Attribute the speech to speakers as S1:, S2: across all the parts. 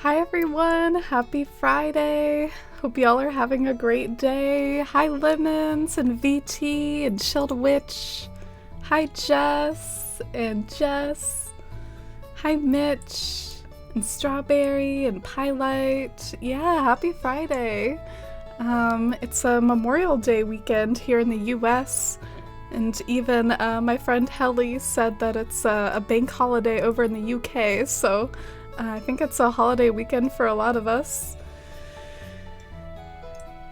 S1: Hi everyone, happy Friday. Hope y'all are having a great day. Hi Lemons and VT and Chilled Witch. Hi Jess and Jess. Hi Mitch and Strawberry and Pielight. Yeah, happy Friday. It's a Memorial Day weekend here in the US, and even my friend Helly said that it's a bank holiday over in the UK, so I think it's a holiday weekend for a lot of us.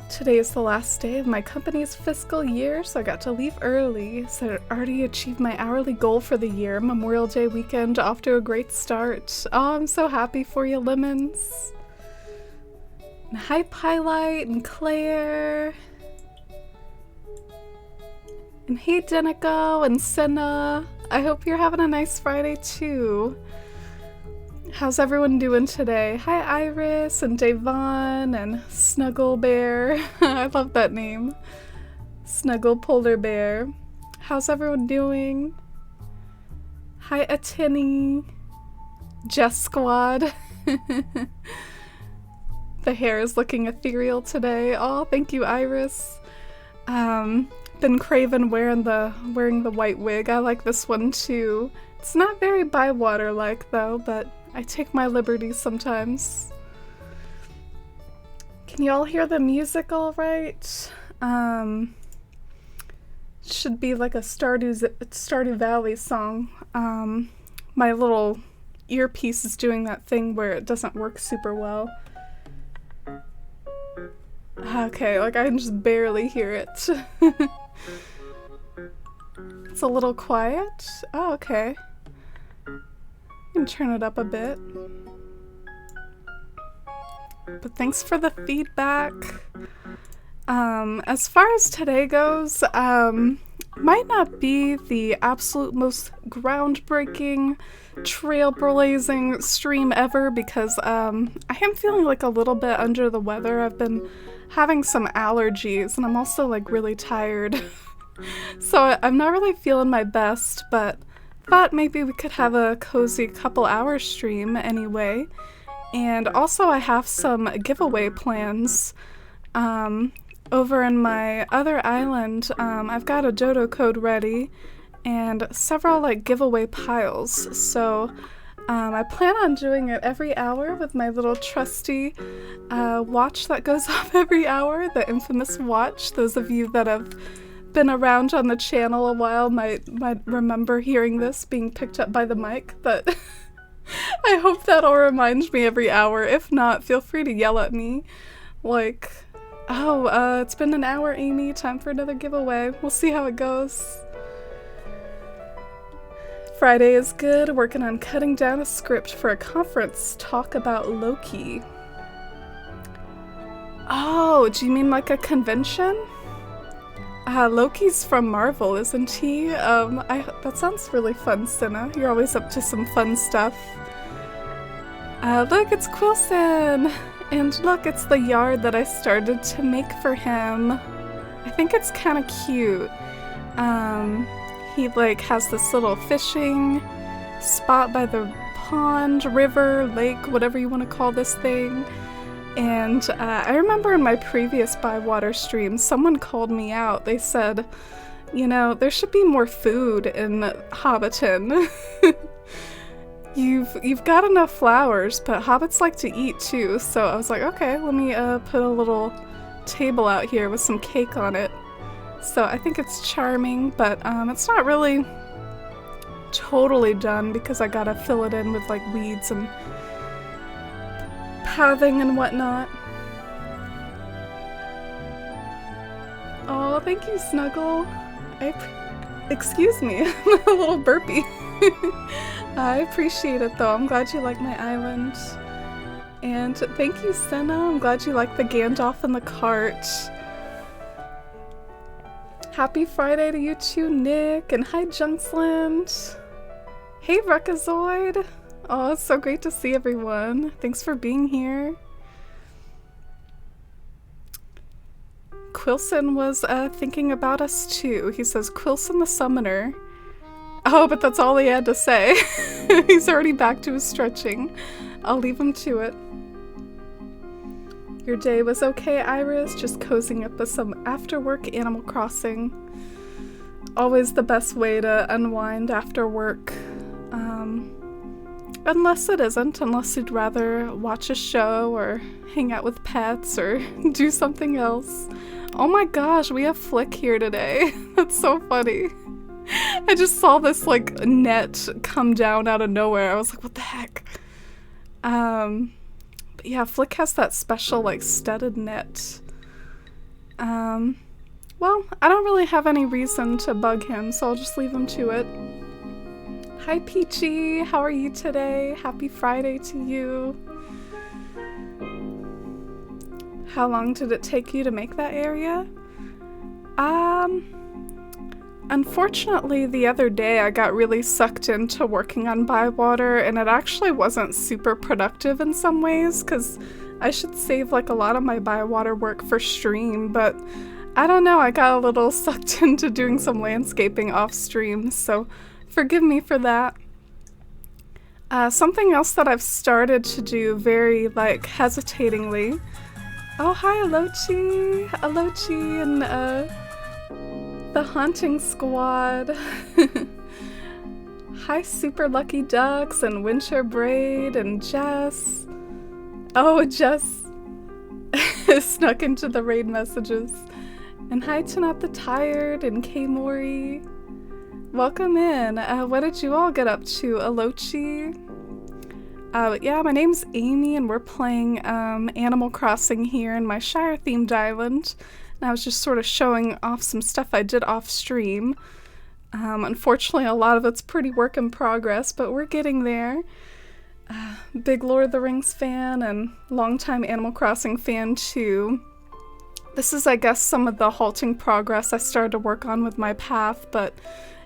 S1: Today is the last day of my company's fiscal year, so I got to leave early. So I already achieved my hourly goal for the year. Memorial Day weekend off to a great start. Oh, I'm so happy for you, Lemons. And hi, Pielight and Claire. And hey, Denico and Senna. I hope you're having a nice Friday too. How's everyone doing today? Hi Iris and Devon and Snuggle Bear. I love that name. Snuggle Polar Bear. How's everyone doing? Hi Atini. Jess Squad. The hair is looking ethereal today. Oh, thank you, Iris. Been craving wearing the white wig. I like this one too. It's not very Bywater-like though, but I take my liberties sometimes. Can you all hear the music all right? Should be like a Stardew Valley song. My little earpiece is doing that thing where it doesn't work super well. Okay, like I can just barely hear it. It's a little quiet. Oh, okay. Can turn it up a bit. But thanks for the feedback. As far as today goes, might not be the absolute most groundbreaking, trailblazing stream ever because I am feeling like a little bit under the weather. I've been having some allergies and I'm also like really tired. So I'm not really feeling my best, but thought maybe we could have a cozy couple hour stream anyway. And also I have some giveaway plans over in my other island. I've got a dodo code ready and several like giveaway piles, so I plan on doing it every hour with my little trusty watch that goes off every hour, the infamous watch. Those of you that have been around on the channel a while might remember hearing this being picked up by the mic, but I hope that'll remind me every hour. If not, feel free to yell at me like, oh, it's been an hour, Amy, time for another giveaway. We'll see how it goes. Friday is good, working on cutting down a script for a conference talk about Loki. Oh, do you mean like a convention? Loki's from Marvel, isn't he? That sounds really fun, Senna. You're always up to some fun stuff. Look, it's Quilson! And look, it's the yard that I started to make for him. I think it's kind of cute. He like has this little fishing spot by the pond, river, lake, whatever you want to call this thing. And I remember in my previous Bywater stream, someone called me out. They said, you know, there should be more food in Hobbiton. You've got enough flowers, but hobbits like to eat too. So I was like, okay, let me put a little table out here with some cake on it. So I think it's charming, but it's not really totally done because I gotta fill it in with like weeds and pathing and whatnot. Oh, thank you, Snuggle. Excuse me, I'm a little burpy. I appreciate it though. I'm glad you like my island. And thank you, Senna. I'm glad you like the Gandalf in the cart. Happy Friday to you too, Nick. And hi, Junksland. Hey, Ruckazoid. Oh, it's so great to see everyone. Thanks for being here. Quilson was thinking about us too. He says, Quilson the Summoner. Oh, but that's all he had to say. He's already back to his stretching. I'll leave him to it. Your day was okay, Iris? Just cozying up with some after-work Animal Crossing. Always the best way to unwind after work. Unless it isn't, unless you'd rather watch a show or hang out with pets or do something else. Oh my gosh, we have Flick here today. That's so funny. I just saw this like net come down out of nowhere. I was like, what the heck? But yeah, Flick has that special like studded net. Well, I don't really have any reason to bug him, so I'll just leave him to it. Hi Peachy, how are you today? Happy Friday to you. How long did it take you to make that area? Unfortunately, the other day I got really sucked into working on Bywater, and it actually wasn't super productive in some ways, because I should save like a lot of my Bywater work for stream, but I don't know, I got a little sucked into doing some landscaping off stream, so forgive me for that. Something else that I've started to do very like hesitatingly. Oh, hi Alochi! Alochi and the Haunting Squad. Hi Super Lucky Ducks and Winter Braid and Jess. Oh, Jess snuck into the raid messages. And hi to Not the Tired and K Mori. Welcome in. What did you all get up to, Alochi? Yeah, my name's Amy and we're playing Animal Crossing here in my Shire-themed island. And I was just sort of showing off some stuff I did off stream. Unfortunately, a lot of it's pretty work in progress, but we're getting there. Big Lord of the Rings fan and longtime Animal Crossing fan too. This is, I guess, some of the halting progress I started to work on with my path, but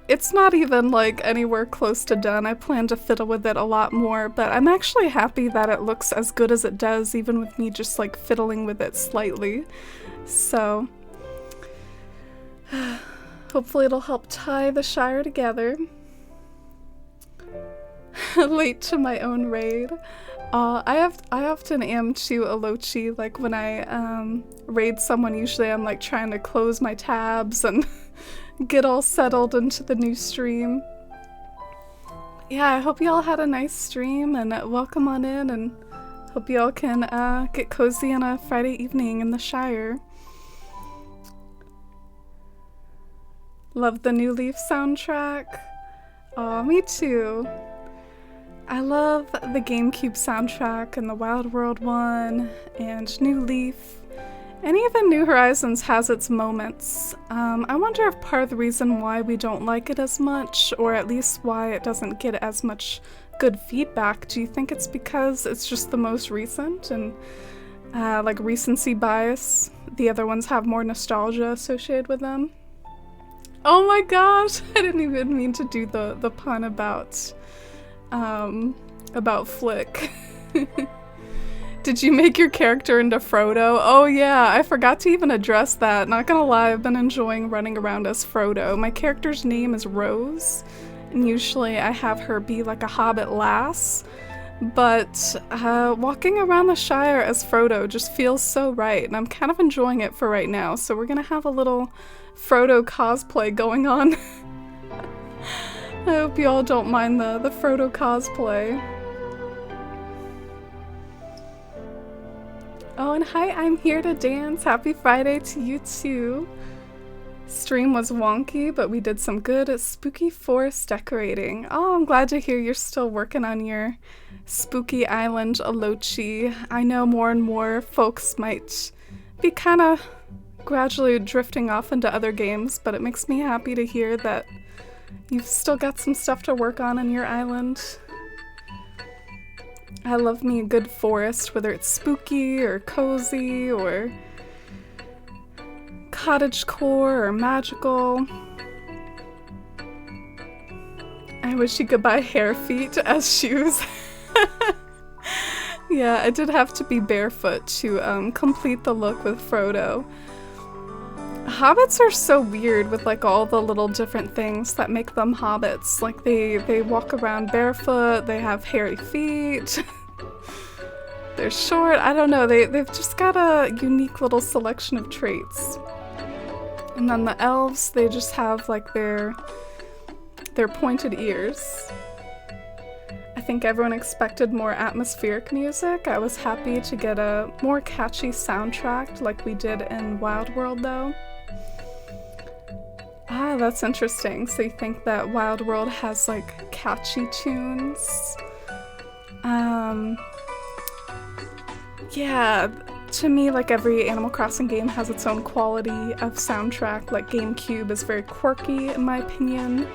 S1: it's not even like anywhere close to done. I plan to fiddle with it a lot more, but I'm actually happy that it looks as good as it does, even with me just like fiddling with it slightly. So hopefully it'll help tie the Shire together. Late to my own raid. I often am too, Alochi. Like when I raid someone, usually I'm like trying to close my tabs and get all settled into the new stream. Yeah, I hope you all had a nice stream and welcome on in, and hope you all can get cozy on a Friday evening in the Shire. Love the New Leaf soundtrack. Aw, me too. I love the GameCube soundtrack and the Wild World one and New Leaf. And even New Horizons has its moments. I wonder if part of the reason why we don't like it as much, or at least why it doesn't get as much good feedback, do you think it's because it's just the most recent and like recency bias? The other ones have more nostalgia associated with them? Oh my gosh, I didn't even mean to do the pun about Flick. Did you make your character into Frodo? Oh yeah, I forgot to even address that. Not gonna lie, I've been enjoying running around as Frodo. My character's name is Rose, and usually I have her be like a hobbit lass, but walking around the Shire as Frodo just feels so right, and I'm kind of enjoying it for right now, so we're gonna have a little Frodo cosplay going on. I hope you all don't mind the Frodo cosplay. Oh, and hi, I'm here to dance. Happy Friday to you too. Stream was wonky, but we did some good spooky forest decorating. Oh, I'm glad to hear you're still working on your spooky island, Alochi. I know more and more folks might be kind of gradually drifting off into other games, but it makes me happy to hear that you've still got some stuff to work on your island. I love me a good forest, whether it's spooky or cozy or cottagecore or magical. I wish you could buy hair feet as shoes. Yeah, I did have to be barefoot to complete the look with Frodo. Hobbits are so weird with like all the little different things that make them hobbits. Like they walk around barefoot, they have hairy feet. They're short. I don't know. They've just got a unique little selection of traits. And then the elves, they just have like their pointed ears. I think everyone expected more atmospheric music. I was happy to get a more catchy soundtrack like we did in Wild World though. Ah, that's interesting. So you think that Wild World has like catchy tunes? Yeah, to me, like every Animal Crossing game has its own quality of soundtrack. Like GameCube is very quirky in my opinion,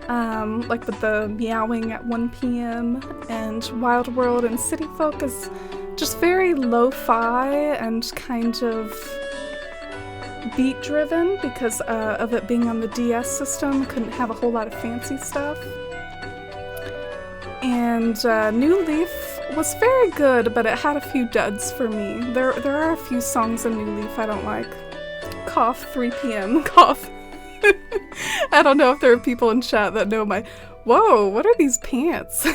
S1: like with the meowing at 1 p.m. and Wild World and City Folk is just very lo-fi and kind of beat driven because of it being on the DS system. Couldn't have a whole lot of fancy stuff. And New Leaf was very good, but it had a few duds for me. There are a few songs in New Leaf I don't like. Cough, 3 p.m. Cough. I don't know if there are people in chat that know my... Whoa, what are these pants?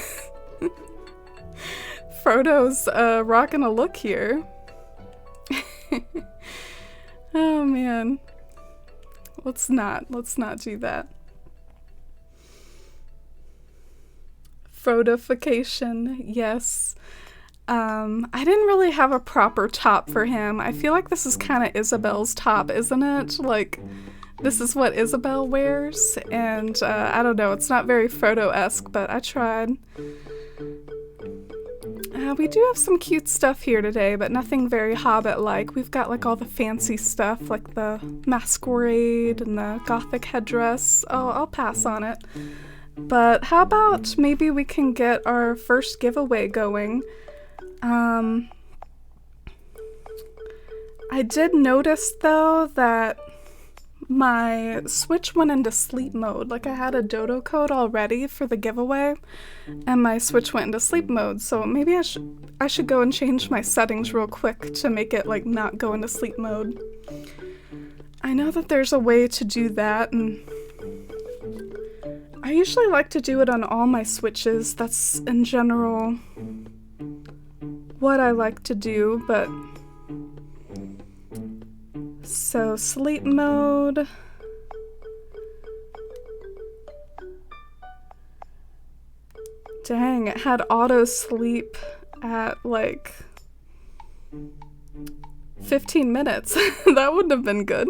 S1: Frodo's rocking a look here. Oh man. Let's not do that. Frodofication, yes. I didn't really have a proper top for him. I feel like this is kind of Isabelle's top, isn't it? Like, this is what Isabelle wears, and I don't know, it's not very Frodo-esque, but I tried. We do have some cute stuff here today, but nothing very Hobbit-like. We've got like all the fancy stuff, like the masquerade and the gothic headdress. Oh, I'll pass on it. But how about maybe we can get our first giveaway going? I did notice though that my Switch went into sleep mode. Like I had a dodo code already for the giveaway and my Switch went into sleep mode, so maybe I should go and change my settings real quick to make it like not go into sleep mode. I know that there's a way to do that, and I usually like to do it on all my Switches. That's in general what I like to do, but so sleep mode. Dang, it had auto sleep at like 15 minutes. That wouldn't have been good.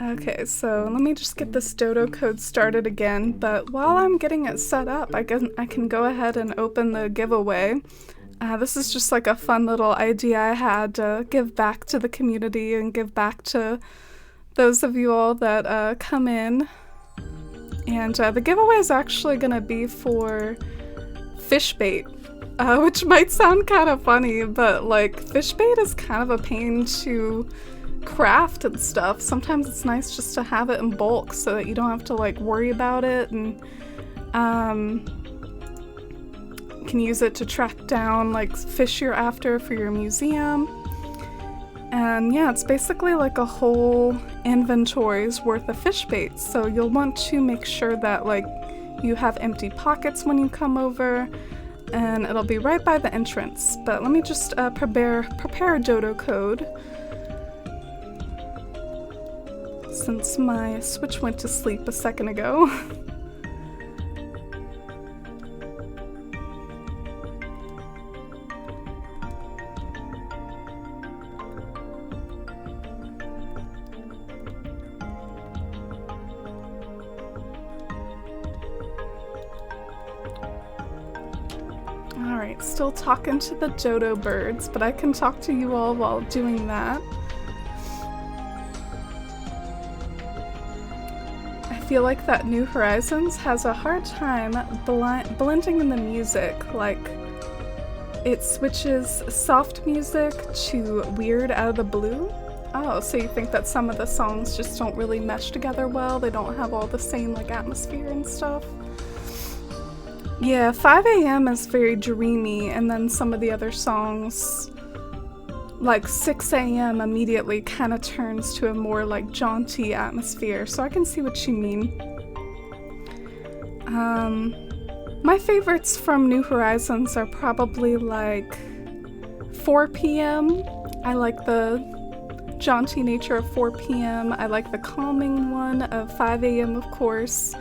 S1: Okay, so let me just get this dodo code started again, but while I'm getting it set up, I can go ahead and open the giveaway. This is just like a fun little idea I had to give back to the community and give back to those of you all that come in. And the giveaway is actually going to be for fish bait, which might sound kind of funny, but like fish bait is kind of a pain to craft and stuff. Sometimes it's nice just to have it in bulk so that you don't have to like worry about it, and you can use it to track down like fish you're after for your museum. And yeah, it's basically like a whole inventory's worth of fish baits, so you'll want to make sure that like you have empty pockets when you come over, and it'll be right by the entrance. But let me just prepare a dodo code since my Switch went to sleep a second ago. Alright, still talking to the dodo birds, but I can talk to you all while doing that. I feel like that New Horizons has a hard time blending in the music. Like, it switches soft music to weird out of the blue. Oh, so you think that some of the songs just don't really mesh together well? They don't have all the same like atmosphere and stuff? Yeah, 5 a.m. is very dreamy, and then some of the other songs, like 6 a.m. immediately kind of turns to a more like jaunty atmosphere, so I can see what you mean. My favorites from New Horizons are probably like 4 p.m. I like the jaunty nature of 4 p.m. I like the calming one of 5 a.m. of course.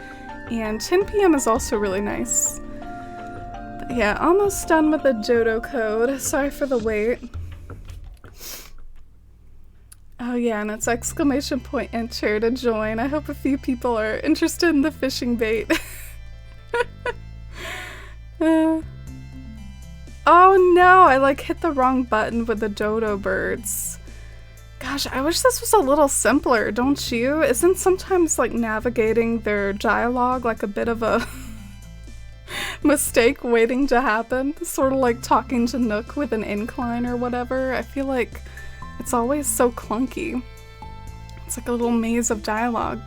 S1: And 10 p.m. is also really nice. But yeah, almost done with the Johto code. Sorry for the wait. Oh yeah, and it's exclamation point enter to join. I hope a few people are interested in the fishing bait. Oh no, I like hit the wrong button with the dodo birds. Gosh, I wish this was a little simpler, don't you? Isn't sometimes like navigating their dialogue like a bit of a mistake waiting to happen? Sort of like talking to Nook with an incline or whatever. I feel like it's always so clunky. It's like a little maze of dialogue.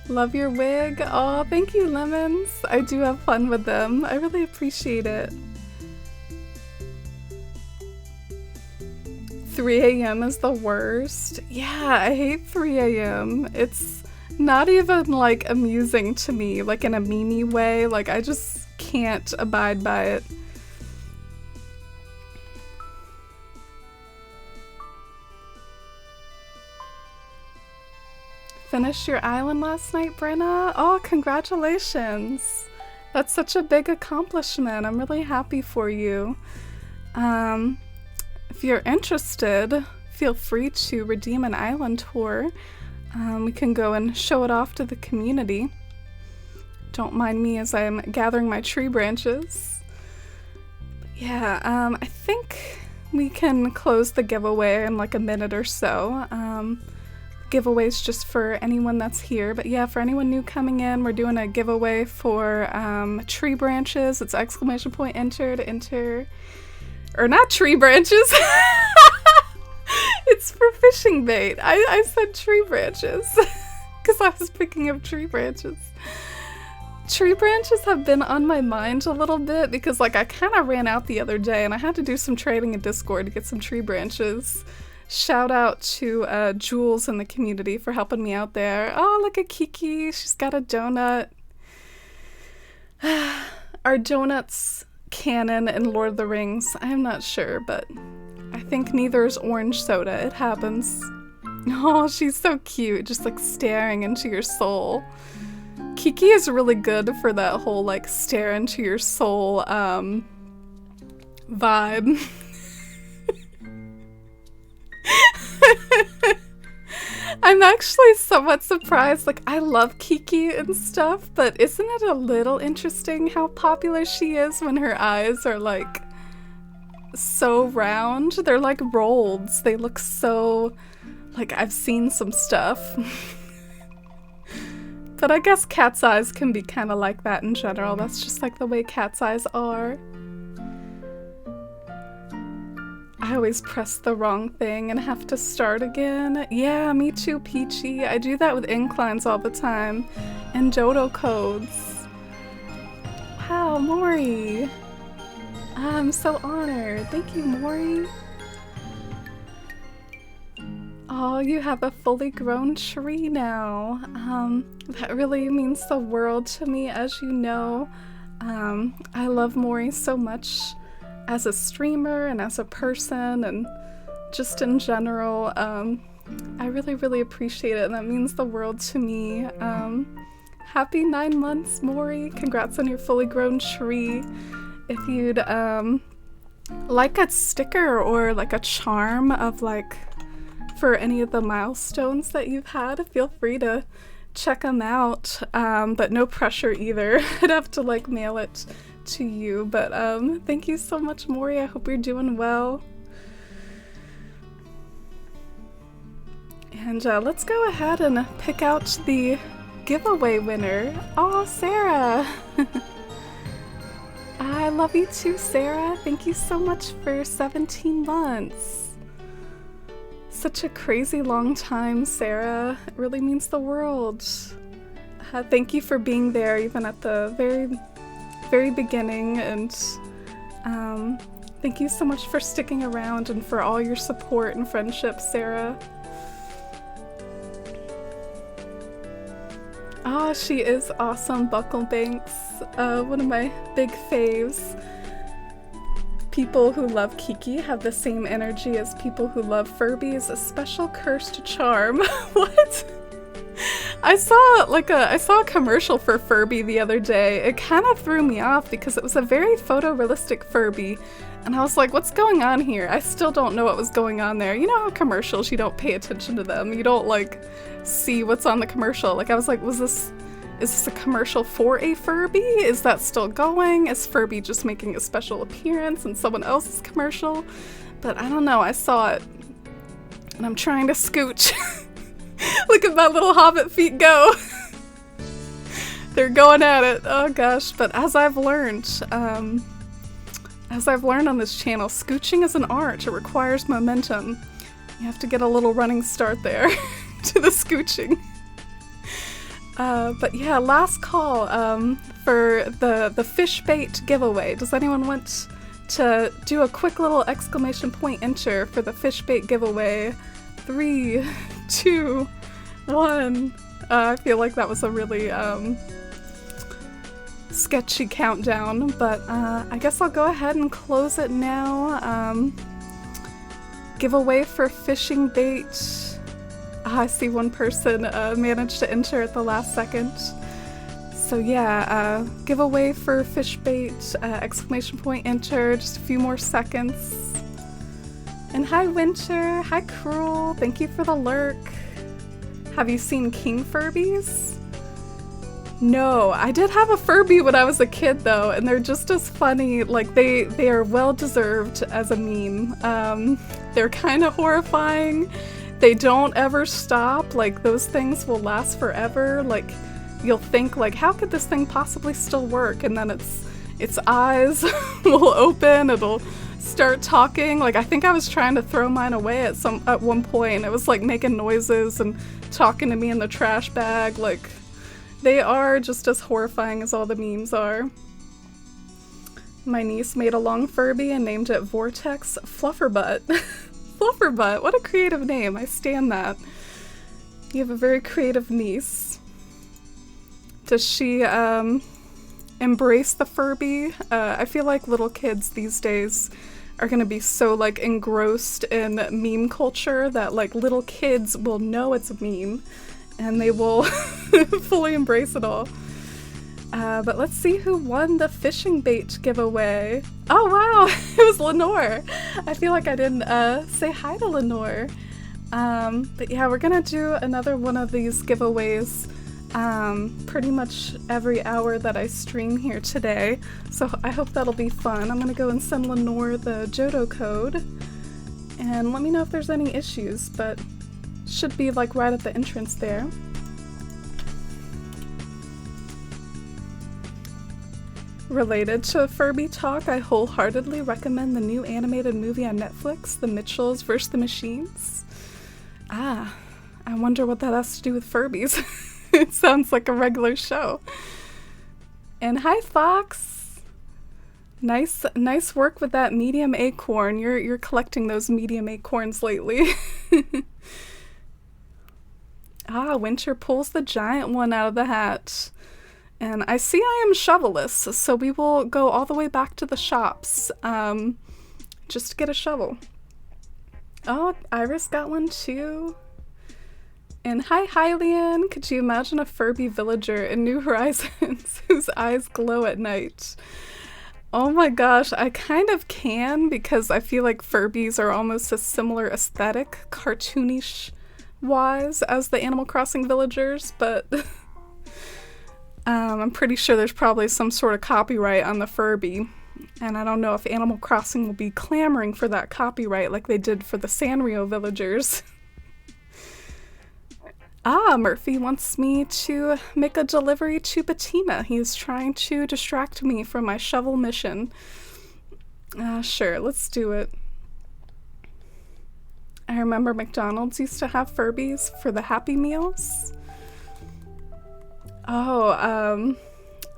S1: Love your wig. Oh, thank you, Lemons. I do have fun with them. I really appreciate it. 3 a.m. is the worst. Yeah, I hate 3 a.m. It's not even like amusing to me, like in a meme way. Like I just can't abide by it. Finished your island last night, Brenna? Oh, congratulations. That's such a big accomplishment. I'm really happy for you. If you're interested, feel free to redeem an island tour. We can go and show it off to the community. Don't mind me as I'm gathering my tree branches. But yeah, I think we can close the giveaway in like a minute or so. Giveaways just for anyone that's here, but yeah, for anyone new coming in, we're doing a giveaway for tree branches. It's exclamation point enter to enter, or not tree branches. It's for fishing bait. I said tree branches because I was picking up tree branches. Tree branches have been on my mind a little bit because like I kind of ran out the other day and I had to do some trading in Discord to get some tree branches. Shout out to Jules in the community for helping me out there. Oh, look at Kiki. She's got a donut. Are donuts canon in Lord of the Rings? I'm not sure, but I think neither is orange soda. It happens. Oh, she's so cute. Just like staring into your soul. Kiki is really good for that whole like stare into your soul vibe. I'm actually somewhat surprised. Like, I love Kiki and stuff, but isn't it a little interesting how popular she is when her eyes are like so round? They're like rolled. They look so like I've seen some stuff. But I guess cat's eyes can be kind of like that in general. That's just like the way cat's eyes are. I always press the wrong thing and have to start again. Yeah, me too, Peachy. I do that with inclines all the time. And Johto codes. Wow, Mori. I'm so honored. Thank you, Mori. Oh, you have a fully grown tree now. That really means the world to me, as you know. I love Mori so much. As a streamer and as a person and just in general, I really, really appreciate it and that means the world to me. Happy 9 months, Mori. Congrats on your fully grown tree. If you'd like a sticker or like a charm of like for any of the milestones that you've had, feel free to check them out, but no pressure either. I'd have to like mail it to you, but thank you so much, Mori. I hope you're doing well. And let's go ahead and pick out the giveaway winner. Oh, Sarah. I love you too, Sarah. Thank you so much for 17 months. Such a crazy long time, Sarah. It really means the world. Thank you for being there even at the very beginning, and thank you so much for sticking around and for all your support and friendship, Sarah. Ah, she is awesome, Bucklebanks. One of my big faves. People who love Kiki have the same energy as people who love Furbies, a special cursed charm. What? I saw a commercial for Furby the other day. It kind of threw me off because it was a very photorealistic Furby. And I was like, what's going on here? I still don't know what was going on there. You know how commercials, you don't pay attention to them. You don't like see what's on the commercial. Like I was like, is this a commercial for a Furby? Is that still going? Is Furby just making a special appearance in someone else's commercial? But I don't know, I saw it. And I'm trying to scooch. Look at my little hobbit feet go. They're going at it. Oh gosh. But as I've learned on this channel, scooching is an art. It requires momentum. You have to get a little running start there to the scooching. But yeah, last call for the fish bait giveaway. Does anyone want to do a quick little exclamation point enter for the fish bait giveaway? 3, 2, 1. I feel like that was a really sketchy countdown, but I guess I'll go ahead and close it now. Giveaway for fishing bait. I see one person managed to enter at the last second. So yeah, giveaway for fish bait, exclamation point enter, just a few more seconds. And hi Winter, hi Cruel, thank you for the lurk. Have you seen King Furbies? No, I did have a Furby when I was a kid though, and they're just as funny. Like they are well deserved as a meme. They're kind of horrifying. They don't ever stop. Like those things will last forever. Like you'll think like, how could this thing possibly still work? And then its eyes will open. It'll start talking. Like I think I was trying to throw mine away at one point. It was like making noises and talking to me in the trash bag. Like they are just as horrifying as all the memes are. My niece made a long Furby and named it Vortex Flufferbutt. Flufferbutt, what a creative name. I stand that. You have a very creative niece. Does she embrace the Furby? I feel like little kids these days are gonna be so like engrossed in meme culture that like little kids will know it's a meme and they will fully embrace it all. But let's see who won the fishing bait giveaway. Oh wow, it was Lenore. I feel like I didn't say hi to Lenore. But yeah, we're gonna do another one of these giveaways pretty much every hour that I stream here today. So I hope that'll be fun. I'm gonna go and send Lenore the Johto code. And let me know if there's any issues, but should be like right at the entrance there. Related to Furby talk, I wholeheartedly recommend the new animated movie on Netflix, The Mitchells vs. the Machines. Ah, I wonder what that has to do with Furbies. It sounds like a regular show. And hi Fox! Nice work with that medium acorn. You're collecting those medium acorns lately. Ah, Winter pulls the giant one out of the hat. And I see I am shovelless, so we will go all the way back to the shops, just to get a shovel. Oh, Iris got one too. And hi Hylian, could you imagine a Furby villager in New Horizons whose eyes glow at night? Oh my gosh, I kind of can, because I feel like Furbies are almost a similar aesthetic, cartoonish wise, as the Animal Crossing villagers, but I'm pretty sure there's probably some sort of copyright on the Furby, and I don't know if Animal Crossing will be clamoring for that copyright like they did for the Sanrio villagers. Ah, Murphy wants me to make a delivery to Batima. He's trying to distract me from my shovel mission. Sure, let's do it. I remember McDonald's used to have Furbies for the Happy Meals. Oh,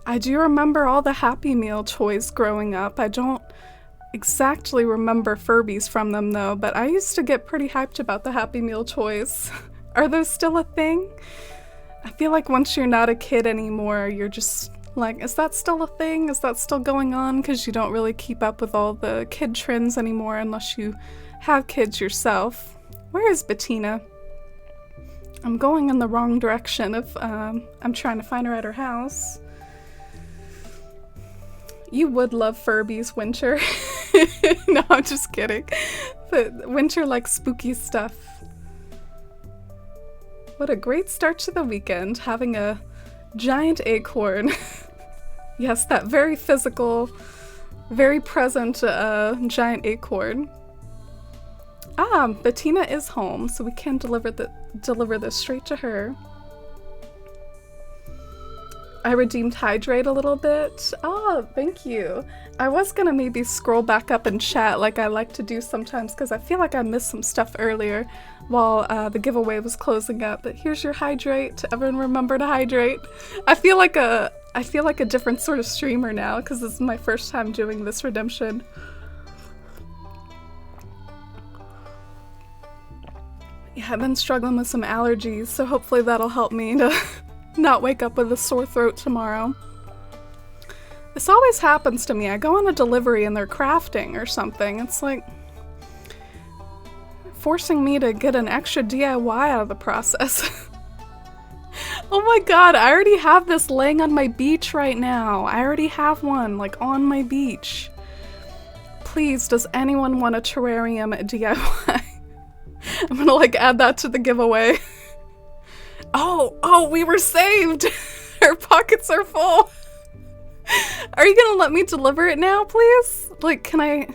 S1: I do remember all the Happy Meal toys growing up. I don't exactly remember Furbies from them though, but I used to get pretty hyped about the Happy Meal toys. Are those still a thing? I feel like once you're not a kid anymore, you're just like, is that still a thing? Is that still going on? Because you don't really keep up with all the kid trends anymore unless you have kids yourself. Where is Bettina? I'm going in the wrong direction if I'm trying to find her at her house. You would love Furbies, Winter. No, I'm just kidding. But Winter likes spooky stuff. What a great start to the weekend, having a giant acorn. Yes, that very physical, very present giant acorn. Ah, Bettina is home, so we can deliver this straight to her. I redeemed Hydrate a little bit. Oh, thank you. I was gonna maybe scroll back up and chat like I like to do sometimes because I feel like I missed some stuff earlier while the giveaway was closing up. But here's your Hydrate. Everyone remember to hydrate. I feel like a different sort of streamer now because this is my first time doing this redemption. Yeah, I've been struggling with some allergies, so hopefully that'll help me to not wake up with a sore throat tomorrow. This always happens to me. I go on a delivery and they're crafting or something. It's like forcing me to get an extra DIY out of the process. Oh my god, I already have this laying on my beach right now. I already have one, like, on my beach. Please, does anyone want a terrarium DIY? I'm gonna, like, add that to the giveaway. Oh, we were saved! Our pockets are full. Are you gonna let me deliver it now, please? Like, can I...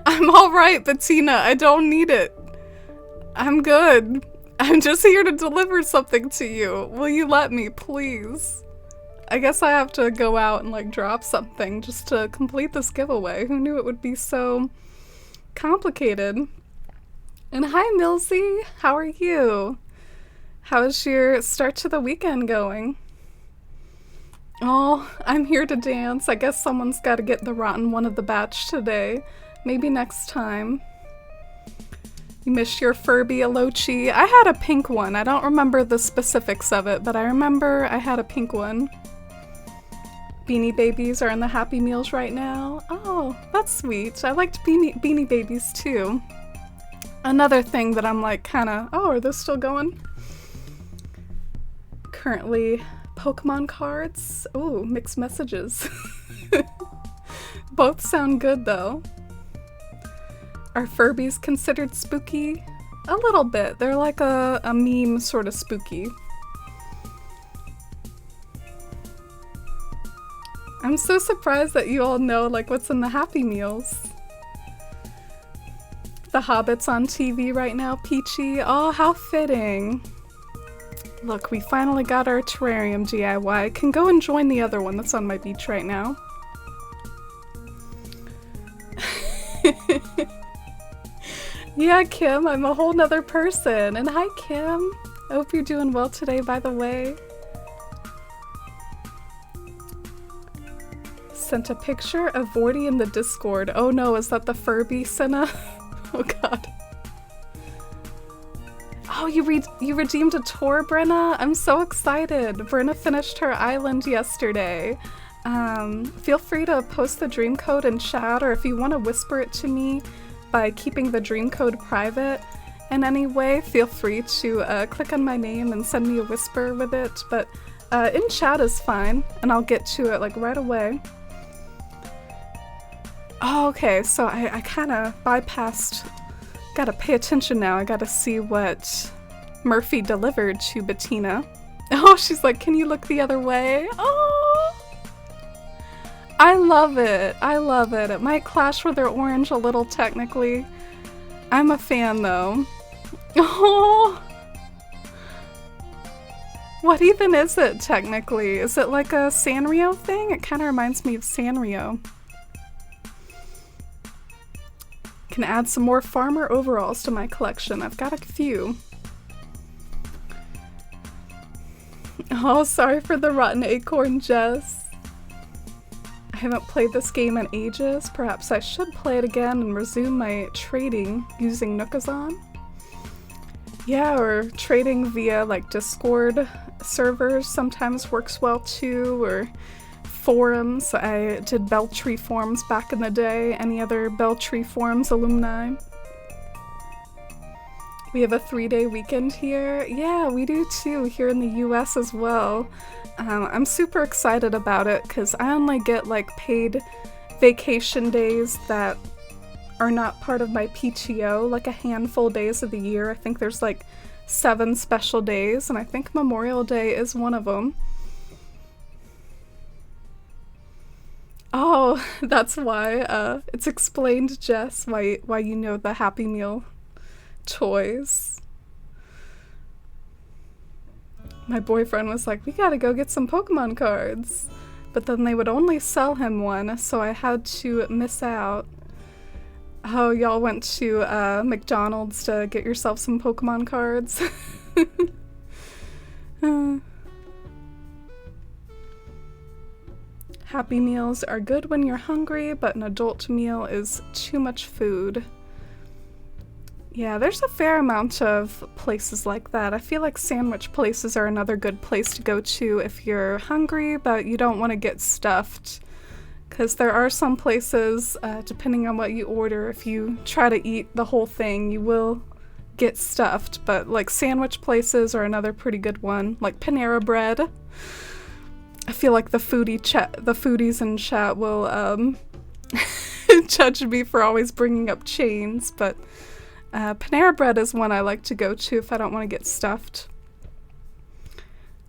S1: I'm alright, Bettina. I don't need it. I'm good. I'm just here to deliver something to you. Will you let me, please? I guess I have to go out and, like, drop something just to complete this giveaway. Who knew it would be so complicated? And hi, Milsey. How are you? How's your start to the weekend going? Oh, I'm here to dance. I guess someone's got to get the rotten one of the batch today. Maybe next time. You missed your Furby Alochi. I had a pink one. I don't remember the specifics of it, but I remember I had a pink one. Beanie Babies are in the Happy Meals right now. Oh, that's sweet. I liked Beanie Babies too. Another thing that I'm like kinda, oh, are those still going? Currently, Pokemon cards. Ooh, mixed messages. Both sound good though. Are Furbies considered spooky? A little bit. They're like a meme sort of spooky. I'm so surprised that you all know like what's in the Happy Meals. The Hobbit's on TV right now, Peachy. Oh, how fitting. Look, we finally got our terrarium DIY. Can go and join the other one that's on my beach right now. Yeah, Kim, I'm a whole nother person. And hi, Kim. I hope you're doing well today, by the way. Sent a picture of Vorty in the Discord. Oh no, is that the Furby Senna? Oh god. Oh, you redeemed a tour, Brenna? I'm so excited. Brenna finished her island yesterday. Feel free to post the dream code in chat, or if you want to whisper it to me by keeping the dream code private in any way, feel free to click on my name and send me a whisper with it. But in chat is fine, and I'll get to it like right away. Oh, okay, so I kind of bypassed. Gotta pay attention now. I gotta see what Murphy delivered to Bettina. Oh, she's like, can you look the other way? Oh, I love it. I love it. It might clash with her orange a little technically. I'm a fan though. Oh, what even is it technically? Is it like a Sanrio thing? It kind of reminds me of Sanrio. Can add some more farmer overalls to my collection. I've got a few. Oh, sorry for the rotten acorn, Jess. I haven't played this game in ages. Perhaps I should play it again and resume my trading using Nookazon. Yeah, or trading via like Discord servers sometimes works well too, or forums. I did Beltree forums back in the day. Any other Beltree forums alumni? We have a 3-day weekend here. Yeah, we do too, here in the US as well. I'm super excited about it because I only get like paid vacation days that are not part of my PTO, like a handful of days of the year. I think there's like 7 special days, and I think Memorial Day is one of them. Oh, that's why. It's explained, Jess, why you know the Happy Meal toys. My boyfriend was like, we gotta go get some Pokemon cards. But then they would only sell him one, so I had to miss out. Oh, y'all went to McDonald's to get yourself some Pokemon cards? Happy Meals are good when you're hungry, but an adult meal is too much food. Yeah, there's a fair amount of places like that. I feel like sandwich places are another good place to go to if you're hungry, but you don't want to get stuffed. Because there are some places, depending on what you order, if you try to eat the whole thing, you will get stuffed. But like sandwich places are another pretty good one, like Panera Bread. I feel like the foodies in chat will judge me for always bringing up chains, but Panera Bread is one I like to go to if I don't want to get stuffed.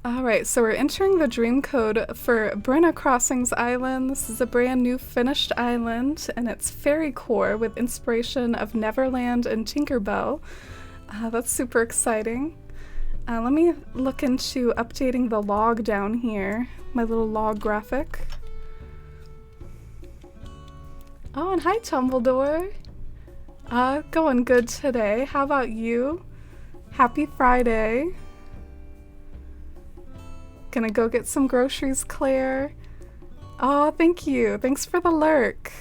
S1: Alright, so we're entering the dream code for Brenna Crossings Island. This is a brand new finished island, and it's fairy core with inspiration of Neverland and Tinkerbell. That's super exciting. Let me look into updating the log down here, my little log graphic. Oh, and hi Tumbledore! Going good today. How about you? Happy Friday. Gonna go get some groceries, Claire. Oh, thank you. Thanks for the lurk.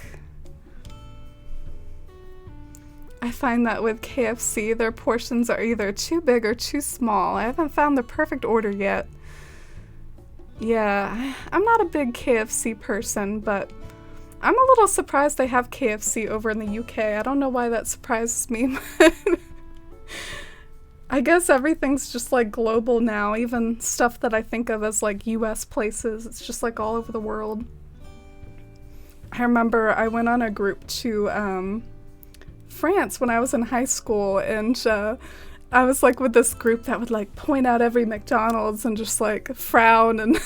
S1: I find that with KFC, their portions are either too big or too small. I haven't found the perfect order yet. Yeah, I'm not a big KFC person, but I'm a little surprised they have KFC over in the UK. I don't know why that surprises me. I guess everything's just like global now. Even stuff that I think of as like US places, it's just like all over the world. I remember I went on a group to France when I was in high school, and I was like with this group that would like point out every McDonald's and just like frown and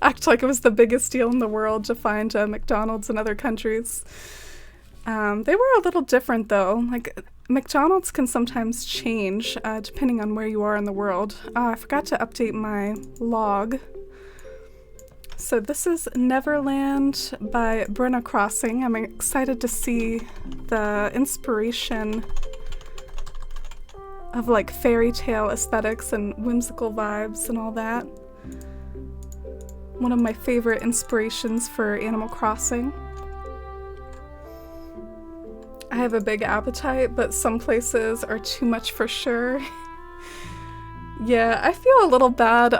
S1: act like it was the biggest deal in the world to find McDonald's in other countries. They were a little different though. Like McDonald's can sometimes change depending on where you are in the world. I forgot to update my log. So this is Neverland by Brenna Crossing. I'm excited to see the inspiration of like fairy tale aesthetics and whimsical vibes and all that. One of my favorite inspirations for Animal Crossing. I have a big appetite, but some places are too much for sure. Yeah, I feel a little bad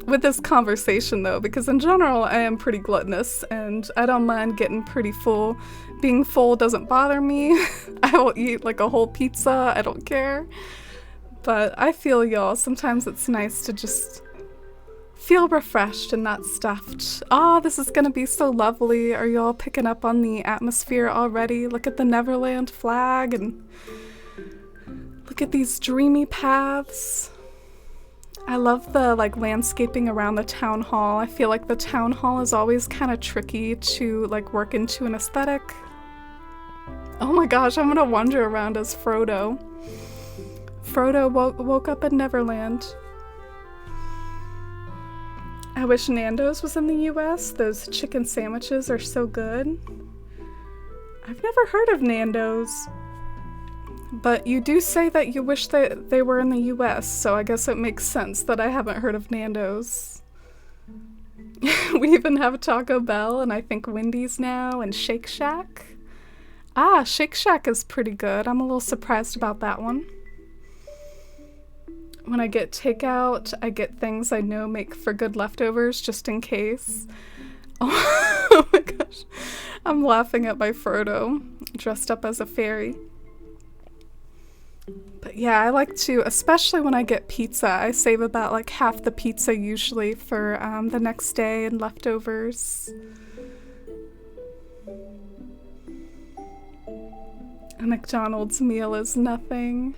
S1: with this conversation though, because in general I am pretty gluttonous and I don't mind getting pretty full. Being full doesn't bother me. I will eat like a whole pizza, I don't care. But I feel y'all, sometimes it's nice to just feel refreshed and not stuffed. Ah, this is gonna be so lovely. Are y'all picking up on the atmosphere already? Look at the Neverland flag and look at these dreamy paths. I love the like landscaping around the town hall. I feel like the town hall is always kind of tricky to like work into an aesthetic. Oh my gosh, I'm gonna wander around as Frodo. Frodo woke up in Neverland. I wish Nando's was in the US. Those chicken sandwiches are so good. I've never heard of Nando's. But you do say that you wish that they were in the US, so I guess it makes sense that I haven't heard of Nando's. We even have Taco Bell and I think Wendy's now and Shake Shack. Ah, Shake Shack is pretty good. I'm a little surprised about that one. When I get takeout, I get things I know make for good leftovers just in case. Oh my gosh. I'm laughing at my Frodo dressed up as a fairy. But yeah, I like to, especially when I get pizza, I save about like half the pizza usually for the next day and leftovers. A McDonald's meal is nothing.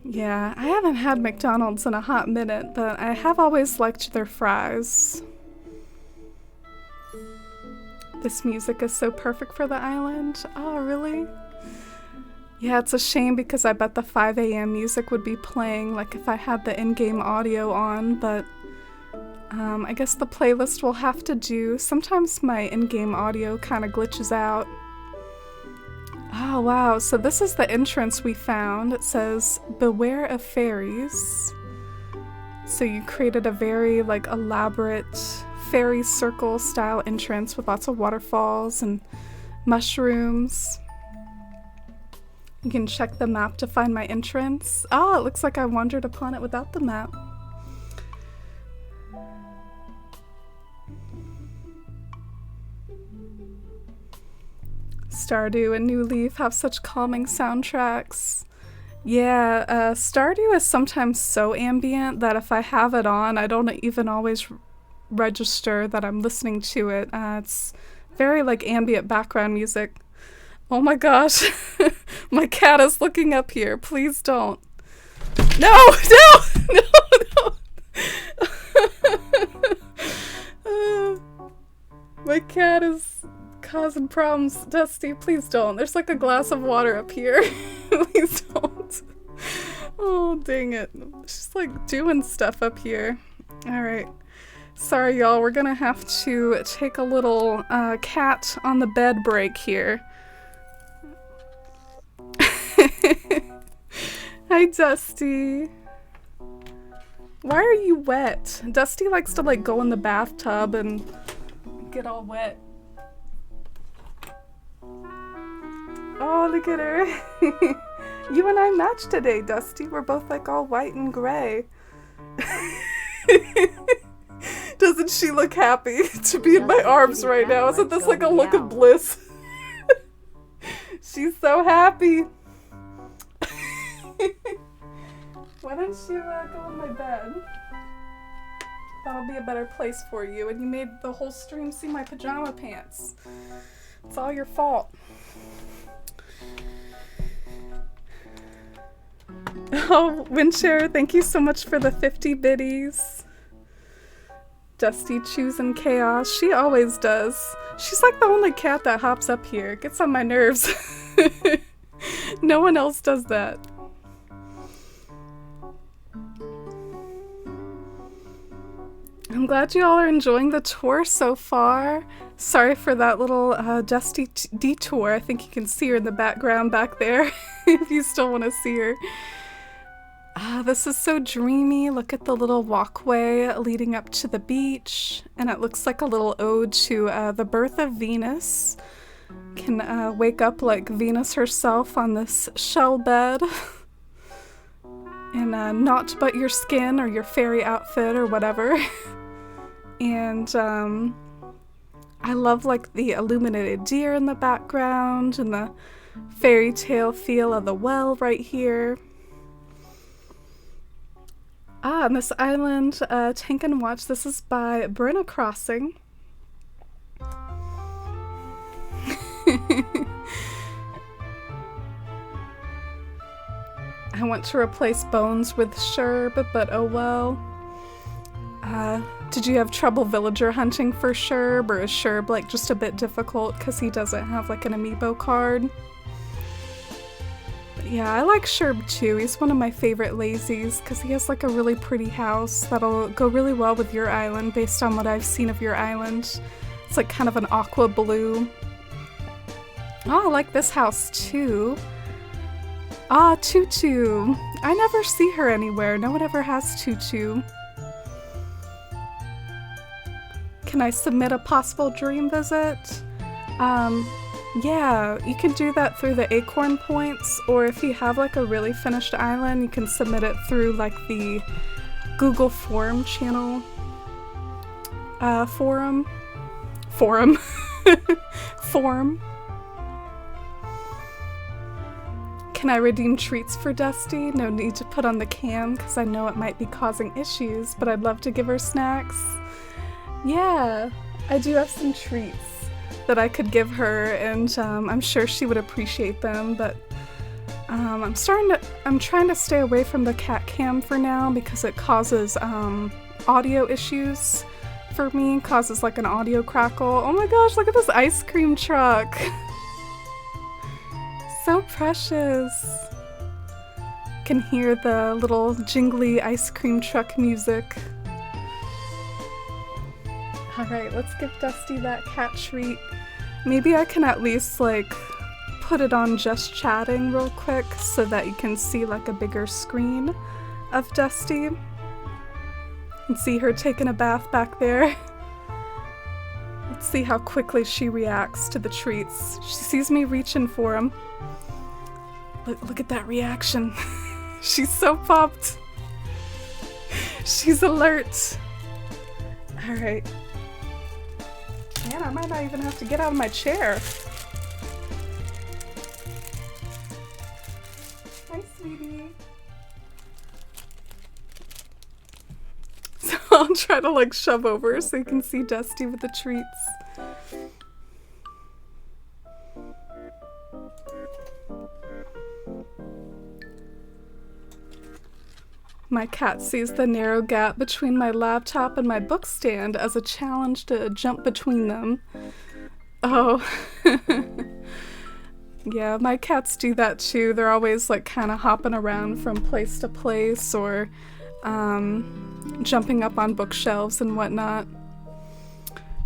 S1: Yeah, I haven't had McDonald's in a hot minute, but I have always liked their fries. This music is so perfect for the island. Oh, really? Yeah, it's a shame because I bet the 5 a.m. music would be playing like if I had the in-game audio on, but I guess the playlist will have to do. Sometimes my in-game audio kind of glitches out. Oh wow, so this is the entrance we found. It says, "Beware of fairies." So you created a very like elaborate fairy circle style entrance with lots of waterfalls and mushrooms. You can check the map to find my entrance. Oh, it looks like I wandered upon it without the map. Stardew and New Leaf have such calming soundtracks. Yeah, Stardew is sometimes so ambient that if I have it on, I don't even always register that I'm listening to it. It's very like ambient background music. Oh my gosh, my cat is looking up here. Please don't. No, no, no, no. My cat is causing problems. Dusty, please don't. There's like a glass of water up here. Please don't. Oh, dang it. She's like doing stuff up here. Alright. Sorry, y'all. We're gonna have to take a little cat on the bed break here. Hi, Dusty. Why are you wet? Dusty likes to like go in the bathtub and get all wet. Oh, look at her. You and I matched today, Dusty. We're both like all white and gray. Doesn't she look happy to be in my arms right now? Isn't this like a look of bliss? She's so happy. Why don't you go in my bed? That'll be a better place for you. And you made the whole stream see my pajama pants. It's all your fault. Oh, Windshare, thank you so much for the 50 biddies. Dusty choosing chaos. She always does. She's like the only cat that hops up here. It gets on my nerves. No one else does that. I'm glad you all are enjoying the tour so far. Sorry for that little Dusty detour. I think you can see her in the background back there if you still want to see her. This is so dreamy. Look at the little walkway leading up to the beach, and it looks like a little ode to the birth of Venus. Can wake up like Venus herself on this shell bed. And not but your skin or your fairy outfit or whatever. And I love like the illuminated deer in the background and the fairy tale feel of the well right here. And this island, Tank and Watch, this is by Brenna Crossing. I want to replace Bones with Sherb, but oh well. Did you have trouble villager hunting for Sherb, or is Sherb like just a bit difficult because he doesn't have like an amiibo card? But yeah, I like Sherb too. He's one of my favorite lazies because he has like a really pretty house that'll go really well with your island based on what I've seen of your island. It's like kind of an aqua blue. Oh, I like this house too. Ah, Tutu. I never see her anywhere. No one ever has Tutu. can I submit a possible dream visit? Yeah, you can do that through the Acorn points, or if you have like a really finished island, you can submit it through like the Google Form channel. Forum. Form. Can I redeem treats for Dusty? No need to put on the cam because I know it might be causing issues, but I'd love to give her snacks. Yeah, I do have some treats that I could give her, and I'm sure she would appreciate them, but I'm trying to stay away from the cat cam for now because it causes audio issues for me, causes like an audio crackle. Oh my gosh, look at this ice cream truck. So precious. Can hear the little jingly ice cream truck music. Alright, let's give Dusty that cat treat. Maybe I can at least like put it on just chatting real quick so that you can see like a bigger screen of Dusty. And see her taking a bath back there. Let's see how quickly she reacts to the treats. She sees me reaching for him. Look at that reaction. She's so pumped. She's alert. Alright. Man, I might not even have to get out of my chair. Hi, sweetie. So I'll try to like shove over so you can see Dusty with the treats. My cat sees the narrow gap between my laptop and my book stand as a challenge to jump between them. Oh. Yeah, my cats do that too. They're always like kind of hopping around from place to place or jumping up on bookshelves and whatnot.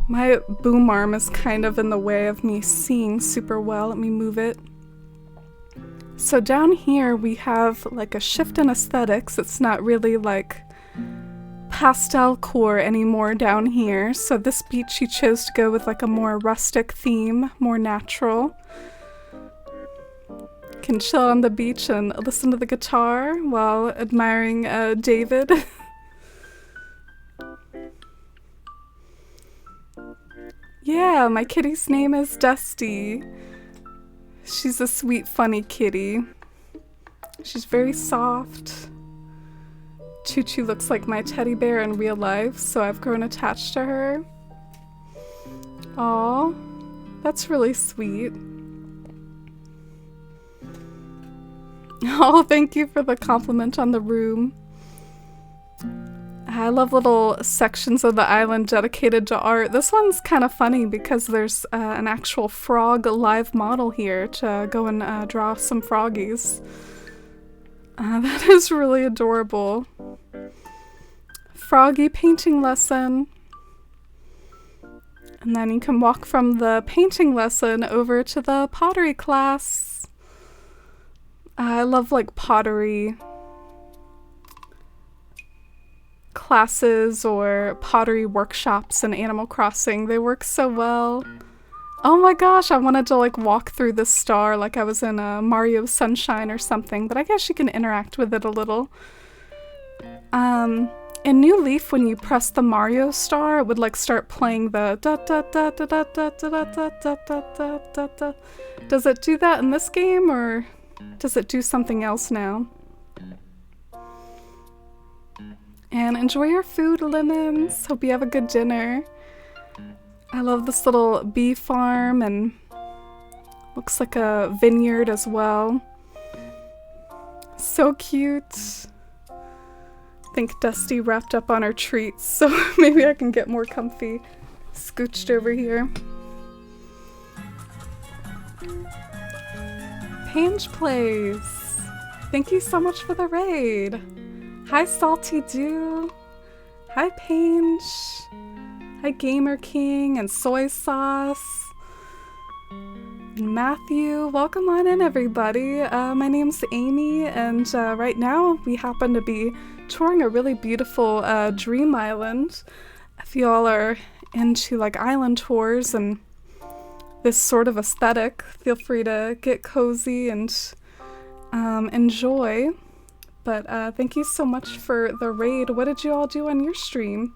S1: My boom arm is kind of in the way of me seeing super well. Let me move it. So down here we have like a shift in aesthetics. It's not really like pastel core anymore down here. So this beach she chose to go with like a more rustic theme, more natural. Can chill on the beach and listen to the guitar while admiring David. Yeah, my kitty's name is Dusty. She's a sweet, funny kitty. She's very soft. Choo Choo looks like my teddy bear in real life, so I've grown attached to her. Aw, that's really sweet. Oh, thank you for the compliment on the room. I love little sections of the island dedicated to art. This one's kind of funny because there's an actual frog live model here to go and draw some froggies. That is really adorable. Froggy painting lesson. And then you can walk from the painting lesson over to the pottery class. I love like pottery classes or pottery workshops in Animal Crossing. They work so well. Oh my gosh, I wanted to like walk through the star like I was in a Mario Sunshine or something, but I guess you can interact with it a little. In New Leaf, when you press the Mario star, it would like start playing the da da da da da da da da da da da da da. Does it do that in this game or does it do something else now? And enjoy your food, Lemons. Hope you have a good dinner. I love this little bee farm and looks like a vineyard as well. So cute. I think Dusty wrapped up on her treats, so maybe I can get more comfy. Scooched over here. Pange Plays. Thank you so much for the raid. Hi, Salty Dew. Hi, Pange. Hi, Gamer King and Soy Sauce. And Matthew. Welcome on in, everybody. My name's Amy, and right now we happen to be touring a really beautiful dream island. If y'all are into like island tours and this sort of aesthetic, feel free to get cozy and enjoy. But thank you so much for the raid. What did you all do on your stream?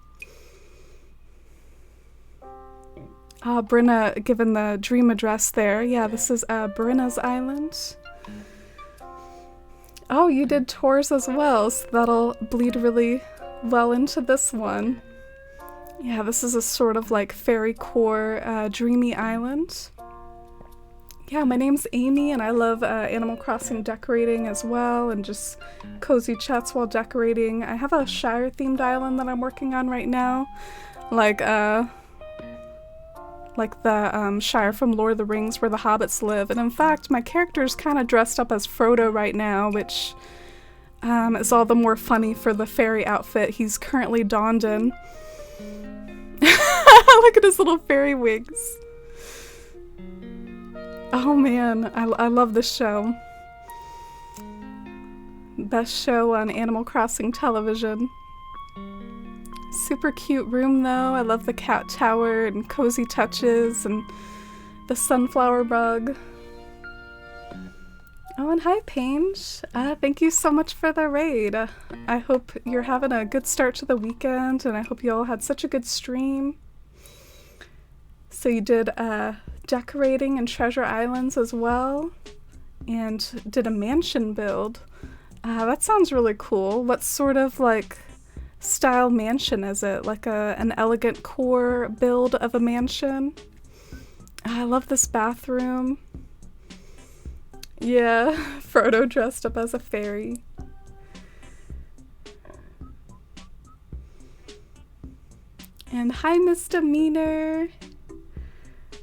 S1: Brenna given the dream address there. Yeah, this is Brenna's Island. Oh, you did tours as well, so that'll bleed really well into this one. Yeah, this is a sort of like fairy core dreamy island. Yeah, my name's Amy and I love Animal Crossing decorating as well and just cozy chats while decorating. I have a Shire themed island that I'm working on right now. Like the Shire from Lord of the Rings where the hobbits live. And in fact, my character's kind of dressed up as Frodo right now, which is all the more funny for the fairy outfit he's currently donned in. Look at his little fairy wings. Oh man, I love this show. Best show on Animal Crossing television. Super cute room though. I love the cat tower and cozy touches and the sunflower rug. Oh, and hi Paige. Thank you so much for the raid. I hope you're having a good start to the weekend and I hope you all had such a good stream. So you did decorating and treasure islands as well and did a mansion build. That sounds really cool. What sort of like style mansion is it? Like an elegant core build of a mansion? I love this bathroom. Yeah, Frodo dressed up as a fairy. And hi, Misdemeanor.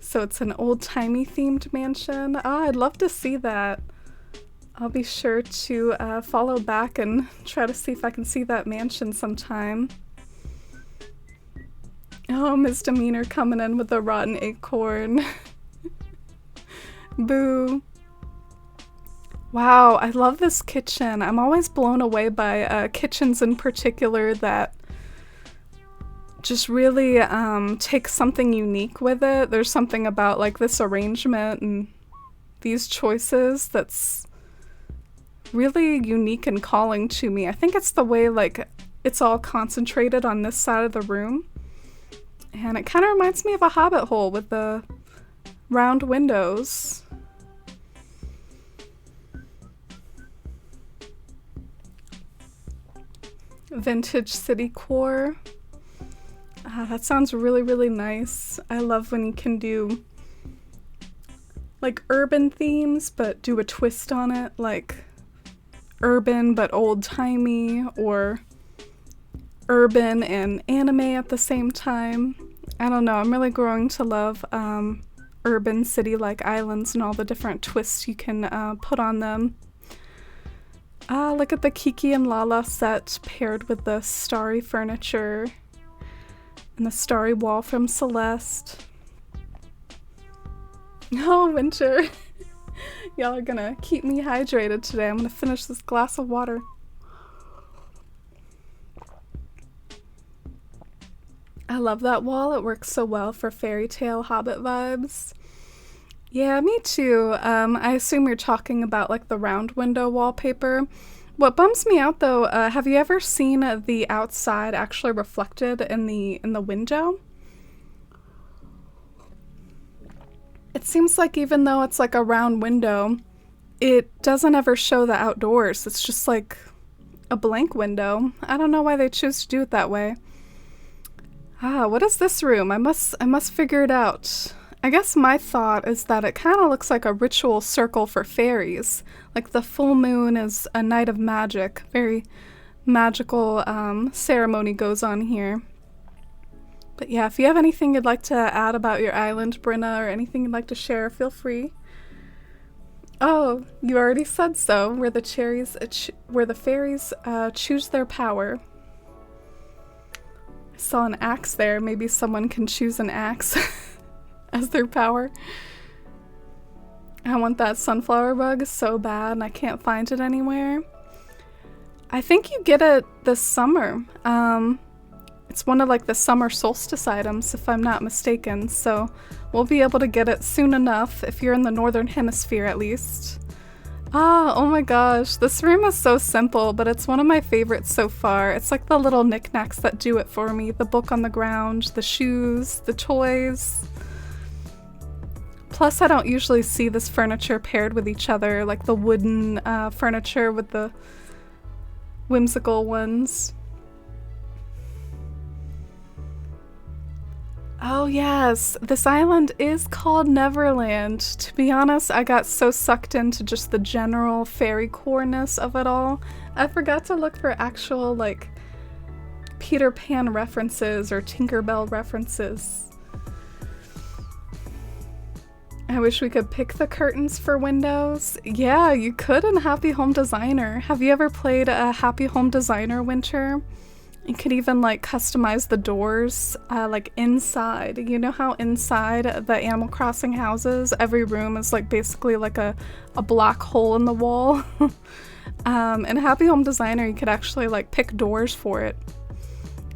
S1: So it's an old-timey themed mansion. Oh, I'd love to see that. I'll be sure to follow back and try to see if I can see that mansion sometime. Oh, Misdemeanor coming in with a rotten acorn. Boo. Wow, I love this kitchen. I'm always blown away by kitchens in particular that just really take something unique with it. There's something about like this arrangement and these choices that's really unique and calling to me. I think it's the way like it's all concentrated on this side of the room. And it kind of reminds me of a hobbit hole with the round windows. Vintage city core. That sounds really, really nice. I love when you can do like urban themes, but do a twist on it, like urban but old-timey, or urban and anime at the same time. I don't know, I'm really growing to love urban city-like islands and all the different twists you can put on them. Look at the Kiki and Lala set paired with the starry furniture and the starry wall from Celeste. Oh, Winter. Y'all are gonna keep me hydrated today. I'm gonna finish this glass of water. I love that wall. It works so well for fairy tale hobbit vibes. Yeah, me too. I assume you're talking about like the round window wallpaper. What bums me out though, have you ever seen the outside actually reflected in the window? It seems like even though it's like a round window, it doesn't ever show the outdoors. It's just like a blank window. I don't know why they choose to do it that way. What is this room? I must figure it out. I guess my thought is that it kind of looks like a ritual circle for fairies. Like the full moon is a night of magic. Very magical ceremony goes on here. But yeah, if you have anything you'd like to add about your island, Brenna, or anything you'd like to share, feel free. Oh, you already said so. Where the fairies choose their power. I saw an axe there. Maybe someone can choose an axe as their power. I want that sunflower rug so bad and I can't find it anywhere. I think you get it this summer. It's one of like the summer solstice items, if I'm not mistaken, so we'll be able to get it soon enough if you're in the northern hemisphere at least. Ah, oh my gosh, this room is so simple, but it's one of my favorites so far. It's like the little knickknacks that do it for me. The book on the ground, the shoes, the toys. Plus, I don't usually see this furniture paired with each other, like the wooden furniture with the whimsical ones. Oh yes, this island is called Neverland. To be honest, I got so sucked into just the general fairy core-ness of it all. I forgot to look for actual, like, Peter Pan references or Tinkerbell references. I wish we could pick the curtains for windows. Yeah, you could in Happy Home Designer. Have you ever played a Happy Home Designer Winter? You could even like customize the doors like inside. You know how inside the Animal Crossing houses, every room is like basically like a black hole in the wall? In Happy Home Designer, you could actually like pick doors for it.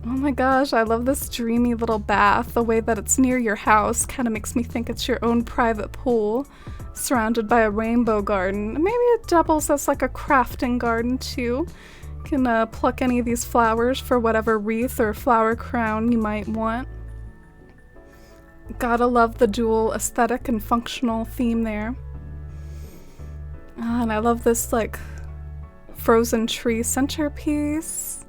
S1: Oh my gosh, I love this dreamy little bath. The way that it's near your house kind of makes me think it's your own private pool, surrounded by a rainbow garden. Maybe it doubles as like a crafting garden too. You can pluck any of these flowers for whatever wreath or flower crown you might want. Gotta love the dual aesthetic and functional theme there. And I love this like frozen tree centerpiece.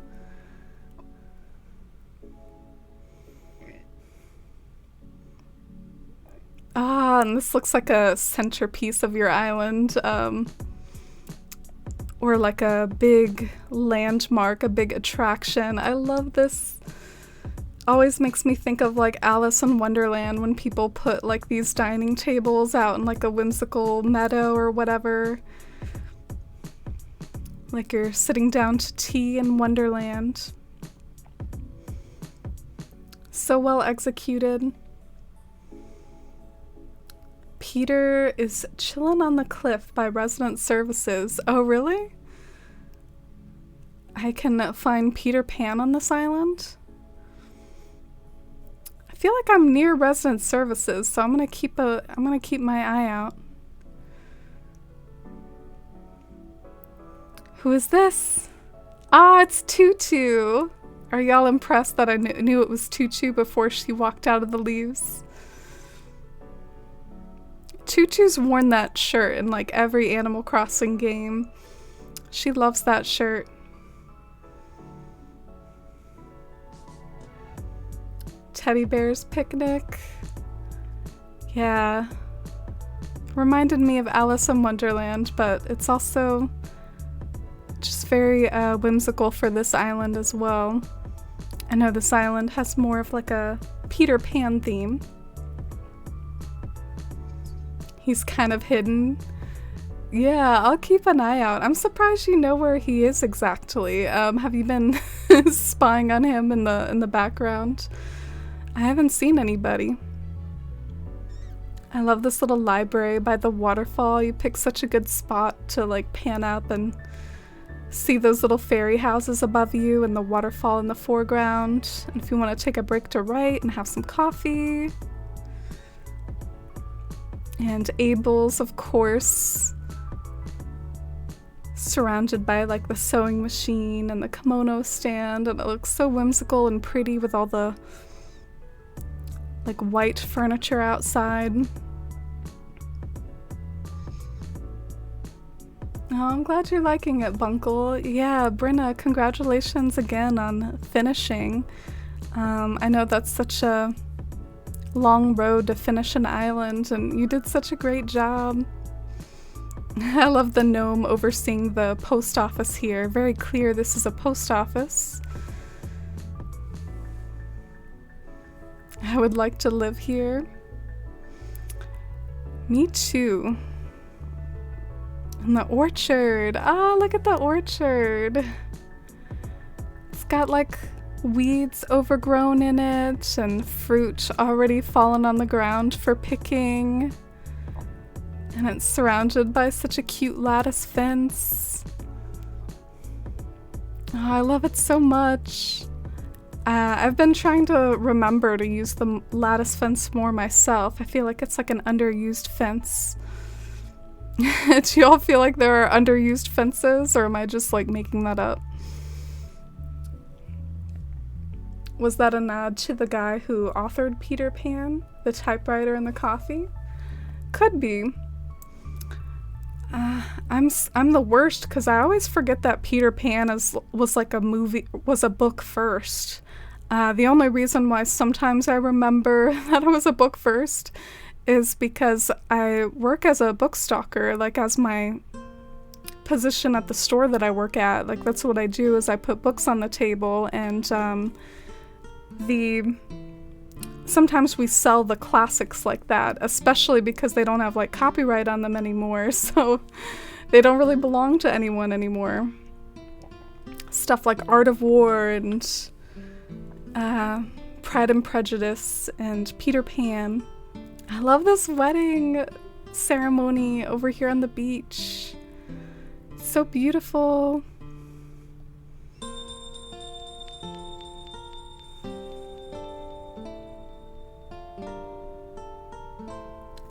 S1: Ah, and this looks like a centerpiece of your island. Or like a big landmark, a big attraction. I love this. Always makes me think of like Alice in Wonderland when people put like these dining tables out in like a whimsical meadow or whatever. Like you're sitting down to tea in Wonderland. So well executed. Peter is chilling on the cliff by Resident Services. Oh, really? I can find Peter Pan on this island? I feel like I'm near Resident Services, so I'm gonna keep my eye out. Who is this? Ah, it's Tutu. Are y'all impressed that I knew it was Tutu before she walked out of the leaves? Tutu's worn that shirt in like every Animal Crossing game. She loves that shirt. Teddy Bear's Picnic. Yeah. Reminded me of Alice in Wonderland, but it's also just very whimsical for this island as well. I know this island has more of like a Peter Pan theme. He's kind of hidden. Yeah, I'll keep an eye out. I'm surprised you know where he is exactly. Have you been spying on him in the background? I haven't seen anybody. I love this little library by the waterfall. You pick such a good spot to like pan up and see those little fairy houses above you and the waterfall in the foreground. And if you want to take a break to write and have some coffee. And Abel's, of course, surrounded by like the sewing machine and the kimono stand, and it looks so whimsical and pretty with all the like white furniture outside. Oh, I'm glad you're liking it, Bunkle. Yeah, Brenna, congratulations again on finishing. I know that's such a long road to finish an island, and you did such a great job. I love the gnome overseeing the post office here. Very clear this is a post office. I would like to live here. Me too. And the orchard. Ah, look at the orchard. It's got like weeds overgrown in it and fruit already fallen on the ground for picking. And it's surrounded by such a cute lattice fence. Oh, I love it so much. I've been trying to remember to use the lattice fence more myself. I feel like it's like an underused fence. Do y'all feel like there are underused fences, or am I just like making that up? Was that a nod to the guy who authored Peter Pan, the typewriter and the coffee? Could be. I'm the worst because I always forget that Peter Pan was like a book first. The only reason why sometimes I remember that it was a book first is because I work as a book stalker, like as my position at the store that I work at. Like that's what I do, is I put books on the table, and sometimes we sell the classics like that, especially because they don't have like copyright on them anymore, so they don't really belong to anyone anymore. Stuff like Art of War and Pride and Prejudice and Peter Pan. I love this wedding ceremony over here on the beach. It's so beautiful.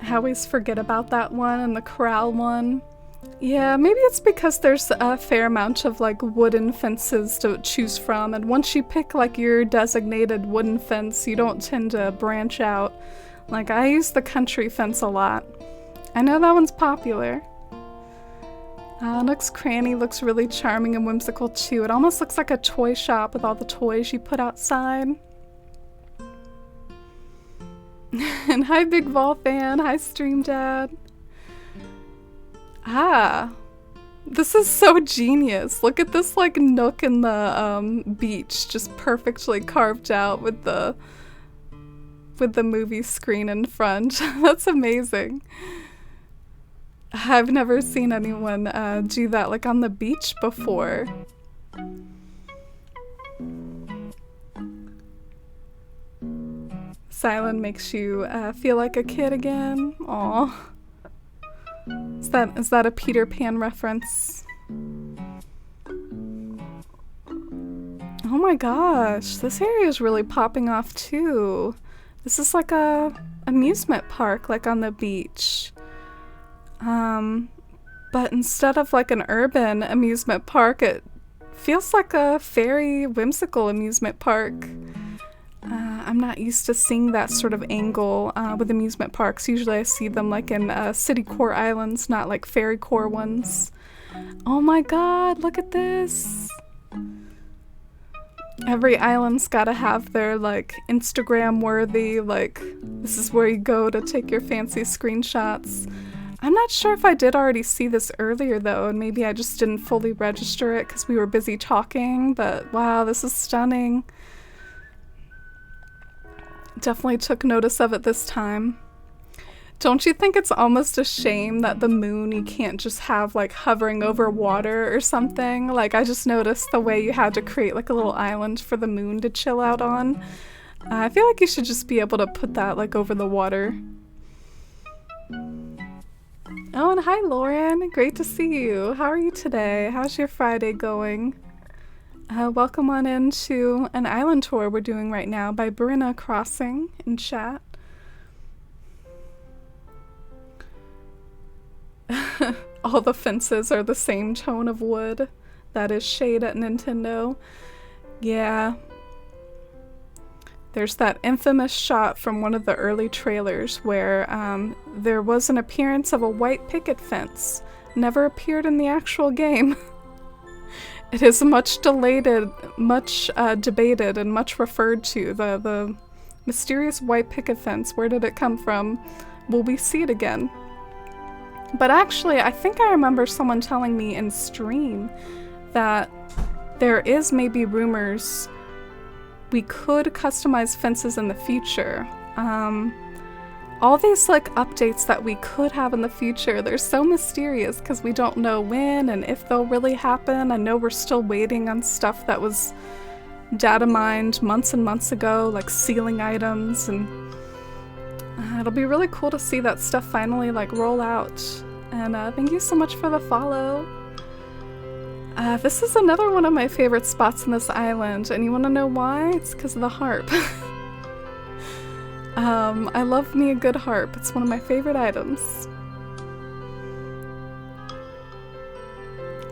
S1: I always forget about that one and the corral one. Yeah, maybe it's because there's a fair amount of like wooden fences to choose from, and once you pick like your designated wooden fence, you don't tend to branch out. Like I use the country fence a lot. I know that one's popular. Nook's Cranny looks really charming and whimsical too. It almost looks like a toy shop with all the toys you put outside. And hi Big Vol fan, hi Stream Dad. This is so genius. Look at this like nook in the beach, just perfectly carved out with the movie screen in front. That's amazing. I've never seen anyone do that like on the beach before. Silent makes you feel like a kid again. Aw. Is that a Peter Pan reference? Oh my gosh, this area is really popping off too. This is like a amusement park, like on the beach. But instead of like an urban amusement park, it feels like a fairy whimsical amusement park. I'm not used to seeing that sort of angle with amusement parks. Usually I see them like in city core islands, not like fairy core ones. Oh my god, look at this! Every island's gotta have their like Instagram worthy, like this is where you go to take your fancy screenshots. I'm not sure if I did already see this earlier though, and maybe I just didn't fully register it because we were busy talking, but wow, this is stunning. Definitely took notice of it this time. Don't you think it's almost a shame that the moon you can't just have like hovering over water or something? Like I just noticed the way you had to create like a little island for the moon to chill out on. I feel like you should just be able to put that like over the water. Oh, and hi Lauren, great to see you. How are you today? How's your Friday going? Welcome on into an island tour we're doing right now by Brenna Crossing in chat. All the fences are the same tone of wood. That is shade at Nintendo. Yeah. There's that infamous shot from one of the early trailers where there was an appearance of a white picket fence. Never appeared in the actual game. It is much debated and much referred to. The mysterious white picket fence, where did it come from? Will we see it again? But actually, I think I remember someone telling me in stream that there is maybe rumors we could customize fences in the future. All these like updates that we could have in the future, they're so mysterious because we don't know when and if they'll really happen. I know we're still waiting on stuff that was data mined months and months ago, like sealing items, and it'll be really cool to see that stuff finally like roll out. And thank you so much for the follow. This is another one of my favorite spots in this island, and you want to know why? It's because of the harp. I love me a good harp. It's one of my favorite items.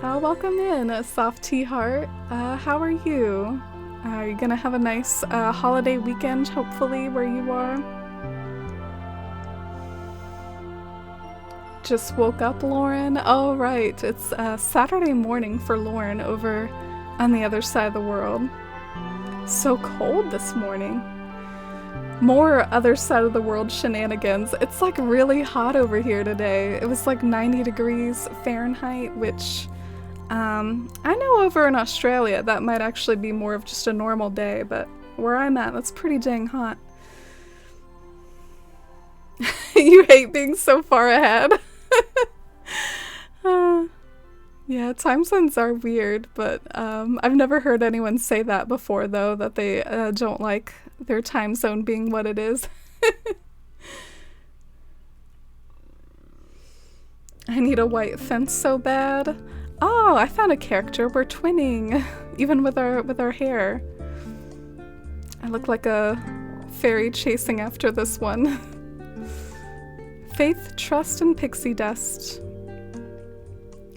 S1: Welcome in, Soft Tea Heart. How are you? Are you gonna have a nice holiday weekend, hopefully, where you are? Just woke up, Lauren? Oh, right. It's Saturday morning for Lauren over on the other side of the world. So cold this morning. More other side of the world shenanigans. It's like really hot over here today. It was like 90 degrees Fahrenheit, which I know over in Australia that might actually be more of just a normal day, but where I'm at, that's pretty dang hot. You hate being so far ahead. Yeah, time zones are weird, but I've never heard anyone say that before, though, that they don't like their time zone being what it is. I need a white fence so bad. Oh, I found a character. We're twinning, even with our hair. I look like a fairy chasing after this one. Faith, Trust, and Pixie Dust.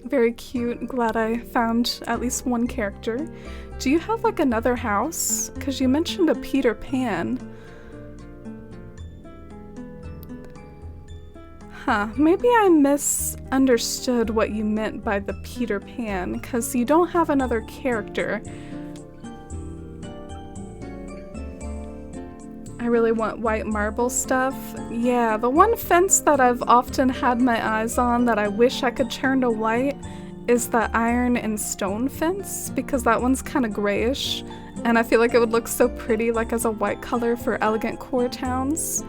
S1: Very cute. Glad I found at least one character. Do you have like another house? Because you mentioned a Peter Pan. Huh, maybe I misunderstood what you meant by the Peter Pan, because you don't have another character. I really want white marble stuff. Yeah, the one fence that I've often had my eyes on that I wish I could turn to white is the iron and stone fence, because that one's kind of grayish, and I feel like it would look so pretty like as a white color for elegant core towns.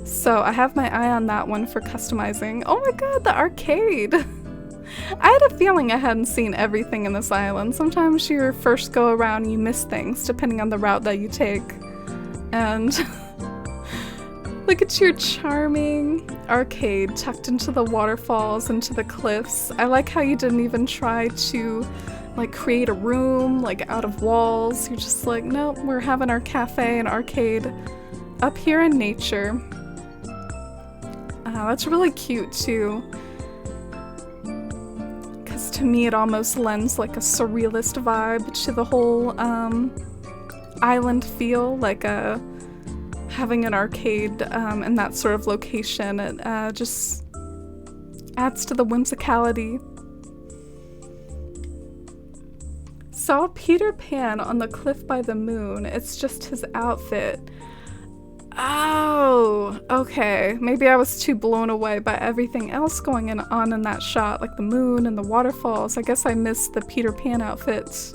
S1: So I have my eye on that one for customizing. Oh my god, the arcade! I had a feeling I hadn't seen everything in this island. Sometimes your first go around you miss things depending on the route that you take. And look at your charming arcade tucked into the waterfalls, into the cliffs. I like how you didn't even try to like create a room like out of walls. You're just like, nope, we're having our cafe and arcade up here in nature. That's really cute too. Because to me it almost lends like a surrealist vibe to the whole island feel, like having an arcade in that sort of location. It just adds to the whimsicality. Saw Peter Pan on the cliff by the moon. It's just his outfit. Oh, okay. Maybe I was too blown away by everything else going on in that shot, like the moon and the waterfalls. I guess I missed the Peter Pan outfits.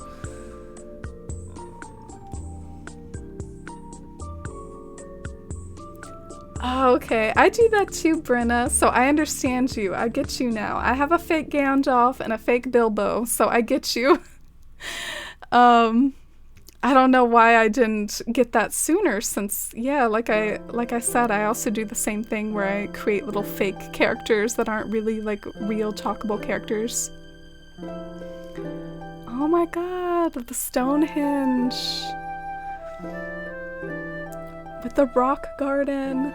S1: Oh, okay, I do that too, Brenna, so I understand you. I get you now. I have a fake Gandalf and a fake Bilbo, so I get you. I don't know why I didn't get that sooner, since, yeah, like I said, I also do the same thing where I create little fake characters that aren't really like real talkable characters. Oh my god, the Stonehenge! With the rock garden.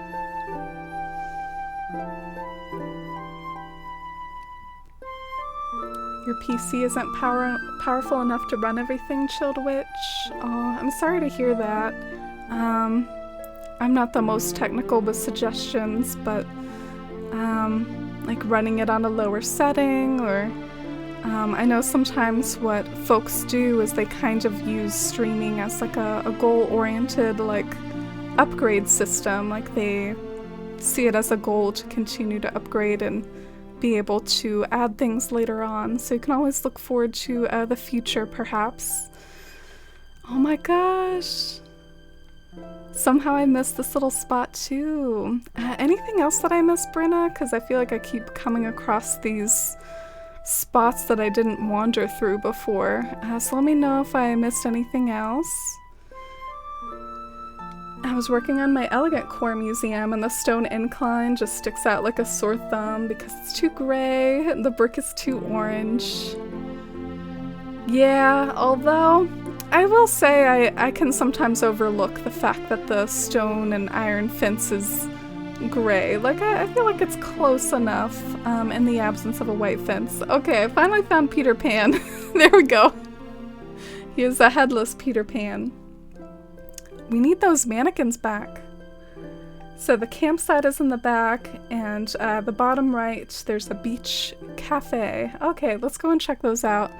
S1: Your PC isn't powerful enough to run everything, Chilled Witch. Oh, I'm sorry to hear that. I'm not the most technical with suggestions, but like running it on a lower setting, or I know sometimes what folks do is they kind of use streaming as like a goal-oriented like upgrade system. Like they see it as a goal to continue to upgrade and be able to add things later on, so you can always look forward to the future, perhaps. Oh my gosh! Somehow I missed this little spot too. Anything else that I missed, Brenna? Because I feel like I keep coming across these spots that I didn't wander through before. So let me know if I missed anything else. I was working on my Elegant Core Museum, and the stone incline just sticks out like a sore thumb because it's too gray, the brick is too orange. Yeah, although I will say I can sometimes overlook the fact that the stone and iron fence is gray. Like, I feel like it's close enough in the absence of a white fence. Okay, I finally found Peter Pan. There we go. He is a headless Peter Pan. We need those mannequins back. So the campsite is in the back, and the bottom right, there's a beach cafe. Okay, let's go and check those out.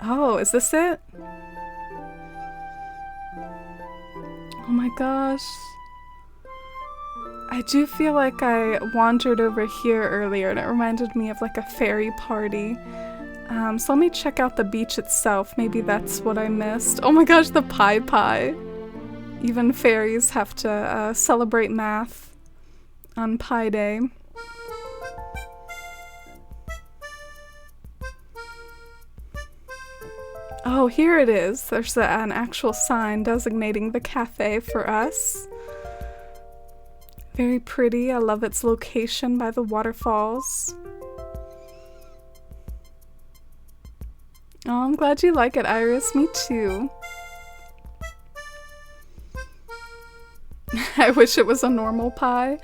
S1: Oh, is this it? Oh my gosh. I do feel like I wandered over here earlier and it reminded me of like a fairy party. So let me check out the beach itself. Maybe that's what I missed. Oh my gosh, the pie pie. Even fairies have to celebrate math on Pi Day. Oh, here it is. There's an actual sign designating the cafe for us. Very pretty. I love its location by the waterfalls. Oh, I'm glad you like it, Iris. Me too. I wish it was a normal pie.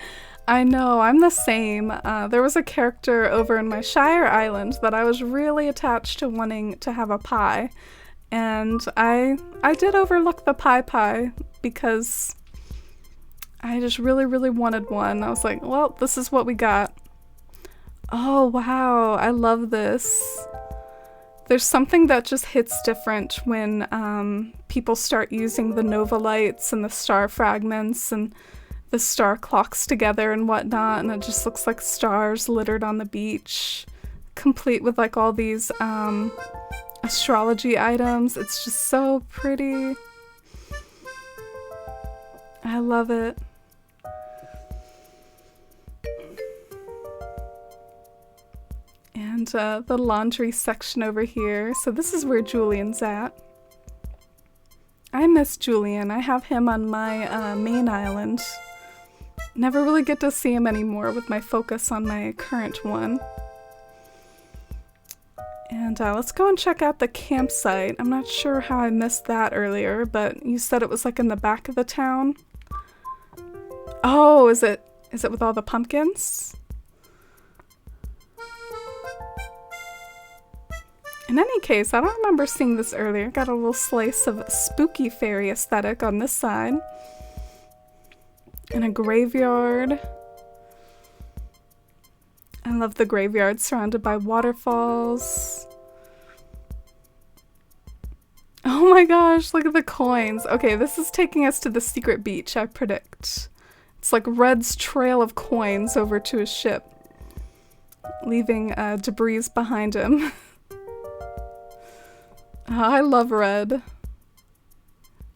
S1: I know, I'm the same. There was a character over in my Shire Island that I was really attached to wanting to have a pie. And I did overlook the pie because I just really, really wanted one. I was like, well, this is what we got. Oh, wow. I love this. There's something that just hits different when people start using the nova lights and the star fragments and the star clocks together and whatnot, and it just looks like stars littered on the beach, complete with like all these astrology items. It's just so pretty. I love it. And the laundry section over here. So this is where Julian's at. I miss Julian. I have him on my main island. Never really get to see him anymore with my focus on my current one. And let's go and check out the campsite. I'm not sure how I missed that earlier, but you said it was like in the back of the town. Oh, is it with all the pumpkins? In any case, I don't remember seeing this earlier. Got a little slice of spooky fairy aesthetic on this side. And a graveyard. I love the graveyard surrounded by waterfalls. Oh my gosh, look at the coins. Okay, this is taking us to the secret beach, I predict. It's like Red's trail of coins over to his ship, leaving debris behind him. Oh, I love Red.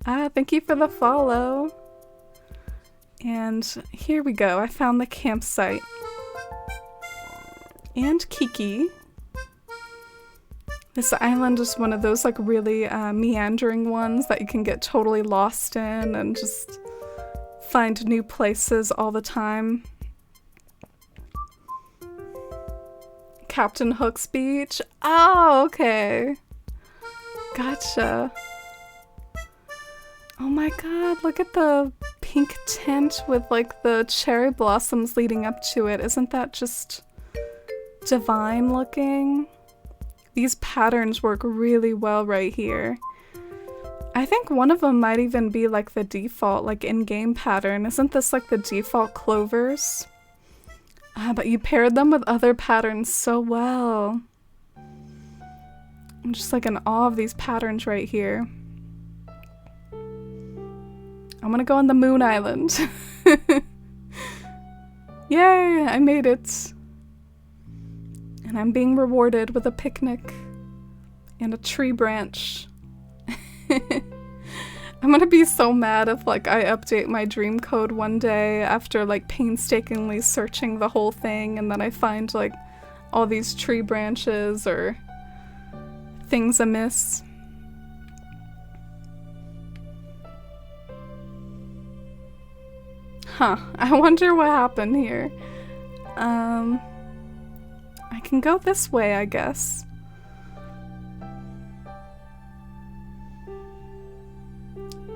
S1: Thank you for the follow. And here we go. I found the campsite. And Kiki. This island is one of those like really meandering ones that you can get totally lost in and just find new places all the time. Captain Hook's Beach. Oh, okay. Gotcha. Oh my god, look at the pink tint with like the cherry blossoms leading up to it. Isn't that just divine looking? These patterns work really well right here. I think one of them might even be like the default, like in-game pattern. Isn't this like the default clovers? But you paired them with other patterns so well. I'm just like in awe of these patterns right here. I'm gonna go on the Moon Island. Yay, I made it. And I'm being rewarded with a picnic and a tree branch. I'm gonna be so mad if like I update my dream code one day after like painstakingly searching the whole thing and then I find like all these tree branches or things amiss. Huh, I wonder what happened here. I can can go this way, I guess.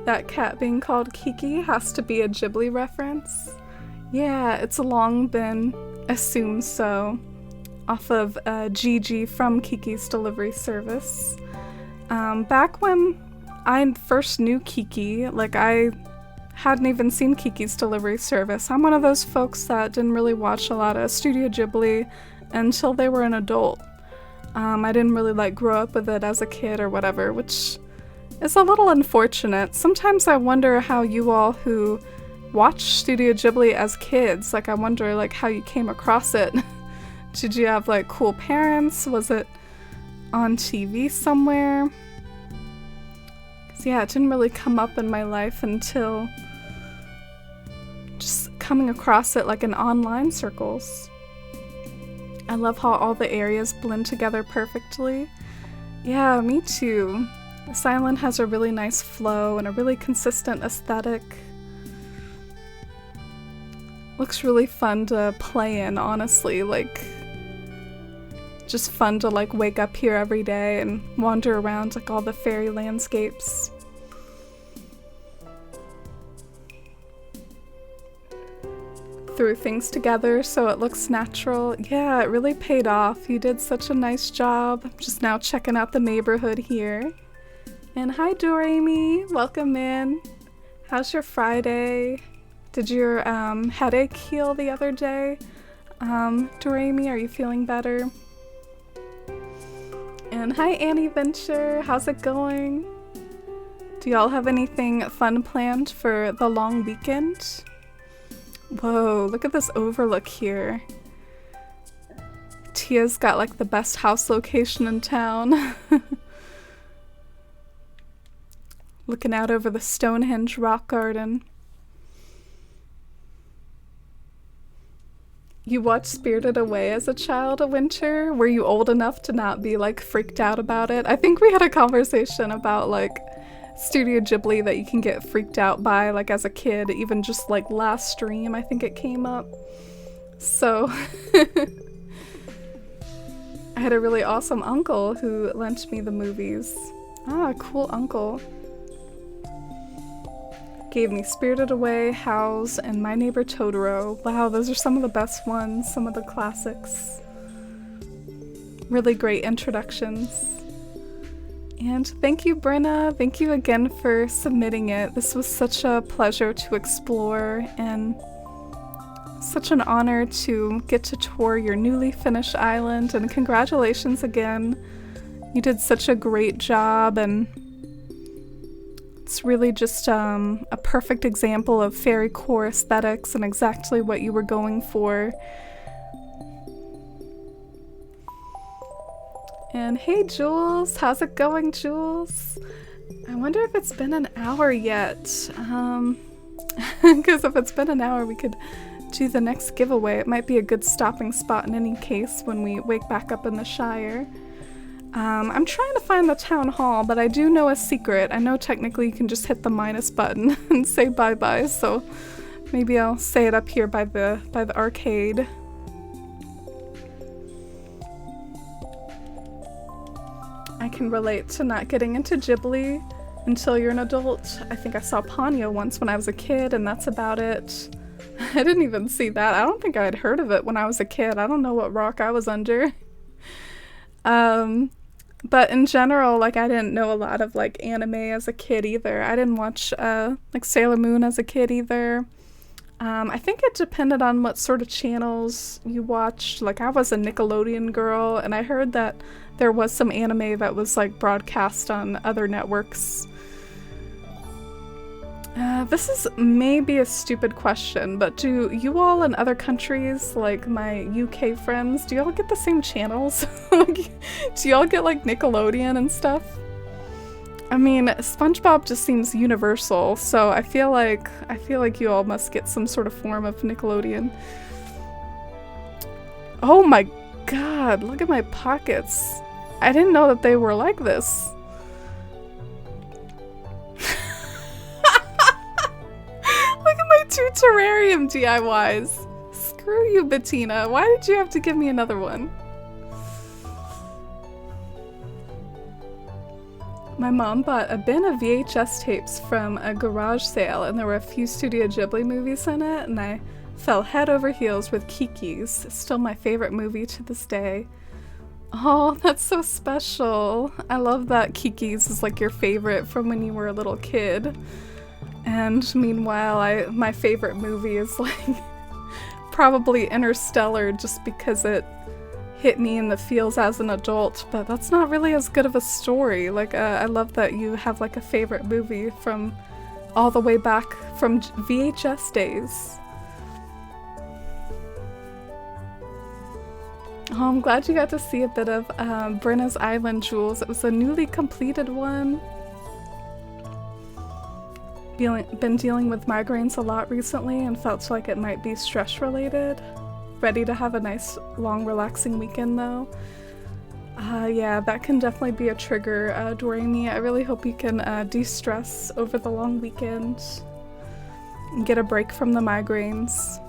S1: That cat being called Kiki has to be a Ghibli reference. Yeah, it's long been assumed so, off of Gigi from Kiki's Delivery Service. Back when I first knew Kiki, like I hadn't even seen Kiki's Delivery Service. I'm one of those folks that didn't really watch a lot of Studio Ghibli until they were an adult. I didn't really like grow up with it as a kid or whatever, which is a little unfortunate. Sometimes I wonder how you all who watch Studio Ghibli as kids, like I wonder like how you came across it. Did you have like cool parents? Was it on TV somewhere? 'Cause yeah, it didn't really come up in my life until just coming across it like in online circles. I love how all the areas blend together perfectly. Yeah, me too. This island has a really nice flow and a really consistent aesthetic. Looks really fun to play in, honestly, like just fun to like wake up here every day and wander around like all the fairy landscapes. Threw things together so it looks natural. Yeah, it really paid off. You did such a nice job. I'm just now checking out the neighborhood here. And hi Doremi, welcome in. How's your Friday? Did your headache heal the other day? Doremi, are you feeling better? And hi Annie Venture, how's it going? Do y'all have anything fun planned for the long weekend? Whoa, look at this overlook here. Tia's got like the best house location in town. Looking out over the Stonehenge rock garden. You watched Spirited Away as a child, Winter? Were you old enough to not be like freaked out about it? I think we had a conversation about like Studio Ghibli that you can get freaked out by like as a kid, even just like last stream I think it came up. So I had a really awesome uncle who lent me the movies. Ah, cool uncle. Gave me Spirited Away, House, and My Neighbor Totoro. Wow, those are some of the best ones, some of the classics. Really great introductions. And thank you, Brenna. Thank you again for submitting it. This was such a pleasure to explore and such an honor to get to tour your newly finished island. And congratulations again. You did such a great job, and it's really just a perfect example of fairy core aesthetics and exactly what you were going for. And hey Jules, how's it going, Jules? I wonder if it's been an hour yet. Because if it's been an hour, we could do the next giveaway. It might be a good stopping spot in any case when we wake back up in the Shire. I'm trying to find the town hall, but I do know a secret. I know technically you can just hit the minus button and say bye-bye, so maybe I'll say it up here by the arcade. I can relate to not getting into Ghibli until you're an adult. I think I saw Ponyo once when I was a kid, and that's about it. I didn't even see that. I don't think I had heard of it when I was a kid. I don't know what rock I was under. But in general, like, I didn't know a lot of, like, anime as a kid either. I didn't watch, like, Sailor Moon as a kid either. I think it depended on what sort of channels you watched. Like, I was a Nickelodeon girl, and I heard that there was some anime that was, like, broadcast on other networks. This is maybe a stupid question, but do you all in other countries, like my UK friends, do y'all get the same channels? Like, do y'all get like Nickelodeon and stuff? I mean, SpongeBob just seems universal, so I feel like you all must get some sort of form of Nickelodeon. Oh my god, look at my pockets. I didn't know that they were like this. Look at my 2 terrarium DIYs. Screw you, Bettina. Why did you have to give me another one? My mom bought a bin of VHS tapes from a garage sale, and there were a few Studio Ghibli movies in it, and I fell head over heels with Kiki's. It's still my favorite movie to this day. Oh, that's so special. I love that Kiki's is like your favorite from when you were a little kid. And meanwhile, my favorite movie is like probably Interstellar, just because it hit me in the feels as an adult, but that's not really as good of a story. Like, I love that you have like a favorite movie from all the way back from VHS days. Oh, I'm glad you got to see a bit of Brenna's Island, Jules. It was a newly completed one. Been dealing with migraines a lot recently and felt like it might be stress related. Ready to have a nice, long, relaxing weekend though. Yeah, that can definitely be a trigger, Doremi. I really hope you can de-stress over the long weekend and get a break from the migraines.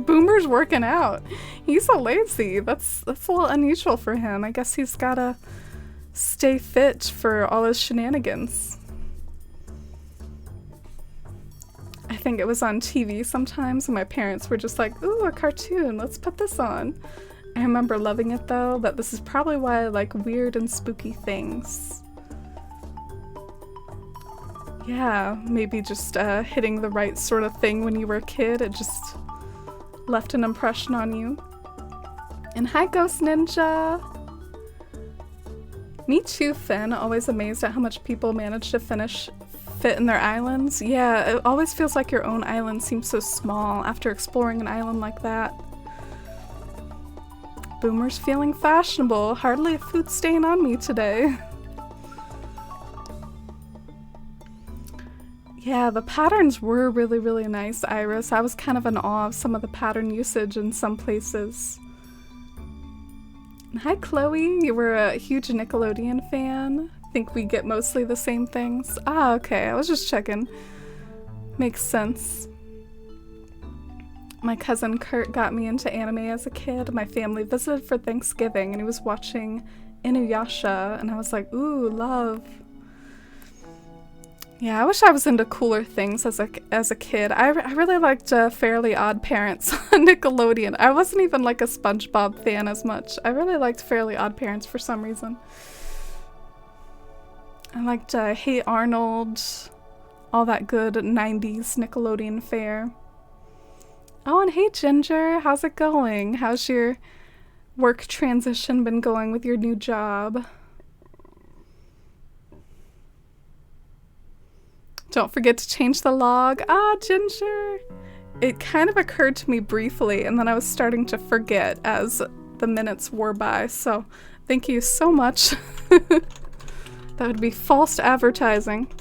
S1: Boomer's working out. He's so lazy. That's a little unusual for him. I guess he's gotta stay fit for all his shenanigans. I think it was on TV sometimes, and my parents were just like, ooh, a cartoon, let's put this on. I remember loving it though, but this is probably why I like weird and spooky things. Yeah, maybe just hitting the right sort of thing when you were a kid, it just left an impression on you. And hi, Ghost Ninja! Me too, Finn. Always amazed at how much people manage to fit in their islands. Yeah, it always feels like your own island seems so small after exploring an island like that. Boomer's feeling fashionable. Hardly a food stain on me today. Yeah, the patterns were really, really nice, Iris. I was kind of in awe of some of the pattern usage in some places. Hi, Chloe. You were a huge Nickelodeon fan. Think we get mostly the same things. Ah, okay. I was just checking. Makes sense. My cousin Kurt got me into anime as a kid. My family visited for Thanksgiving and he was watching Inuyasha and I was like, ooh, love. Yeah, I wish I was into cooler things as a kid. I really liked Fairly Odd Parents on Nickelodeon. I wasn't even like a SpongeBob fan as much. I really liked Fairly Odd Parents for some reason. I liked Hey Arnold, all that good 90s Nickelodeon fare. Oh, and hey Ginger, how's it going? How's your work transition been going with your new job? Don't forget to change the log. Ah, Ginger! It kind of occurred to me briefly, and then I was starting to forget as the minutes wore by, so thank you so much. That would be false advertising.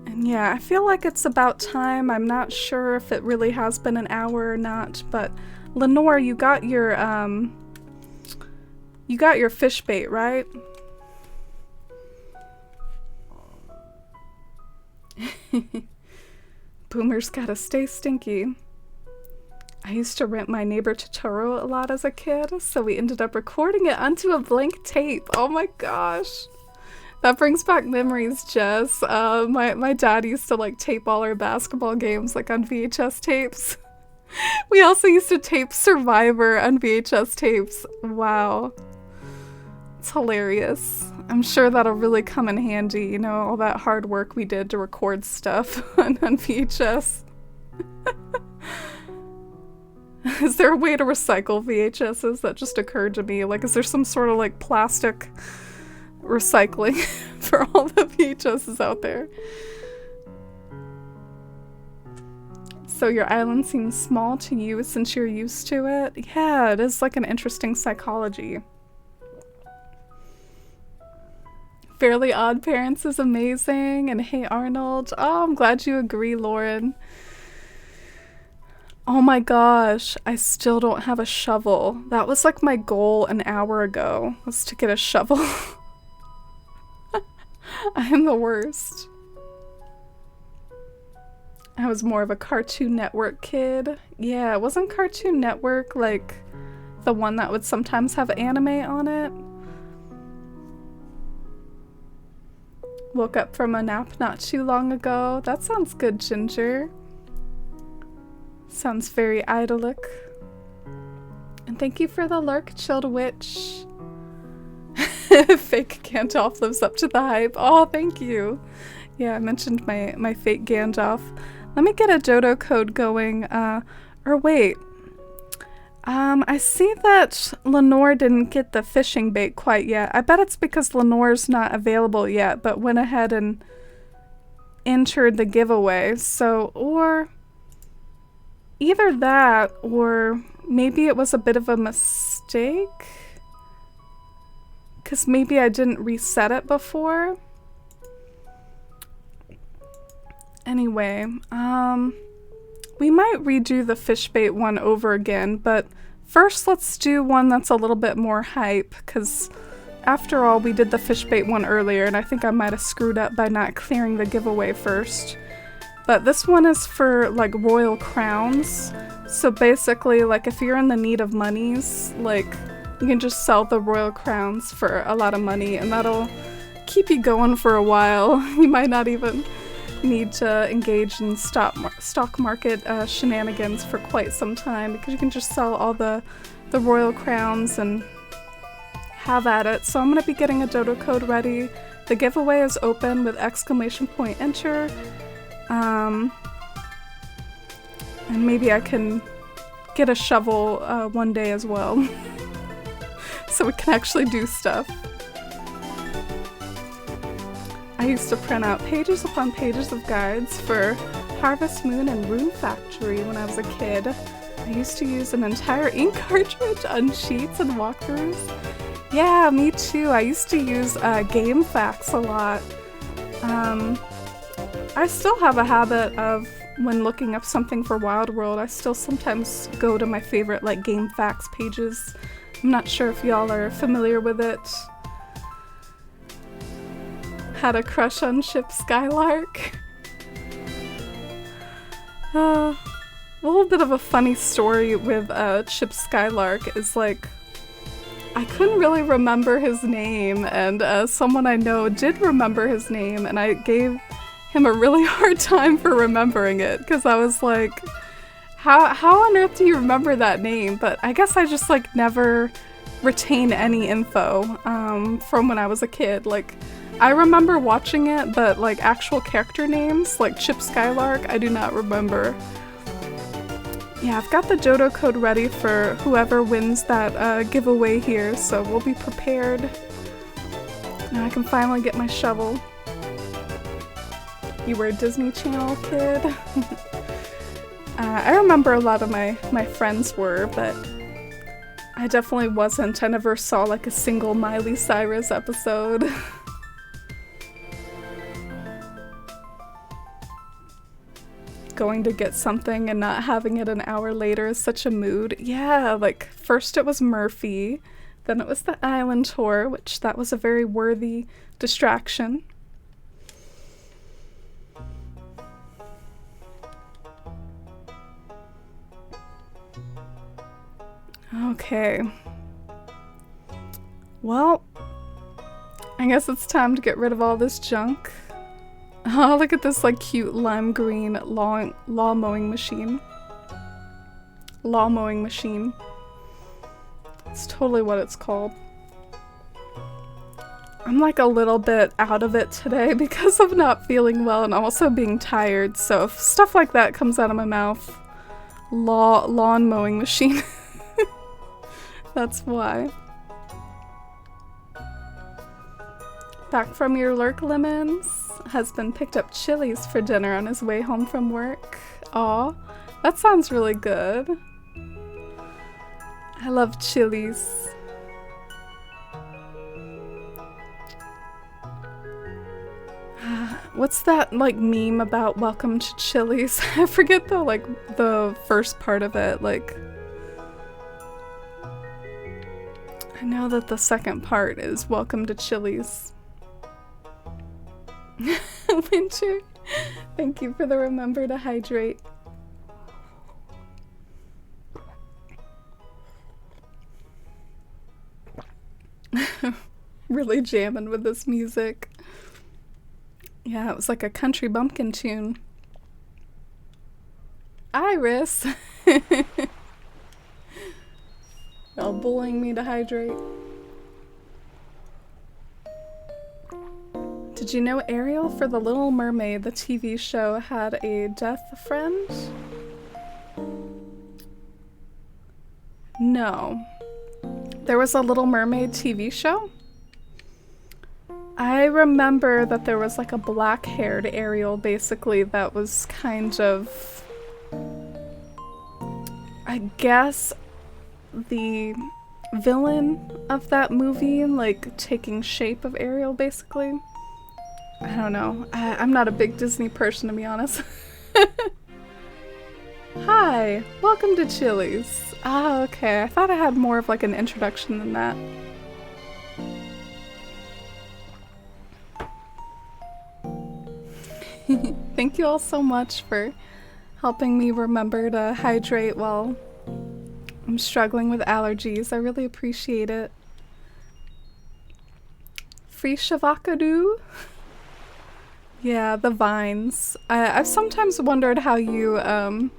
S1: And yeah, I feel like it's about time. I'm not sure if it really has been an hour or not, but Lenore, you got your fish bait, right? Boomer's gotta stay stinky. I used to rent My Neighbor Totoro a lot as a kid, so we ended up recording it onto a blank tape. Oh my gosh. That brings back memories, Jess. My dad used to like tape all our basketball games like on VHS tapes. We also used to tape Survivor on VHS tapes. Wow. It's hilarious. I'm sure that'll really come in handy, you know, all that hard work we did to record stuff on VHS. Is there a way to recycle VHSs? That just occurred to me. Like, is there some sort of like plastic recycling for all the VHSs out there? So your island seems small to you since you're used to it? Yeah, it is like an interesting psychology. Fairly Odd Parents is amazing, and Hey Arnold. Oh, I'm glad you agree, Lauren. Oh my gosh, I still don't have a shovel. That was like my goal an hour ago, was to get a shovel. I am the worst. I was more of a Cartoon Network kid. Yeah, wasn't Cartoon Network like the one that would sometimes have anime on it? Woke up from a nap not too long ago. That sounds good, Ginger. Sounds very idyllic. And thank you for the lurk, Chilled Witch. Fake Gandalf lives up to the hype. Oh, thank you. Yeah, I mentioned my fake Gandalf. Let me get a Dodo code going. Or wait. I see that Lenore didn't get the fishing bait quite yet. I bet it's because Lenore's not available yet, but went ahead and entered the giveaway. So, or either that, or maybe it was a bit of a mistake. Because maybe I didn't reset it before. Anyway, we might redo the fish bait one over again, but first let's do one that's a little bit more hype, because after all, we did the fish bait one earlier, and I think I might have screwed up by not clearing the giveaway first. But this one is for, like, royal crowns. So basically, like, if you're in the need of monies, like, you can just sell the royal crowns for a lot of money, and that'll keep you going for a while. You might not even need to engage in stock market shenanigans for quite some time, because you can just sell all the royal crowns and have at it. So I'm going to be getting a Dodo code ready. The giveaway is open with ! Enter. And maybe I can get a shovel one day as well. So we can actually do stuff. I used to print out pages upon pages of guides for Harvest Moon and Rune Factory when I was a kid. I used to use an entire ink cartridge on sheets and walkthroughs. Yeah, me too. I used to use GameFAQs a lot. I still have a habit of, when looking up something for Wild World, I still sometimes go to my favorite, like, GameFAQs pages. I'm not sure if y'all are familiar with it. Had a crush on Chip Skylark. A little bit of a funny story with Chip Skylark is, like, I couldn't really remember his name, and someone I know did remember his name, and I gave him a really hard time for remembering it, because I was like, how on earth do you remember that name? But I guess I just, like, never retain any info from when I was a kid. Like, I remember watching it, but, like, actual character names, like Chip Skylark, I do not remember. Yeah, I've got the Dodo code ready for whoever wins that giveaway here, so we'll be prepared. Now I can finally get my shovel. You were a Disney Channel kid? I remember a lot of my friends were, but I definitely wasn't. I never saw, like, a single Miley Cyrus episode. Going to get something and not having it an hour later is such a mood. Yeah, like, first it was Murphy, then it was the island tour, which that was a very worthy distraction. Okay. Well, I guess it's time to get rid of all this junk. Oh, look at this, like, cute lime green lawn mowing machine. Lawn mowing machine. It's totally what it's called. I'm, like, a little bit out of it today because of not feeling well and also being tired, so if stuff like that comes out of my mouth, lawn mowing machine. That's why. Back from your lurk, Lemons. Husband picked up Chili's for dinner on his way home from work. Aw, that sounds really good. I love Chili's. What's that, like, meme about welcome to Chili's? I forget the first part of it, like, I know that the second part is welcome to Chili's. Winter, Thank you for the remember to hydrate. Really jamming with this music. Yeah, it was like a country bumpkin tune. Iris! Y'all bullying me to hydrate. Did you know Ariel for The Little Mermaid, the TV show, had a deaf friend? No. There was a Little Mermaid TV show? I remember that there was like a black-haired Ariel, basically, that was kind of, I guess, the villain of that movie, like taking shape of Ariel, basically. I don't know. I'm not a big Disney person, to be honest. Hi, welcome to Chili's. Ah, okay. I thought I had more of like an introduction than that. Thank you all so much for helping me remember to hydrate while I'm struggling with allergies. I really appreciate it. Free Shavakadu? Yeah, the vines. I've sometimes wondered how you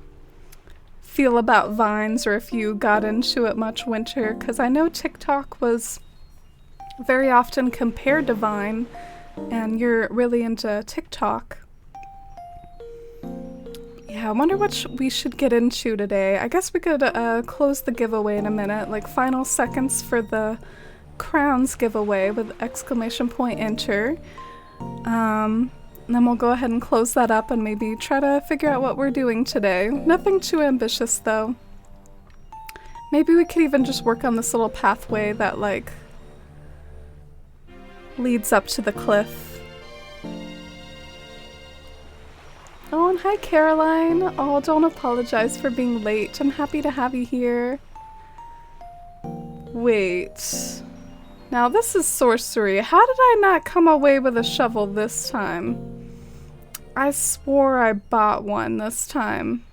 S1: feel about vines, or if you got into it much winter, because I know TikTok was very often compared to Vine, and you're really into TikTok. Yeah, I wonder what we should get into today. I guess we could close the giveaway in a minute, like final seconds for the crowns giveaway with exclamation point enter. And then we'll go ahead and close that up and maybe try to figure out what we're doing today. Nothing too ambitious though. Maybe we could even just work on this little pathway that like leads up to the cliff. Oh, and hi Caroline. Oh, don't apologize for being late. I'm happy to have you here. Wait. Now this is sorcery. How did I not come away with a shovel this time? I swore I bought one this time.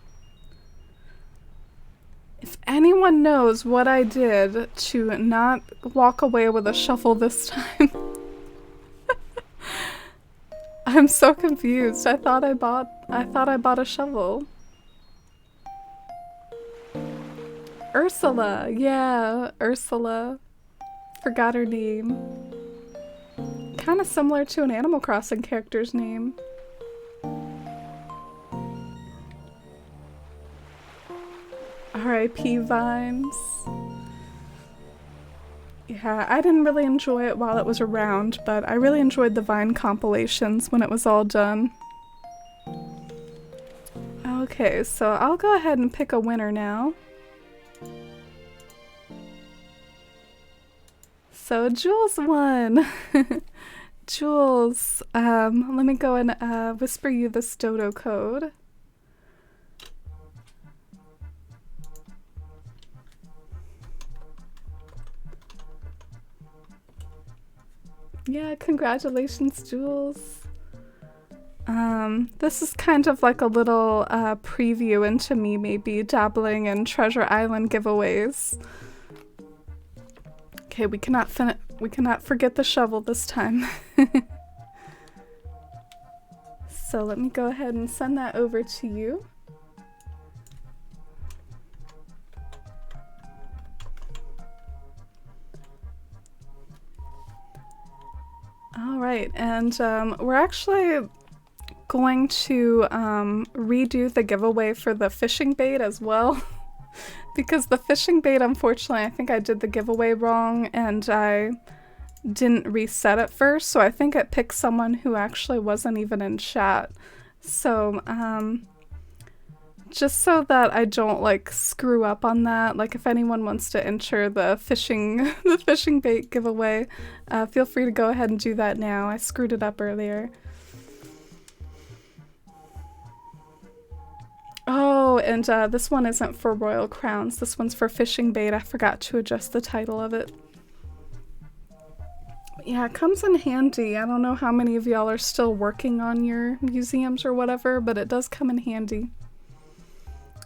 S1: If anyone knows what I did to not walk away with a shovel this time, I'm so confused. I thought I bought a shovel. Ursula, yeah, Ursula. Forgot her name. Kind of similar to an Animal Crossing character's name. R.I.P. Vines. Yeah, I didn't really enjoy it while it was around, but I really enjoyed the Vine compilations when it was all done. Okay, so I'll go ahead and pick a winner now. So Jules won! Jules, let me go and whisper you this dodo code. Yeah, congratulations, Jules. This is kind of like a little preview into me maybe dabbling in Treasure Island giveaways. Okay, we cannot forget the shovel this time. So let me go ahead and send that over to you. All right, and we're actually going to redo the giveaway for the fishing bait as well. Because the fishing bait, unfortunately, I think I did the giveaway wrong and I didn't reset it first, so I think it picked someone who actually wasn't even in chat. So, just so that I don't like screw up on that, like if anyone wants to enter the fishing bait giveaway, feel free to go ahead and do that now. I screwed it up earlier. Oh, and this one isn't for Royal Crowns. This one's for fishing bait. I forgot to adjust the title of it. Yeah, it comes in handy. I don't know how many of y'all are still working on your museums or whatever, but it does come in handy.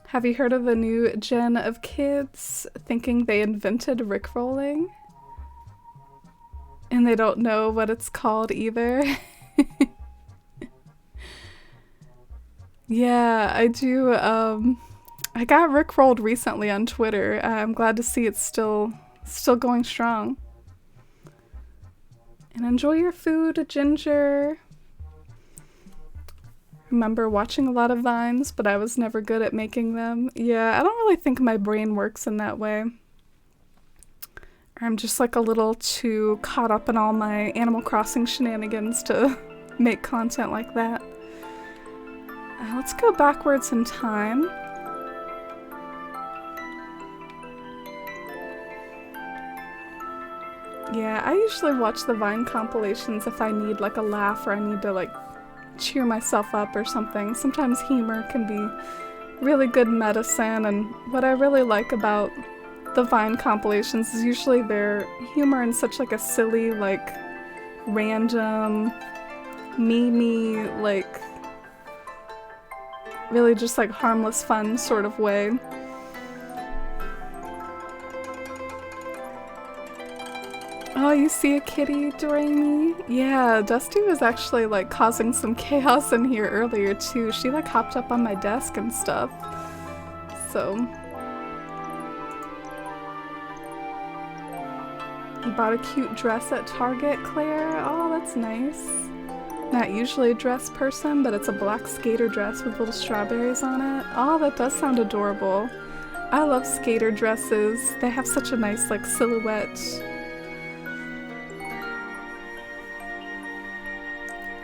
S1: Have you heard of the new gen of kids thinking they invented Rickrolling? And they don't know what it's called either? Yeah, I do. I got Rickrolled recently on Twitter. I'm glad to see it's still going strong. And enjoy your food, Ginger. Remember watching a lot of Vines, but I was never good at making them. Yeah, I don't really think my brain works in that way. I'm just like a little too caught up in all my Animal Crossing shenanigans to make content like that. Let's go backwards in time. Yeah, I usually watch the Vine compilations if I need like a laugh or I need to like cheer myself up or something. Sometimes humor can be really good medicine, and what I really like about the Vine compilations is usually their humor in such like a silly, like random, memey, like really just like harmless fun sort of way. Oh, you see a kitty, Doraemon? Yeah, Dusty was actually like causing some chaos in here earlier too. She like hopped up on my desk and stuff. So you bought a cute dress at Target, Claire? Oh, that's nice. Not usually a dress person, but it's a black skater dress with little strawberries on it. Oh, that does sound adorable. I love skater dresses. They have such a nice like silhouette.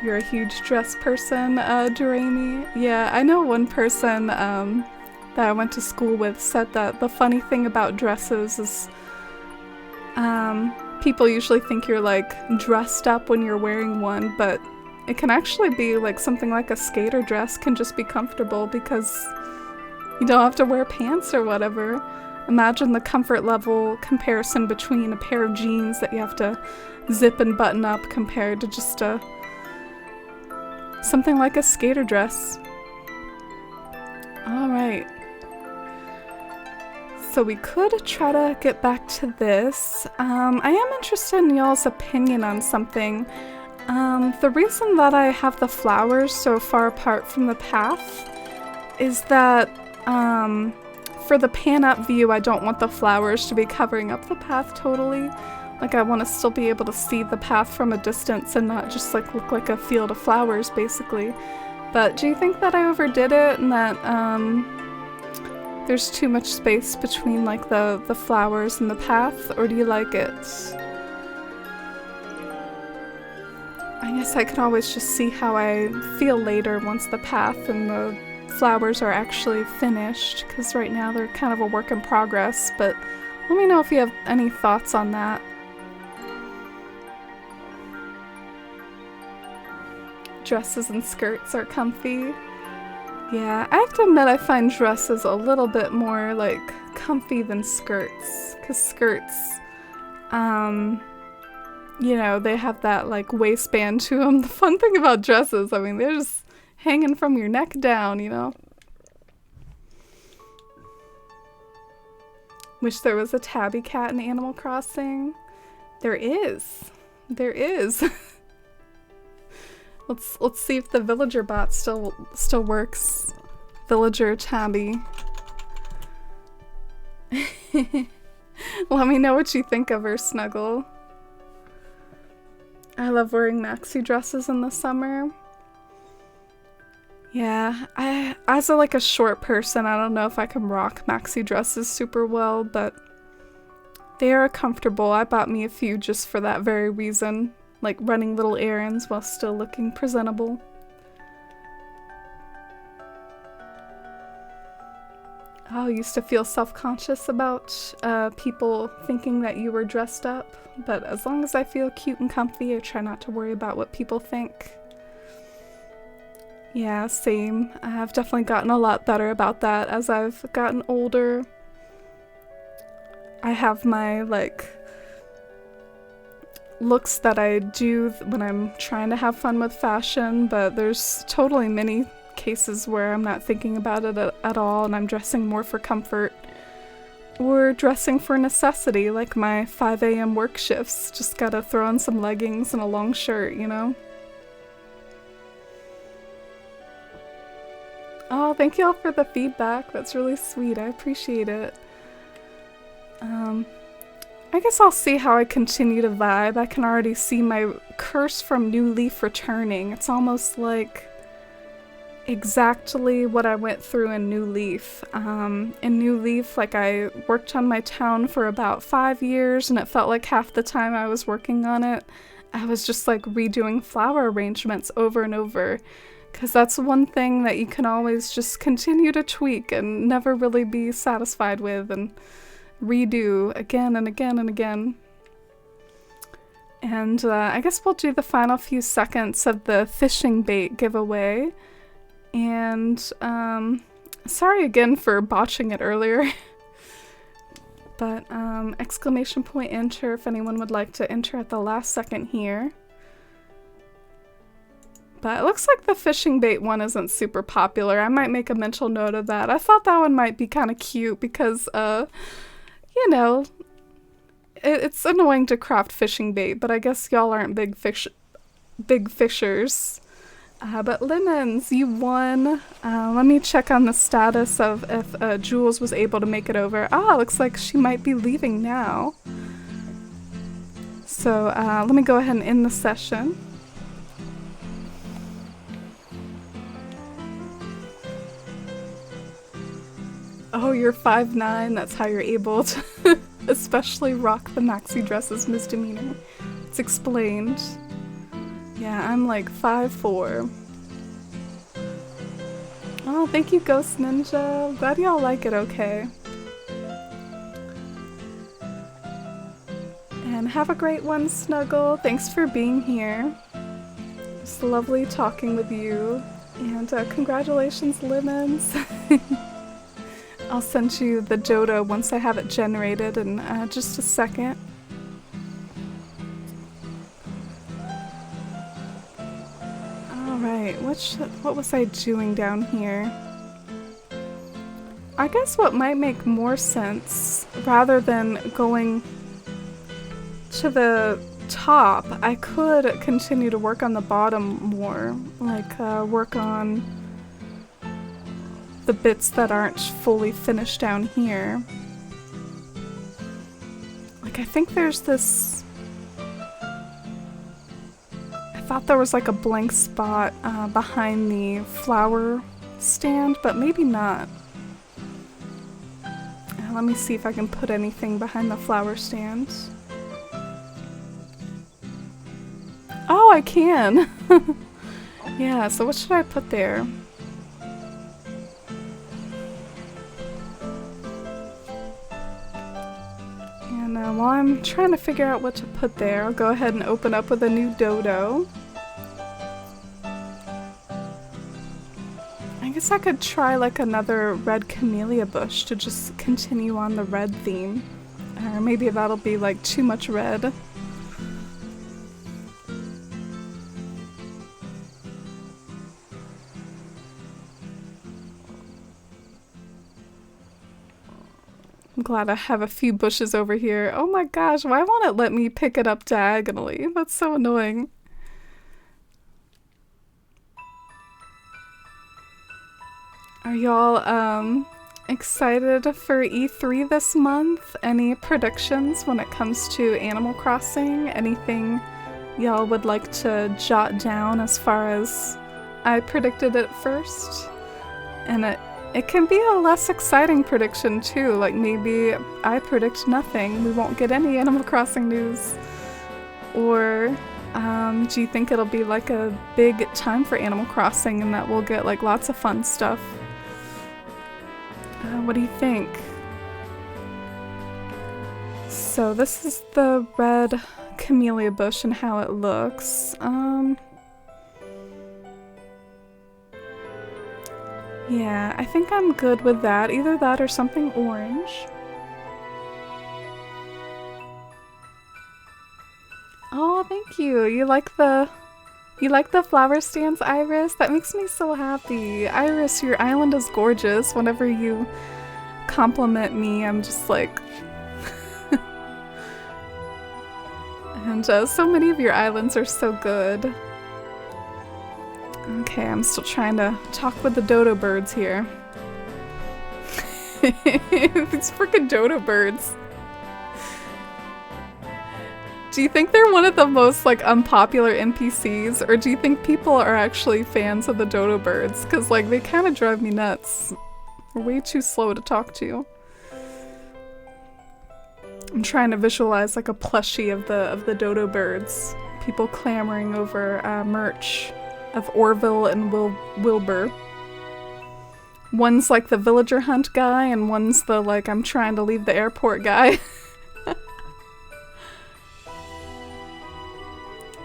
S1: You're a huge dress person, Doraemon. Yeah, I know one person that I went to school with said that the funny thing about dresses is people usually think you're like dressed up when you're wearing one, but it can actually be like something like a skater dress can just be comfortable because you don't have to wear pants or whatever. Imagine the comfort level comparison between a pair of jeans that you have to zip and button up compared to just something like a skater dress. Alright. So we could try to get back to this. I am interested in y'all's opinion on something. The reason that I have the flowers so far apart from the path is that for the pan-up view, I don't want the flowers to be covering up the path totally. Like, I want to still be able to see the path from a distance and not just like look like a field of flowers, basically. But do you think that I overdid it and that there's too much space between like the flowers and the path, or do you like it? I guess I could always just see how I feel later once the path and the flowers are actually finished, because right now they're kind of a work in progress, but let me know if you have any thoughts on that. Dresses and skirts are comfy. Yeah, I have to admit I find dresses a little bit more like comfy than skirts, because skirts, you know, they have that like waistband to them. The fun thing about dresses, I mean, they're just hanging from your neck down, you know? Wish there was a tabby cat in Animal Crossing. There is. There is. Let's see if the villager bot still works. Villager tabby. Let me know what you think of her, Snuggle. I love wearing maxi dresses in the summer. Yeah, as like a short person, I don't know if I can rock maxi dresses super well, but they are comfortable. I bought me a few just for that very reason, like running little errands while still looking presentable. Oh, I used to feel self-conscious about people thinking that you were dressed up, but as long as I feel cute and comfy, I try not to worry about what people think. Yeah, same. I've definitely gotten a lot better about that as I've gotten older. I have my, like, looks that I do when I'm trying to have fun with fashion, but there's totally many cases where I'm not thinking about it at all and I'm dressing more for comfort or dressing for necessity, like my 5 a.m. work shifts. Just gotta throw on some leggings and a long shirt, you know? Oh, thank you all for the feedback. That's really sweet. I appreciate it. I guess I'll see how I continue to vibe. I can already see my curse from New Leaf returning. It's almost like exactly what I went through in New Leaf. In New Leaf, like, I worked on my town for about 5 years, and it felt like half the time I was working on it, I was just like redoing flower arrangements over and over. Because that's one thing that you can always just continue to tweak and never really be satisfied with, and redo again and again and again. And I guess we'll do the final few seconds of the fishing bait giveaway. And sorry again for botching it earlier. But exclamation point enter if anyone would like to enter at the last second here. But it looks like the fishing bait one isn't super popular. I might make a mental note of that. I thought that one might be kind of cute because you know, it's annoying to craft fishing bait, but I guess y'all aren't big fishers. But Lemons, you won. Let me check on the status of if Jules was able to make it over. Ah, looks like she might be leaving now. So let me go ahead and end the session. Oh, you're 5'9", that's how you're able to especially rock the maxi dresses misdemeanor. It's explained. Yeah, I'm like 5'4". Oh, thank you, Ghost Ninja. Glad y'all like it okay. And have a great one, Snuggle. Thanks for being here. It's lovely talking with you. And congratulations, Lemons. I'll send you the Dodo once I have it generated in just a second. Alright, what was I doing down here? I guess what might make more sense, rather than going to the top, I could continue to work on the bottom more. Like, work on the bits that aren't fully finished down here. Like, I think there's this... I thought there was like a blank spot behind the flower stand, but maybe not. Let me see if I can put anything behind the flower stand. Oh, I can! Yeah, so what should I put there? And while I'm trying to figure out what to put there, I'll go ahead and open up with a new Dodo. I guess I could try like another red camellia bush to just continue on the red theme. Or maybe that'll be like too much red. I'm glad I have a few bushes over here. Oh my gosh, why won't it let me pick it up diagonally? That's so annoying. Are y'all excited for E3 this month? Any predictions when it comes to Animal Crossing? Anything y'all would like to jot down as far as I predicted it first? And it can be a less exciting prediction too, like maybe I predict nothing, we won't get any Animal Crossing news. Or do you think it'll be like a big time for Animal Crossing and that we'll get like lots of fun stuff? What do you think? So this is the red camellia bush and how it looks. Yeah, I think I'm good with that. Either that or something orange. Oh, thank you. You like the flower stands, Iris? That makes me so happy. Iris, your island is gorgeous. Whenever you compliment me, I'm just like... And so many of your islands are so good. Okay, I'm still trying to talk with the dodo birds here. These freaking dodo birds. Do you think they're one of the most like unpopular NPCs, or do you think people are actually fans of the dodo birds? Because like they kind of drive me nuts. They're way too slow to talk to. I'm trying to visualize like a plushie of the dodo birds. People clamoring over merch of Orville and Wilbur. One's like the villager hunt guy, and one's the like I'm trying to leave the airport guy.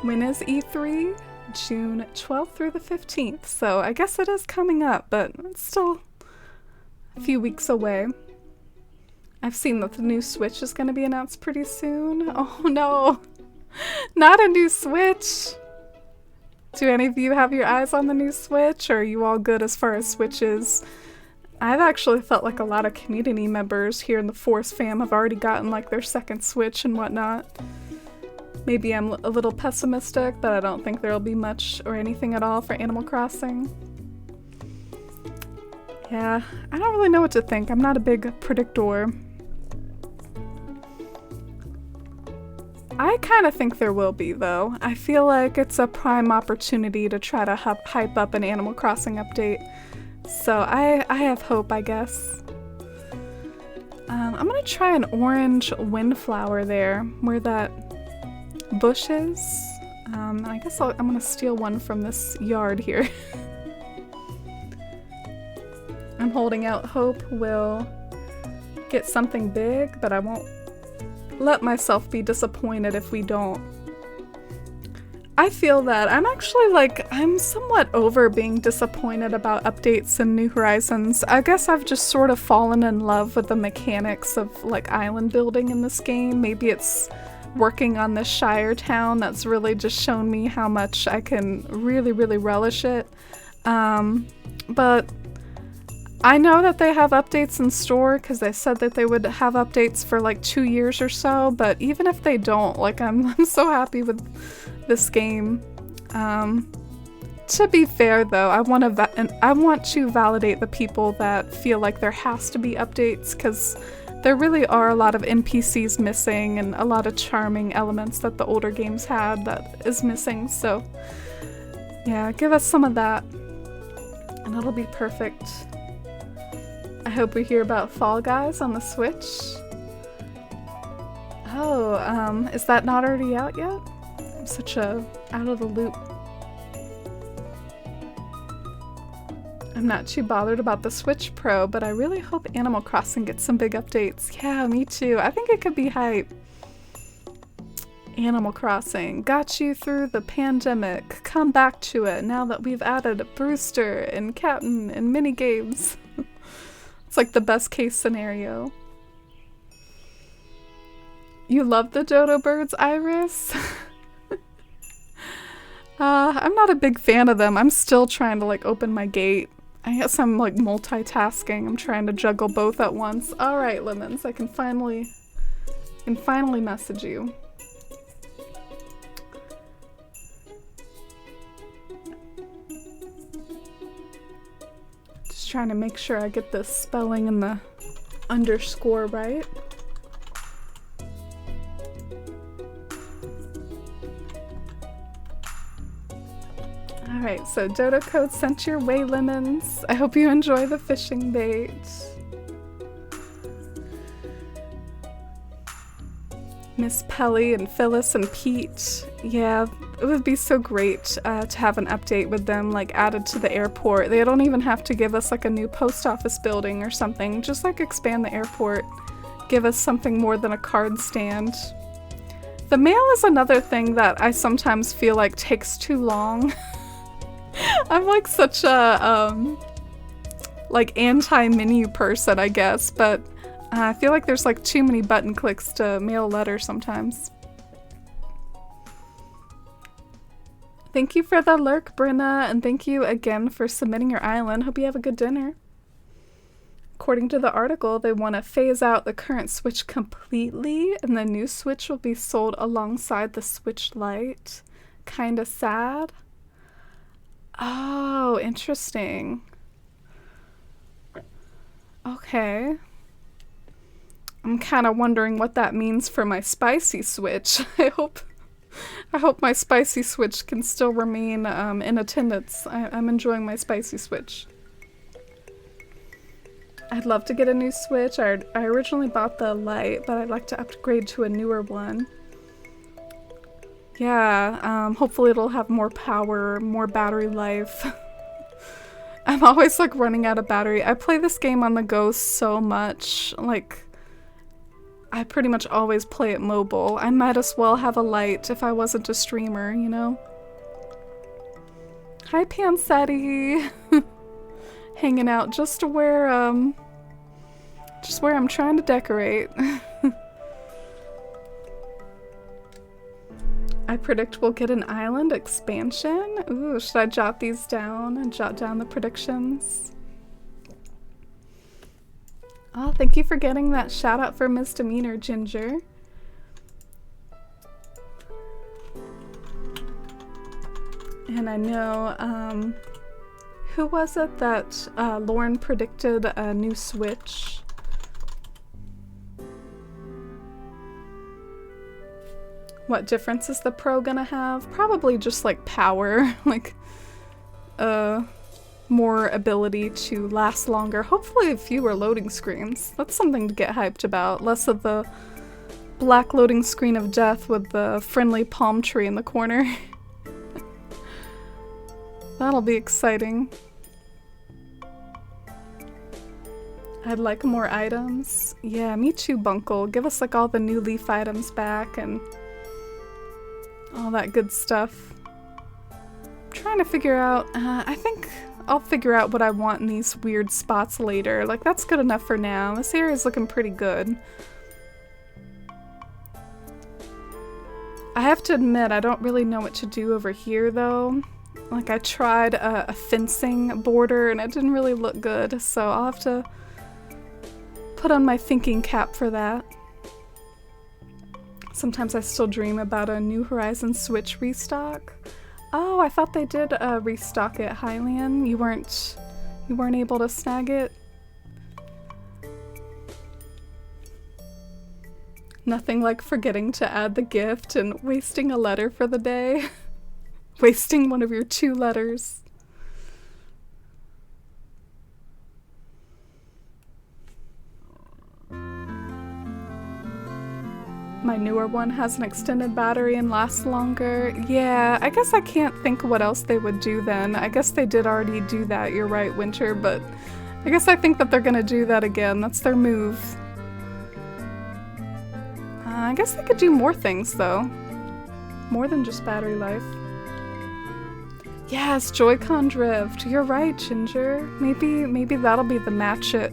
S1: When is E3? June 12th through the 15th, so I guess it is coming up, but it's still a few weeks away. I've seen that the new Switch is going to be announced pretty soon. Oh no, not a new Switch! Do any of you have your eyes on the new Switch, or are you all good as far as Switches? I've actually felt like a lot of community members here in the Force fam have already gotten like their second Switch and whatnot. Maybe I'm a little pessimistic, but I don't think there'll be much or anything at all for Animal Crossing. Yeah, I don't really know what to think. I'm not a big predictor. I kind of think there will be, though. I feel like it's a prime opportunity to try to hype up an Animal Crossing update. So I have hope, I guess. I'm gonna try an orange windflower there, where that bush is. I guess I'm gonna steal one from this yard here. I'm holding out hope we'll get something big, but I won't let myself be disappointed if we don't. I feel that I'm somewhat over being disappointed about updates in New Horizons. I guess I've just sort of fallen in love with the mechanics of like island building in this game. Maybe it's working on this Shire town that's really just shown me how much I can really, really relish it. But I know that they have updates in store because they said that they would have updates for like 2 years or so, but even if they don't, like I'm so happy with this game. To be fair though, I want to validate the people that feel like there has to be updates, because there really are a lot of NPCs missing and a lot of charming elements that the older games had that is missing, so yeah, give us some of that and it'll be perfect. I hope we hear about Fall Guys on the Switch. Oh, is that not already out yet? I'm such a out of the loop. I'm not too bothered about the Switch Pro, but I really hope Animal Crossing gets some big updates. Yeah, me too. I think it could be hype. Animal Crossing got you through the pandemic. Come back to it now that we've added Brewster and Captain and mini games. It's like the best case scenario. You love the dodo birds, Iris? I'm not a big fan of them. I'm still trying to like open my gate. I guess I'm like multitasking. I'm trying to juggle both at once. All right, Lemons, I can finally message you. Just trying to make sure I get the spelling and the underscore right. Alright, so Dodo Code sent your way, Lemons. I hope you enjoy the fishing bait. Miss Pelly and Phyllis and Pete. Yeah, it would be so great to have an update with them like added to the airport. They don't even have to give us like a new post office building or something. Just like expand the airport. Give us something more than a card stand. The mail is another thing that I sometimes feel like takes too long. I'm like such a like anti-menu person, I guess, but I feel like there's like too many button clicks to mail a letter sometimes. Thank you for the lurk, Brenna, and thank you again for submitting your island. Hope you have a good dinner. According to the article, they want to phase out the current Switch completely, and the new Switch will be sold alongside the Switch Lite. Kinda sad. Oh, interesting. Okay. I'm kind of wondering what that means for my spicy Switch. I hope my spicy Switch can still remain in attendance. I'm enjoying my spicy Switch. I'd love to get a new Switch. I originally bought the Lite, but I'd like to upgrade to a newer one. Yeah, hopefully it'll have more power, more battery life. I'm always like running out of battery. I play this game on the go so much. Like, I pretty much always play it mobile. I might as well have a Lite if I wasn't a streamer, you know? Hi, Pansetti. Hanging out just where I'm trying to decorate. I predict we'll get an island expansion. Ooh, should I jot these down and jot down the predictions? Oh, thank you for getting that shout out for misdemeanor, Ginger. And I know, who was it that Lauren predicted a new Switch? What difference is the Pro gonna have? Probably just like power, like more ability to last longer. Hopefully fewer loading screens. That's something to get hyped about. Less of the black loading screen of death with the friendly palm tree in the corner. That'll be exciting. I'd like more items. Yeah, me too, Bunkle. Give us like all the new Leaf items back and all that good stuff. I'm trying to figure out, I think I'll figure out what I want in these weird spots later. Like, that's good enough for now. This area's looking pretty good. I have to admit, I don't really know what to do over here, though. Like, I tried a fencing border and it didn't really look good, so I'll have to put on my thinking cap for that. Sometimes I still dream about a New Horizons Switch restock. Oh, I thought they did restock it, Hylian. You weren't able to snag it? Nothing like forgetting to add the gift and wasting a letter for the day. Wasting one of your 2 letters. My newer one has an extended battery and lasts longer. Yeah, I guess I can't think what else they would do then. I guess they did already do that, you're right, Winter, but I guess I think that they're gonna do that again. That's their move. I guess they could do more things, though. More than just battery life. Yes, Joy-Con drift. You're right, Ginger. Maybe that'll be the magic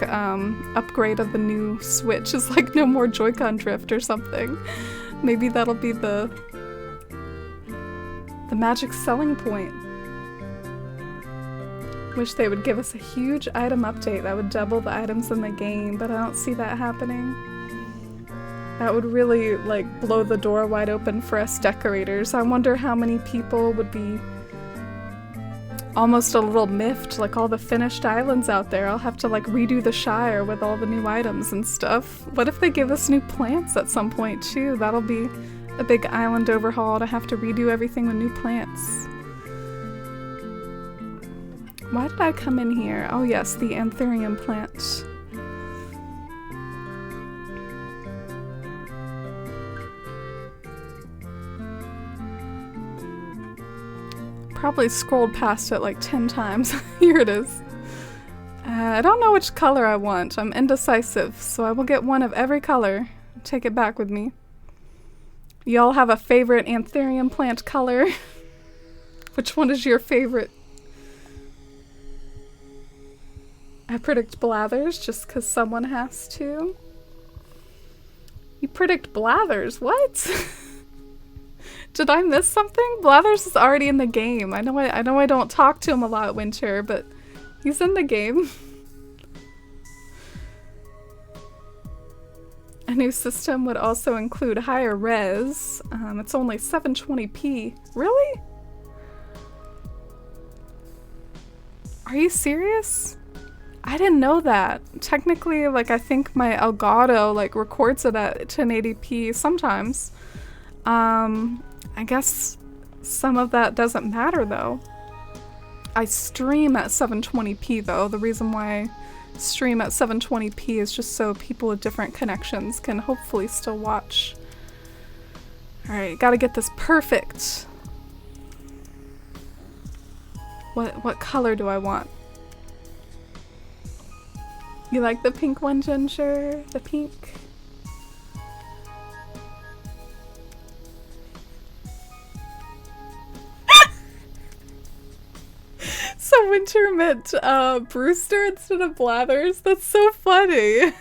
S1: upgrade of the new Switch. Is like no more Joy-Con drift or something. Maybe that'll be the magic selling point. Wish they would give us a huge item update that would double the items in the game, but I don't see that happening. That would really, like, blow the door wide open for us decorators. I wonder how many people would be almost a little miffed, like all the finished islands out there. I'll have to, like, redo the Shire with all the new items and stuff. What if they give us new plants at some point, too? That'll be a big island overhaul to have to redo everything with new plants. Why did I come in here? Oh yes, the Anthurium plant. Probably scrolled past it like 10 times. Here it is. I don't know which color I want. I'm indecisive, so I will get one of every color. Take it back with me. Y'all have a favorite Anthurium plant color? Which one is your favorite? I predict Blathers just because someone has to. You predict Blathers? What? Did I miss something? Blathers is already in the game. I know I don't talk to him a lot, Winter, but he's in the game. A new system would also include higher res. It's only 720p. Really? Are you serious? I didn't know that. Technically, like, I think my Elgato, like, records it at 1080p sometimes. I guess some of that doesn't matter, though. I stream at 720p, though. The reason why I stream at 720p is just so people with different connections can hopefully still watch. Alright, gotta get this perfect. What color do I want? You like the pink one, Ginger? The pink? So Winter meant Brewster instead of Blathers? That's so funny.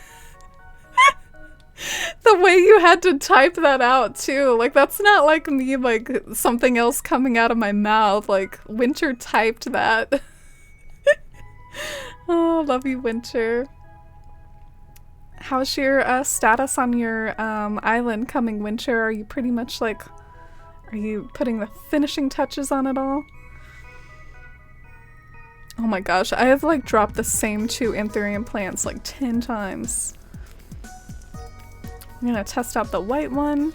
S1: The way you had to type that out too. Like, that's not like me, like, something else coming out of my mouth. Like, Winter typed that. Oh, love you, Winter. How's your status on your island coming, Winter? Are you pretty much like, are you putting the finishing touches on it all? Oh my gosh, I have like dropped the same 2 Anthurium plants like 10 times. I'm gonna test out the white one.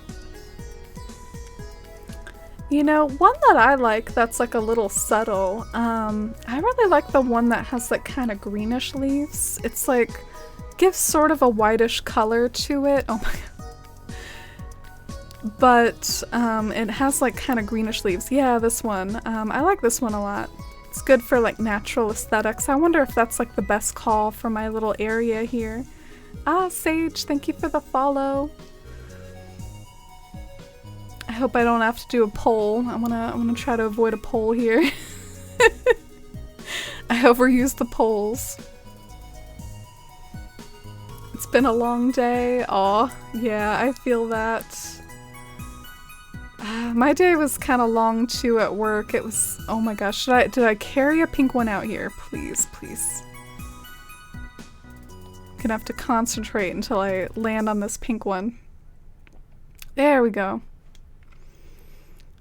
S1: You know, one that I like that's like a little subtle, I really like the one that has like kind of greenish leaves. It's like, gives sort of a whitish color to it. Oh my god. But it has like kind of greenish leaves. Yeah, this one. I like this one a lot. It's good for like natural aesthetics. I wonder if that's like the best call for my little area here. Ah, Sage, thank you for the follow. I hope I don't have to do a poll. I'm gonna try to avoid a poll here. I overuse the polls. It's been a long day. Aw, yeah, I feel that. My day was kind of long too at work. It was, oh my gosh, did I carry a pink one out here? Please, please. Gonna have to concentrate until I land on this pink one. There we go.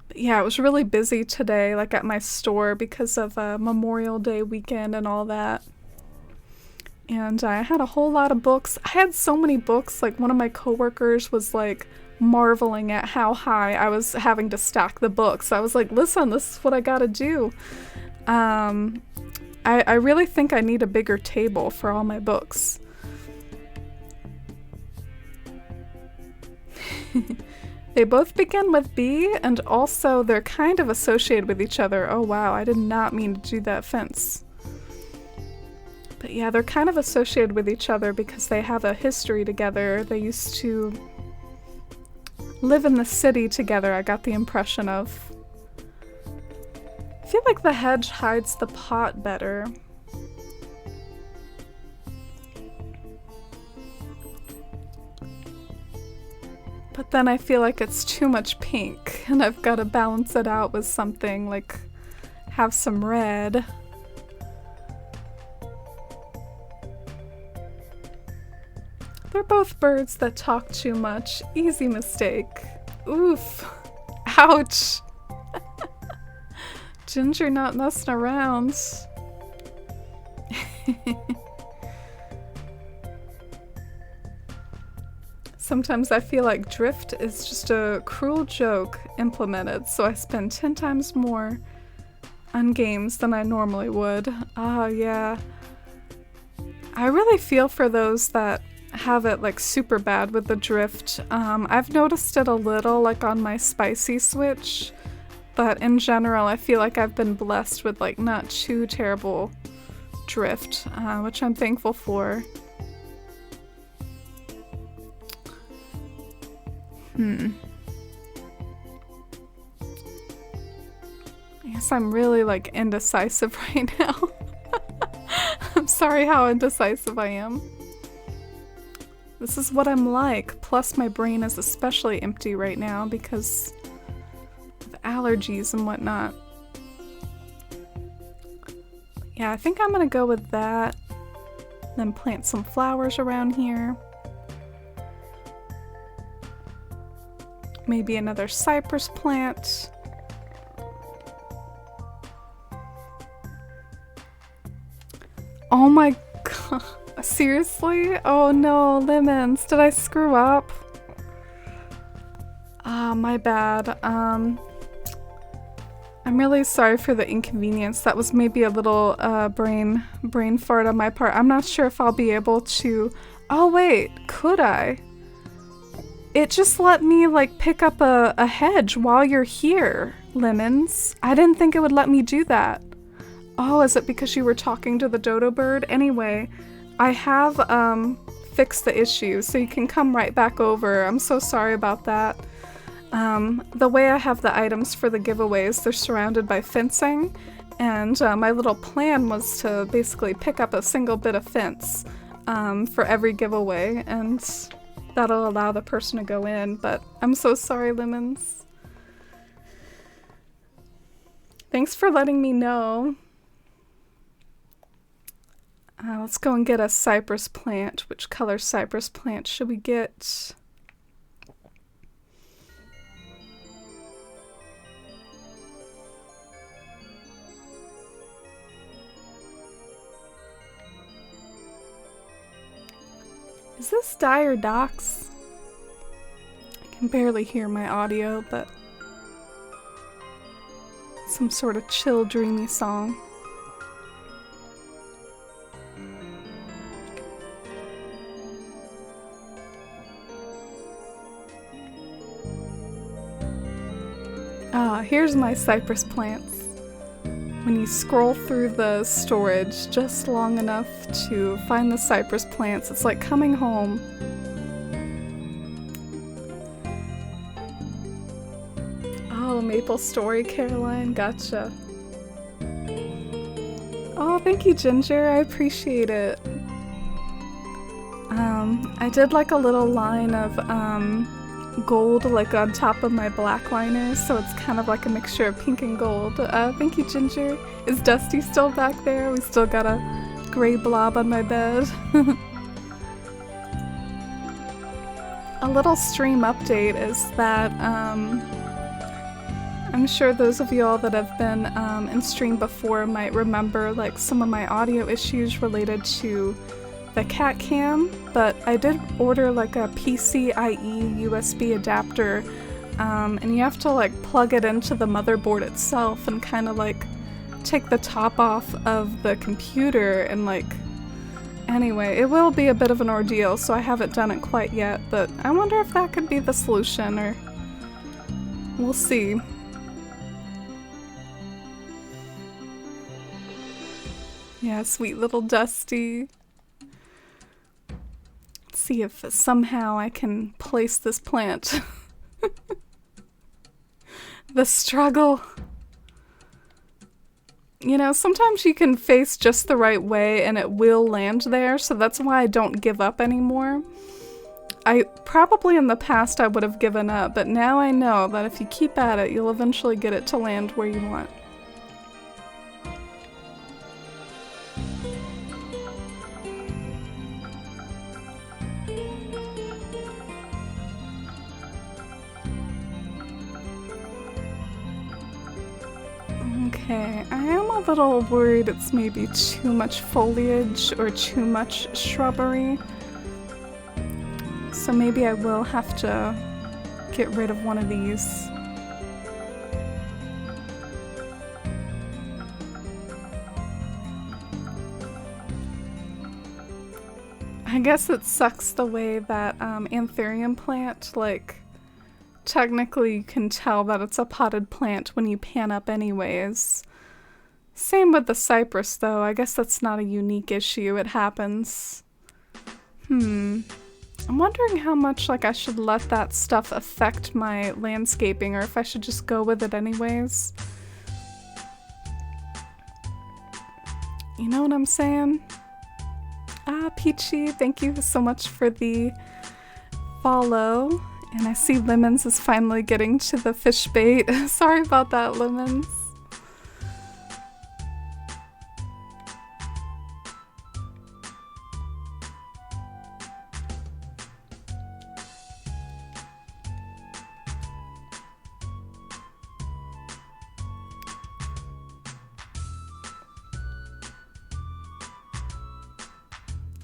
S1: But yeah, it was really busy today, like at my store because of Memorial Day weekend and all that. And I had a whole lot of books. I had so many books, like one of my coworkers was like marveling at how high I was having to stack the books. I was like, listen, this is what I gotta do. I really think I need a bigger table for all my books. They both begin with B, and also they're kind of associated with each other. Oh wow, I did not mean to do that fence. But yeah, they're kind of associated with each other because they have a history together. They used to live in the city together, I got the impression of. I feel like the hedge hides the pot better. But then I feel like it's too much pink, and I've got to balance it out with something, like have some red. They're both birds that talk too much. Easy mistake. Oof. Ouch. Ginger not messing around. Sometimes I feel like drift is just a cruel joke implemented, so I spend 10 times more on games than I normally would. Ah, yeah. I really feel for those that have it like super bad with the drift. I've noticed it a little like on my spicy Switch, but in general I feel like I've been blessed with like not too terrible drift, which I'm thankful for. I guess I'm really like indecisive right now. I'm sorry how indecisive I am. This is what I'm like, plus my brain is especially empty right now because allergies and whatnot. Yeah, I think I'm gonna go with that. Then plant some flowers around here. Maybe another cypress plant. Oh my god, seriously? Oh no, lemons, did I screw up? Ah, my bad. I'm really sorry for the inconvenience. That was maybe a little brain fart on my part. I'm not sure if I'll be able to. Oh wait, could I? It just let me like pick up a hedge while you're here, Lemons. I didn't think it would let me do that. Oh, is it because you were talking to the dodo bird? Anyway, I have fixed the issue, so you can come right back over. I'm so sorry about that. The way I have the items for the giveaways, they're surrounded by fencing, and my little plan was to basically pick up a single bit of fence for every giveaway, and that'll allow the person to go in, but I'm so sorry, Lemons. Thanks for letting me know. Let's go and get a cypress plant. Which color cypress plant should we get? Is this Dire Docks? I can barely hear my audio, but some sort of chill, dreamy song. Ah, here's my cypress plants. When you scroll through the storage just long enough to find the cypress plants, it's like coming home. Oh, Maple Story, Caroline, gotcha. Oh, thank you, Ginger, I appreciate it. I did like a little line of gold like on top of my black liners, so it's kind of like a mixture of pink and gold. Thank you, Ginger. Is Dusty still back there? We still got a gray blob on my bed. A little stream update is that I'm sure those of y'all that have been in stream before might remember like some of my audio issues related to the cat cam, but I did order like a PCIe USB adapter, and you have to like plug it into the motherboard itself and kind of like take the top off of the computer and like, anyway, it will be a bit of an ordeal, so I haven't done it quite yet, but I wonder if that could be the solution, or we'll see. Yeah, sweet little Dusty. See if somehow I can place this plant. The struggle. You know, sometimes you can face just the right way and it will land there, so that's why I don't give up anymore. I probably in the past I would have given up, but now I know that if you keep at it, you'll eventually get it to land where you want. Okay, I am a little worried it's maybe too much foliage or too much shrubbery. So maybe I will have to get rid of one of these. I guess it sucks the way that anthurium plant, like, technically you can tell that it's a potted plant when you pan up anyways. Same with the cypress though, I guess that's not a unique issue, it happens. I'm wondering how much like I should let that stuff affect my landscaping, or if I should just go with it anyways. You know what I'm saying? Ah, Peachy, thank you so much for the follow. And I see Lemons is finally getting to the fish bait. Sorry about that, Lemons.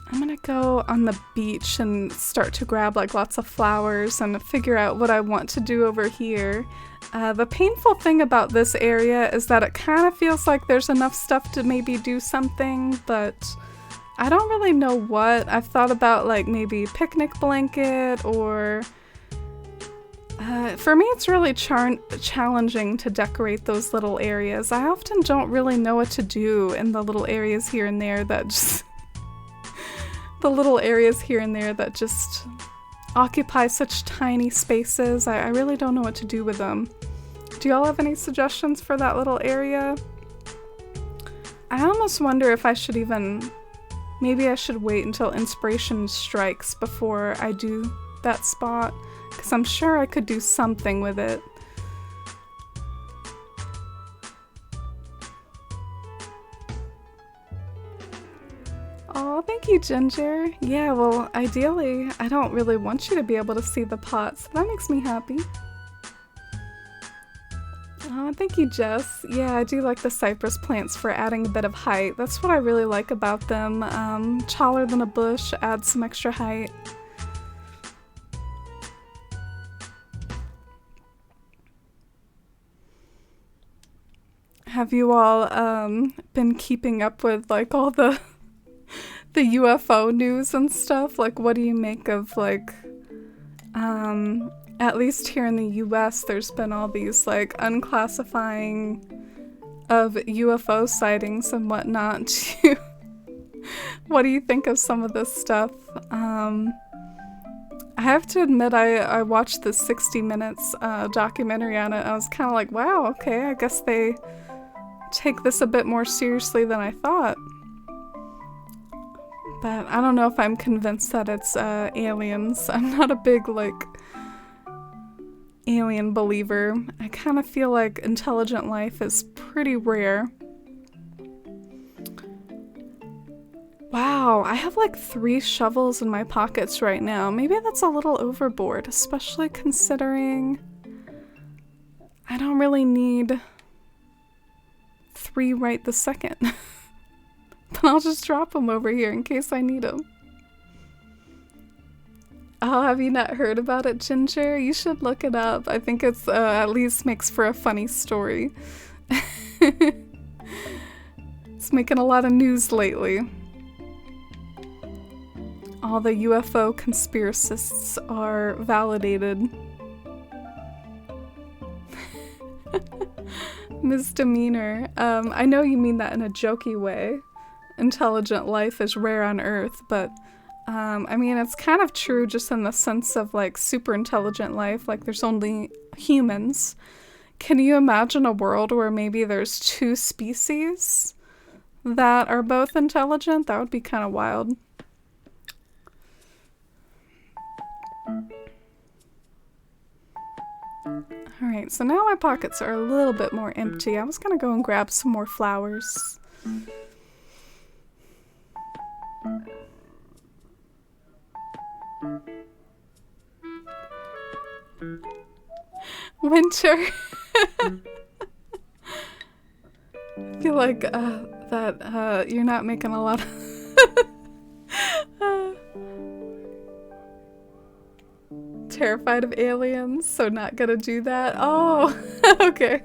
S1: I'm gonna go on the beach and start to grab like lots of flowers and figure out what I want to do over here. The painful thing about this area is that it kind of feels like there's enough stuff to maybe do something, but I don't really know what. I've thought about like maybe picnic blanket or... for me it's really challenging to decorate those little areas. I often don't really know what to do in the little areas here and there that just... the little areas here and there that just occupy such tiny spaces. I really don't know what to do with them. Do y'all have any suggestions for that little area? I almost wonder if I should even... maybe I should wait until inspiration strikes before I do that spot, because I'm sure I could do something with it. Oh, thank you, Ginger. Yeah, well, ideally, I don't really want you to be able to see the pot, so that makes me happy. Oh, thank you, Jess. Yeah, I do like the cypress plants for adding a bit of height. That's what I really like about them. Taller than a bush, adds some extra height. Have you all been keeping up with like all the UFO news and stuff? Like, what do you make of like at least here in the US there's been all these like unclassifying of UFO sightings and whatnot. What do you think of some of this stuff? I have to admit I watched the 60 Minutes documentary on it. I was kind of like, wow, okay, I guess they take this a bit more seriously than I thought. But I don't know if I'm convinced that it's aliens. I'm not a big, like, alien believer. I kind of feel like intelligent life is pretty rare. Wow, I have like 3 shovels in my pockets right now. Maybe that's a little overboard, especially considering I don't really need 3 right this second. But I'll just drop them over here in case I need them. Oh, have you not heard about it, Ginger? You should look it up. I think it's at least makes for a funny story. It's making a lot of news lately. All the UFO conspiracists are validated. Misdemeanor. I know you mean that in a jokey way. Intelligent life is rare on Earth, but I mean, it's kind of true just in the sense of like super intelligent life, like there's only humans. Can you imagine a world where maybe there's 2 species that are both intelligent? That would be kind of wild. Alright, so now my pockets are a little bit more empty. I was gonna go and grab some more flowers. Winter. I feel like that you're not making a lot of terrified of aliens, so not gonna do that. Oh, okay.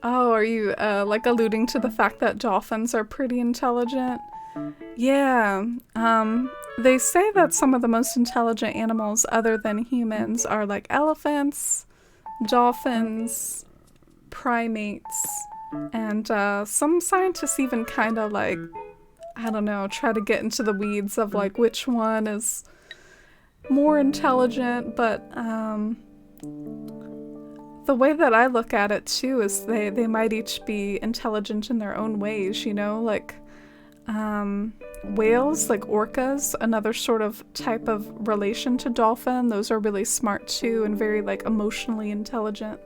S1: Oh, are you like alluding to the fact that dolphins are pretty intelligent? Yeah, they say that some of the most intelligent animals other than humans are like elephants, dolphins, primates, and some scientists even kind of like, I don't know, try to get into the weeds of like which one is more intelligent, but the way that I look at it too is they might each be intelligent in their own ways, you know? Like, Whales, like orcas, another sort of type of relation to dolphin. Those are really smart too and very like emotionally intelligent.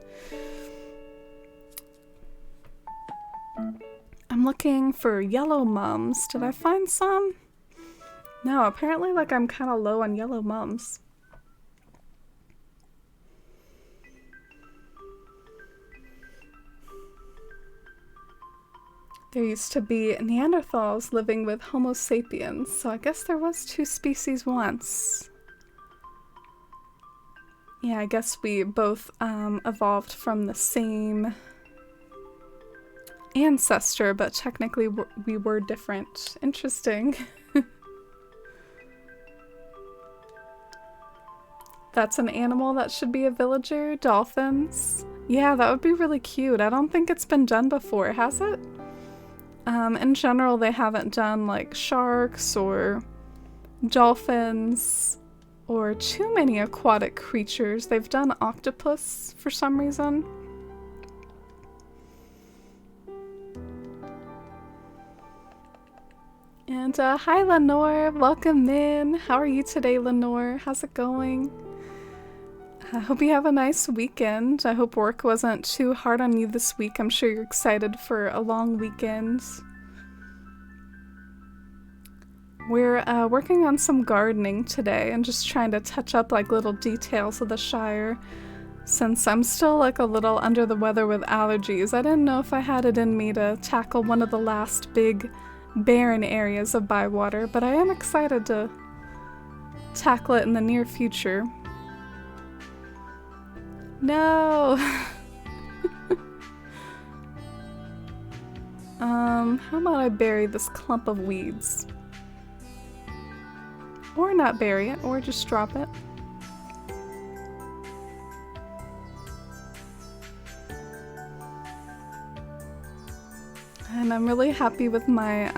S1: I'm looking for yellow mums. Did I find some? No, apparently like I'm kind of low on yellow mums. There used to be Neanderthals living with Homo sapiens, so I guess there was two species once. Yeah, I guess we both evolved from the same ancestor, but technically we were different. Interesting. That's an animal that should be a villager. Dolphins. Yeah, that would be really cute. I don't think it's been done before, has it? In general, they haven't done like sharks or dolphins or too many aquatic creatures. They've done octopus for some reason. And hi Lenore, welcome in. How are you today, Lenore? How's it going? I hope you have a nice weekend. I hope work wasn't too hard on you this week. I'm sure you're excited for a long weekend. We're working on some gardening today and just trying to touch up like little details of the Shire. Since I'm still like a little under the weather with allergies, I didn't know if I had it in me to tackle one of the last big barren areas of Bywater, but I am excited to tackle it in the near future. No! How about I bury this clump of weeds? Or not bury it, or just drop it. And I'm really happy with my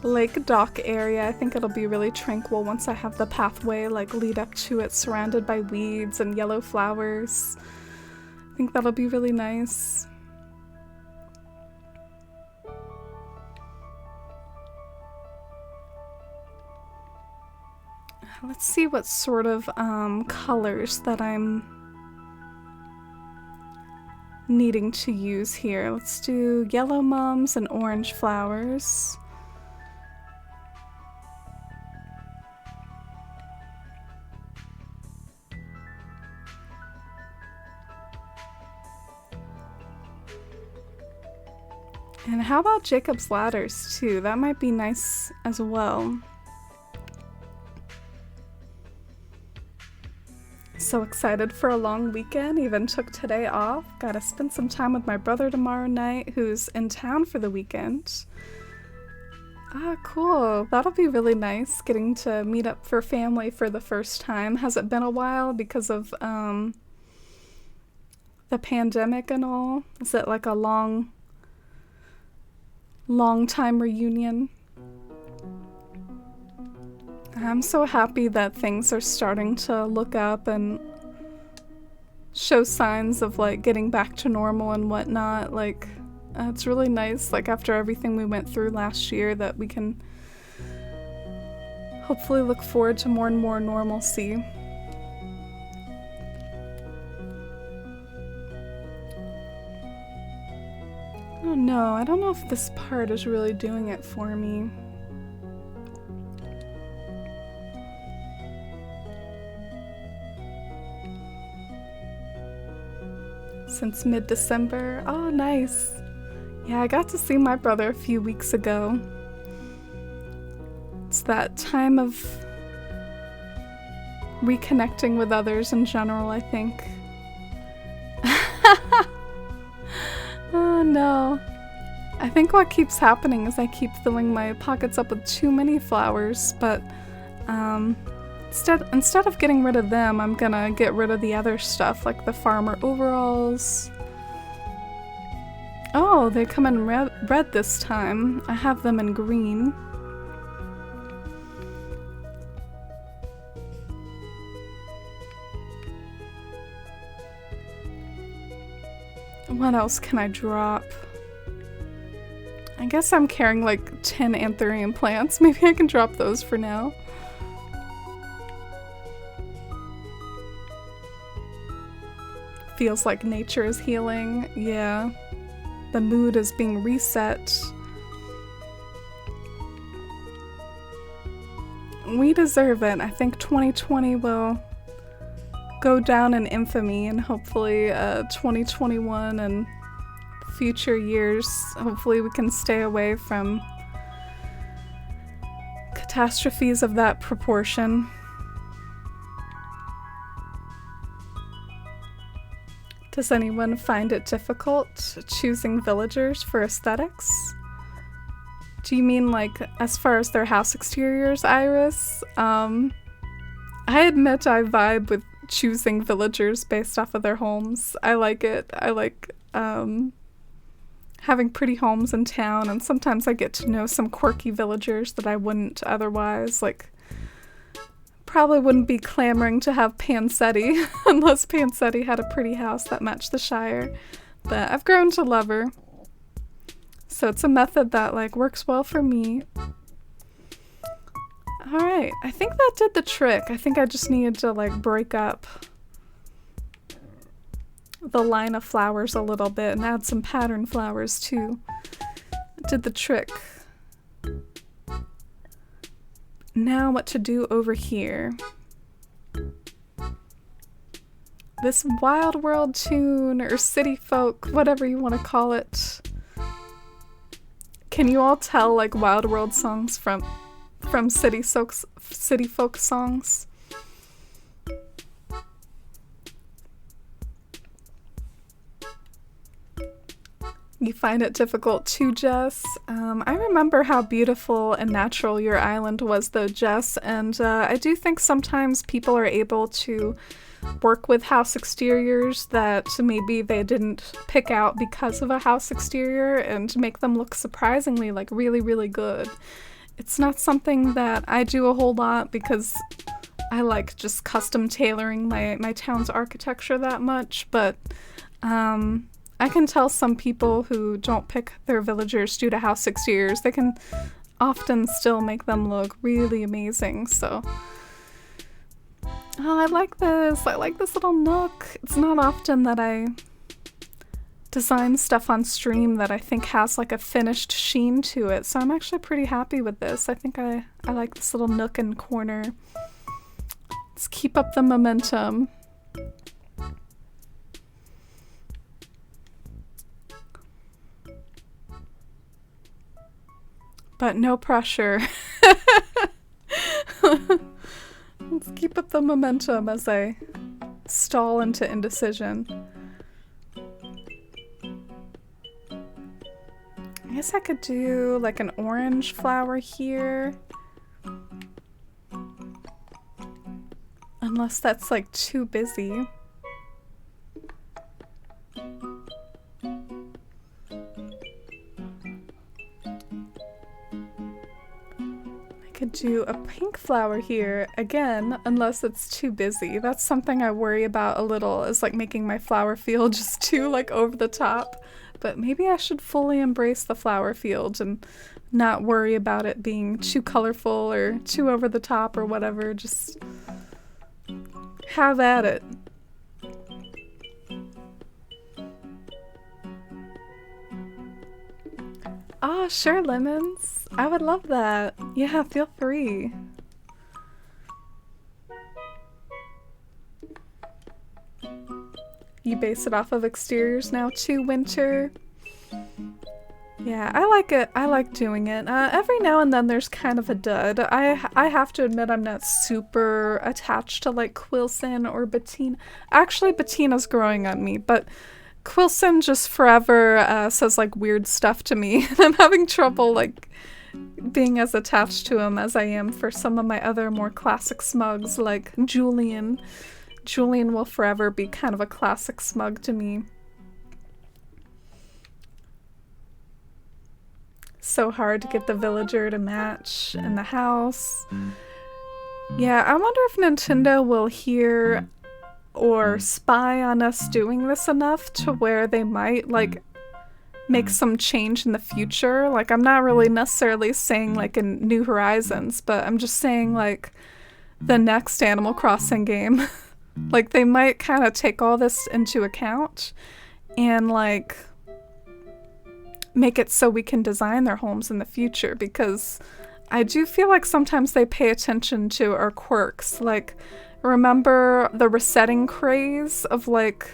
S1: lake dock area. I think it'll be really tranquil once I have the pathway like lead up to it surrounded by weeds and yellow flowers. I think that'll be really nice. Let's see what sort of colors that I'm needing to use here. Let's do yellow mums and orange flowers. And how about Jacob's Ladders too? That might be nice as well. So excited for a long weekend, even took today off. Gotta spend some time with my brother tomorrow night, who's in town for the weekend. Ah, cool. That'll be really nice, getting to meet up for family for the first time. Has it been a while because of the pandemic and all? Is it like a long time reunion? I'm so happy that things are starting to look up and show signs of like getting back to normal and whatnot. Like, it's really nice, like after everything we went through last year, that we can hopefully look forward to more and more normalcy. Oh no, I don't know if this part is really doing it for me. Since mid-December. Oh, nice. Yeah, I got to see my brother a few weeks ago. It's that time of reconnecting with others in general, I think. Oh no. I think what keeps happening is I keep filling my pockets up with too many flowers, but instead of getting rid of them, I'm gonna get rid of the other stuff, like the farmer overalls. Oh, they come in red this time. I have them in green. What else can I drop? I guess I'm carrying like 10 anthurium plants. Maybe I can drop those for now. Feels like nature is healing. Yeah. The mood is being reset. We deserve it. I think 2020 will go down in infamy, and hopefully 2021 and future years, hopefully we can stay away from catastrophes of that proportion. Does anyone find it difficult choosing villagers for aesthetics? Do you mean like as far as their house exteriors, Iris? I admit I vibe with choosing villagers based off of their homes. I like it. I like having pretty homes in town, and sometimes I get to know some quirky villagers that I wouldn't otherwise. Like, probably wouldn't be clamoring to have Panseti unless Panseti had a pretty house that matched the Shire. But I've grown to love her. So it's a method that like works well for me. Alright, I think that did the trick. I think I just needed to like break up the line of flowers a little bit and add some pattern flowers too. It did the trick. Now what to do over here. This Wild World tune, or City Folk, whatever you want to call it. Can you all tell like Wild World songs from City Folk songs? You find it difficult too, Jess? I remember how beautiful and natural your island was though, Jess, and I do think sometimes people are able to work with house exteriors that maybe they didn't pick out because of a house exterior and make them look surprisingly like really, really good. It's not something that I do a whole lot because I like just custom tailoring my town's architecture that much, but I can tell some people who don't pick their villagers due to house exteriors, they can often still make them look really amazing, so. Oh, I like this. I like this little nook. It's not often that I design stuff on stream that I think has like a finished sheen to it, so I'm actually pretty happy with this. I think I like this little nook and corner. Let's keep up the momentum. But no pressure. Let's keep up the momentum as I stall into indecision. I guess I could do like an orange flower here. Unless that's like too busy. Do a pink flower here again, unless it's too busy. That's something I worry about a little, is like making my flower field just too like over the top. But maybe I should fully embrace the flower field and not worry about it being too colorful or too over the top or whatever. Just have at it. Oh, sure, Lemons. I would love that. Yeah, feel free. You base it off of exteriors now too, Winter? Yeah, I like it. I like doing it. Every now and then there's kind of a dud. I have to admit I'm not super attached to like Quilson or Bettina. Actually, Bettina's growing on me, but Quilson just forever says like weird stuff to me. I'm having trouble like being as attached to him as I am for some of my other more classic smugs like Julian. Julian will forever be kind of a classic smug to me. So hard to get the villager to match in the house. Yeah, I wonder if Nintendo will hear or spy on us doing this enough to where they might like make some change in the future. Like, I'm not really necessarily saying like in New Horizons, but I'm just saying like the next Animal Crossing game. Like, they might kind of take all this into account and like make it so we can design their homes in the future, because I do feel like sometimes they pay attention to our quirks. Like, remember the resetting craze of like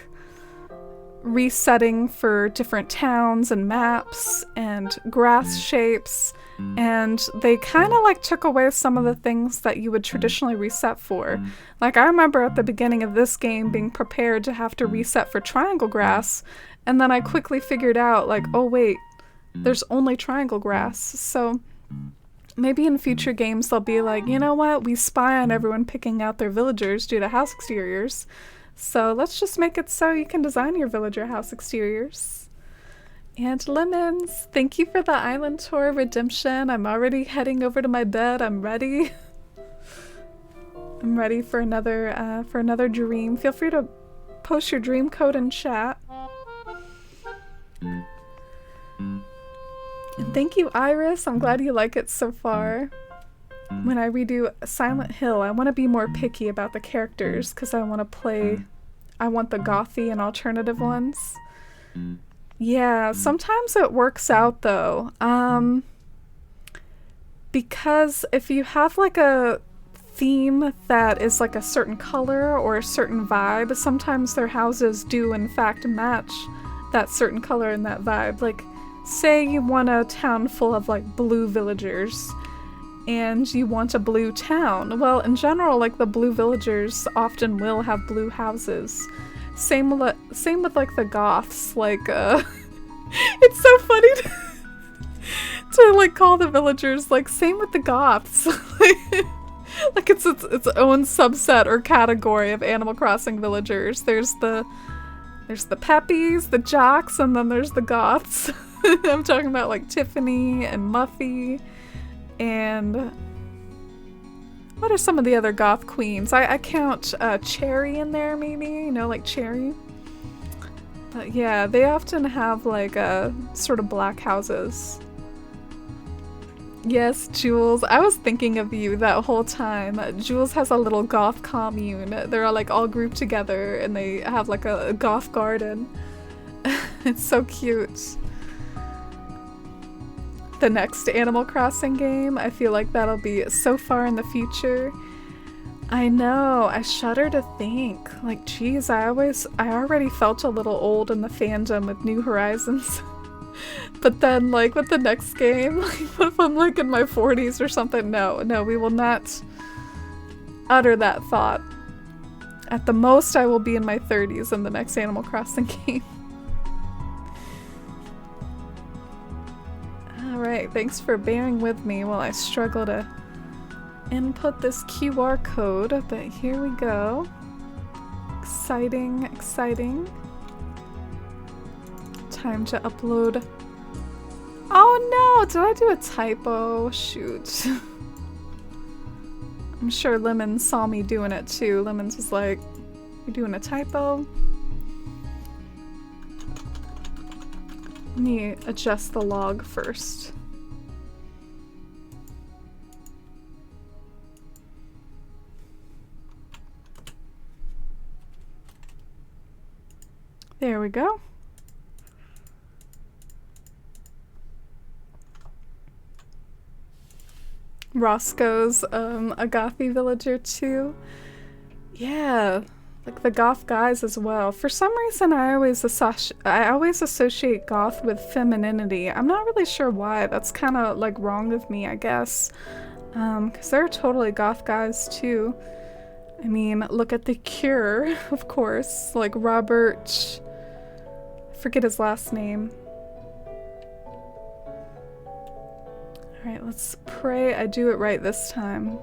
S1: resetting for different towns and maps and grass shapes, and they kind of like took away some of the things that you would traditionally reset for. Like, I remember at the beginning of this game being prepared to have to reset for triangle grass, and then I quickly figured out like, oh wait, there's only triangle grass. So maybe in future games they'll be like, you know what, we spy on everyone picking out their villagers due to house exteriors, so let's just make it so you can design your villager house exteriors. And Lemons, thank you for the island tour redemption. I'm already heading over to my bed. I'm ready. I'm ready for another dream. Feel free to post your dream code in chat. And thank you, Iris. I'm glad you like it so far. When I redo Silent Hill, I want to be more picky about the characters because I want the gothy and alternative ones. Yeah, sometimes it works out though. Because if you have like a theme that is like a certain color or a certain vibe, sometimes their houses do in fact match that certain color and that vibe. Like, say you want a town full of like blue villagers and you want a blue town. Well, in general, like the blue villagers often will have blue houses. Same with like the goths. Like, it's so funny to like call the villagers like same with the goths. Like it's own subset or category of Animal Crossing villagers. There's the peppies, the jocks, and then there's the goths. I'm talking about like Tiffany and Muffy, and what are some of the other goth queens? I count Cherry in there, maybe, you know, like Cherry. But yeah, they often have like sort of black houses. Yes, Jules. I was thinking of you that whole time. Jules has a little goth commune. They're like all grouped together and they have like a goth garden. It's so cute. The next Animal Crossing game, I feel like that'll be so far in the future. I know, I shudder to think. Like, geez, I already felt a little old in the fandom with New Horizons. But then, like, with the next game, like, what if I'm, like, in my 40s or something? No, we will not utter that thought. At the most, I will be in my 30s in the next Animal Crossing game. Alright, thanks for bearing with me while I struggle to input this QR code, but here we go. Exciting, exciting. Time to upload. Oh no, did I do a typo? Shoot. I'm sure Lemons saw me doing it too. Lemons was like, "You're doing a typo?" Let me adjust the log first. There we go. Roscoe's a gothy villager too. Yeah, like the goth guys as well. For some reason I always associate goth with femininity. I'm not really sure why. That's kind of like wrong with me, I guess. Because they're totally goth guys too. I mean, look at The Cure, of course. Like Robert, I forget his last name. Alright, let's pray I do it right this time.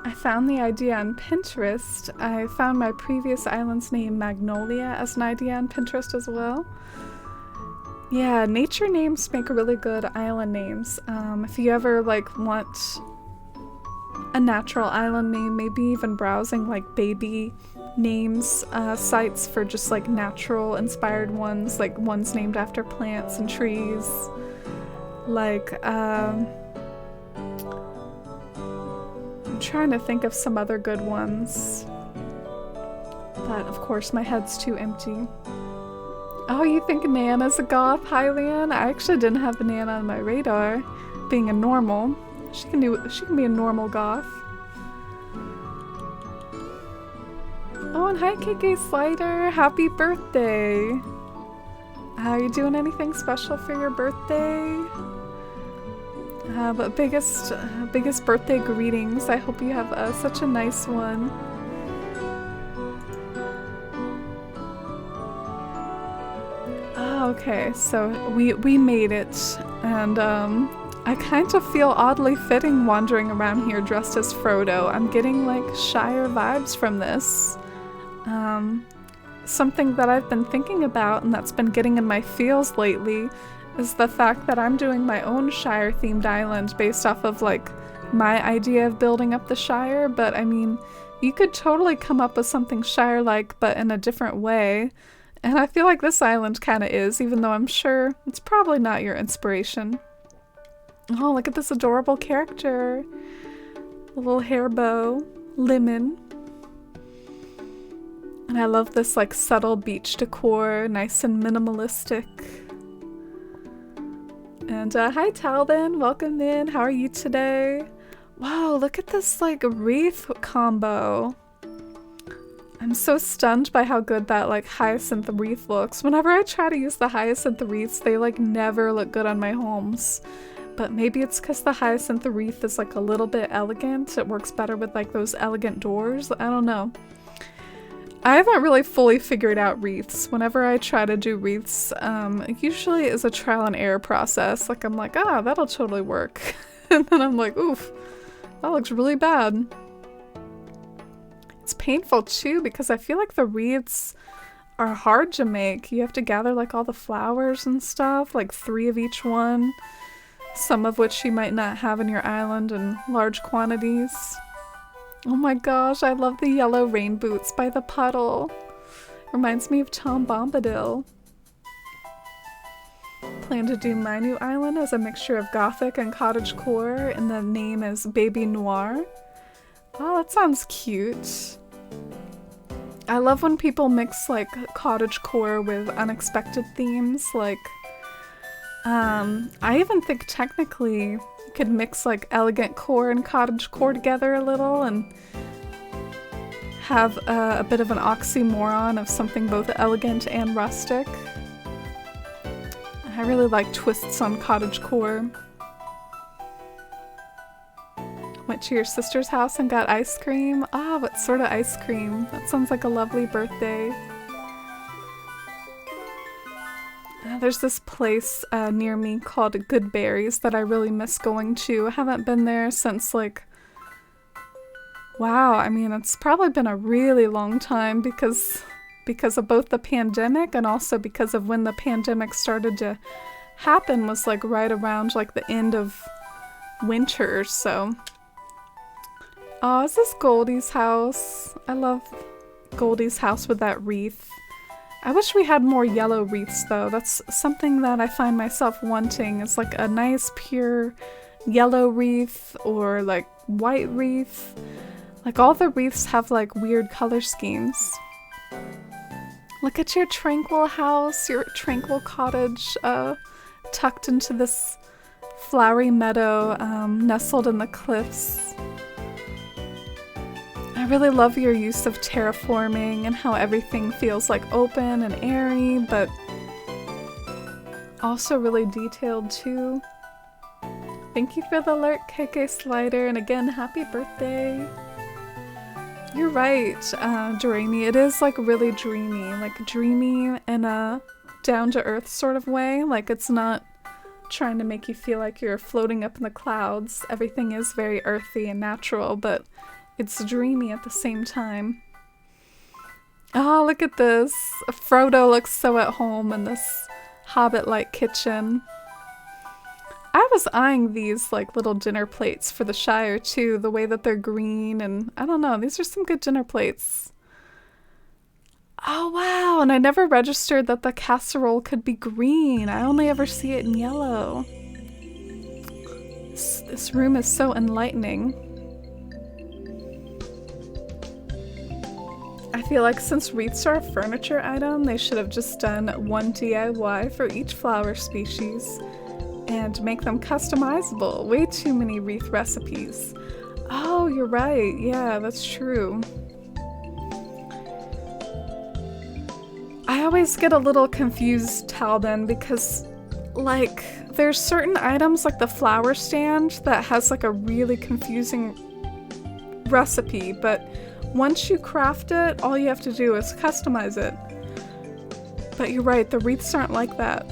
S1: I found the idea on Pinterest. I found my previous island's name, Magnolia, as an idea on Pinterest as well. Yeah, nature names make really good island names. If you ever like want a natural island name, maybe even browsing like baby names sites for just like natural inspired ones, like ones named after plants and trees. Like, I'm trying to think of some other good ones. But of course my head's too empty. Oh, you think Nana's a goth, Hylian? I actually didn't have Nana on my radar, being a normal. She can be a normal goth. Oh, and hi KK Slider, happy birthday! Are you doing anything special for your birthday? But biggest birthday greetings. I hope you have such a nice one. Okay, so we made it, and I kind of feel oddly fitting wandering around here dressed as Frodo. I'm getting like Shire vibes from this. Something that I've been thinking about and that's been getting in my feels lately is the fact that I'm doing my own Shire themed island based off of like my idea of building up the Shire, but I mean, you could totally come up with something Shire-like but in a different way. And I feel like this island kind of is, even though I'm sure it's probably not your inspiration. Oh, look at this adorable character. A little hair bow. Lemon. And I love this like subtle beach decor, nice and minimalistic. And hi Talbin, welcome in. How are you today? Wow, look at this like wreath combo. I'm so stunned by how good that like hyacinth wreath looks. Whenever I try to use the hyacinth wreaths, they like never look good on my homes. But maybe it's because the hyacinth wreath is like a little bit elegant. It works better with like those elegant doors. I don't know. I haven't really fully figured out wreaths. Whenever I try to do wreaths, it usually is a trial and error process. Like I'm like, ah, that'll totally work. And then I'm like, oof, that looks really bad. It's painful too because I feel like the wreaths are hard to make. You have to gather like all the flowers and stuff, like 3 of each one, some of which you might not have in your island in large quantities. Oh my gosh, I love the yellow rain boots by the puddle. Reminds me of Tom Bombadil. Plan to do my new island as a mixture of gothic and cottagecore, and the name is Baby Noir. Oh, that sounds cute. I love when people mix like cottagecore with unexpected themes. Like, I even think technically you could mix like elegant core and cottagecore together a little and have a bit of an oxymoron of something both elegant and rustic. I really like twists on cottagecore. Went to your sister's house and got ice cream. Ah, what sort of ice cream? That sounds like a lovely birthday. There's this place near me called Goodberries that I really miss going to. I haven't been there since like, wow, I mean, it's probably been a really long time because of both the pandemic and also because of when the pandemic started to happen was like right around like the end of winter, so. Oh, is this Goldie's house? I love Goldie's house with that wreath. I wish we had more yellow wreaths though. That's something that I find myself wanting. It's like a nice pure yellow wreath or like white wreath. Like all the wreaths have like weird color schemes. Look at your tranquil house, your tranquil cottage tucked into this flowery meadow nestled in the cliffs. I really love your use of terraforming and how everything feels like open and airy, but also really detailed too. Thank you for the alert, KK Slider, and again, happy birthday. You're right, Doremi, it is like really dreamy in a down-to-earth sort of way. Like it's not trying to make you feel like you're floating up in the clouds. Everything is very earthy and natural, but it's dreamy at the same time. Oh, look at this. Frodo looks so at home in this hobbit-like kitchen. I was eyeing these like little dinner plates for the Shire too, the way that they're green, and I don't know, these are some good dinner plates. Oh wow, and I never registered that the casserole could be green. I only ever see it in yellow. This room is so enlightening. I feel like since wreaths are a furniture item, they should have just done one DIY for each flower species and make them customizable. Way too many wreath recipes. Oh, you're right. Yeah, that's true. I always get a little confused, Talbin, because like there's certain items like the flower stand that has like a really confusing recipe, but once you craft it, all you have to do is customize it. But you're right, the wreaths aren't like that.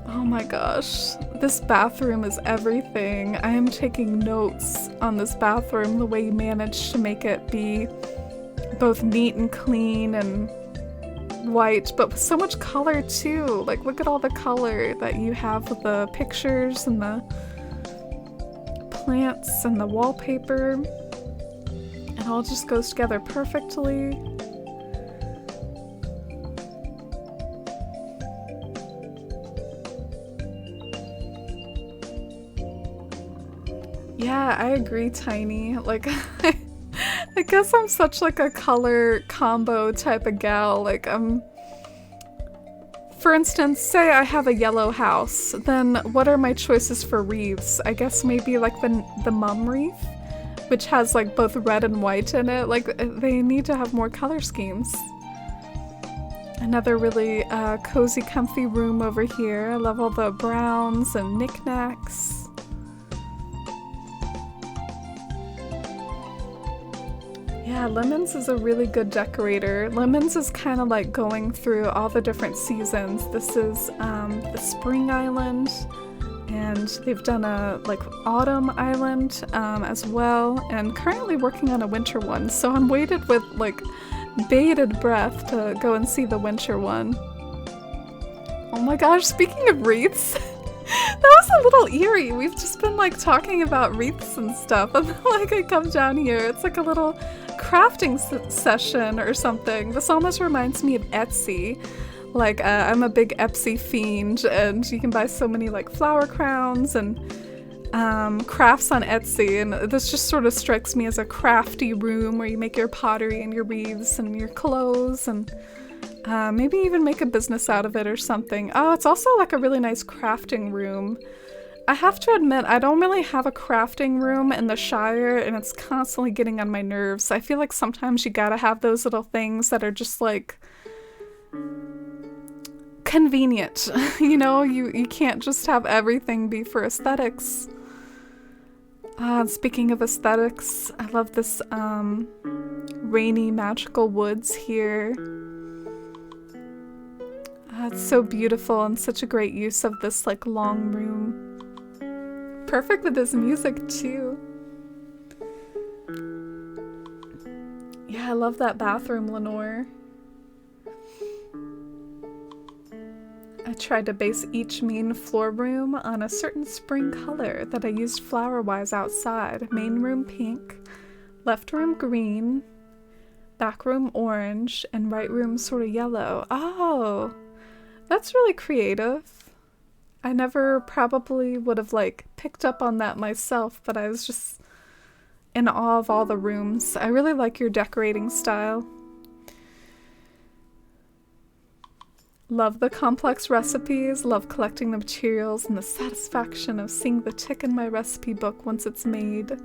S1: Oh my gosh, this bathroom is everything. I am taking notes on this bathroom, the way you managed to make it be both neat and clean and white, but with so much color too. Like, look at all the color that you have with the pictures and the plants and the wallpaper. It all just goes together perfectly. Yeah, I agree, Tiny. Like, I guess I'm such like a color combo type of gal. Like, for instance, say I have a yellow house, then what are my choices for wreaths? I guess maybe like the mum wreath, which has like both red and white in it. Like, they need to have more color schemes. Another really cozy, comfy room over here. I love all the browns and knickknacks. Yeah, Lemons is a really good decorator. Lemons is kind of like going through all the different seasons. This is the spring island, and they've done a like autumn island as well, and currently working on a winter one. So I'm waited with like bated breath to go and see the winter one. Oh my gosh, speaking of wreaths, that was a little eerie. We've just been like talking about wreaths and stuff, and like I come down here, it's like a little crafting session or something. This almost reminds me of Etsy. Like, I'm a big Etsy fiend, and you can buy so many like flower crowns and crafts on Etsy, and this just sort of strikes me as a crafty room where you make your pottery and your wreaths and your clothes, and maybe even make a business out of it or something. Oh, it's also like a really nice crafting room. I have to admit, I don't really have a crafting room in the Shire, and it's constantly getting on my nerves. I feel like sometimes you gotta have those little things that are just like convenient. You know, you can't just have everything be for aesthetics. Speaking of aesthetics, I love this rainy magical woods here. It's so beautiful and such a great use of this like long room. Perfect with this music too. Yeah, I love that bathroom, Lenore. I tried to base each main floor room on a certain spring color that I used flower-wise outside. Main room pink, left room green, back room orange, and right room sort of yellow. Oh, that's really creative. I never probably would have like picked up on that myself, but I was just in awe of all the rooms. I really like your decorating style. Love the complex recipes, love collecting the materials, and the satisfaction of seeing the tick in my recipe book once it's made.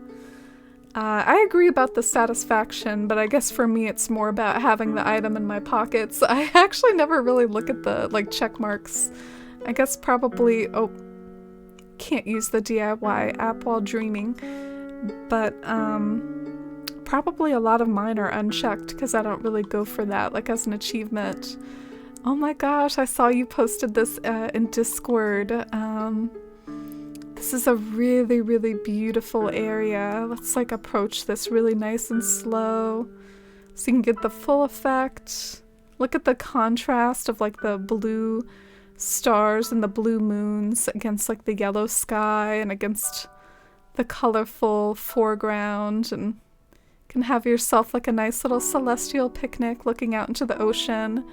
S1: I agree about the satisfaction, but I guess for me it's more about having the item in my pockets. I actually never really look at the like check marks. I guess probably, can't use the DIY app while dreaming, but probably a lot of mine are unchecked because I don't really go for that like as an achievement. Oh my gosh, I saw you posted this in Discord. This is a really, really beautiful area. Let's like approach this really nice and slow so you can get the full effect. Look at the contrast of like the blue stars and the blue moons against like the yellow sky and against the colorful foreground, and can have yourself like a nice little celestial picnic looking out into the ocean,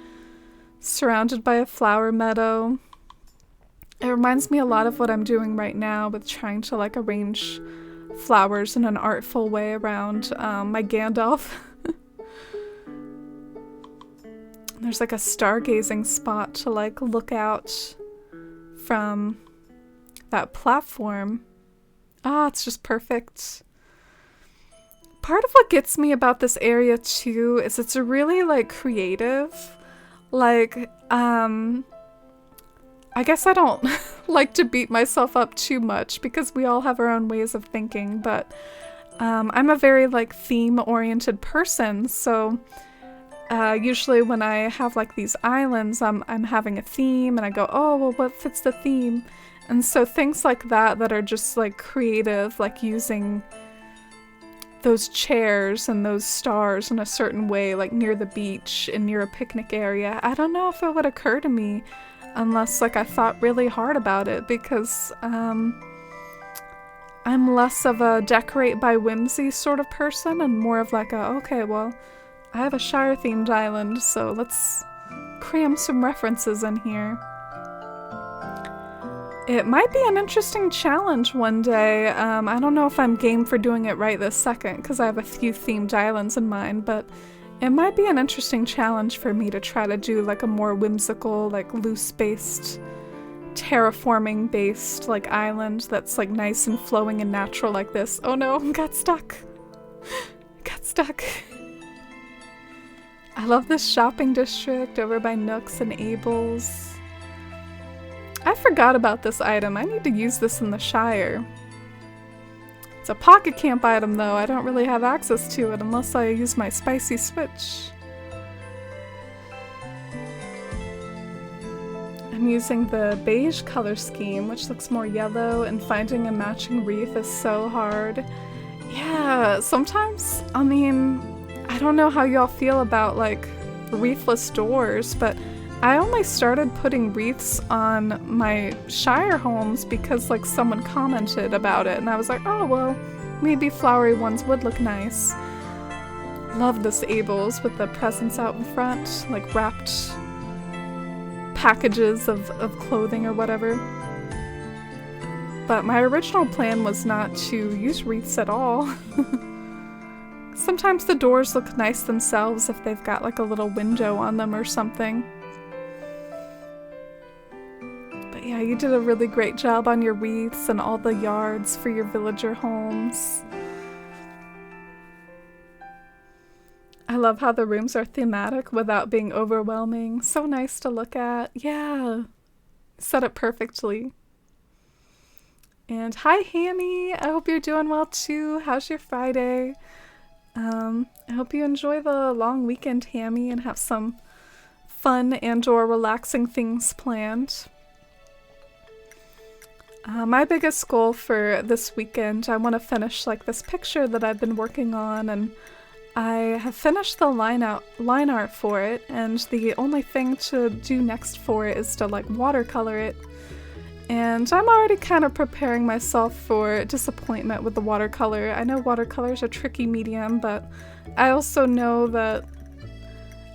S1: surrounded by a flower meadow. It reminds me a lot of what I'm doing right now with trying to like arrange flowers in an artful way around my Gandalf. There's like a stargazing spot to like look out from that platform. Ah, it's just perfect. Part of what gets me about this area too is it's really like creative. Like, I guess I don't like to beat myself up too much because we all have our own ways of thinking, but I'm a very like theme-oriented person, so usually when I have like these islands, I'm having a theme and I go, oh, well, what fits the theme? And so things like that are just like creative, like using those chairs and those stars in a certain way, like near the beach and near a picnic area. I don't know if it would occur to me unless like I thought really hard about it, because I'm less of a decorate by whimsy sort of person and more of like a, okay, well, I have a Shire themed island, so let's cram some references in here. It might be an interesting challenge one day. I don't know if I'm game for doing it right this second because I have a few themed islands in mind, but it might be an interesting challenge for me to try to do like a more whimsical, like loose-based, terraforming-based like island that's like nice and flowing and natural like this. Oh no, got stuck. Got stuck. I love this shopping district over by Nooks and Abel's. I forgot about this item. I need to use this in the Shire. It's a pocket camp item though. I don't really have access to it unless I use my spicy switch. I'm using the beige color scheme, which looks more yellow, and finding a matching wreath is so hard. Yeah, sometimes, I mean, I don't know how y'all feel about like wreathless doors, but I only started putting wreaths on my Shire homes because like someone commented about it and I was like, oh well, maybe flowery ones would look nice. Love this Abel's with the presents out in front, like wrapped packages of clothing or whatever. But my original plan was not to use wreaths at all. Sometimes the doors look nice themselves if they've got like a little window on them or something. But yeah, you did a really great job on your wreaths and all the yards for your villager homes. I love how the rooms are thematic without being overwhelming. So nice to look at. Yeah, set it perfectly. And hi Hammy, I hope you're doing well too. How's your Friday? I hope you enjoy the long weekend, Hammy, and have some fun and or relaxing things planned. My biggest goal for this weekend, I want to finish like this picture that I've been working on, and I have finished the line art for it, and the only thing to do next for it is to like watercolor it. And I'm already kind of preparing myself for disappointment with the watercolor. I know watercolor is a tricky medium, but I also know that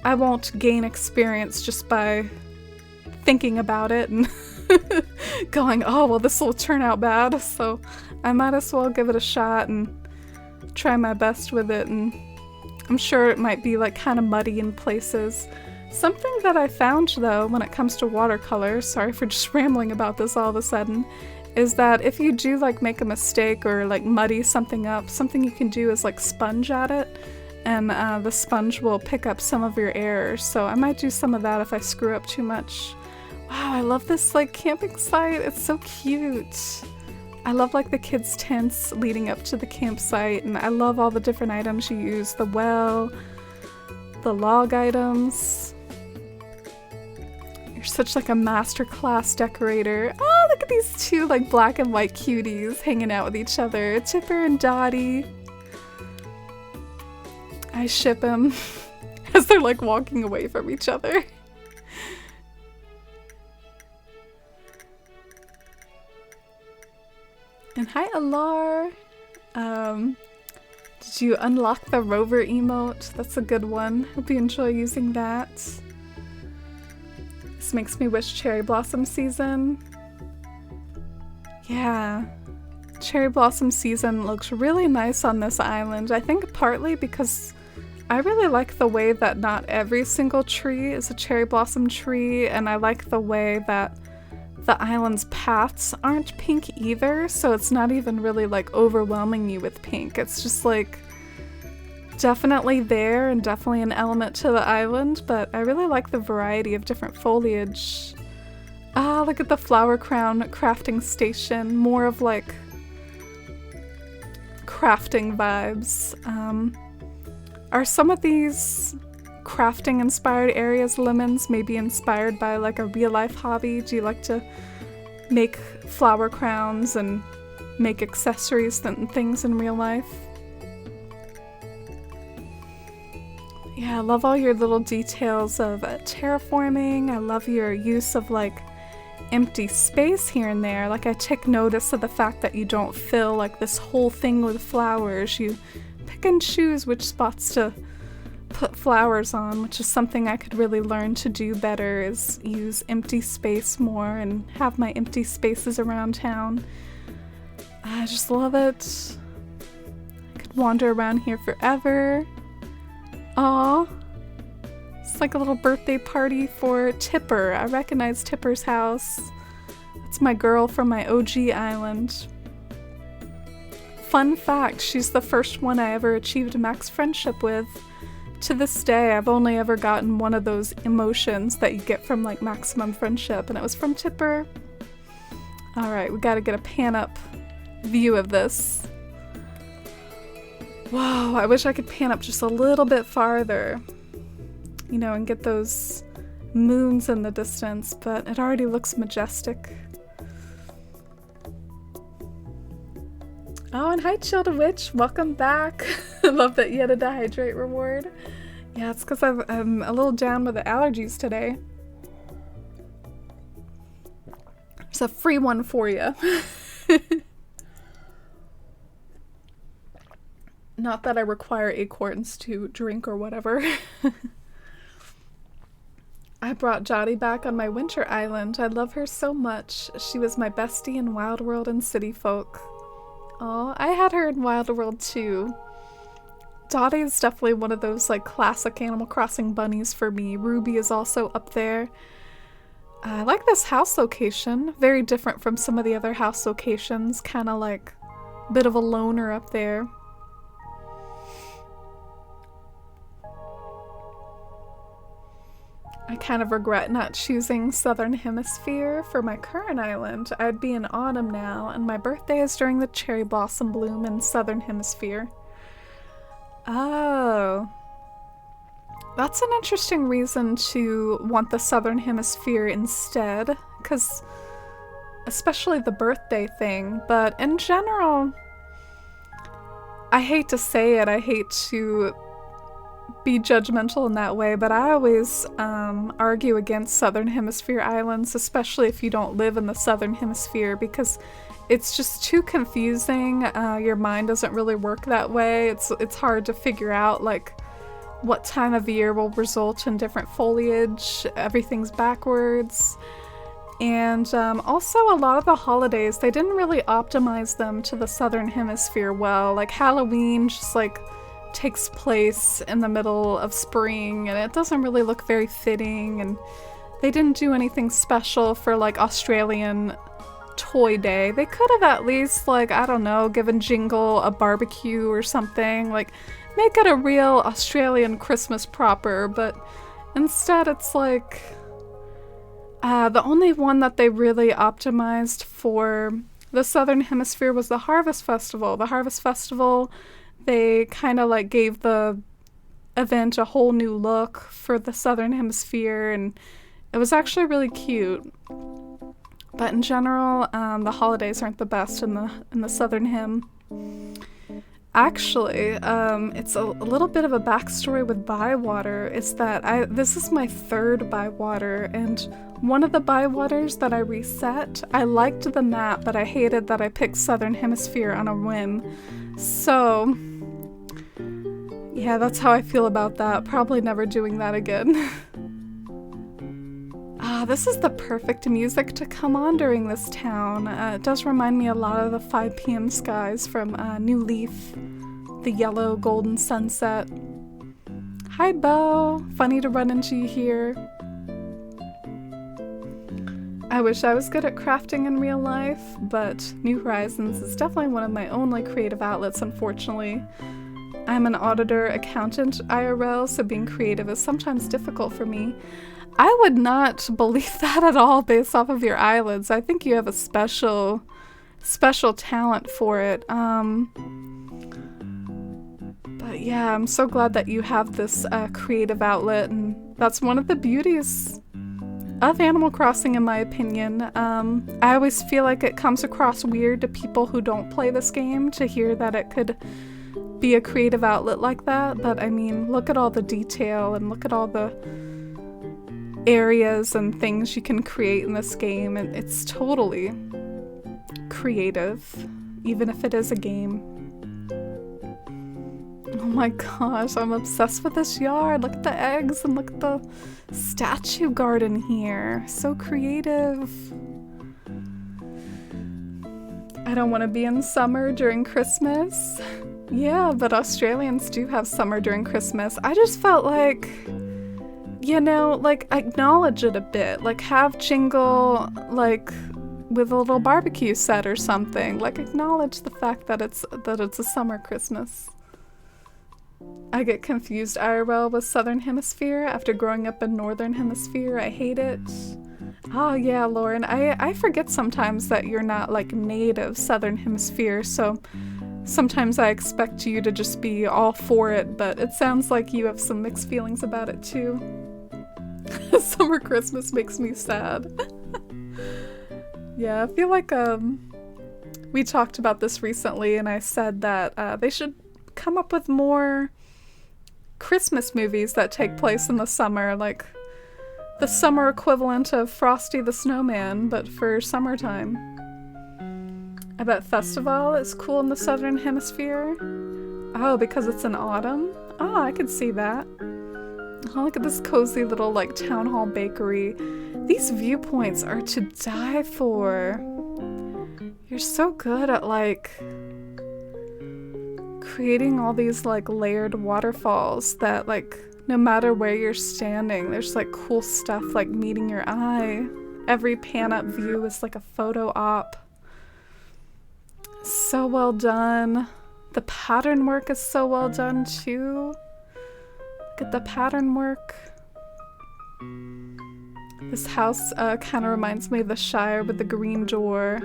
S1: I won't gain experience just by thinking about it and going, oh, well, this will turn out bad. So I might as well give it a shot and try my best with it. And I'm sure it might be like kind of muddy in places. Something that I found though when it comes to watercolor, sorry for just rambling about this all of a sudden, is that if you do like make a mistake or like muddy something up, something you can do is like sponge at it, and the sponge will pick up some of your errors. So I might do some of that if I screw up too much. Wow, I love this like camping site. It's so cute. I love like the kids' tents leading up to the campsite, and I love all the different items you use. The well, the log items. You're such like a masterclass decorator. Oh, look at these two like black and white cuties hanging out with each other. Chipper and Dottie. I ship them as they're like walking away from each other. And hi, Alar. Did you unlock the rover emote? That's a good one. Hope you enjoy using that. This makes me wish cherry blossom season. Yeah. Cherry blossom season looks really nice on this island. I think partly because I really like the way that not every single tree is a cherry blossom tree, and I like the way that the island's paths aren't pink either, so it's not even really like overwhelming you with pink. It's just like definitely there and definitely an element to the island, but I really like the variety of different foliage. Ah, look at the flower crown crafting station. More of like crafting vibes. Are some of these crafting inspired areas lemons maybe inspired by like a real life hobby? Do you like to make flower crowns and make accessories and things in real life? Yeah, I love all your little details of terraforming. I love your use of like empty space here and there. Like I take notice of the fact that you don't fill like this whole thing with flowers. You pick and choose which spots to put flowers on, which is something I could really learn to do better, is use empty space more and have my empty spaces around town. I just love it. I could wander around here forever. Aw. It's like a little birthday party for Tipper. I recognize Tipper's house. That's my girl from my OG island. Fun fact, she's the first one I ever achieved max friendship with. To this day, I've only ever gotten one of those emotions that you get from like maximum friendship, and it was from Tipper. Alright, we gotta get a pan-up view of this. Whoa, I wish I could pan up just a little bit farther, you know, and get those moons in the distance, but it already looks majestic. Oh, and hi Childa Witch, welcome back. I love that you had a dehydrate reward. Yeah, it's because I'm a little down with the allergies today. It's a free one for you. Not that I require acorns to drink or whatever. I brought Jotty back on my winter island. I love her so much. She was my bestie in Wild World and City Folk. Oh, I had her in Wild World too. Dottie is definitely one of those like classic Animal Crossing bunnies for me. Ruby is also up there. I like this house location. Very different from some of the other house locations. Kind of like a bit of a loner up there. I kind of regret not choosing Southern Hemisphere for my current island. I'd be in autumn now, and my birthday is during the cherry blossom bloom in Southern Hemisphere. Oh. That's an interesting reason to want the Southern Hemisphere instead, because especially the birthday thing, but in general, I hate to say it, I hate to be judgmental in that way, but I always argue against Southern Hemisphere islands, especially if you don't live in the Southern Hemisphere, because it's just too confusing. Your mind doesn't really work that way. It's hard to figure out like what time of year will result in different foliage. Everything's backwards. And also a lot of the holidays, they didn't really optimize them to the Southern Hemisphere well. Like Halloween just like takes place in the middle of spring, and it doesn't really look very fitting, and they didn't do anything special for like Australian Toy Day. They could have at least like, I don't know, given Jingle a barbecue or something, like make it a real Australian Christmas proper, but instead it's like the only one that they really optimized for the Southern Hemisphere was the Harvest Festival. The Harvest Festival, they kind of like gave the event a whole new look for the Southern Hemisphere, and it was actually really cute. But in general, the holidays aren't the best in the Southern Hem. Actually, it's a little bit of a backstory with Bywater. It's that this is my third Bywater, and one of the Bywaters that I reset, I liked the map, but I hated that I picked Southern Hemisphere on a whim. So, yeah, that's how I feel about that. Probably never doing that again. This is the perfect music to come on during this town. It does remind me a lot of the 5 p.m. skies from New Leaf, the yellow golden sunset. Hi, Bo. Funny to run into you here. I wish I was good at crafting in real life, but New Horizons is definitely one of my only creative outlets, unfortunately. I'm an auditor, accountant, IRL, so being creative is sometimes difficult for me. I would not believe that at all based off of your eyelids. I think you have a special talent for it. But yeah, I'm so glad that you have this creative outlet, and that's one of the beauties of Animal Crossing, in my opinion. I always feel like it comes across weird to people who don't play this game to hear that it could be a creative outlet like that, but I mean, look at all the detail and look at all the areas and things you can create in this game, and it's totally creative, even if it is a game. Oh my gosh, I'm obsessed with this yard. Look at the eggs and look at the statue garden here. So creative. I don't want to be in summer during Christmas. Yeah, but Australians do have summer during Christmas. I just felt like, you know, like, acknowledge it a bit. Like, have Jingle, like, with a little barbecue set or something. Like, acknowledge the fact that it's a summer Christmas. I get confused IRL with Southern Hemisphere after growing up in Northern Hemisphere. I hate it. Oh yeah, Lauren, I forget sometimes that you're not, like, native Southern Hemisphere, so sometimes I expect you to just be all for it, but it sounds like you have some mixed feelings about it too. Summer Christmas makes me sad. Yeah, I feel like we talked about this recently, and I said that they should come up with more Christmas movies that take place in the summer, like the summer equivalent of Frosty the Snowman, but for summertime. I bet Festival is cool in the Southern Hemisphere. Oh, because it's in autumn? Oh, I could see that. Oh, look at this cozy little, like, town hall bakery. These viewpoints are to die for. You're so good at, like, creating all these, like, layered waterfalls that, like, no matter where you're standing, there's, like, cool stuff, like, meeting your eye. Every pan-up view is, like, a photo op. So well done. The pattern work is so well done, too. Look at the pattern work. This house kind of reminds me of the Shire with the green door.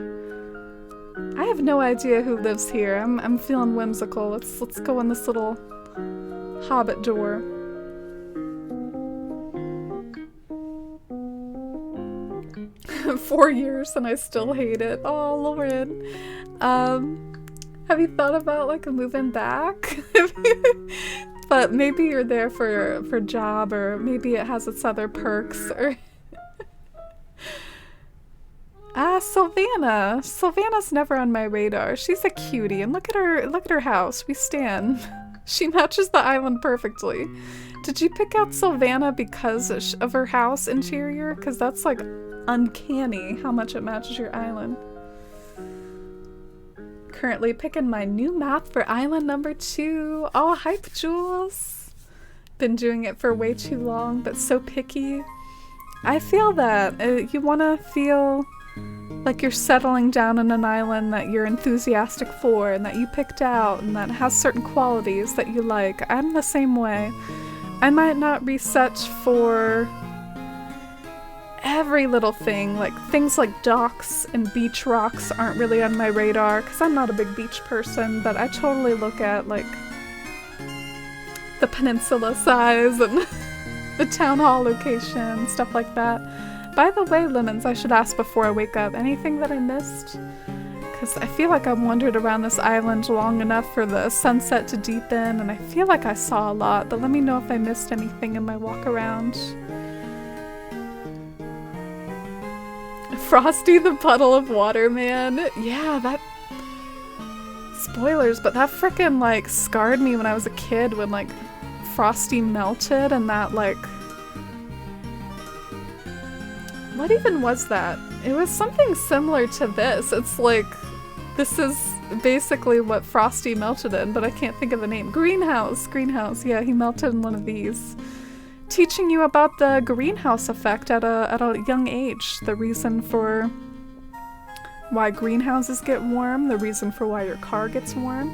S1: I have no idea who lives here. I'm feeling whimsical. Let's go in this little hobbit door. Four years and I still hate it. Oh, Lauren. Have you thought about, like, moving back? But maybe you're there for job, or maybe it has its other perks, or Sylvana. Sylvana's never on my radar. She's a cutie, and look at her house. We stan. She matches the island perfectly. Did you pick out Sylvana because of her house interior? Because that's, like, uncanny how much it matches your island. Currently picking my new map for island number 2. Oh, hype, Jules. Been doing it for way too long, but so picky. I feel that. You want to feel like you're settling down in an island that you're enthusiastic for and that you picked out and that has certain qualities that you like. I'm the same way. I might not reset for every little thing, like things like docks and beach rocks aren't really on my radar because I'm not a big beach person, but I totally look at, like, the peninsula size and the town hall location, stuff like that. By the way, Lemons, I should ask before I wake up, anything that I missed? Because I feel like I've wandered around this island long enough for the sunset to deepen, and I feel like I saw a lot, but let me know if I missed anything in my walk around. Frosty the Puddle of Water, man. Yeah, that... Spoilers, but that frickin' like scarred me when I was a kid when like Frosty melted and that like... What even was that? It was something similar to this. It's like... This is basically what Frosty melted in, but I can't think of the name. Greenhouse! Greenhouse, yeah, he melted in one of these. Teaching you about the greenhouse effect at a young age. The reason for why greenhouses get warm, the reason for why your car gets warm,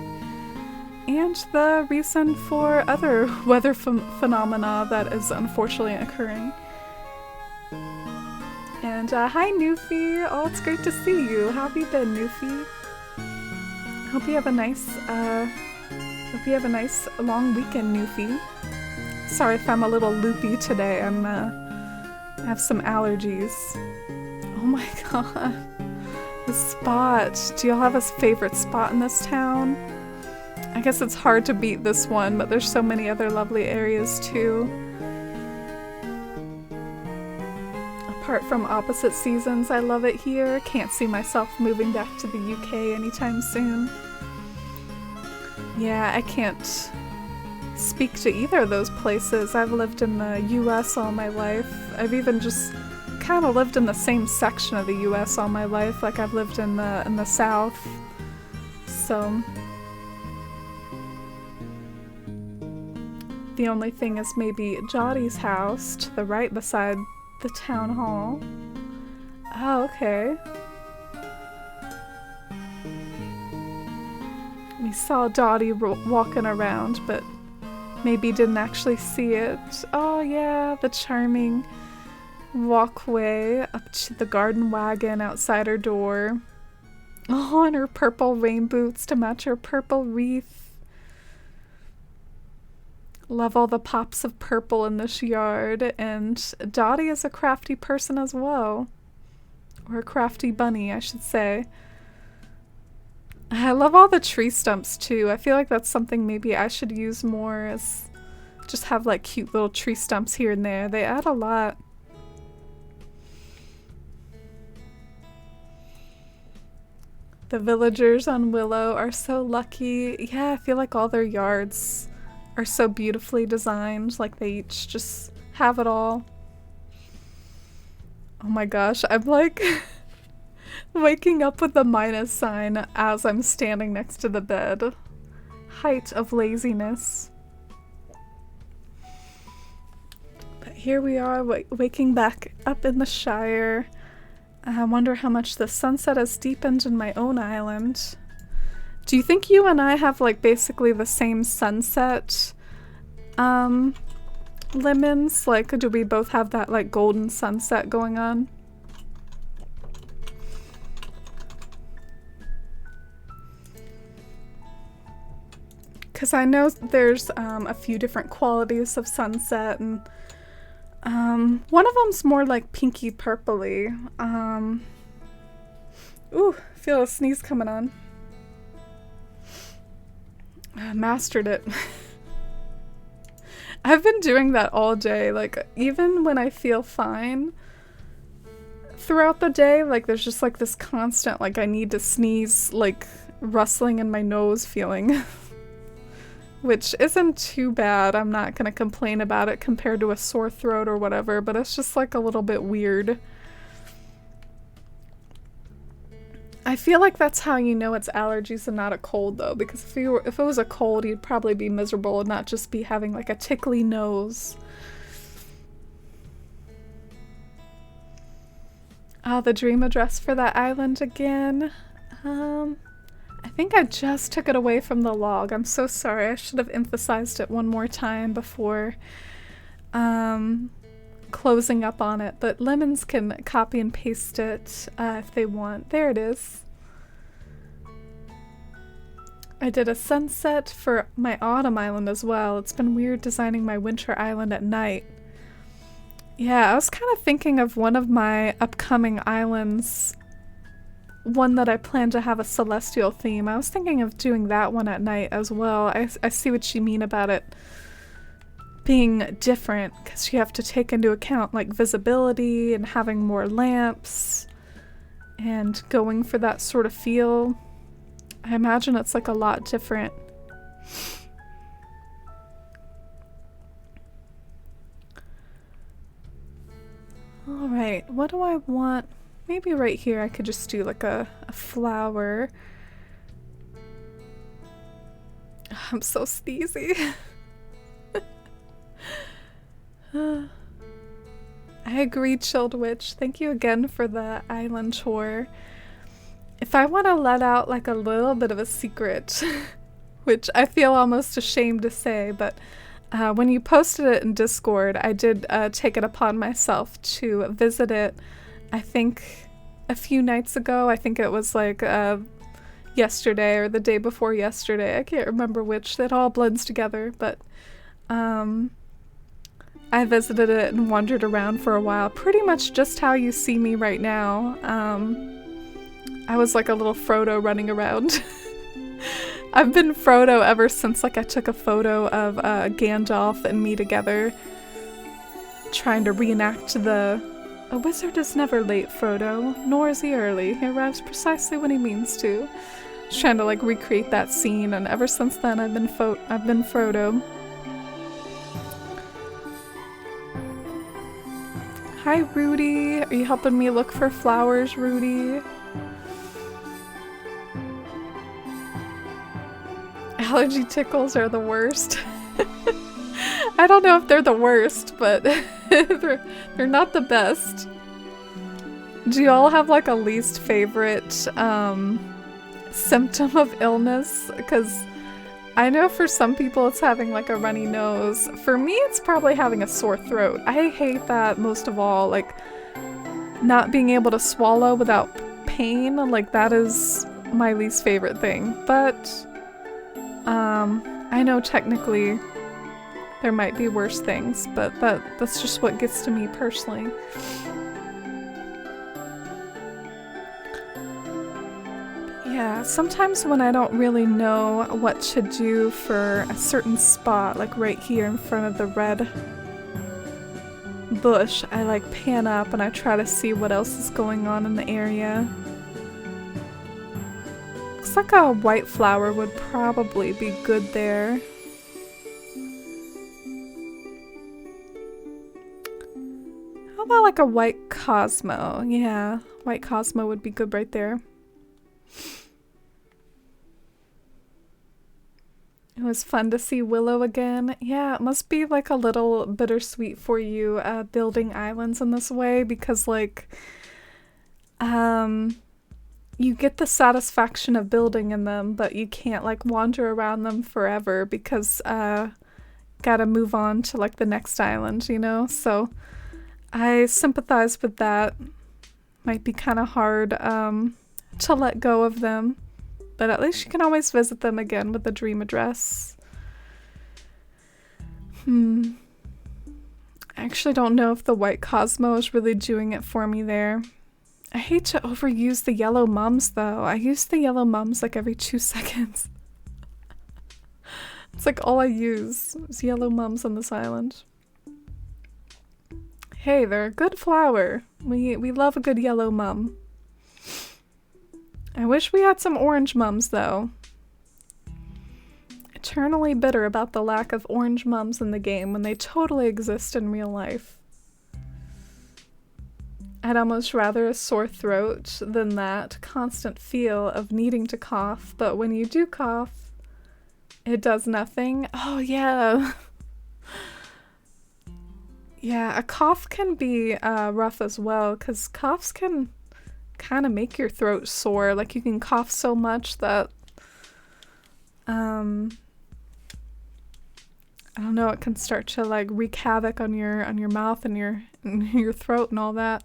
S1: and the reason for other weather phenomena that is unfortunately occurring. And hi Newfie! Oh, it's great to see you. How have you been, Newfie? Hope you have a nice long weekend, Newfie. Sorry if I'm a little loopy today. I have some allergies. Oh my god. The spot. Do y'all have a favorite spot in this town? I guess it's hard to beat this one, but there's so many other lovely areas too. Apart from opposite seasons, I love it here. Can't see myself moving back to the UK anytime soon. Yeah, I can't speak to either of those places. I've lived in the US all my life. I've even just kind of lived in the same section of the US all my life. Like I've lived in the South. So the only thing is maybe Jotty's house to the right beside the town hall. Oh, okay. We saw Dottie walking around, but maybe didn't actually see it. Oh yeah, the charming walkway up to the garden wagon outside her door. Oh, and her purple rain boots to match her purple wreath. Love all the pops of purple in this yard, and Dottie is a crafty person as well. Or a crafty bunny, I should say. I love all the tree stumps too. I feel like that's something maybe I should use more, as just have like cute little tree stumps here and there. They add a lot. The villagers on Willow are so lucky. Yeah, I feel like all their yards are so beautifully designed. Like they each just have it all. Oh my gosh, I'm like waking up with the minus sign as I'm standing next to the bed. Height of laziness. But here we are, waking back up in the Shire. I wonder how much the sunset has deepened in my own island. Do you think you and I have like basically the same sunset lemons? Like, do we both have that like golden sunset going on? Because I know there's a few different qualities of sunset, and one of them's more like pinky purpley. Ooh, feel a sneeze coming on. I mastered it. I've been doing that all day, like even when I feel fine throughout the day, like there's just like this constant like I need to sneeze, like rustling in my nose feeling. Which isn't too bad. I'm not gonna complain about it compared to a sore throat or whatever, but it's just like a little bit weird. I feel like that's how you know it's allergies and not a cold though, because if it was a cold, you'd probably be miserable and not just be having like a tickly nose. Oh, the dream address for that island again. I think I just took it away from the log. I'm so sorry. I should have emphasized it one more time before closing up on it. But Lemons can copy and paste it if they want. There it is. I did a sunset for my autumn island as well. It's been weird designing my winter island at night. Yeah, I was kind of thinking of one of my upcoming islands one that I plan to have a celestial theme. I was thinking of doing that one at night as well. I see what you mean about it being different, because you have to take into account like visibility and having more lamps and going for that sort of feel. I imagine it's like a lot different. Alright, what do I want? Maybe right here I could just do like a flower. I'm so sneezy. I agree, Chilled Witch. Thank you again for the island tour. If I want to let out like a little bit of a secret, which I feel almost ashamed to say, but when you posted it in Discord, I did take it upon myself to visit it, I think a few nights ago. I think it was like yesterday or the day before yesterday. I can't remember which. It all blends together, but I visited it and wandered around for a while, pretty much just how you see me right now. I was like a little Frodo running around. I've been Frodo ever since like I took a photo of Gandalf and me together trying to reenact a wizard is never late, Frodo, nor is he early. He arrives precisely when he means to. Just trying to like recreate that scene, and ever since then I've been Frodo. Hi, Rudy. Are you helping me look for flowers, Rudy? Allergy tickles are the worst. I don't know if they're the worst, but they're not the best. Do you all have like a least favorite symptom of illness? Because I know for some people it's having like a runny nose. For me, it's probably having a sore throat. I hate that most of all, like not being able to swallow without pain. Like that is my least favorite thing. But I know technically there might be worse things, but that's just what gets to me personally. Yeah, sometimes when I don't really know what to do for a certain spot, like right here in front of the red bush, I like pan up and I try to see what else is going on in the area. Looks like a white flower would probably be good there. How about like a white Cosmo? Yeah, white Cosmo would be good right there. It was fun to see Willow again. Yeah, it must be like a little bittersweet for you building islands in this way, because like you get the satisfaction of building in them, but you can't like wander around them forever because gotta move on to like the next island, you know? So I sympathize with that. Might be kind of hard to let go of them. But at least you can always visit them again with the dream address. I actually don't know if the white Cosmo is really doing it for me there. I hate to overuse the yellow mums though. I use the yellow mums like every 2 seconds. It's like all I use is yellow mums on this island. Hey, they're a good flower. We love a good yellow mum. I wish we had some orange mums, though. Eternally bitter about the lack of orange mums in the game when they totally exist in real life. I'd almost rather a sore throat than that constant feel of needing to cough, but when you do cough, it does nothing. Oh, yeah. Yeah, a cough can be rough as well, because coughs can kind of make your throat sore. Like you can cough so much that I don't know, it can start to like wreak havoc on your mouth and your throat and all that.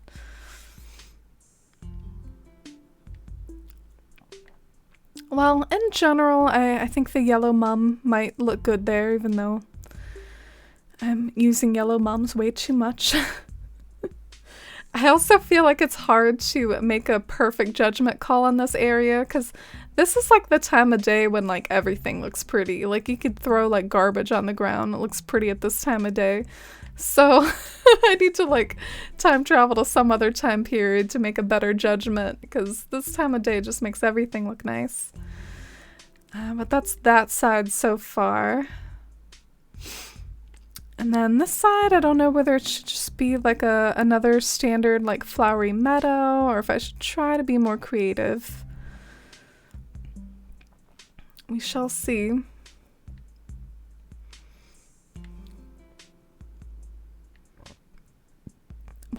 S1: Well, in general, I think the yellow mum might look good there, even though I'm using yellow mums way too much. I also feel like it's hard to make a perfect judgment call on this area because this is like the time of day when like everything looks pretty. Like you could throw like garbage on the ground. It looks pretty at this time of day. So I need to like time travel to some other time period to make a better judgment because this time of day just makes everything look nice. But that's that side so far. And then this side, I don't know whether it should just be like another standard like flowery meadow or if I should try to be more creative. We shall see.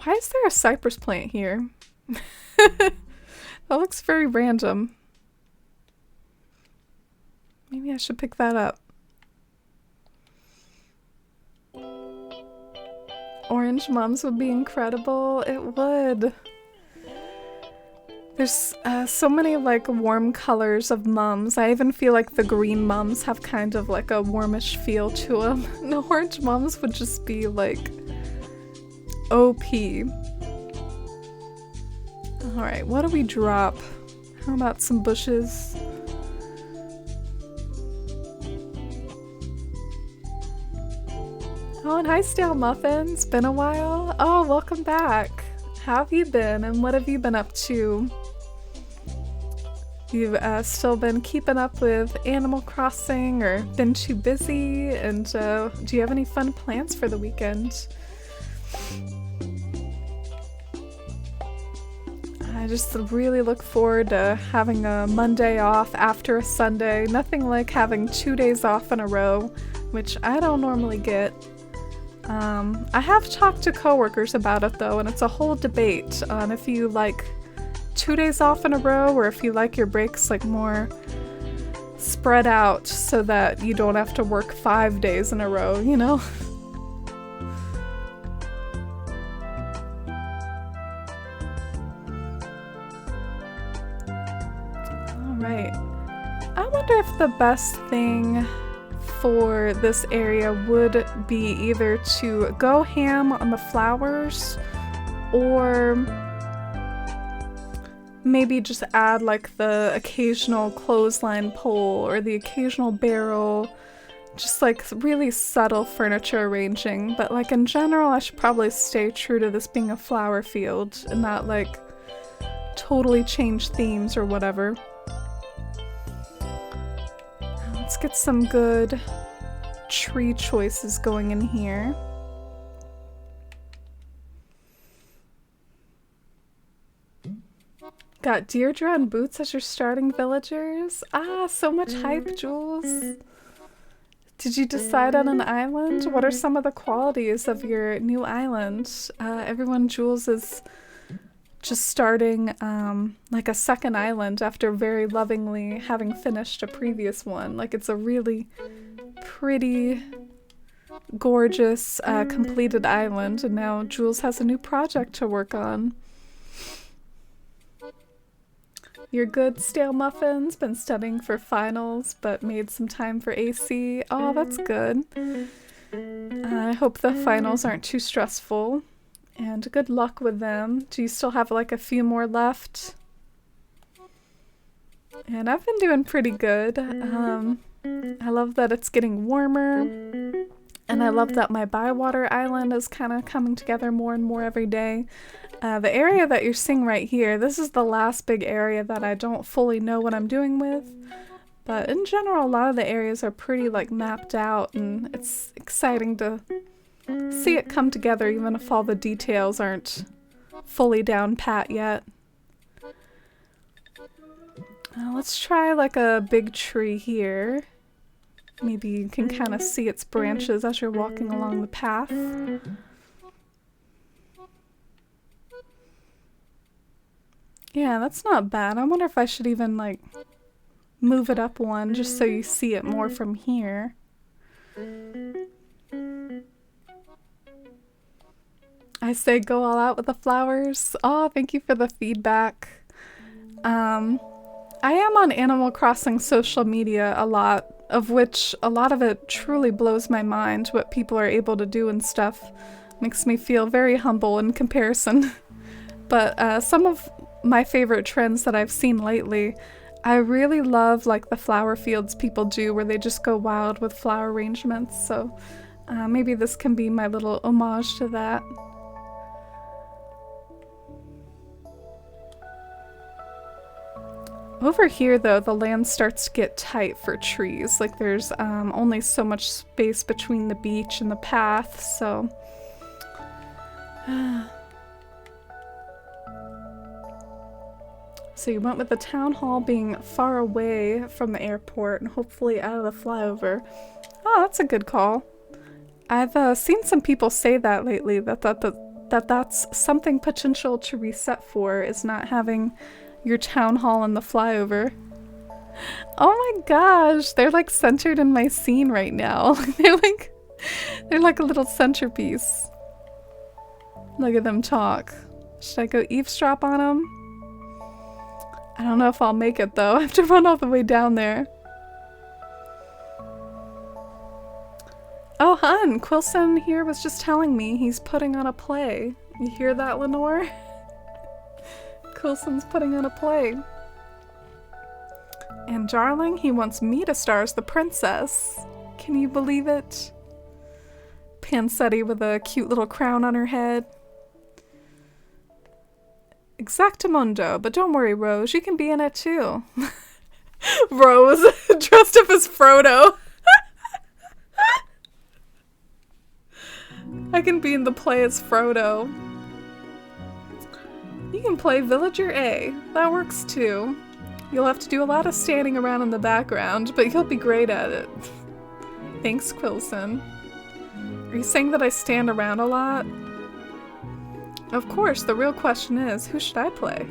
S1: Why is there a cypress plant here? That looks very random. Maybe I should pick that up. Orange mums would be incredible. It would. There's so many like warm colors of mums. I even feel like the green mums have kind of like a warmish feel to them. The orange mums would just be like OP. Alright, what do we drop? How about some bushes? Oh, and hi Stale Muffins, been a while. Oh, welcome back. How have you been and what have you been up to? You've still been keeping up with Animal Crossing or been too busy? And do you have any fun plans for the weekend? I just really look forward to having a Monday off after a Sunday. Nothing like having 2 days off in a row, which I don't normally get. I have talked to coworkers about it though, and it's a whole debate on if you like 2 days off in a row or if you like your breaks like more spread out so that you don't have to work 5 days in a row, you know? Alright. I wonder if the best thing for this area would be either to go ham on the flowers or maybe just add like the occasional clothesline pole or the occasional barrel, just like really subtle furniture arranging. But like in general, I should probably stay true to this being a flower field and not like totally change themes or whatever. Let's get some good tree choices going in here. Got Deirdre and Boots as your starting villagers? Ah, so much hype, Jules. Did you decide on an island? What are some of the qualities of your new island? Everyone, Jules is just starting like a second island after very lovingly having finished a previous one. Like it's a really pretty, gorgeous, completed island, and now Jules has a new project to work on. You're good, Stale Muffins. Been studying for finals, but made some time for AC. Oh, that's good. I hope the finals aren't too stressful. And good luck with them. Do you still have like a few more left? And I've been doing pretty good. I love that it's getting warmer. And I love that my Bywater Island is kind of coming together more and more every day. The area that you're seeing right here, this is the last big area that I don't fully know what I'm doing with. But in general, a lot of the areas are pretty like mapped out, and it's exciting to see it come together even if all the details aren't fully down pat yet. Let's try like a big tree here. Maybe you can kind of see its branches as you're walking along the path. Yeah, that's not bad. I wonder if I should even like move it up one just so you see it more from here. I say go all out with the flowers. Oh, thank you for the feedback. I am on Animal Crossing social media a lot, of which a lot of it truly blows my mind what people are able to do and stuff. Makes me feel very humble in comparison. But some of my favorite trends that I've seen lately, I really love like the flower fields people do where they just go wild with flower arrangements. So maybe this can be my little homage to that. Over here, though, the land starts to get tight for trees. Like, there's only so much space between the beach and the path, so... So you went with the town hall being far away from the airport and hopefully out of the flyover. Oh, that's a good call. I've seen some people say that lately, that's something potential to reset for, is not having your town hall in the flyover. Oh my gosh, they're like centered in my scene right now. they're like a little centerpiece. Look at them talk. Should I go eavesdrop on them? I don't know if I'll make it though. I have to run all the way down there. Oh hun, Quilson here was just telling me he's putting on a play. You hear that, Lenore? Quilson's putting on a play. And darling, he wants me to star as the princess. Can you believe it? Pansetti with a cute little crown on her head. Exactamundo, but don't worry, Rose, you can be in it too. Rose, dressed up as Frodo. I can be in the play as Frodo. You can play Villager A. That works too. You'll have to do a lot of standing around in the background, but you'll be great at it. Thanks, Quilson. Are you saying that I stand around a lot? Of course, the real question is, who should I play?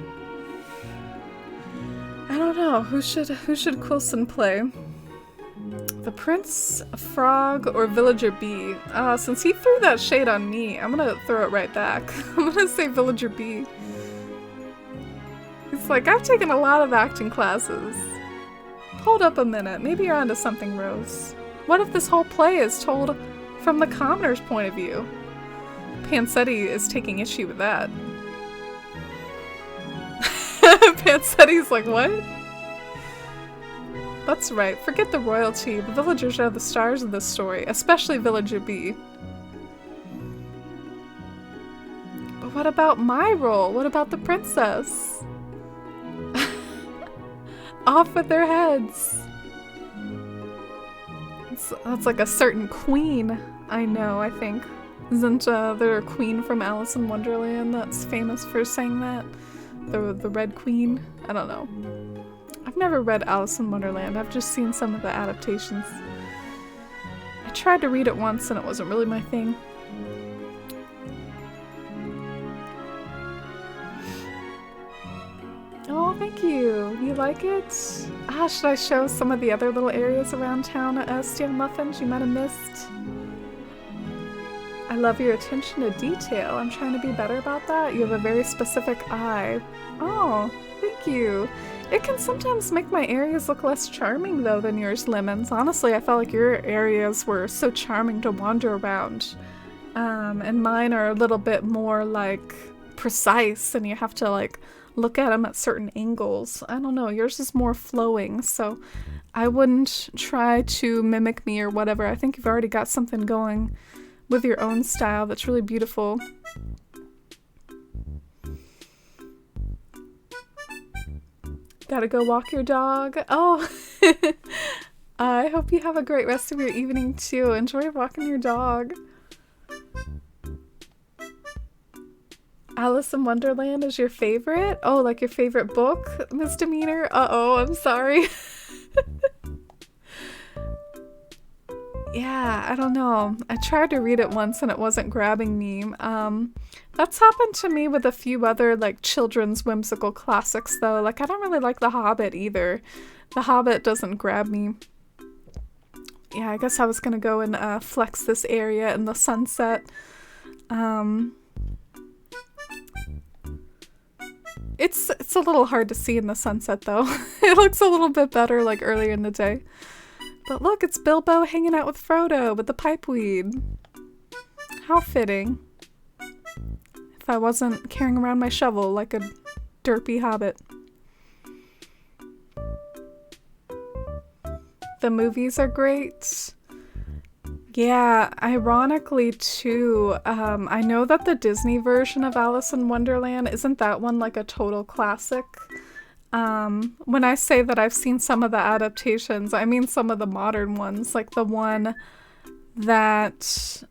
S1: I don't know. Who should Quilson play? The Prince, Frog, or Villager B? Since he threw that shade on me, I'm gonna throw it right back. I'm gonna say Villager B. It's like, I've taken a lot of acting classes. Hold up a minute, maybe you're onto something, Rose. What if this whole play is told from the commoner's point of view? Pansetti is taking issue with that. Pansetti's like, what? That's right, forget the royalty. The villagers are the stars of this story, especially Villager B. But what about my role? What about the princess? Off with their heads. That's like a certain queen I know, I think. Isn't there a queen from Alice in Wonderland that's famous for saying that? The Red Queen? I don't know. I've never read Alice in Wonderland. I've just seen some of the adaptations. I tried to read it once and it wasn't really my thing. Oh, thank you. You like it? Should I show some of the other little areas around town, Steel Muffins you might have missed? I love your attention to detail. I'm trying to be better about that. You have a very specific eye. Oh, thank you. It can sometimes make my areas look less charming, though, than yours, Lemons. Honestly, I felt like your areas were so charming to wander around. And mine are a little bit more, like, precise, and you have to, like, look at them at certain angles. I don't know, yours is more flowing, so I wouldn't try to mimic me or whatever. I think you've already got something going with your own style that's really beautiful. Gotta go walk your dog. Oh, I hope you have a great rest of your evening too. Enjoy walking your dog. Alice in Wonderland is your favorite? Oh, like your favorite book, Misdemeanor? Uh-oh, I'm sorry. Yeah, I don't know. I tried to read it once and it wasn't grabbing me. That's happened to me with a few other, like, children's whimsical classics, though. Like, I don't really like The Hobbit either. The Hobbit doesn't grab me. Yeah, I guess I was gonna go and flex this area in the sunset. It's a little hard to see in the sunset, though. It looks a little bit better, like, earlier in the day. But look, it's Bilbo hanging out with Frodo with the pipeweed. How fitting. I if I wasn't carrying around my shovel like a derpy hobbit. The movies are great. Yeah, ironically too, I know that the Disney version of Alice in Wonderland, isn't that one like a total classic? When I say that I've seen some of the adaptations, I mean some of the modern ones, like the one that,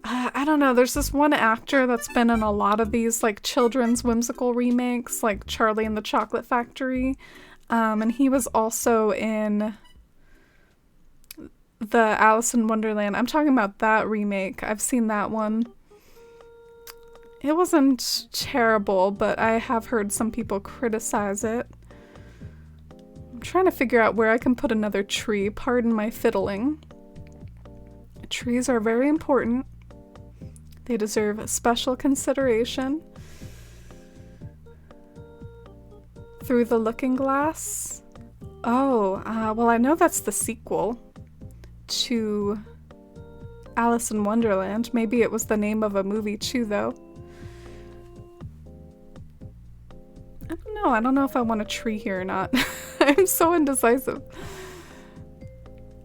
S1: I don't know, there's this one actor that's been in a lot of these like children's whimsical remakes, like Charlie and the Chocolate Factory, and he was also in the Alice in Wonderland. I'm talking about that remake. I've seen that one. It wasn't terrible, but I have heard some people criticize it. I'm trying to figure out where I can put another tree. Pardon my fiddling. Trees are very important. They deserve special consideration. Through the Looking Glass. Oh, well, I know that's the sequel to Alice in Wonderland. Maybe it was the name of a movie too, though. I don't know if I want a tree here or not. I'm so indecisive.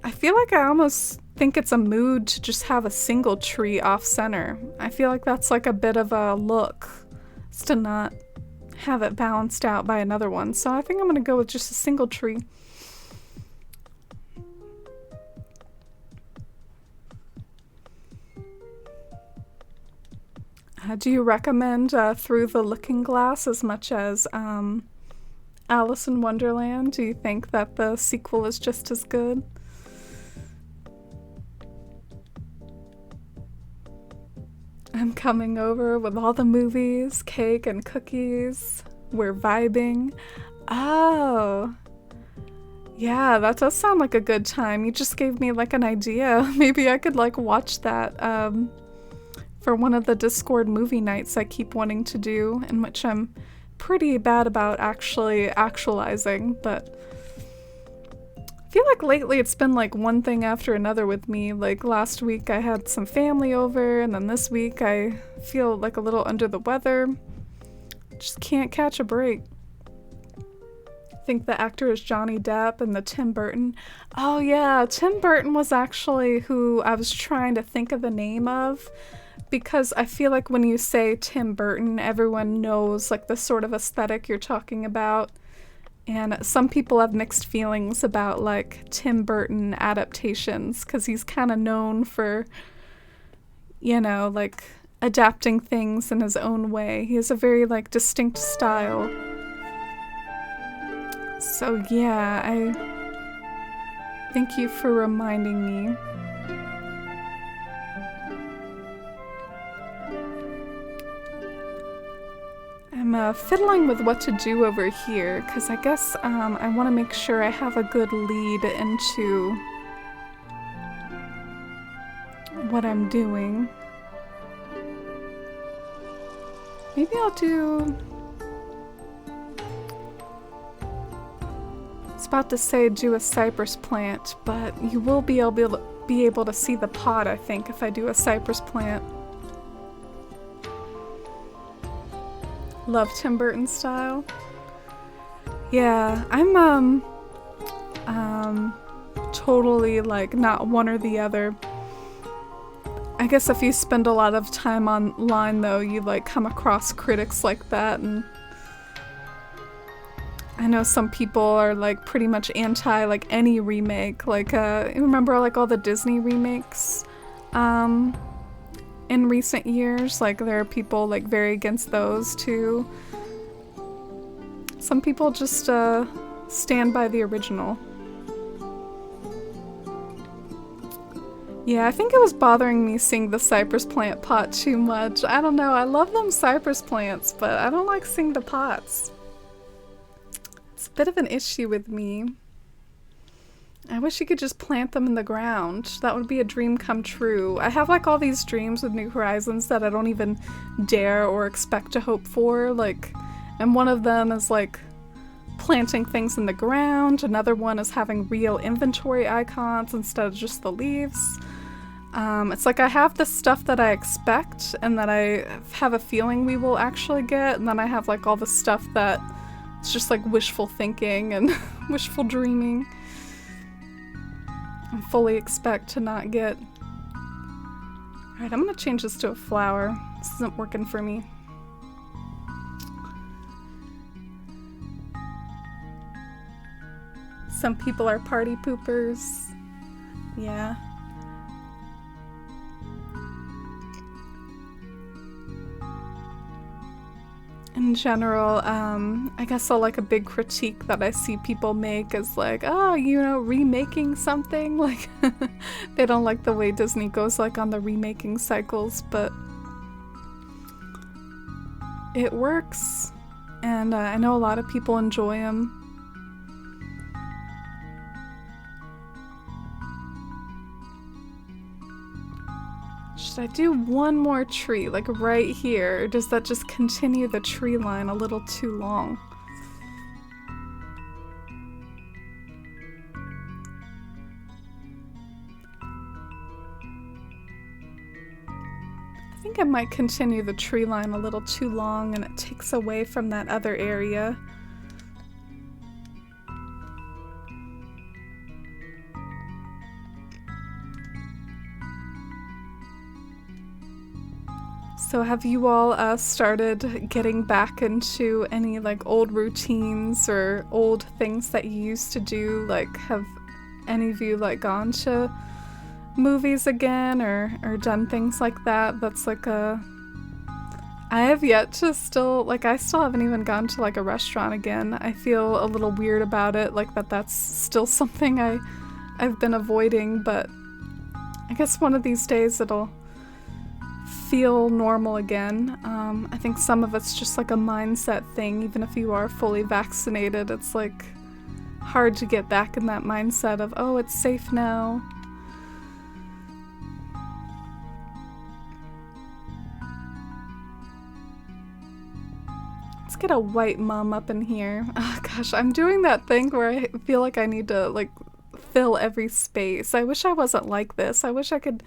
S1: I feel like I almost think it's a mood to just have a single tree off center. I feel like that's like a bit of a look, is to not have it balanced out by another one. So I think I'm gonna go with just a single tree. Do you recommend Through the Looking Glass as much as Alice in Wonderland? Do you think that the sequel is just as good? I'm coming over with all the movies, cake and cookies. We're vibing. Oh. Yeah, that does sound like a good time. You just gave me like an idea. Maybe I could like watch that for one of the Discord movie nights I keep wanting to do, in which I'm pretty bad about actually actualizing, but I feel like lately it's been like one thing after another with me. Like last week I had some family over, and then this week I feel like a little under the weather. Just can't catch a break. I think the actor is Johnny Depp and the Tim Burton. Oh yeah, Tim Burton was actually who I was trying to think of the name of, because I feel like when you say Tim Burton, everyone knows like the sort of aesthetic you're talking about. And some people have mixed feelings about like Tim Burton adaptations, because he's kind of known for, you know, like adapting things in his own way. He has a very like distinct style. So yeah, I thank you for reminding me. I'm fiddling with what to do over here, because I guess I want to make sure I have a good lead into what I'm doing. Maybe I'll do... I was about to say do a cypress plant, but you will be able to see the pot, I think, if I do a cypress plant. Love Tim Burton style. Yeah, I'm totally like not one or the other. I guess if you spend a lot of time online though, you like come across critics like that, and I know some people are like pretty much anti like any remake. Like you remember like all the Disney remakes in recent years? Like there are people like very against those too. Some people just stand by the original. Yeah, I think it was bothering me seeing the cypress plant pot too much. I don't know, I love them cypress plants, but I don't like seeing the pots. It's a bit of an issue with me. I wish you could just plant them in the ground. That would be a dream come true. I have like all these dreams with New Horizons that I don't even dare or expect to hope for. Like, and one of them is like planting things in the ground. Another one is having real inventory icons instead of just the leaves. It's like I have the stuff that I expect and that I have a feeling we will actually get, and then I have like all the stuff that it's just like wishful thinking and wishful dreaming and fully expect to not get. Alright, I'm gonna change this to a flower. This isn't working for me. Some people are party poopers. Yeah. In general, I guess like a big critique that I see people make is like, oh, you know, remaking something. Like, they don't like the way Disney goes like on the remaking cycles, but it works, and I know a lot of people enjoy them. Should I do one more tree, like right here? Or does that just continue the tree line a little too long? I think I might continue the tree line a little too long, and it takes away from that other area. So have you all started getting back into any like old routines or old things that you used to do? Like, have any of you like gone to movies again or done things like that? That's like a... I have yet to still, like, I still haven't even gone to like a restaurant again. I feel a little weird about it, like that's still something I've been avoiding, but I guess one of these days it'll feel normal again. I think some of it's just like a mindset thing. Even if you are fully vaccinated, it's like hard to get back in that mindset of, oh, it's safe now. Let's get a white mum up in here. Oh gosh, I'm doing that thing where I feel like I need to like fill every space. I wish I wasn't like this. I wish I could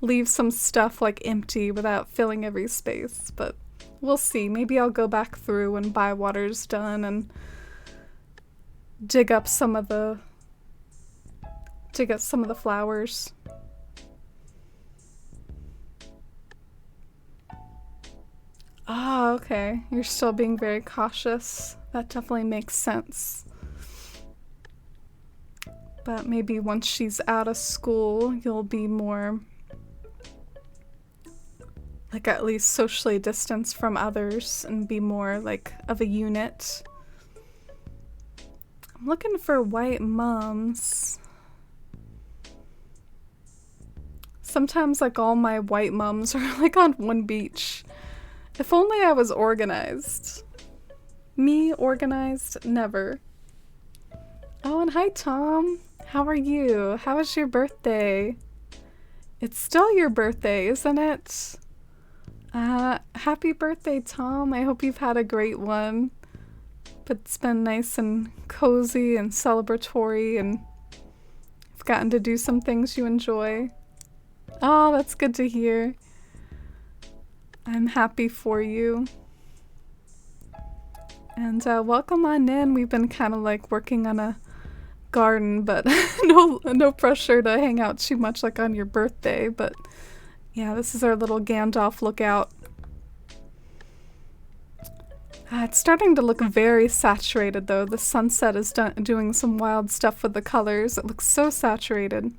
S1: leave some stuff like empty without filling every space, but we'll see. Maybe I'll go back through when Bywater's done and dig up some of the flowers. Ah, okay. You're still being very cautious. That definitely makes sense. But maybe once she's out of school, you'll be more like at least socially distanced from others and be more like of a unit. I'm looking for white mums. Sometimes like all my white mums are like on one beach. If only I was organized. Me organized? Never. Oh, and hi Tom. How are you? How was your birthday? It's still your birthday, isn't it? Happy birthday, Tom. I hope you've had a great one. But it's been nice and cozy and celebratory, and you've gotten to do some things you enjoy. Oh, that's good to hear. I'm happy for you. And welcome on in. We've been kind of like working on a garden, but no pressure to hang out too much like on your birthday, but yeah, this is our little Gandalf lookout. It's starting to look very saturated though. The sunset is doing some wild stuff with the colors. It looks so saturated.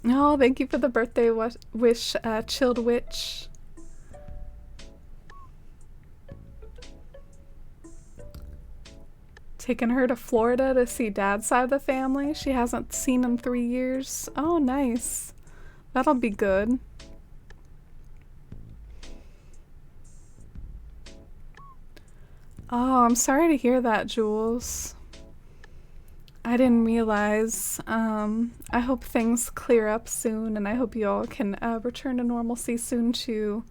S1: Oh, thank you for the birthday wish, Chilled Witch. Taking her to Florida to see Dad's side of the family. She hasn't seen in 3 years. Oh, nice. That'll be good. Oh, I'm sorry to hear that, Jules. I didn't realize. I hope things clear up soon, and I hope you all can return to normalcy soon too.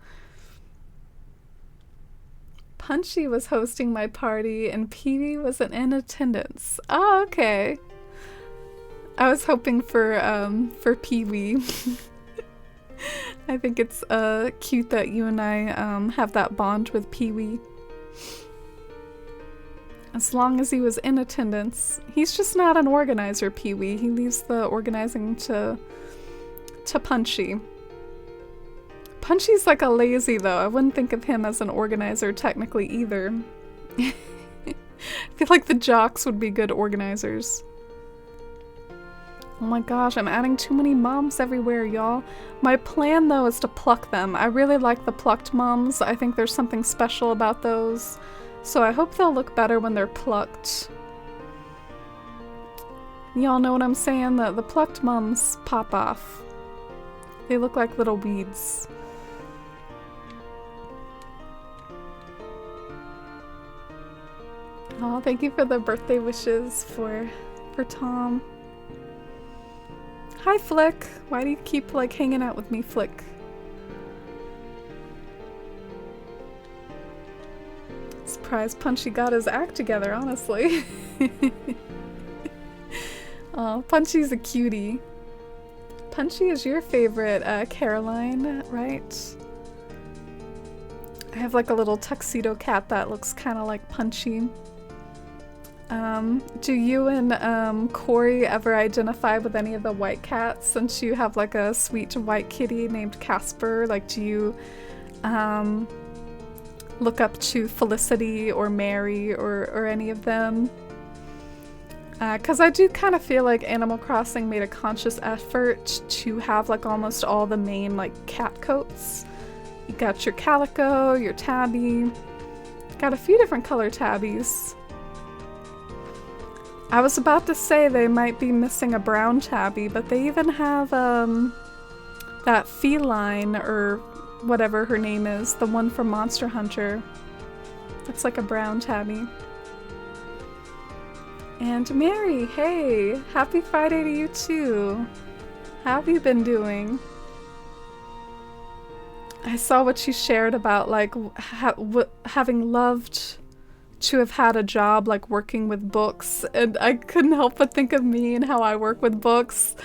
S1: Punchy was hosting my party, and Peewee wasn't in attendance. Oh, okay. I was hoping for Pee-wee. I think it's cute that you and I have that bond with Pee-wee. As long as he was in attendance. He's just not an organizer, Pee-wee. He leaves the organizing to Punchy. Punchy's like a lazy though. I wouldn't think of him as an organizer technically either. I feel like the jocks would be good organizers. Oh my gosh, I'm adding too many moms everywhere, y'all. My plan, though, is to pluck them. I really like the plucked moms. I think there's something special about those. So I hope they'll look better when they're plucked. Y'all know what I'm saying? The plucked moms pop off. They look like little weeds. Oh, thank you for the birthday wishes for Tom. Hi, Flick. Why do you keep, like, hanging out with me, Flick? Surprised Punchy got his act together, honestly. Oh, Punchy's a cutie. Punchy is your favorite, Caroline, right? I have, like, a little tuxedo cat that looks kind of like Punchy. Do you and Corey ever identify with any of the white cats since you have like a sweet white kitty named Casper? Like, do you look up to Felicity or Mary or any of them? Because I do kind of feel like Animal Crossing made a conscious effort to have like almost all the main like cat coats. You got your Calico, your Tabby, got a few different color Tabbies. I was about to say they might be missing a brown tabby, but they even have that feline or whatever her name is, the one from Monster Hunter. It's like a brown tabby. And Mary, hey, happy Friday to you too. How have you been doing? I saw what you shared about like having loved to have had a job like working with books, and I couldn't help but think of me and how I work with books,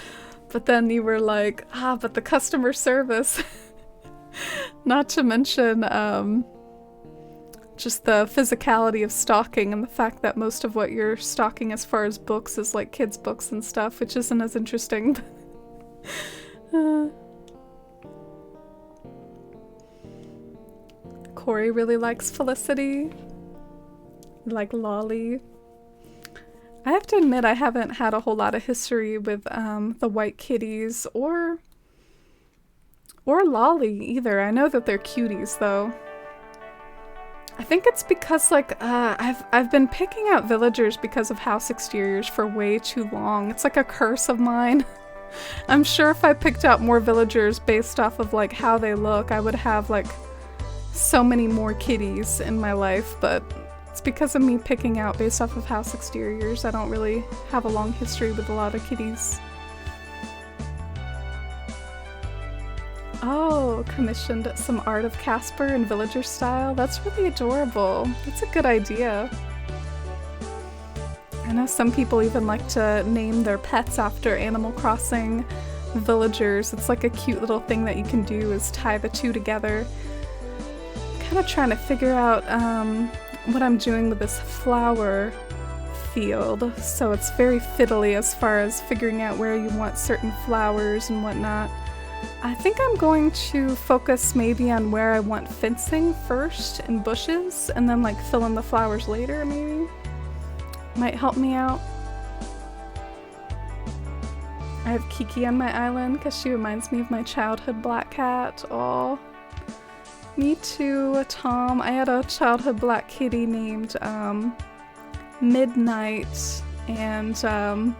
S1: but then you were like, but the customer service. Not to mention just the physicality of stalking and the fact that most of what you're stalking as far as books is like kids books and stuff, which isn't as interesting. Corey really likes Felicity. Like Lolly. I have to admit I haven't had a whole lot of history with the white kitties or Lolly either. I know that they're cuties though. I think it's because like I've been picking out villagers because of house exteriors for way too long. It's like a curse of mine. I'm sure if I picked out more villagers based off of like how they look, I would have like so many more kitties in my life, but it's because of me picking out based off of house exteriors. I don't really have a long history with a lot of kitties. Oh, commissioned some art of Casper in villager style. That's really adorable. That's a good idea. I know some people even like to name their pets after Animal Crossing villagers. It's like a cute little thing that you can do is tie the two together. Kind of trying to figure out what I'm doing with this flower field, so it's very fiddly as far as figuring out where you want certain flowers and whatnot. I think I'm going to focus maybe on where I want fencing first and bushes, and then like fill in the flowers later maybe. Might help me out. I have Kiki on my island because she reminds me of my childhood black cat. Aw. Me too, Tom. I had a childhood black kitty named Midnight, and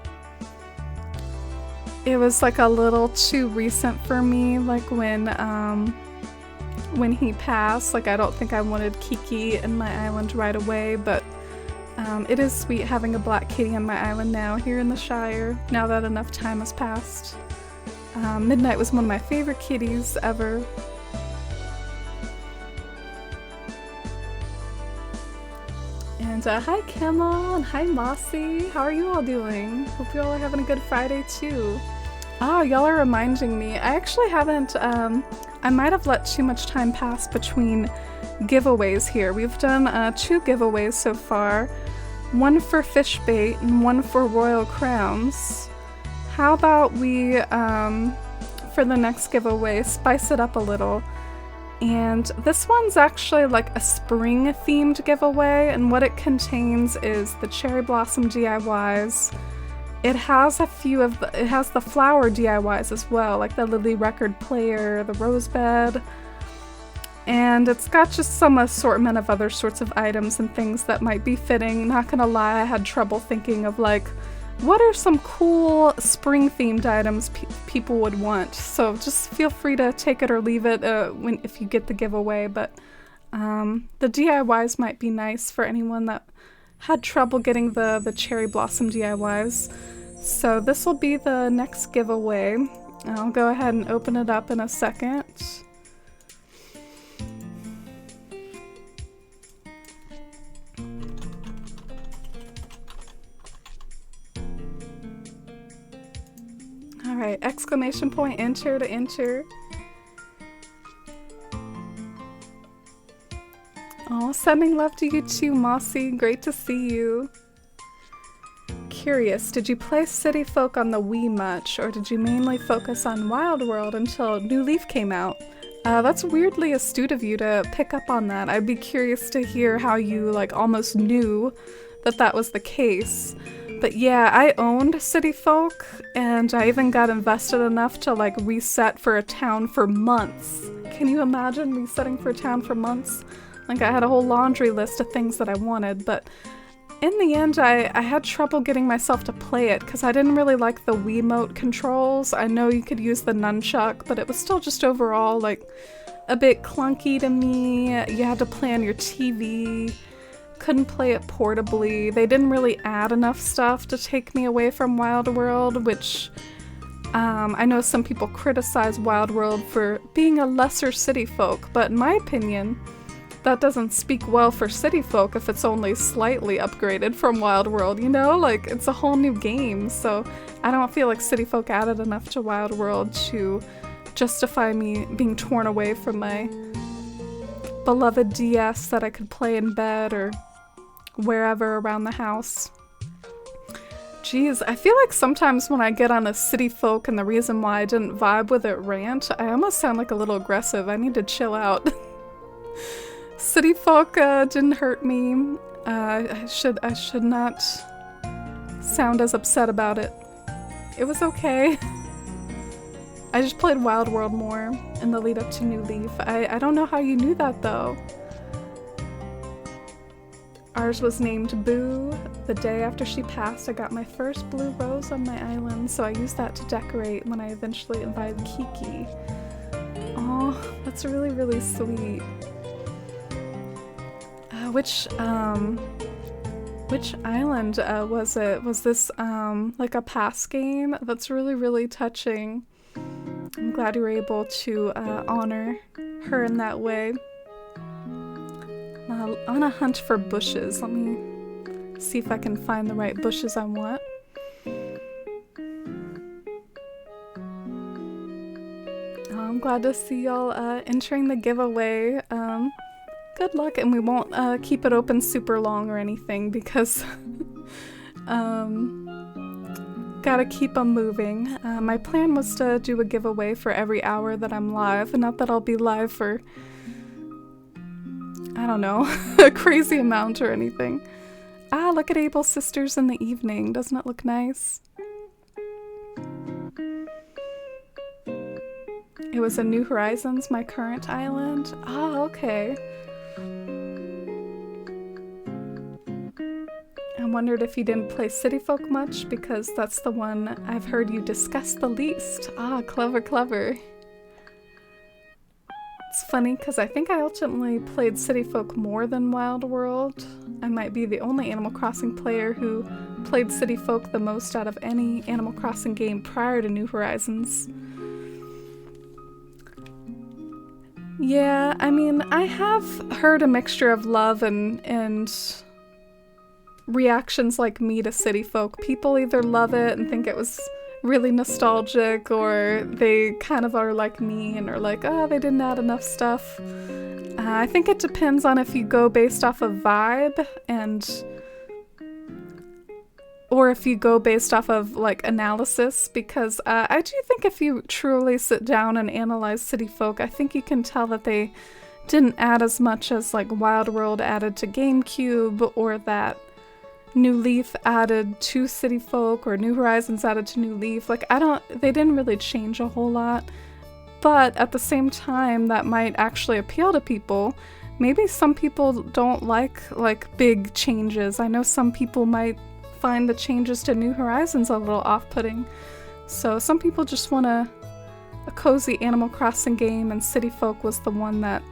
S1: it was like a little too recent for me, like when he passed. Like I don't think I wanted Kiki in my island right away, but it is sweet having a black kitty on my island now here in the Shire, now that enough time has passed. Midnight was one of my favorite kitties ever. And hi Kimmel and hi Mossy. How are you all doing? Hope you all are having a good Friday too. Oh, y'all are reminding me. I actually haven't, I might have let too much time pass between giveaways here. We've done 2 giveaways so far. One for fish bait and one for royal crowns. How about we, for the next giveaway, spice it up a little. And this one's actually like a spring themed giveaway, and what it contains is the Cherry Blossom DIYs. It has a few of it has the flower DIYs as well, like the Lily record player, the rose bed. And it's got just some assortment of other sorts of items and things that might be fitting. Not gonna lie, I had trouble thinking of like, what are some cool spring-themed items people would want? So just feel free to take it or leave it if you get the giveaway. But the DIYs might be nice for anyone that had trouble getting the Cherry Blossom DIYs. So this will be the next giveaway. I'll go ahead and open it up in a second. Alright, exclamation point, enter to enter. Oh, sending love to you too, Mossy. Great to see you. Curious, did you play City Folk on the Wii much, or did you mainly focus on Wild World until New Leaf came out? That's weirdly astute of you to pick up on that. I'd be curious to hear how you, like, almost knew that that was the case. But yeah, I owned City Folk, and I even got invested enough to, like, reset for a town for months. Can you imagine resetting for a town for months? Like, I had a whole laundry list of things that I wanted, but in the end, I had trouble getting myself to play it because I didn't really like the Wiimote controls. I know you could use the nunchuck, but it was still just overall, like, a bit clunky to me. You had to play on your TV. Couldn't play it portably. They didn't really add enough stuff to take me away from Wild World, which I know some people criticize Wild World for being a lesser City Folk, but in my opinion, that doesn't speak well for City Folk if it's only slightly upgraded from Wild World, you know? Like, it's a whole new game, so I don't feel like City Folk added enough to Wild World to justify me being torn away from my beloved DS that I could play in bed or wherever around the house. Jeez, I feel like sometimes when I get on a City Folk and the reason why I didn't vibe with it rant, I almost sound like a little aggressive. I need to chill out. City Folk didn't hurt me. I should not sound as upset about it. It was okay. I just played Wild World more in the lead up to New Leaf. I don't know how you knew that though. Ours was named Boo. The day after she passed, I got my first blue rose on my island, so I used that to decorate when I eventually invited Kiki. Oh, that's really, really sweet. Which island was it? Was this like a past game? That's really, really touching. I'm glad you were able to honor her in that way. On a hunt for bushes. Let me see if I can find the right bushes I want. I'm glad to see y'all entering the giveaway. Good luck, and we won't keep it open super long or anything because gotta keep them moving. My plan was to do a giveaway for every hour that I'm live, and not that I'll be live for, I don't know, a crazy amount or anything. Ah, look at Able Sisters in the evening. Doesn't it look nice? It was a New Horizons, my current island. Ah, okay. I wondered if you didn't play City Folk much, because that's the one I've heard you discuss the least. Ah, clever, clever. It's funny, because I think I ultimately played City Folk more than Wild World. I might be the only Animal Crossing player who played City Folk the most out of any Animal Crossing game prior to New Horizons. Yeah, I mean, I have heard a mixture of love and reactions like me to City Folk. People either love it and think it was really nostalgic, or they kind of are like me and are like, oh, they didn't add enough stuff. I think it depends on if you go based off of vibe or if you go based off of like analysis, because I do think if you truly sit down and analyze City Folk, I think you can tell that they didn't add as much as like Wild World added to GameCube, or that New Leaf added to City Folk, or New Horizons added to New Leaf. Like, they didn't really change a whole lot, but at the same time, that might actually appeal to people. Maybe some people don't like big changes. I know some people might find the changes to New Horizons a little off-putting. So some people just want a cozy Animal Crossing game, and City Folk was the one that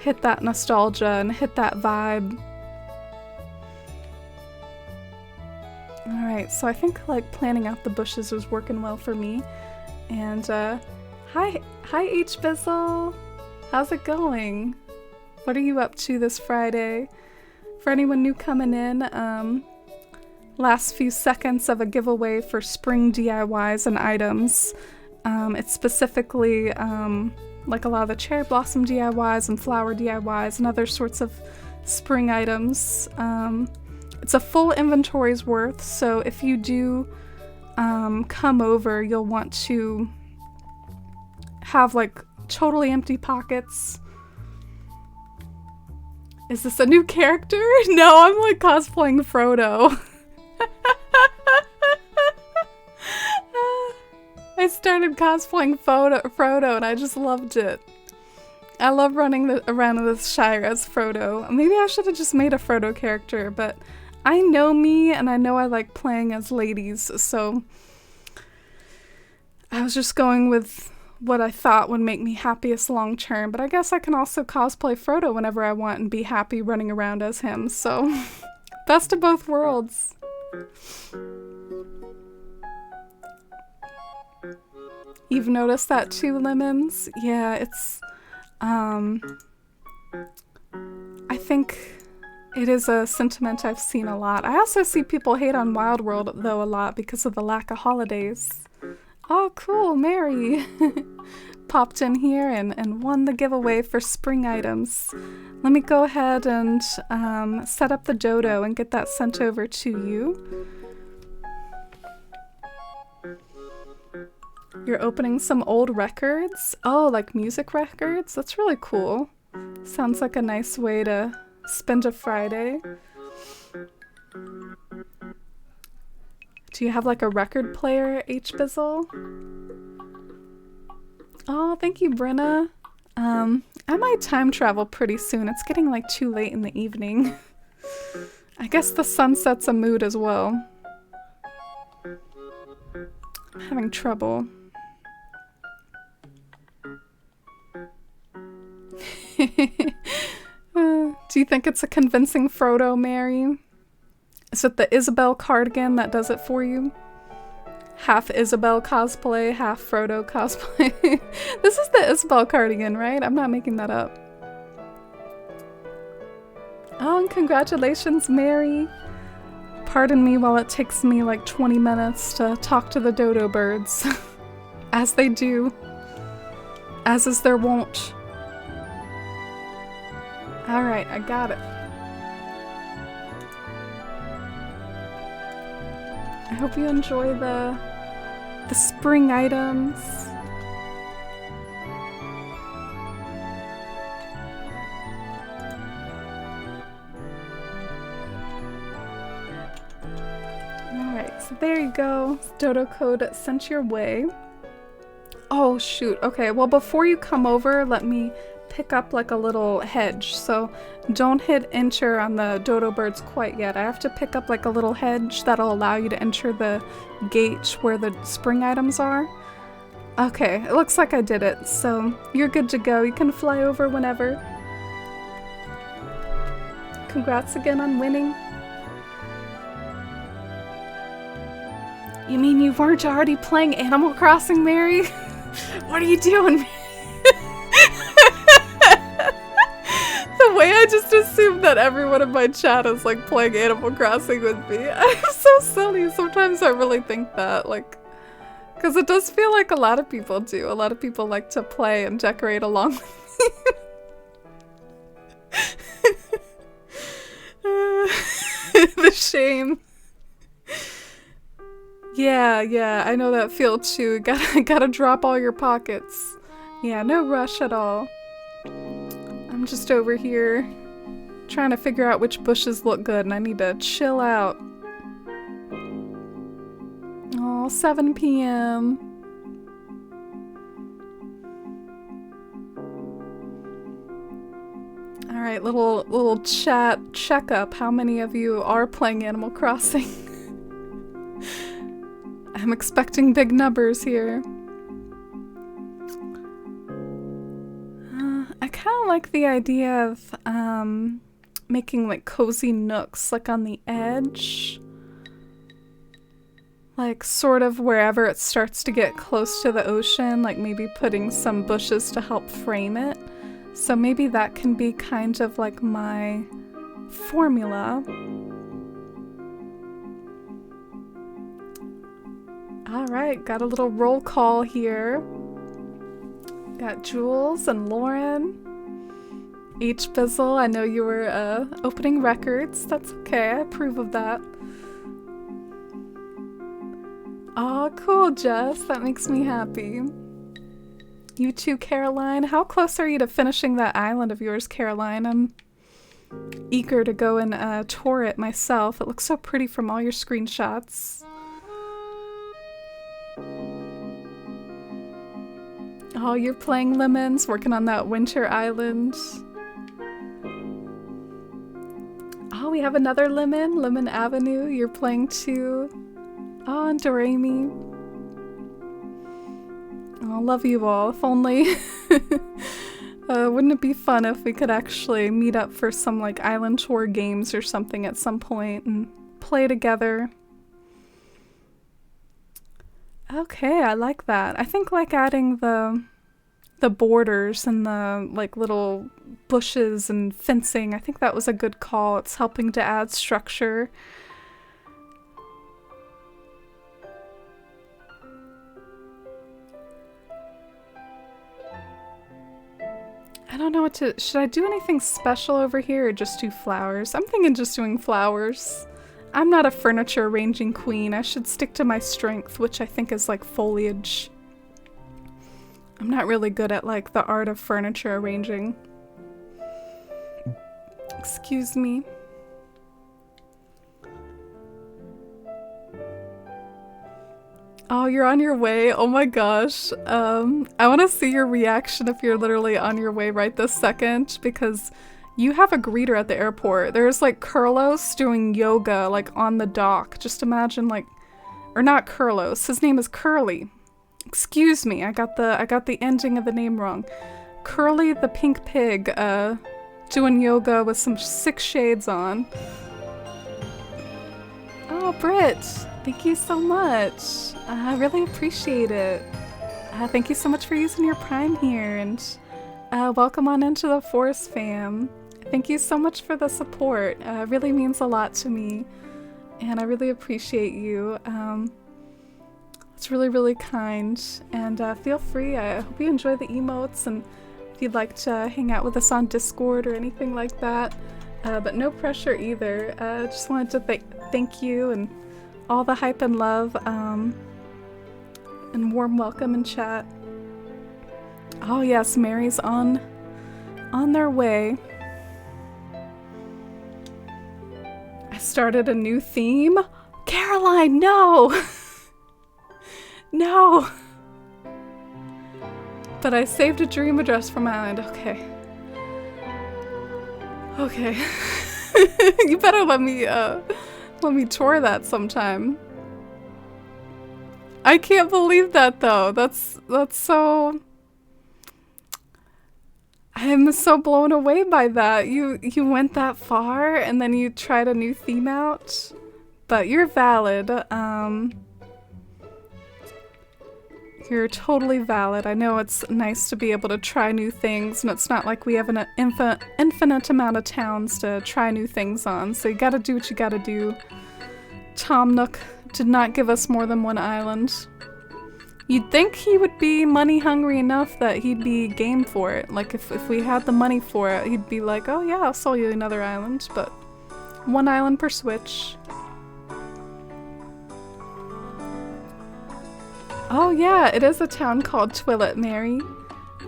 S1: hit that nostalgia and hit that vibe. Alright, so I think like planning out the bushes was working well for me. And hi H-Bizzle! How's it going? What are you up to this Friday? For anyone new coming in, last few seconds of a giveaway for spring DIYs and items. It's specifically like a lot of the cherry blossom DIYs and flower DIYs and other sorts of spring items. It's a full inventory's worth, so if you do come over, you'll want to have like totally empty pockets. Is this a new character? No, I'm like cosplaying Frodo. I started cosplaying Frodo and I just loved it. I love running around this Shire as Frodo. Maybe I should have just made a Frodo character, but I know me and I know I like playing as ladies, so I was just going with what I thought would make me happiest long term, but I guess I can also cosplay Frodo whenever I want and be happy running around as him, so best of both worlds. You've noticed that too, Lemons? Yeah, it's, I think it is a sentiment I've seen a lot. I also see people hate on Wild World, though, a lot because of the lack of holidays. Oh, cool, Mary popped in here and won the giveaway for spring items. Let me go ahead and set up the dodo and get that sent over to you. You're opening some old records? Oh, like music records? That's really cool. Sounds like a nice way to spend a Friday. Do you have like a record player, H-Bizzle? Oh, thank you, Brenna. I might time travel pretty soon. It's getting like too late in the evening. I guess the sun sets a mood as well. I'm having trouble. Do you think it's a convincing Frodo, Mary? Is it the Isabelle cardigan that does it for you? Half Isabelle cosplay, half Frodo cosplay. This is the Isabelle cardigan, right? I'm not making that up. Oh, and congratulations, Mary. Pardon me while it takes me like 20 minutes to talk to the dodo birds. As they do. As is their wont. Alright, I got it. I hope you enjoy the spring items. Alright, so there you go. Dodo code sent your way. Oh shoot, okay, well before you come over, let me pick up like a little hedge, so don't hit enter on the dodo birds quite yet. I have to pick up like a little hedge that'll allow you to enter the gate where the spring items are. Okay, it looks like I did it, so you're good to go. You can fly over whenever. Congrats again on winning. You mean you weren't already playing Animal Crossing, Mary? What are you doing? The way, I just assumed that everyone in my chat is like playing Animal Crossing with me. I'm so silly. Sometimes I really think that, like, because it does feel like a lot of people do. A lot of people like to play and decorate along with me. The shame. Yeah, I know that feel too. Gotta drop all your pockets. Yeah, no rush at all. I'm just over here trying to figure out which bushes look good, and I need to chill out. Oh, 7 p.m. Alright, little chat checkup. How many of you are playing Animal Crossing? I'm expecting big numbers here. I kind of like the idea of making like cozy nooks like on the edge. Like sort of wherever it starts to get close to the ocean, like maybe putting some bushes to help frame it. So maybe that can be kind of like my formula. Alright, got a little roll call here. Got Jules and Lauren. H. Bizzle, I know you were opening records. That's okay, I approve of that. Aw, cool, Jess. That makes me happy. You too, Caroline. How close are you to finishing that island of yours, Caroline? I'm eager to go and tour it myself. It looks so pretty from all your screenshots. Oh, you're playing Lemons, working on that winter island. Oh, we have another Lemon Avenue. You're playing too. Oh, and Doremi. Oh, love you all. If only... wouldn't it be fun if we could actually meet up for some like island tour games or something at some point and play together? Okay, I like that. I think like adding the borders and the like little bushes and fencing, I think that was a good call. It's helping to add structure. I don't know what to... Should I do anything special over here or just do flowers? I'm thinking just doing flowers. I'm not a furniture arranging queen. I should stick to my strength, which I think is like foliage. I'm not really good at like the art of furniture arranging. Excuse me. Oh, you're on your way? Oh my gosh. I want to see your reaction if you're literally on your way right this second, because you have a greeter at the airport. There's like Kurlos doing yoga like on the dock. Just imagine like, or not Kurlos, his name is Curly. Excuse me, I got the ending of the name wrong. Curly the pink pig doing yoga with some sick shades on. Oh, Britt, thank you so much. I really appreciate it. Thank you so much for using your Prime here, and welcome on into the Forest fam. Thank you so much for the support. It really means a lot to me, and I really appreciate you. It's really, really kind, and feel free. I hope you enjoy the emotes, and if you'd like to hang out with us on Discord or anything like that, but no pressure either. Just wanted to thank you and all the hype and love, and warm welcome in chat. Oh yes, Mary's on their way. I started a new theme. Caroline, no! No! But I saved a dream address from Island. Okay. Okay. You better let me tour that sometime. I can't believe that though. That's so... I'm so blown away by that. You went that far and then you tried a new theme out. But you're valid. You're totally valid. I know it's nice to be able to try new things, and it's not like we have an infinite amount of towns to try new things on, so you gotta do what you gotta do. Tom Nook did not give us more than one island. You'd think he would be money hungry enough that he'd be game for it. Like if we had the money for it, he'd be like, oh yeah, I'll sell you another island, but one island per switch. Oh yeah, it is a town called Twillet, Mary.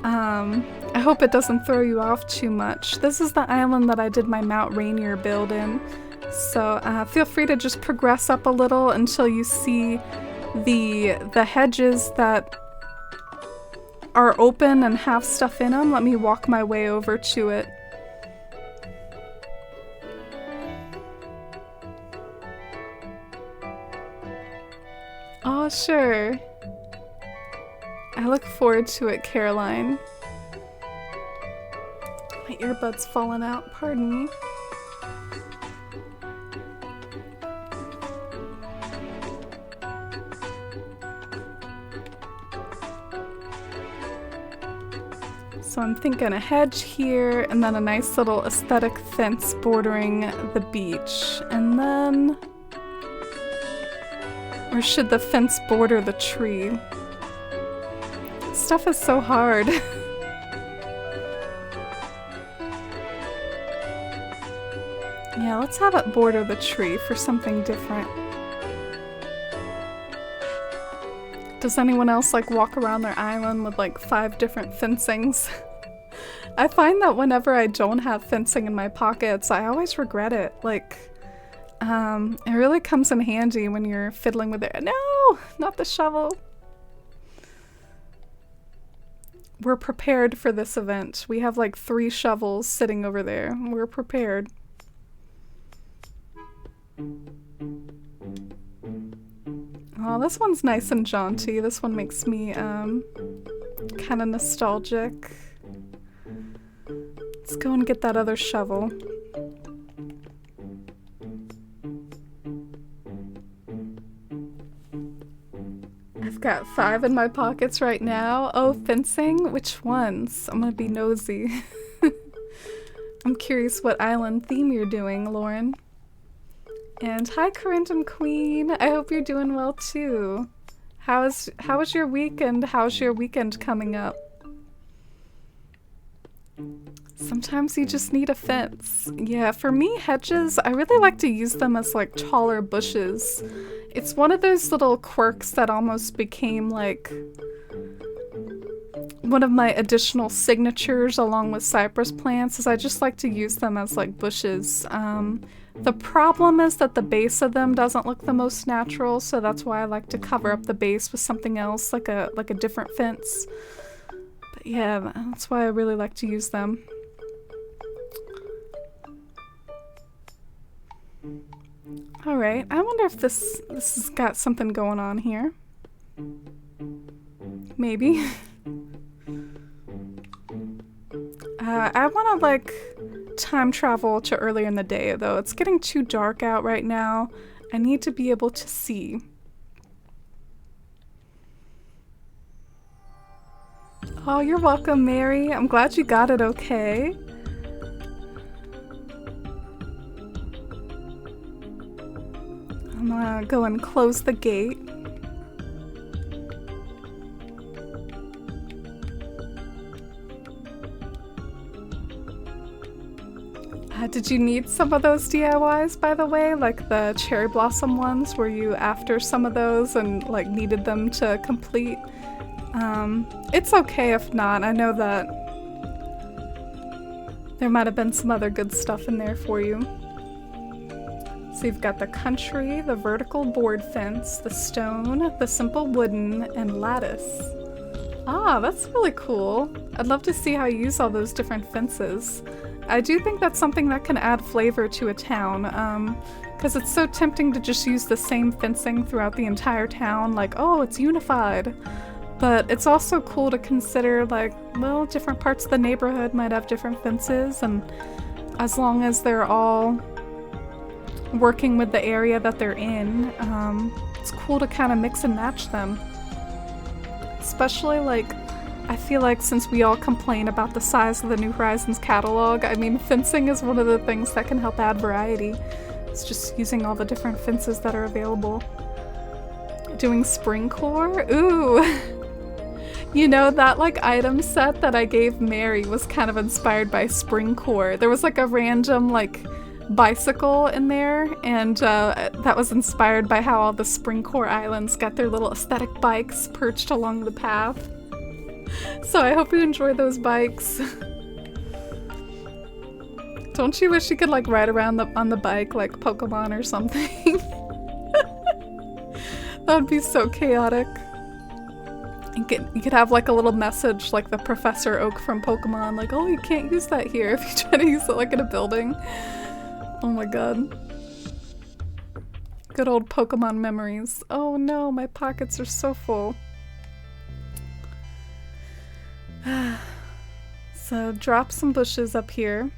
S1: I hope it doesn't throw you off too much. This is the island that I did my Mount Rainier build in. So feel free to just progress up a little until you see the hedges that are open and have stuff in them. Let me walk my way over to it. Oh, sure. I look forward to it, Caroline. My earbud's fallen out, pardon me. So I'm thinking a hedge here, and then a nice little aesthetic fence bordering the beach. And then... or should the fence border the tree? Stuff is so hard. Yeah, let's have it border the tree for something different. Does anyone else like walk around their island with like 5 different fencings? I find that whenever I don't have fencing in my pockets, I always regret it. Like, it really comes in handy when you're fiddling with it. No, not the shovel. We're prepared for this event. We have like 3 shovels sitting over there. We're prepared. Oh, this one's nice and jaunty. This one makes me kind of nostalgic. Let's go and get that other shovel. I've got 5 in my pockets right now. Oh, fencing? Which ones? I'm gonna be nosy. I'm curious what island theme you're doing, Lauren. And hi, Corindon Queen. I hope you're doing well too. How was your weekend? How's your weekend coming up? Sometimes you just need a fence. Yeah, for me, hedges, I really like to use them as like taller bushes. It's one of those little quirks that almost became like one of my additional signatures along with cypress plants, is I just like to use them as like bushes. The problem is that the base of them doesn't look the most natural, so that's why I like to cover up the base with something else, like a different fence. But yeah, that's why I really like to use them. Alright, I wonder if this has got something going on here. Maybe. I want to like time travel to earlier in the day though. It's getting too dark out right now. I need to be able to see. Oh, you're welcome, Mary. I'm glad you got it okay. I'm gonna go and close the gate. Did you need some of those DIYs, by the way? Like the cherry blossom ones? Were you after some of those and like needed them to complete? It's okay if not. I know that there might have been some other good stuff in there for you. So you've got the country, the vertical board fence, the stone, the simple wooden, and lattice. Ah, that's really cool. I'd love to see how you use all those different fences. I do think that's something that can add flavor to a town, because it's so tempting to just use the same fencing throughout the entire town, like, oh, it's unified. But it's also cool to consider, like, well, different parts of the neighborhood might have different fences, and as long as they're all working with the area that they're in, it's cool to kind of mix and match them. Especially, like, I feel like since we all complain about the size of the New Horizons catalog, I mean, fencing is one of the things that can help add variety. It's just using all the different fences that are available. Doing spring core? Ooh! You know, that like item set that I gave Mary was kind of inspired by spring core. There was like a random like bicycle in there, and that was inspired by how all the spring core islands got their little aesthetic bikes perched along the path. So I hope you enjoy those bikes. Don't you wish you could like ride around on the bike like Pokemon or something? That would be so chaotic. You could have like a little message like the Professor Oak from Pokemon, like, oh, you can't use that here if you try to use it like in a building. Oh my god. Good old Pokemon memories. Oh no, my pockets are so full. So drop some bushes up here.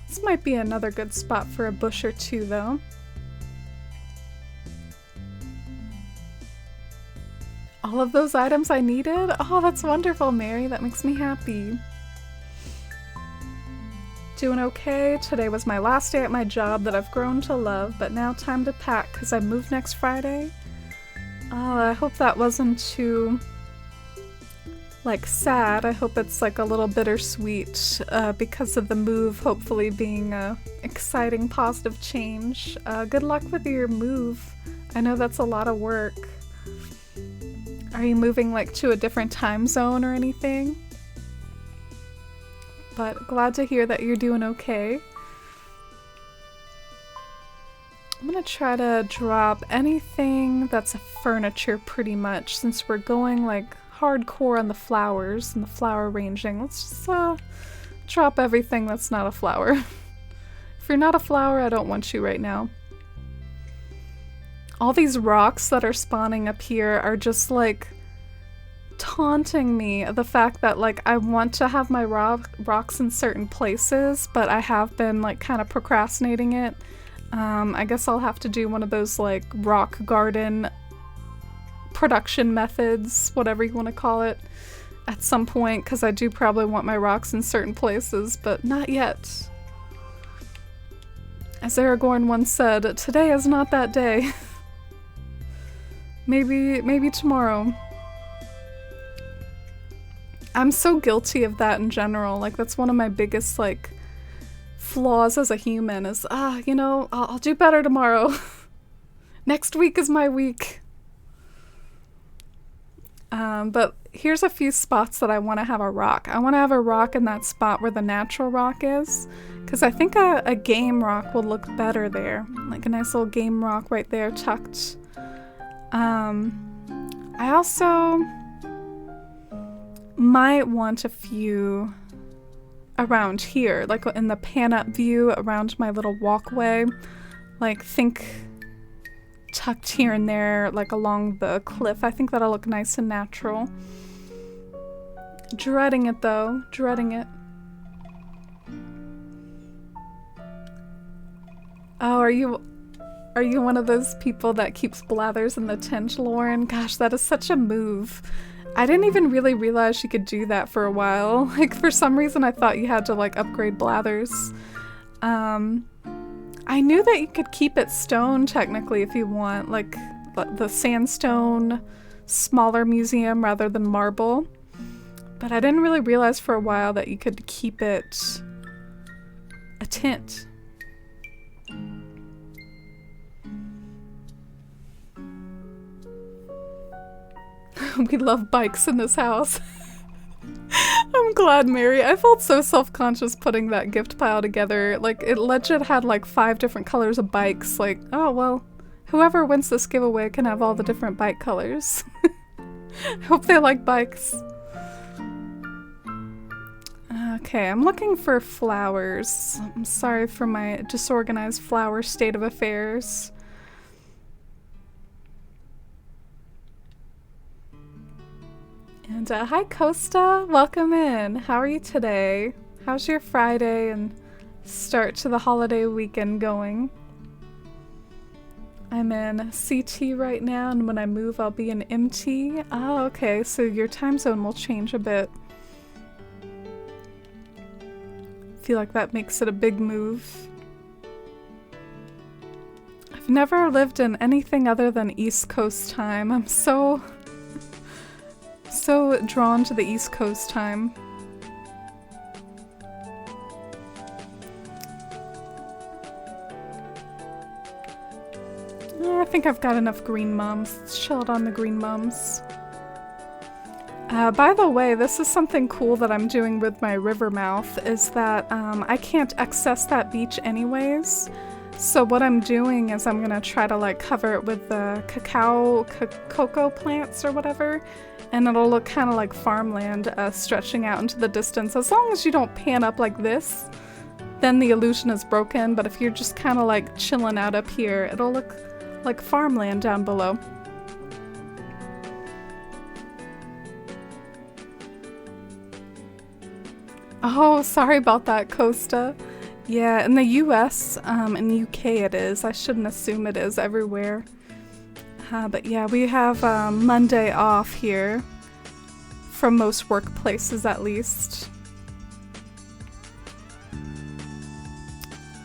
S1: This might be another good spot for a bush or two, though. All of those items I needed? Oh, that's wonderful, Mary. That makes me happy. Doing okay. Today was my last day at my job that I've grown to love, but now time to pack because I move next Friday. Oh, I hope that wasn't too, like, sad. I hope it's like a little bittersweet because of the move hopefully being a exciting, positive change. Good luck with your move. I know that's a lot of work. Are you moving like to a different time zone or anything? But glad to hear that you're doing okay. I'm gonna try to drop anything that's a furniture pretty much, since we're going like hardcore on the flowers and the flower arranging. Let's just drop everything that's not a flower. If you're not a flower, I don't want you right now. All these rocks that are spawning up here are just like taunting me. The fact that like I want to have my rocks in certain places, but I have been like kind of procrastinating it. I guess I'll have to do one of those like rock garden production methods, whatever you want to call it, at some point, because I do probably want my rocks in certain places, but not yet. As Aragorn once said, today is not that day. Maybe tomorrow. I'm so guilty of that in general. Like, that's one of my biggest, like, flaws as a human is, you know, I'll do better tomorrow. Next week is my week. But here's a few spots that I want to have a rock. I want to have a rock in that spot where the natural rock is, because I think a game rock will look better there. Like a nice little game rock right there tucked. I also might want a few around here, like in the pan-up view around my little walkway. Like, think tucked here and there, like along the cliff. I think that'll look nice and natural. Dreading it though, dreading it. Oh, are you one of those people that keeps blathers in the tent, Lauren? Gosh, that is such a move. I didn't even really realize you could do that for a while. Like, for some reason I thought you had to like upgrade blathers. I knew that you could keep it stone technically if you want, like the sandstone smaller museum rather than marble. But I didn't really realize for a while that you could keep it a tint. We love bikes in this house. I'm glad, Mary. I felt so self-conscious putting that gift pile together. Like, it legit had like 5 different colors of bikes. Like, oh well, whoever wins this giveaway can have all the different bike colors. Hope they like bikes. Okay, I'm looking for flowers. I'm sorry for my disorganized flower state of affairs. And hi Costa, welcome in. How are you today? How's your Friday and start to the holiday weekend going? I'm in CT right now, and when I move, I'll be in MT. Oh, okay, so your time zone will change a bit. Feel like that makes it a big move. I've never lived in anything other than East Coast time. I'm so drawn to the East Coast time. I think I've got enough green mums. Let's chill out on the green mums. By the way, this is something cool that I'm doing with my river mouth, is that I can't access that beach anyways. So what I'm doing is I'm gonna try to like cover it with the cocoa plants or whatever, and it'll look kind of like farmland stretching out into the distance. As long as you don't pan up like this, then the illusion is broken, but if you're just kind of like chilling out up here, it'll look like farmland down below. Oh, sorry about that, Costa. Yeah, in the US, in the UK it is. I shouldn't assume it is everywhere. But yeah, we have Monday off here. From most workplaces, at least.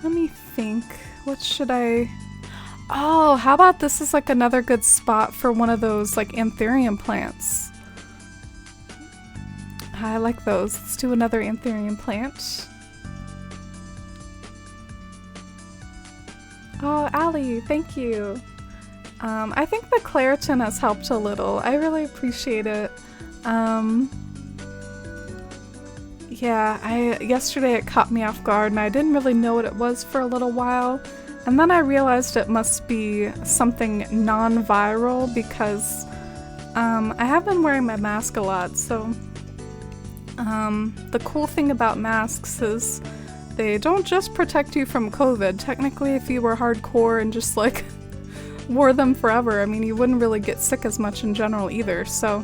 S1: Let me think. What should I... Oh, how about this is like another good spot for one of those like anthurium plants. I like those. Let's do another anthurium plant. Oh, Allie, thank you. I think the Claritin has helped a little. I really appreciate it. Yeah, yesterday it caught me off guard and I didn't really know what it was for a little while. And then I realized it must be something non-viral because I have been wearing my mask a lot, so the cool thing about masks is they don't just protect you from COVID. Technically, if you were hardcore and just like wore them forever, I mean, you wouldn't really get sick as much in general either. So,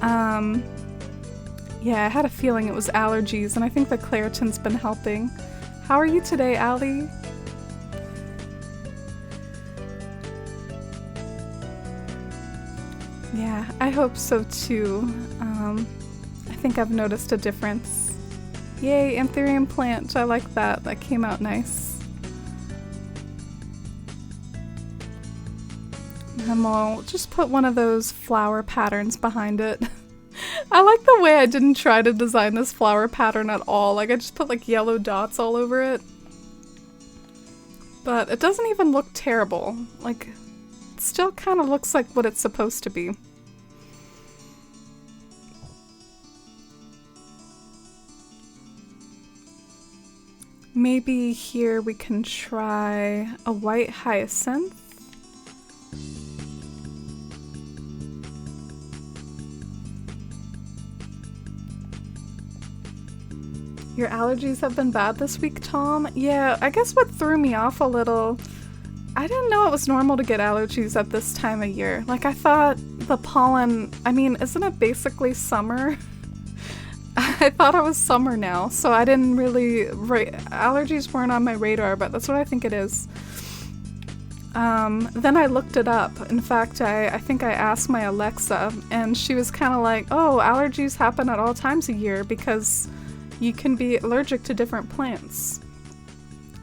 S1: yeah, I had a feeling it was allergies, and I think the Claritin's been helping. How are you today, Allie? Yeah, I hope so too. I think I've noticed a difference. Yay, anthurium plant. I like that. That came out nice. And we'll just put one of those flower patterns behind it. I like the way I didn't try to design this flower pattern at all. Like, I just put like yellow dots all over it. But it doesn't even look terrible. Like, it still kind of looks like what it's supposed to be. Maybe here we can try a white hyacinth. Your allergies have been bad this week, Tom? Yeah, I guess what threw me off a little, I didn't know it was normal to get allergies at this time of year. Like, I thought the pollen, I mean, isn't it basically summer? I thought it was summer now, so I didn't really, allergies weren't on my radar, but that's what I think it is. Then I looked it up. In fact, I think I asked my Alexa, and she was kind of like, oh, allergies happen at all times of year because you can be allergic to different plants.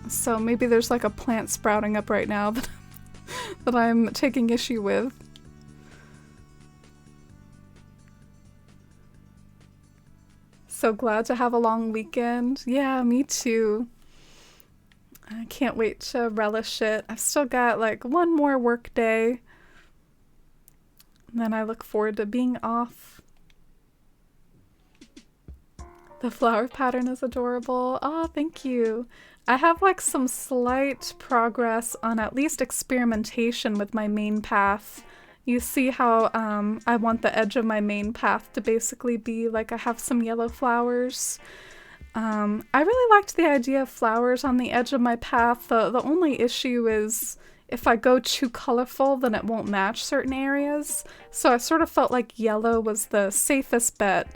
S1: So maybe there's like a plant sprouting up right now that, that I'm taking issue with. So glad to have a long weekend. Yeah, me too. I can't wait to relish it. I've still got like one more work day. And then I look forward to being off. The flower pattern is adorable. Oh, thank you. I have like some slight progress on at least experimentation with my main path. You see how I want the edge of my main path to basically be like I have some yellow flowers. I really liked the idea of flowers on the edge of my path. The only issue is if I go too colorful, then it won't match certain areas. So I sort of felt like yellow was the safest bet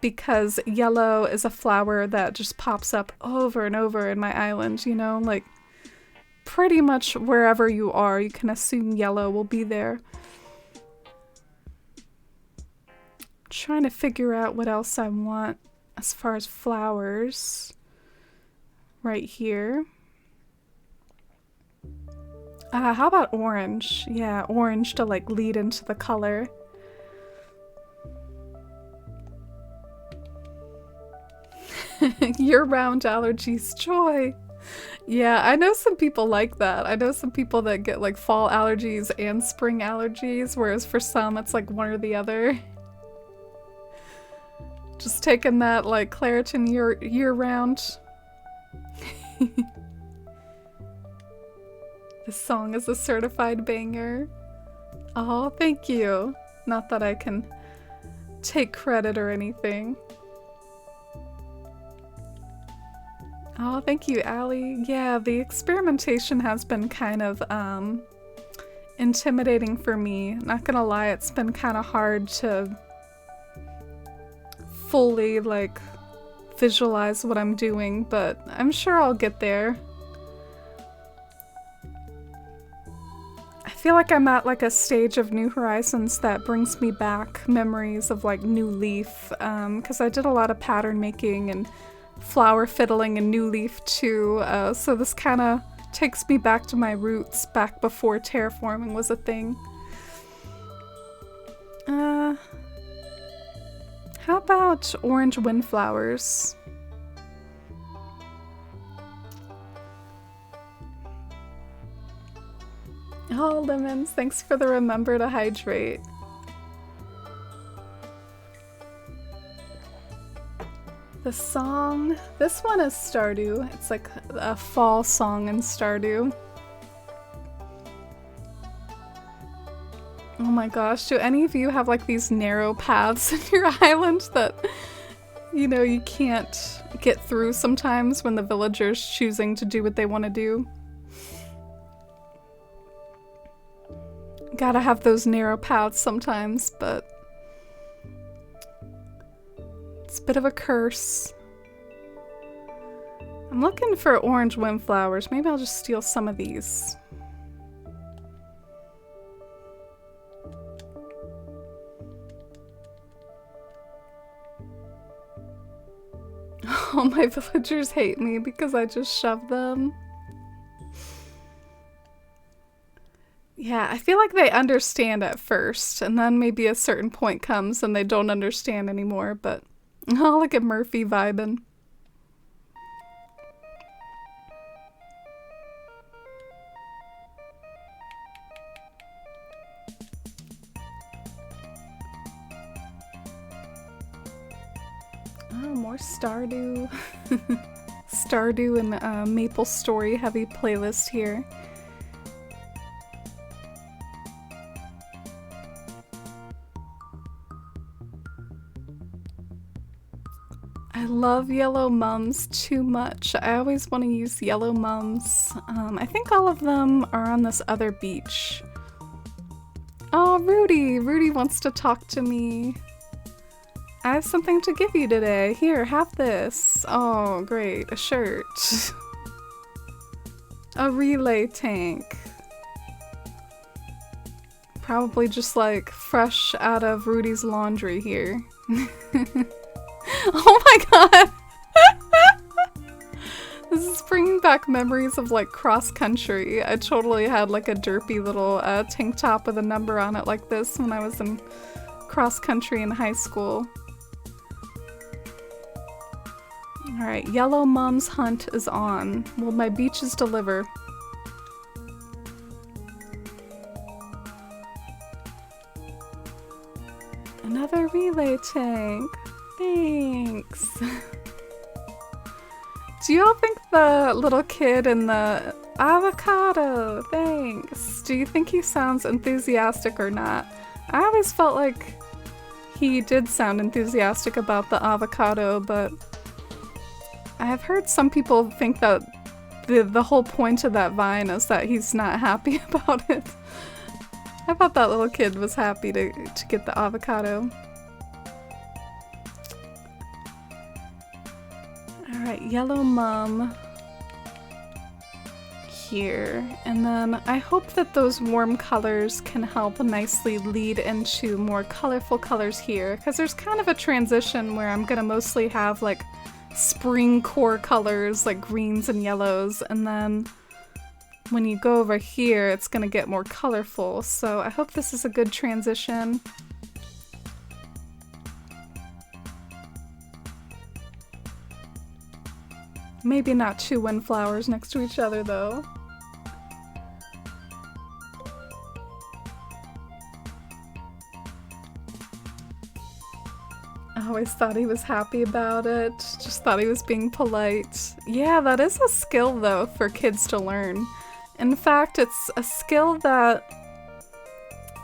S1: because yellow is a flower that just pops up over and over in my island, you know? Like, pretty much wherever you are, you can assume yellow will be there. Trying to figure out what else I want as far as flowers. Right here. How about orange? Yeah, orange to like lead into the color. Year-round allergies, joy. Yeah, I know some people like that. I know some people that get like fall allergies and spring allergies, whereas for some it's like one or the other. Just taking that like Claritin year-round. This song is a certified banger. Oh, thank you. Not that I can take credit or anything. Oh, thank you, Allie. Yeah, the experimentation has been kind of intimidating for me. Not gonna lie, it's been kind of hard to fully like visualize what I'm doing, but I'm sure I'll get there. I feel like I'm at like a stage of New Horizons that brings me back memories of like New Leaf, because I did a lot of pattern making and flower fiddling in New Leaf too, so this kind of takes me back to my roots, back before terraforming was a thing. How about orange windflowers? Oh, Lemons, thanks for the remember to hydrate. The song, this one is Stardew. It's like a fall song in Stardew. Oh my gosh, do any of you have like these narrow paths in your island that, you know, you can't get through sometimes when the villagers choosing to do what they want to do? Gotta have those narrow paths sometimes, but it's a bit of a curse. I'm looking for orange windflowers. Maybe I'll just steal some of these. Oh, my villagers hate me because I just shoved them. Yeah, I feel like they understand at first, and then maybe a certain point comes and they don't understand anymore, but oh, look at Murphy vibing. Oh, more Stardew. Stardew and Maple Story heavy playlist here. I love yellow mums too much. I always want to use yellow mums. I think all of them are on this other beach. Oh, Rudy! Rudy wants to talk to me. I have something to give you today. Here, have this. Oh, great. A shirt. A relay tank. Probably just like fresh out of Rudy's laundry here. Oh my god! This is bringing back memories of like cross country. I totally had like a derpy little tank top with a number on it like this when I was in cross country in high school. Alright, Yellow Mom's hunt is on. Will my beaches deliver? Another relay tank. Thanks. Do you all think the little kid in the avocado? Thanks. Do you think he sounds enthusiastic or not? I always felt like he did sound enthusiastic about the avocado, but I've heard some people think that the whole point of that vine is that he's not happy about it. I thought that little kid was happy to get the avocado. Alright, Yellow Mum. here. And then I hope that those warm colors can help nicely lead into more colorful colors here, because there's kind of a transition where I'm gonna mostly have like spring core colors like greens and yellows, and then when you go over here it's gonna get more colorful. So I hope this is a good transition. Maybe not two windflowers next to each other though. I always thought he was happy about it, just thought he was being polite. Yeah, that is a skill though for kids to learn. In fact, it's a skill that,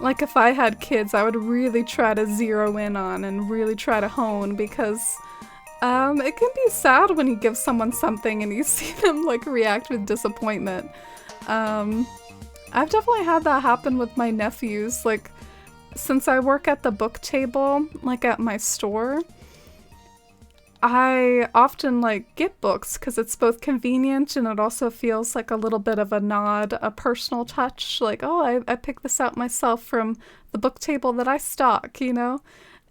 S1: like, if I had kids, I would really try to zero in on and really try to hone, because it can be sad when you give someone something and you see them like react with disappointment. I've definitely had that happen with my nephews. Like, since I work at the book table, like at my store, I often like get books because it's both convenient and it also feels like a little bit of a nod, a personal touch. Like, oh, I picked this out myself from the book table that I stock, you know?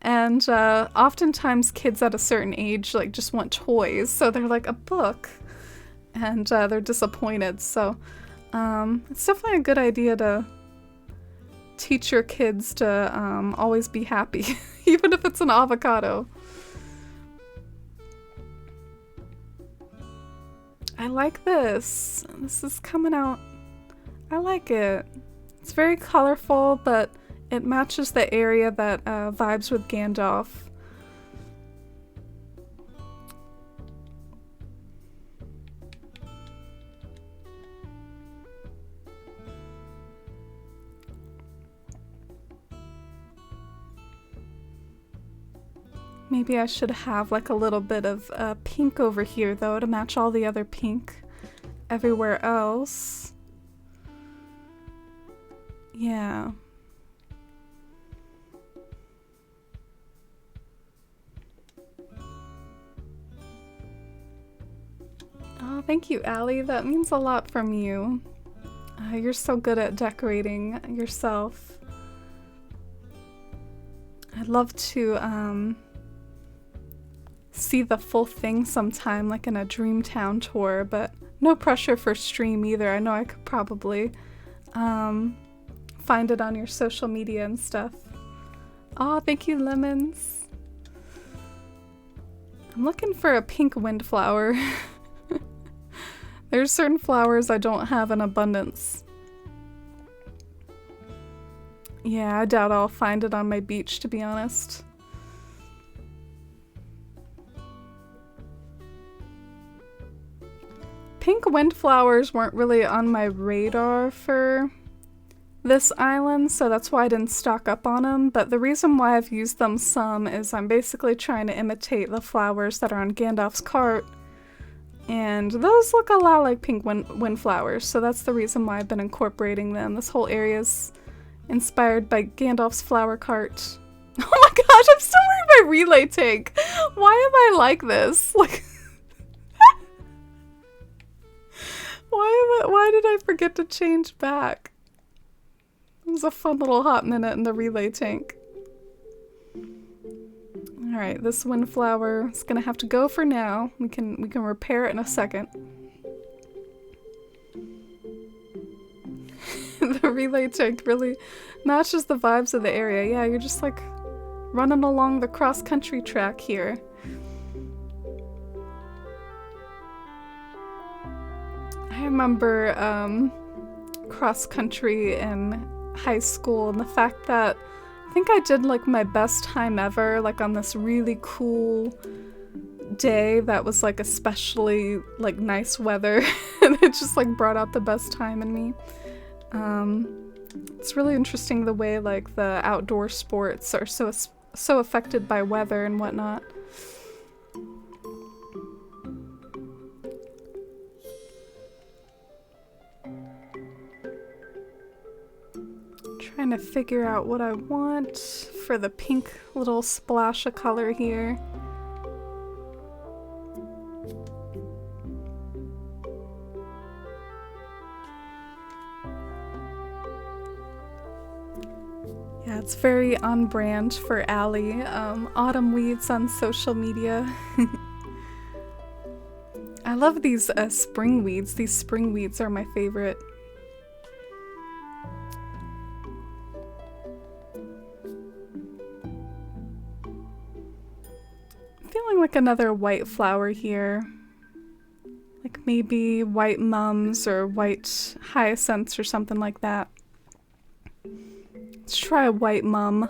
S1: And oftentimes kids at a certain age like just want toys, so they're like, a book, and they're disappointed. So it's definitely a good idea to teach your kids to always be happy, even if it's an avocado. I like this. This is coming out. I like it. It's very colorful, but it matches the area that vibes with Gandalf. Maybe I should have like a little bit of pink over here though to match all the other pink everywhere else. Yeah. Oh, thank you, Allie. That means a lot from you. You're so good at decorating yourself. I'd love to see the full thing sometime, like in a Dreamtown tour, but no pressure for stream either. I know I could probably find it on your social media and stuff. Oh, thank you, Lemons. I'm looking for a pink windflower. There's certain flowers I don't have in abundance. Yeah, I doubt I'll find it on my beach, to be honest. Pink windflowers weren't really on my radar for this island, so that's why I didn't stock up on them, but the reason why I've used them some is I'm basically trying to imitate the flowers that are on Gandalf's cart, and those look a lot like pink windflowers, so that's the reason why I've been incorporating them. This whole area's inspired by Gandalf's flower cart. Oh my gosh, I'm still wearing my relay tank! Why am I like this? Like, why did I forget to change back? It was a fun little hot minute in the relay tank. Alright, this windflower is gonna have to go for now. We can repair it in a second. The relay tank really matches the vibes of the area. Yeah, you're just like running along the cross-country track here. I remember cross-country in high school, and the fact that I think I did like my best time ever, like on this really cool day that was like especially like nice weather, and it just like brought out the best time in me. It's really interesting the way like the outdoor sports are so affected by weather and whatnot. Trying to figure out what I want for the pink little splash of color here. it's very on brand for Allie. Autumn weeds on social media. I love these spring weeds. These spring weeds are my favorite. Feeling like another white flower here. Like maybe white mums or white hyacinths or something like that. Let's try a white mum.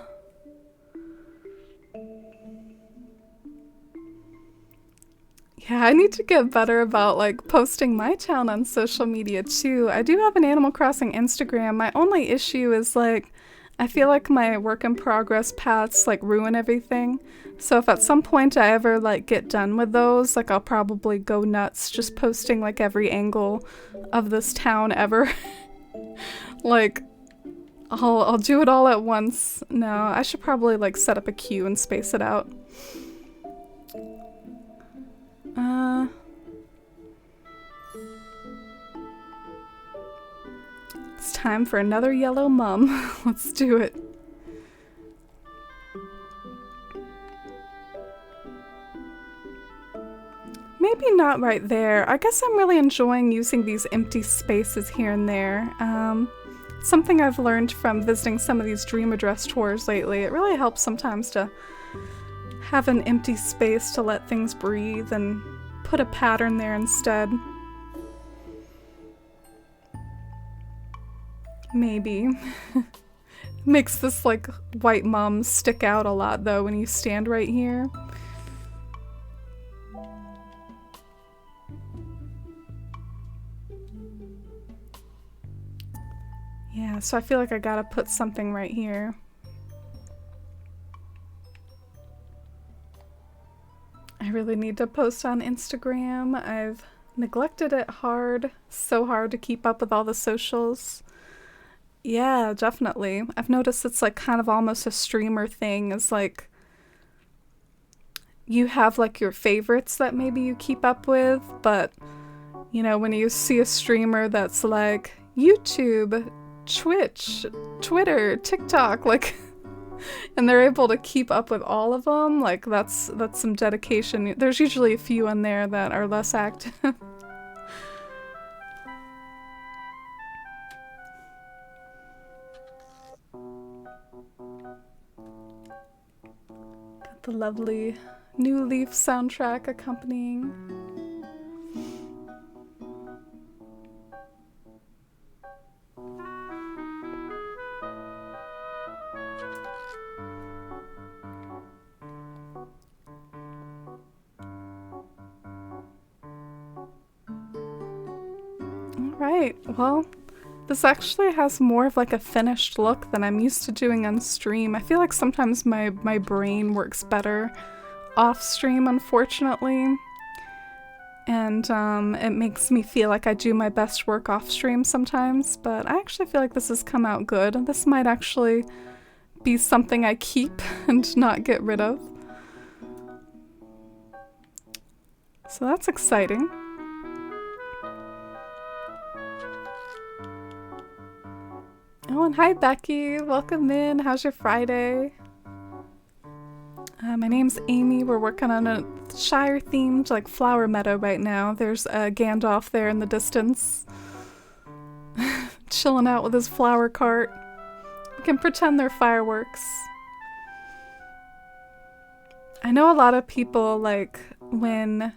S1: Yeah, I need to get better about like posting my town on social media too. I do have an Animal Crossing Instagram. My only issue is like I feel like my work in progress paths like ruin everything. So if at some point I ever like get done with those, like I'll probably go nuts just posting like every angle of this town ever. Like I'll do it all at once. No, I should probably like set up a queue and space it out. It's time for another yellow mum. Let's do it. Maybe not right there. I guess I'm really enjoying using these empty spaces here and there. Something I've learned from visiting some of these dream address tours lately. It really helps sometimes to have an empty space to let things breathe and put a pattern there instead. Maybe. Makes this like white mum stick out a lot though when you stand right here. Yeah, so I feel like I gotta put something right here. I really need to post on Instagram. I've neglected it hard, so hard to keep up with all the socials. Yeah, definitely. I've noticed it's like kind of almost a streamer thing. Is like you have like your favorites that maybe you keep up with, but you know, when you see a streamer that's like YouTube, Twitch, Twitter, TikTok, like and they're able to keep up with all of them, like that's some dedication. There's usually a few on there that are less active. Got the lovely New Leaf soundtrack accompanying. Alright, well, this actually has more of like a finished look than I'm used to doing on stream. I feel like sometimes my brain works better off stream, unfortunately. And it makes me feel like I do my best work off stream sometimes, but I actually feel like this has come out good. This might actually be something I keep and not get rid of. So that's exciting. Oh, and hi Becky, welcome in. How's your Friday? My name's Amy. We're working on a Shire themed like flower meadow right now. There's Gandalf there in the distance. Chilling out with his flower cart. We can pretend they're fireworks. I know a lot of people, like, when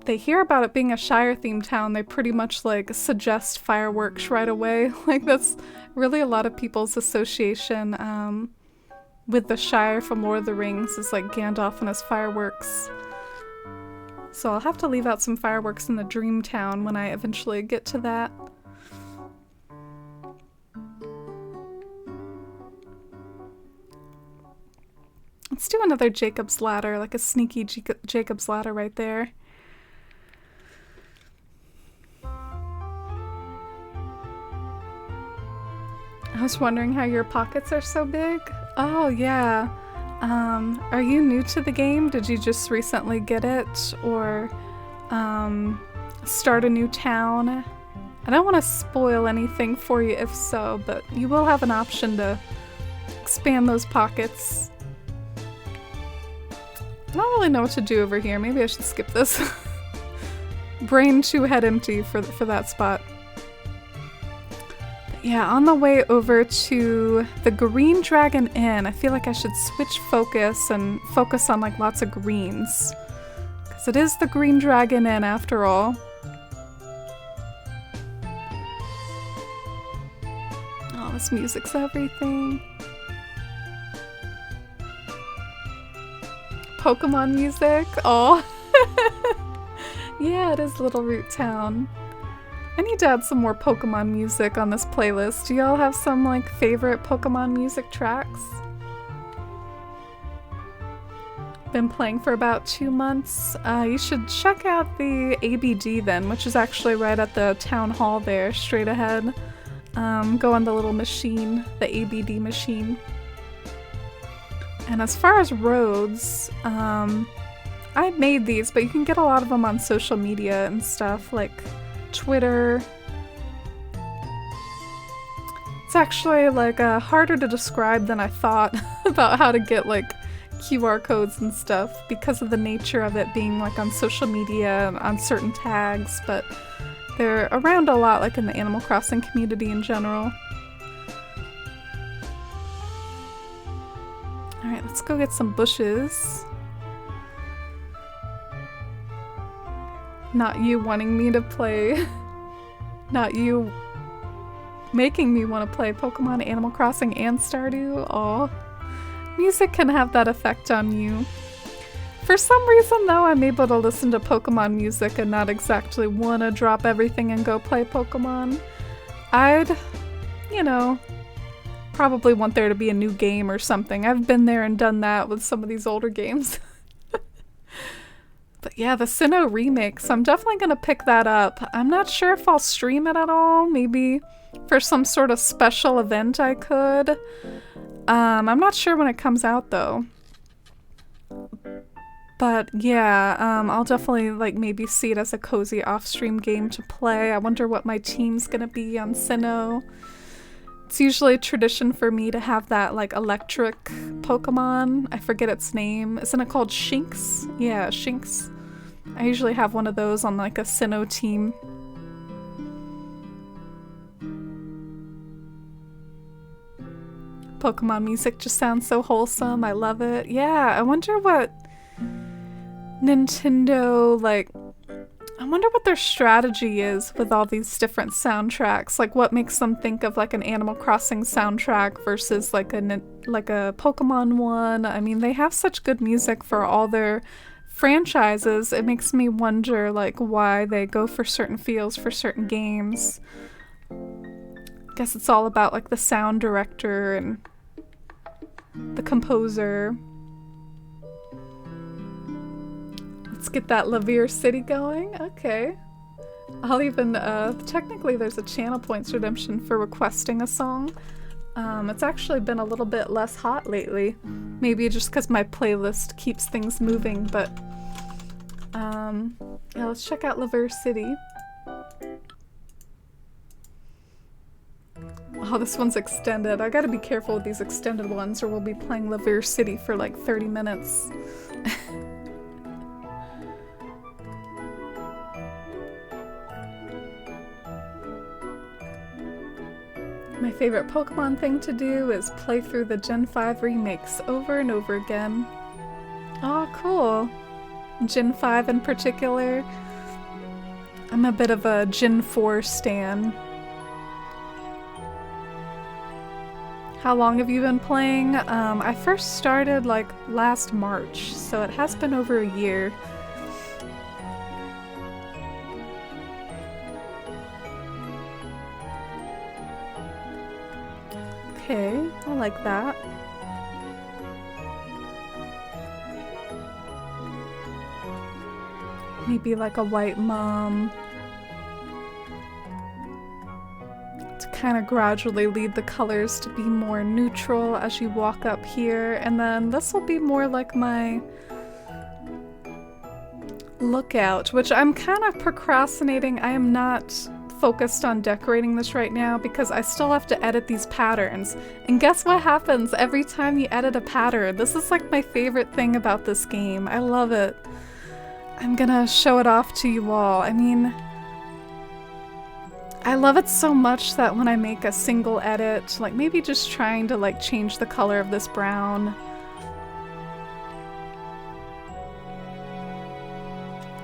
S1: they hear about it being a Shire-themed town, they pretty much, like, suggest fireworks right away. Like, that's really a lot of people's association with the Shire from Lord of the Rings is, like, Gandalf and his fireworks. So I'll have to leave out some fireworks in the Dream Town when I eventually get to that. Let's do another Jacob's Ladder, like a sneaky Jacob's Ladder right there. I was wondering how your pockets are so big. Oh, yeah. Are you new to the game? Did you just recently get it? Or start a new town? I don't want to spoil anything for you if so, but you will have an option to expand those pockets. I don't really know what to do over here. Maybe I should skip this. Brain too head empty for that spot. But yeah, on the way over to the Green Dragon Inn, I feel like I should switch focus and focus on like lots of greens. Because it is the Green Dragon Inn after all. Oh, this music's everything. Pokemon music? Oh. Yeah, it is Little Root Town. I need to add some more Pokemon music on this playlist. Do y'all have some like favorite Pokemon music tracks? Been playing for about 2 months. You should check out the ABD then, which is actually right at the town hall there, straight ahead. Go on the little machine, the ABD machine. And as far as roads, I made these, but you can get a lot of them on social media and stuff, like Twitter. It's actually like harder to describe than I thought about how to get like QR codes and stuff because of the nature of it being like on social media and on certain tags, but they're around a lot like in the Animal Crossing community in general. Alright, let's go get some bushes. Not you wanting me to play. Not you making me want to play Pokemon, Animal Crossing, and Stardew. Aw. Music can have that effect on you. For some reason, though, I'm able to listen to Pokemon music and not exactly want to drop everything and go play Pokemon. I'd, you know, probably want there to be a new game or something. I've been there and done that with some of these older games. But yeah, the Sinnoh remake, so I'm definitely going to pick that up. I'm not sure if I'll stream it at all. Maybe for some sort of special event I could. I'm not sure when it comes out though. But yeah, I'll definitely like maybe see it as a cozy off-stream game to play. I wonder what my team's gonna be on Sinnoh. It's usually a tradition for me to have that like electric Pokemon. I forget its name. Isn't it called Shinx? Yeah, Shinx. I usually have one of those on like a Sinnoh team. Pokemon music just sounds so wholesome. I love it. Yeah, I wonder what Nintendo, like, I wonder what their strategy is with all these different soundtracks. Like, what makes them think of like an Animal Crossing soundtrack versus like a Pokemon one. I mean, they have such good music for all their franchises. It makes me wonder like why they go for certain feels for certain games. I guess it's all about like the sound director and the composer. Let's get that Laveer City going. Okay. I'll even, technically there's a channel points redemption for requesting a song. It's actually been a little bit less hot lately. Maybe just because my playlist keeps things moving, but yeah, let's check out Laveer City. Oh, this one's extended. I gotta be careful with these extended ones or we'll be playing Laveer City for like 30 minutes. My favorite Pokemon thing to do is play through the Gen 5 remakes over and over again. Oh, cool. Gen 5 in particular. I'm a bit of a Gen 4 stan. How long have you been playing? I first started like last March, so it has been over a year. Okay, I like that. Maybe like a white mom. To kind of gradually lead the colors to be more neutral as you walk up here. And then this will be more like my lookout, which I'm kind of procrastinating. I am not focused on decorating this right now because I still have to edit these patterns. And guess what happens every time you edit a pattern? This is like my favorite thing about this game. I love it. I'm gonna show it off to you all. I mean, I love it so much that when I make a single edit, like maybe just trying to like change the color of this brown,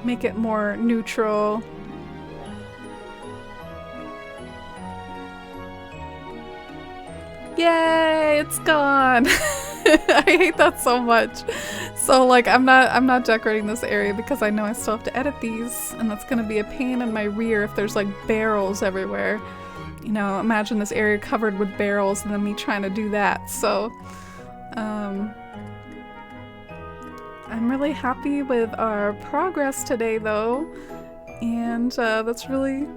S1: make it more neutral. Yay, it's gone. I hate that so much. So like I'm not decorating this area because I know I still have to edit these, and that's gonna be a pain in my rear if there's like barrels everywhere. You know, imagine this area covered with barrels and then me trying to do that. So I'm really happy with our progress today though, and that's really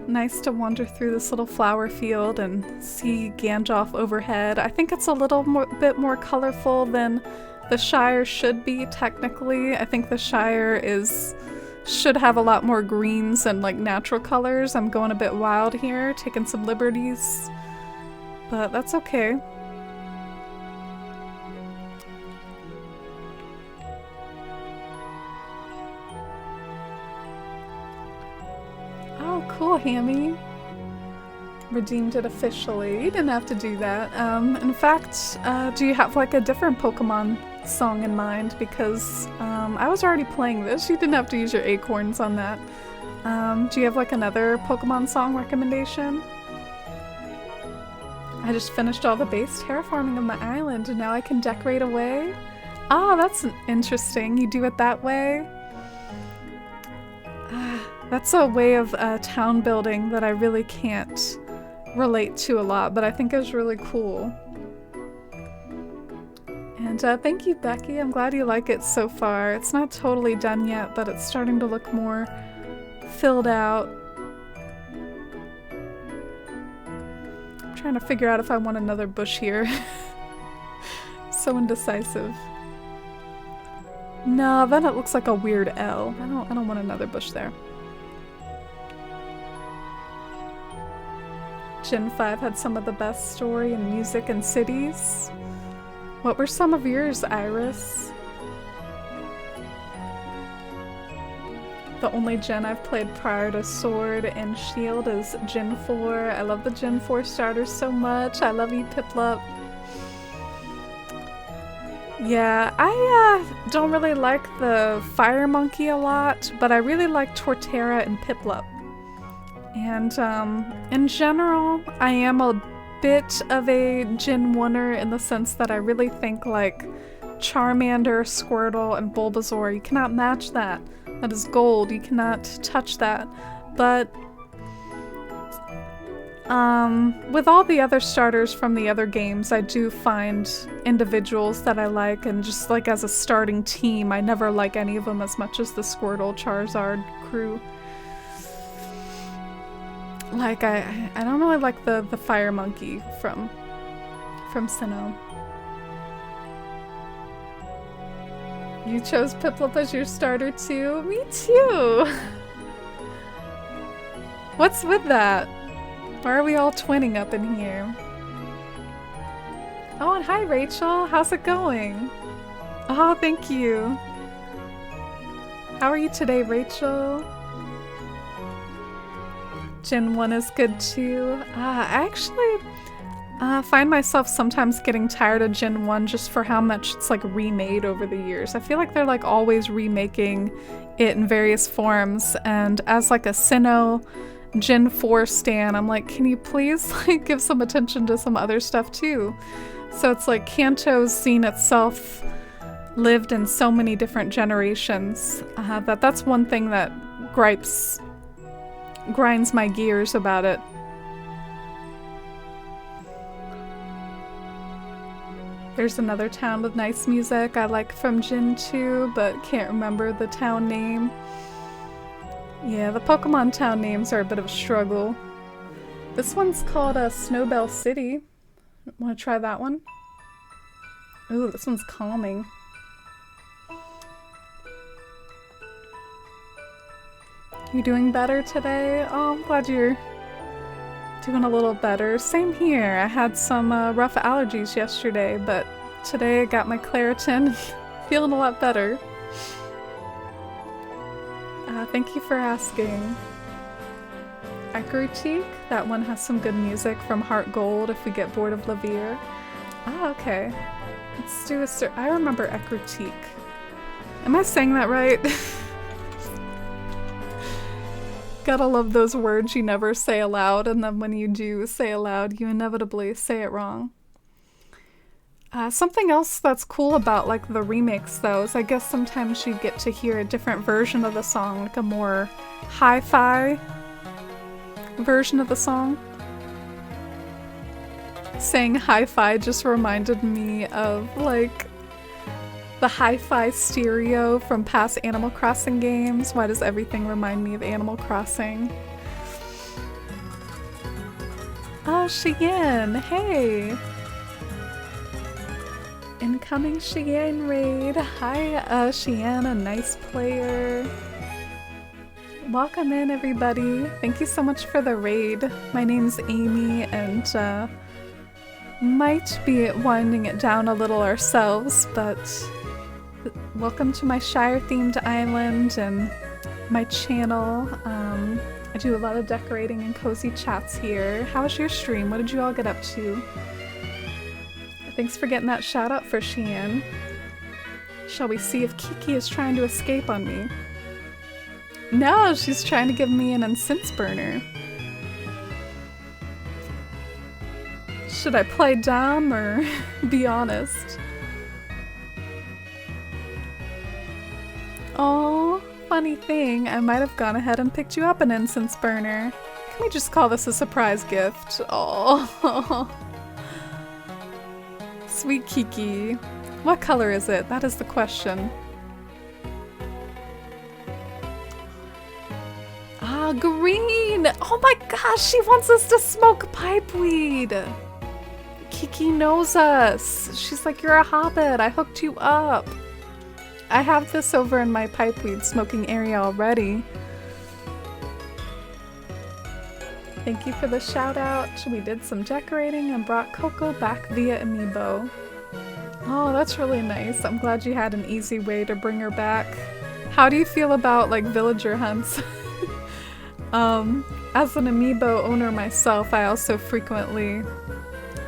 S1: nice to wander through this little flower field and see Gandalf overhead. I think it's a little bit more colorful than the Shire should be, technically. I think the Shire should have a lot more greens and like natural colors. I'm going a bit wild here, taking some liberties, but that's okay. Oh, cool, Hammy. Redeemed it officially. You didn't have to do that. In fact, do you have like a different Pokemon song in mind? Because I was already playing this. You didn't have to use your acorns on that. Do you have like another Pokemon song recommendation? I just finished all the base terraforming of my island and now I can decorate away. Oh, that's interesting. You do it that way? That's a way of town building that I really can't relate to a lot, but I think is really cool. And thank you, Becky. I'm glad you like it so far. It's not totally done yet, but it's starting to look more filled out. I'm trying to figure out if I want another bush here. So indecisive. No, then it looks like a weird L. I don't want another bush there. Gen 5 had some of the best story and music and cities. What were some of yours, Iris? The only gen I've played prior to Sword and Shield is Gen 4. I love the Gen 4 starters so much. I love you, Piplup. Yeah, I don't really like the Fire Monkey a lot, but I really like Torterra and Piplup. And in general, I am a bit of a Gen 1er in the sense that I really think like Charmander, Squirtle, and Bulbasaur, you cannot match that. That is gold, you cannot touch that. But with all the other starters from the other games, I do find individuals that I like, and just like as a starting team, I never like any of them as much as the Squirtle, Charizard crew. Like, I don't really like the Fire Monkey from Sinnoh. You chose Piplup as your starter too? Me too! What's with that? Why are we all twinning up in here? Oh, and hi Rachel! How's it going? Oh, thank you! How are you today, Rachel? Gen 1 is good too. I actually find myself sometimes getting tired of Gen 1 just for how much it's like remade over the years. I feel like they're like always remaking it in various forms, and as like a Sinnoh Gen 4 stan, I'm like, can you please like give some attention to some other stuff too? So it's like Kanto's seen itself lived in so many different generations that's one thing that grinds my gears about it. There's another town with nice music I like from Gen 2, but can't remember the town name. Yeah, the Pokemon town names are a bit of a struggle. This one's called Snowbell City. Want to try that one? Ooh, this one's calming. You doing better today? Oh, I'm glad you're doing a little better. Same here. I had some rough allergies yesterday, but today I got my Claritin. Feeling a lot better. Thank you for asking. Ekrutique, that one has some good music from Heart Gold if we get bored of Lavir. Ah, okay. Let's do I remember Ekrutique. Am I saying that right? Gotta love those words you never say aloud, and then when you do say aloud, you inevitably say it wrong. Something else that's cool about like the remakes though is I guess sometimes you get to hear a different version of the song, like a more hi-fi version of the song. Saying hi-fi just reminded me of like the hi-fi stereo from past Animal Crossing games. Why does everything remind me of Animal Crossing? Oh, Cheyenne, hey! Incoming Cheyenne raid. Hi, Cheyenne, a nice player. Welcome in, everybody. Thank you so much for the raid. My name's Amy, and might be winding it down a little ourselves, but welcome to my Shire-themed island and my channel. I do a lot of decorating and cozy chats here. How was your stream? What did you all get up to? Thanks for getting that shout out for Cheyenne. Shall we see if Kiki is trying to escape on me? No, she's trying to give me an incense burner. Should I play dumb or be honest? Oh, funny thing, I might have gone ahead and picked you up an incense burner. Can we just call this a surprise gift? Oh. Sweet Kiki. What color is it? That is the question. Ah, green! Oh my gosh, she wants us to smoke pipeweed! Kiki knows us. She's like, you're a hobbit. I hooked you up. I have this over in my pipeweed smoking area already. Thank you for the shout out. We did some decorating and brought Coco back via Amiibo. Oh, that's really nice. I'm glad you had an easy way to bring her back. How do you feel about like villager hunts? As an Amiibo owner myself, I also frequently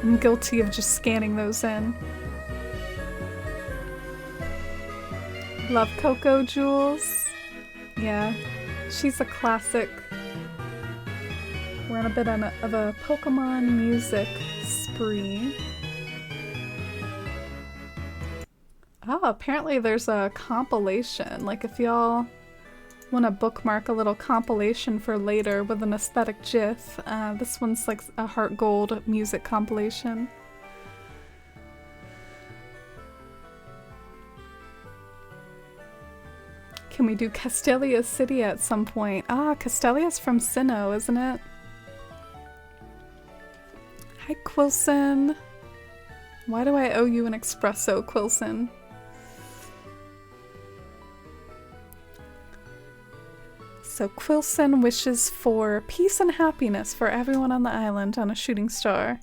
S1: am guilty of just scanning those in. Love Coco, Jules. Yeah, she's a classic. We're on a bit of a Pokemon music spree. Oh, apparently there's a compilation. Like if y'all want to bookmark a little compilation for later with an aesthetic GIF, this one's like a Heart Gold music compilation. Can we do Castelia City at some point? Ah, Castelia's from Sinnoh, isn't it? Hi, Quilson. Why do I owe you an espresso, Quilson? So Quilson wishes for peace and happiness for everyone on the island on a shooting star.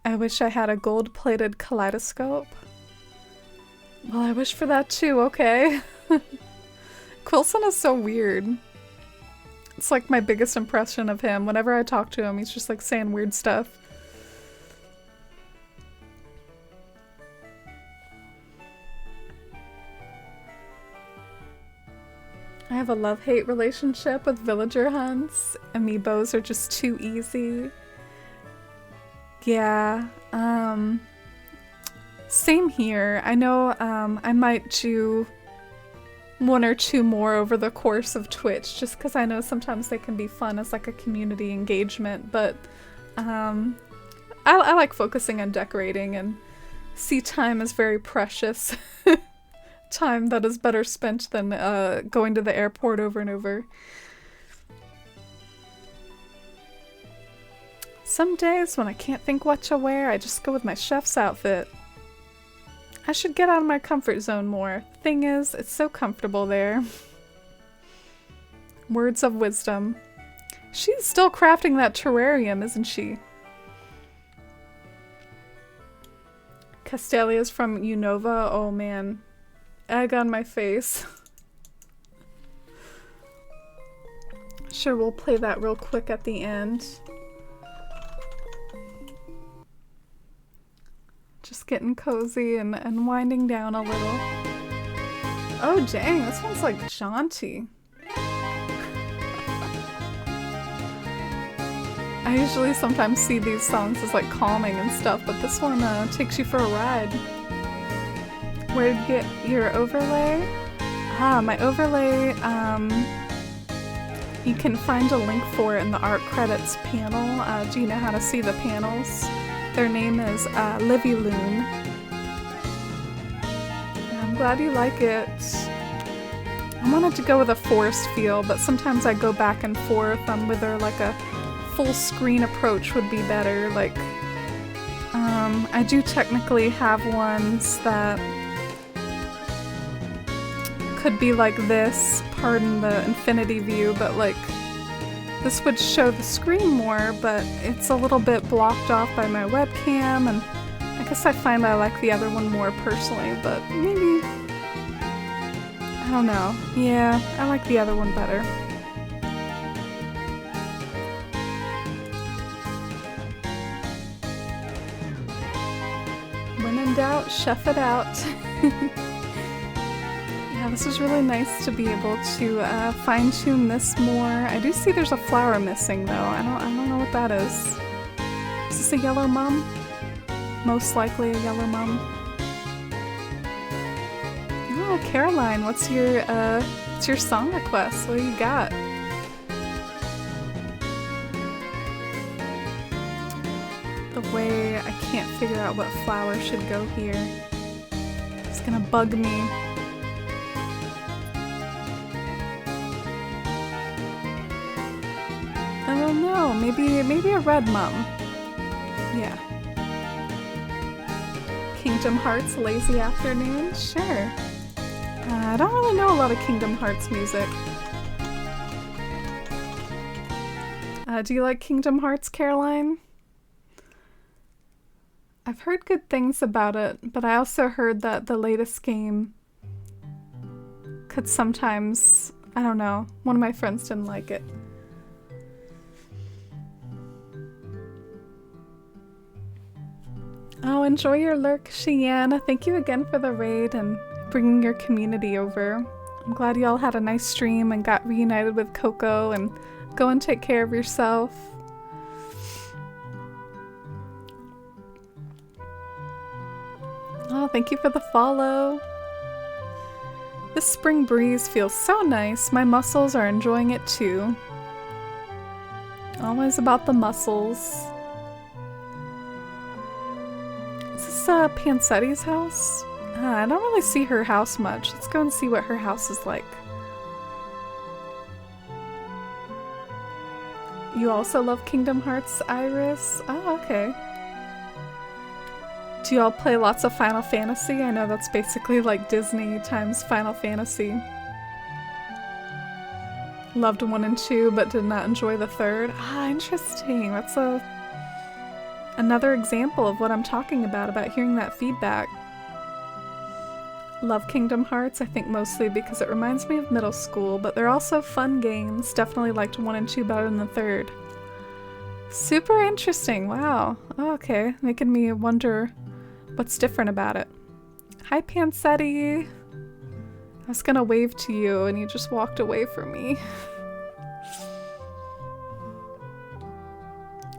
S1: I wish I had a gold-plated kaleidoscope. Well, I wish for that too, okay. Quilson is so weird. It's like my biggest impression of him. Whenever I talk to him, he's just like saying weird stuff. I have a love-hate relationship with villager hunts. Amiibos are just too easy. Yeah, same here. I know I might do one or two more over the course of Twitch, just because I know sometimes they can be fun as like a community engagement, but I like focusing on decorating, and sea time is very precious. Time that is better spent than going to the airport over and over. Some days when I can't think what to wear, I just go with my chef's outfit. I should get out of my comfort zone more. Thing is, it's so comfortable there. Words of wisdom. She's still crafting that terrarium, isn't she? Castelia's from Unova. Oh man. Egg on my face. Sure, we'll play that real quick at the end. Just getting cozy and winding down a little. Oh dang, this one's like jaunty. I usually sometimes see these songs as like calming and stuff, but this one takes you for a ride. Where did you get your overlay? Ah, my overlay, you can find a link for it in the art credits panel. Do you know how to see the panels? Their name is Livy Loon. I'm glad you like it. I wanted to go with a forest feel, but sometimes I go back and forth on whether like a full screen approach would be better. Like, I do technically have ones that could be like this, pardon the infinity view, but like this would show the screen more, but it's a little bit blocked off by my webcam, and I guess I find I like the other one more personally, but maybe, I don't know. Yeah, I like the other one better. When in doubt, chef it out. Yeah, this is really nice to be able to fine-tune this more. I do see there's a flower missing though. I don't know what that is. Is this a yellow mum? Most likely a yellow mum. Oh, Caroline, what's your song request? What do you got? The way I can't figure out what flower should go here. It's gonna bug me. I don't know, maybe a red mum. Yeah. Kingdom Hearts Lazy Afternoon? Sure. I don't really know a lot of Kingdom Hearts music. Do you like Kingdom Hearts, Caroline? I've heard good things about it, but I also heard that the latest game could sometimes, I don't know, one of my friends didn't like it. Oh, enjoy your lurk, Cheyenne. Thank you again for the raid and bringing your community over. I'm glad you all had a nice stream and got reunited with Coco, and go and take care of yourself. Oh, thank you for the follow. This spring breeze feels so nice. My muscles are enjoying it too. Always about the muscles. Is this Pansetti's house? I don't really see her house much. Let's go and see what her house is like. You also love Kingdom Hearts, Iris? Oh, okay. Do you all play lots of Final Fantasy? I know that's basically like Disney times Final Fantasy. Loved 1 and 2, but did not enjoy the 3rd. Ah, interesting. That's another example of what I'm talking about hearing that feedback. Love Kingdom Hearts, I think mostly because it reminds me of middle school, but they're also fun games. Definitely liked 1 and 2 better than the 3rd. Super interesting, wow. Oh, okay, making me wonder what's different about it. Hi, Pansetti. I was gonna wave to you and you just walked away from me.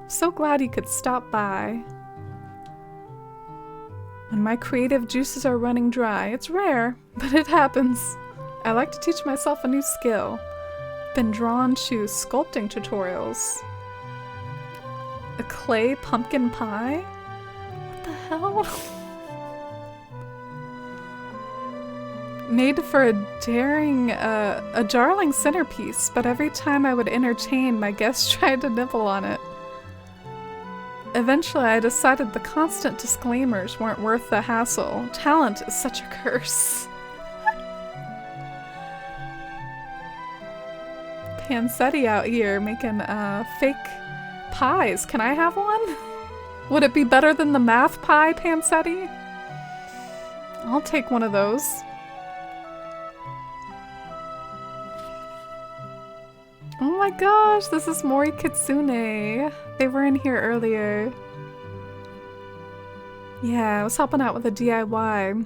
S1: So glad you could stop by. When my creative juices are running dry, it's rare, but it happens. I like to teach myself a new skill. I've been drawn to sculpting tutorials. A clay pumpkin pie? What the hell? Made for a darling centerpiece, but every time I would entertain, my guests tried to nibble on it. Eventually, I decided the constant disclaimers weren't worth the hassle. Talent is such a curse. Panseti out here making fake pies. Can I have one? Would it be better than the math pie, Panseti? I'll take one of those. Oh my gosh, this is Mori Kitsune. They were in here earlier. Yeah, I was helping out with a DIY.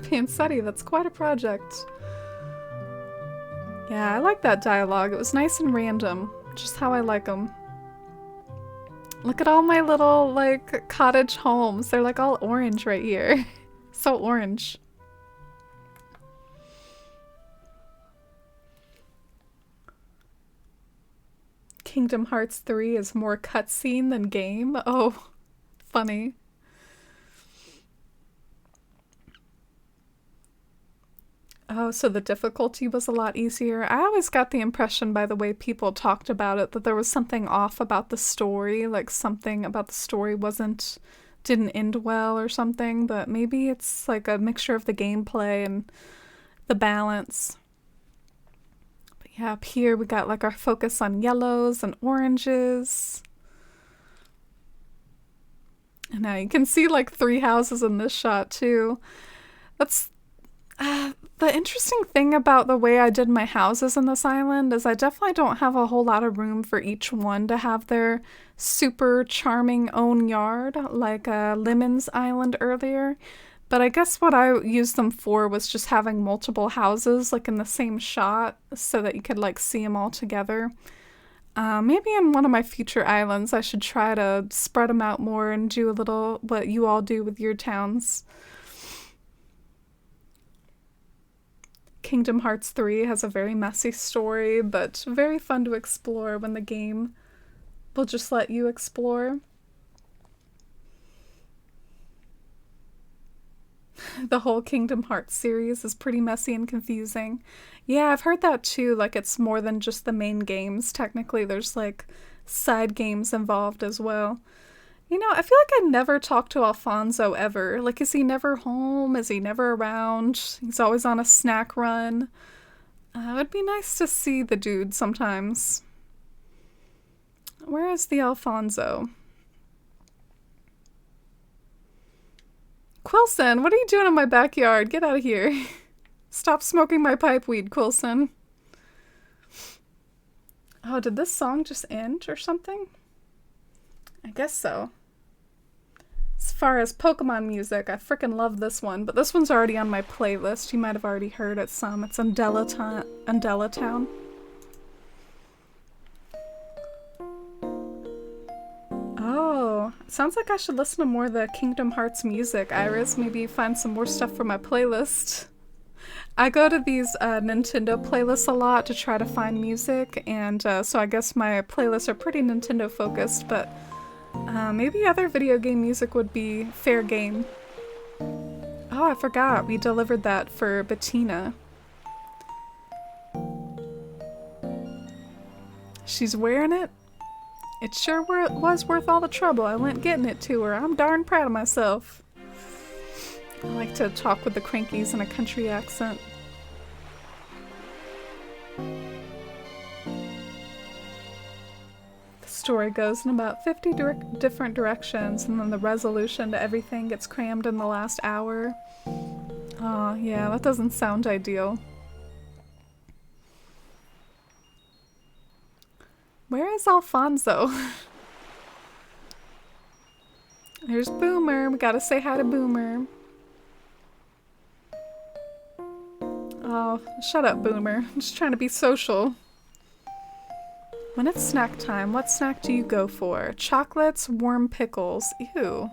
S1: Panseti, that's quite a project. Yeah, I like that dialogue. It was nice and random. Just how I like them. Look at all my little, like, cottage homes. They're like all orange right here. So orange. Kingdom Hearts 3 is more cutscene than game? Oh, funny. Oh, so the difficulty was a lot easier. I always got the impression by the way people talked about it that there was something off about the story, like something about the story didn't end well or something, but maybe it's like a mixture of the gameplay and the balance. But yeah, up here we got like our focus on yellows and oranges. And now you can see like 3 houses in this shot too. That's the interesting thing about the way I did my houses in this island is I definitely don't have a whole lot of room for each one to have their super charming own yard, like Lemon's Island earlier. But I guess what I used them for was just having multiple houses like in the same shot so that you could like see them all together. Maybe in one of my future islands I should try to spread them out more and do a little what you all do with your towns. Kingdom Hearts 3 has a very messy story, but very fun to explore when the game will just let you explore. The whole Kingdom Hearts series is pretty messy and confusing. Yeah, I've heard that too, like it's more than just the main games. Technically, there's like side games involved as well. You know, I feel like I never talked to Alfonso ever. Like, is he never home? Is he never around? He's always on a snack run. It would be nice to see the dude sometimes. Where is the Alfonso? Quilson, what are you doing in my backyard? Get out of here. Stop smoking my pipe weed, Quilson. Oh, did this song just end or something? I guess so. As far as Pokemon music, I freaking love this one, but this one's already on my playlist. You might have already heard it some. It's Undella Town. Oh, sounds like I should listen to more of the Kingdom Hearts music, Iris. Maybe find some more stuff for my playlist. I go to these Nintendo playlists a lot to try to find music, and so I guess my playlists are pretty Nintendo focused, but maybe other video game music would be fair game. Oh, I forgot. We delivered that for Bettina. She's wearing it? It sure was worth all the trouble I went getting it to her. I'm darn proud of myself. I like to talk with the Crankies in a country accent. Story goes in about 50 different directions, and then the resolution to everything gets crammed in the last hour. Oh, yeah, that doesn't sound ideal. Where is Alfonso? There's Boomer. We gotta say hi to Boomer. Oh, shut up, Boomer. I'm just trying to be social. When it's snack time, what snack do you go for? Chocolates, warm pickles. Ew.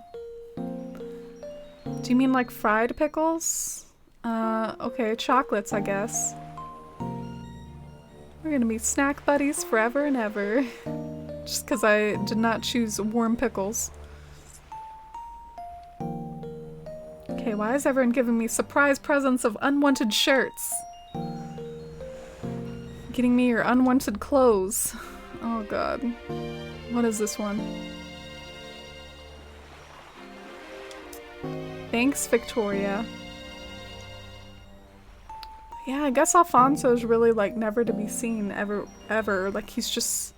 S1: Do you mean like fried pickles? Okay, chocolates, I guess. We're gonna be snack buddies forever and ever. Just because I did not choose warm pickles. Okay, why is everyone giving me surprise presents of unwanted shirts? Getting me your unwanted clothes. Oh god. What is this one? Thanks, Victoria. Yeah, I guess Alfonso's really like never to be seen ever. Like he's just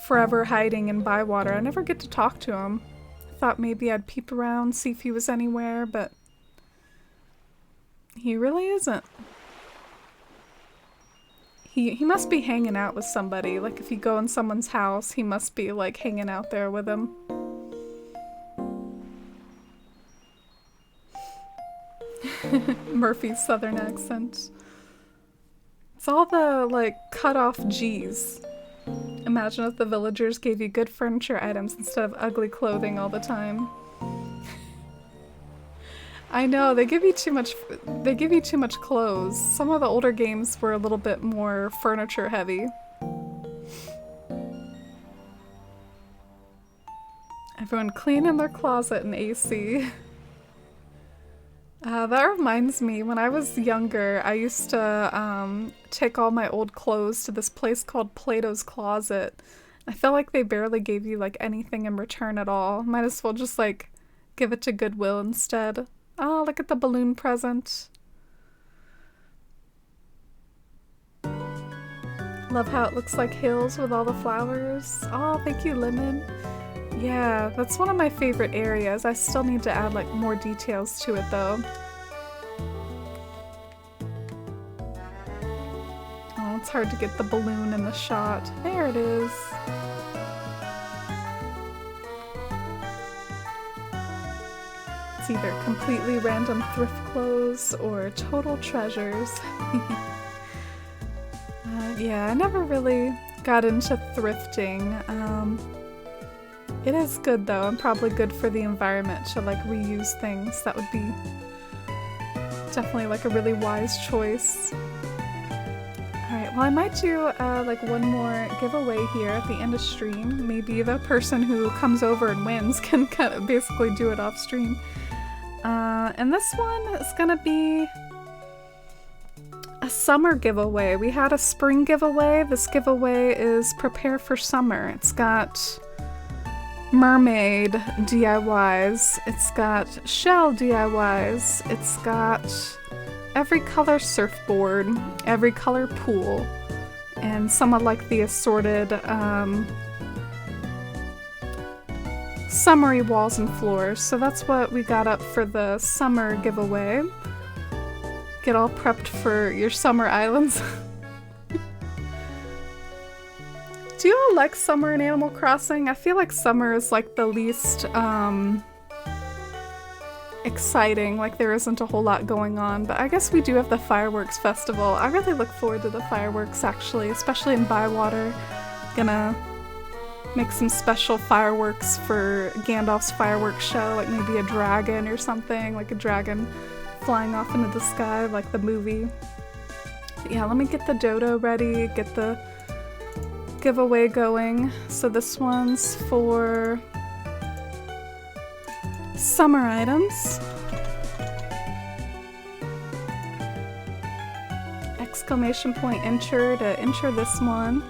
S1: forever hiding in Bywater. I never get to talk to him. I thought maybe I'd peep around, see if he was anywhere, but he really isn't. He must be hanging out with somebody. Like if you go in someone's house, he must be like hanging out there with them. Murphy's southern accent. It's all the like cut off G's. Imagine if the villagers gave you good furniture items instead of ugly clothing all the time. I know, they give you too much clothes. Some of the older games were a little bit more furniture heavy. Everyone cleaning their closet in AC. That reminds me, when I was younger, I used to take all my old clothes to this place called Plato's Closet. I felt like they barely gave you like anything in return at all. Might as well just like give it to Goodwill instead. Oh, look at the balloon present. Love how it looks like hills with all the flowers. Oh, thank you, Lemon. Yeah, that's one of my favorite areas. I still need to add like more details to it though. Oh, it's hard to get the balloon in the shot. There it is. It's either completely random thrift clothes or total treasures. Yeah, I never really got into thrifting. It is good though, and probably good for the environment to like reuse things. That would be definitely like a really wise choice. Alright, well I might do like one more giveaway here at the end of stream. Maybe the person who comes over and wins can kind of basically do it off stream. And this one is gonna be a summer giveaway. We had a spring giveaway. This giveaway is Prepare for Summer. It's got mermaid DIYs, it's got shell DIYs, it's got every color surfboard, every color pool, and some of like the assorted summery walls and floors. So that's what we got up for the summer giveaway. Get all prepped for your summer islands. Do you all like summer in Animal Crossing? I feel like summer is like the least exciting, like there isn't a whole lot going on, but I guess we do have the fireworks festival. I really look forward to the fireworks actually, especially in Bywater. Gonna make some special fireworks for Gandalf's fireworks show, like maybe a dragon or something, like a dragon flying off into the sky like the movie. But yeah, let me get the dodo ready, get the giveaway going. So this one's for summer items. Exclamation point enter to enter this one.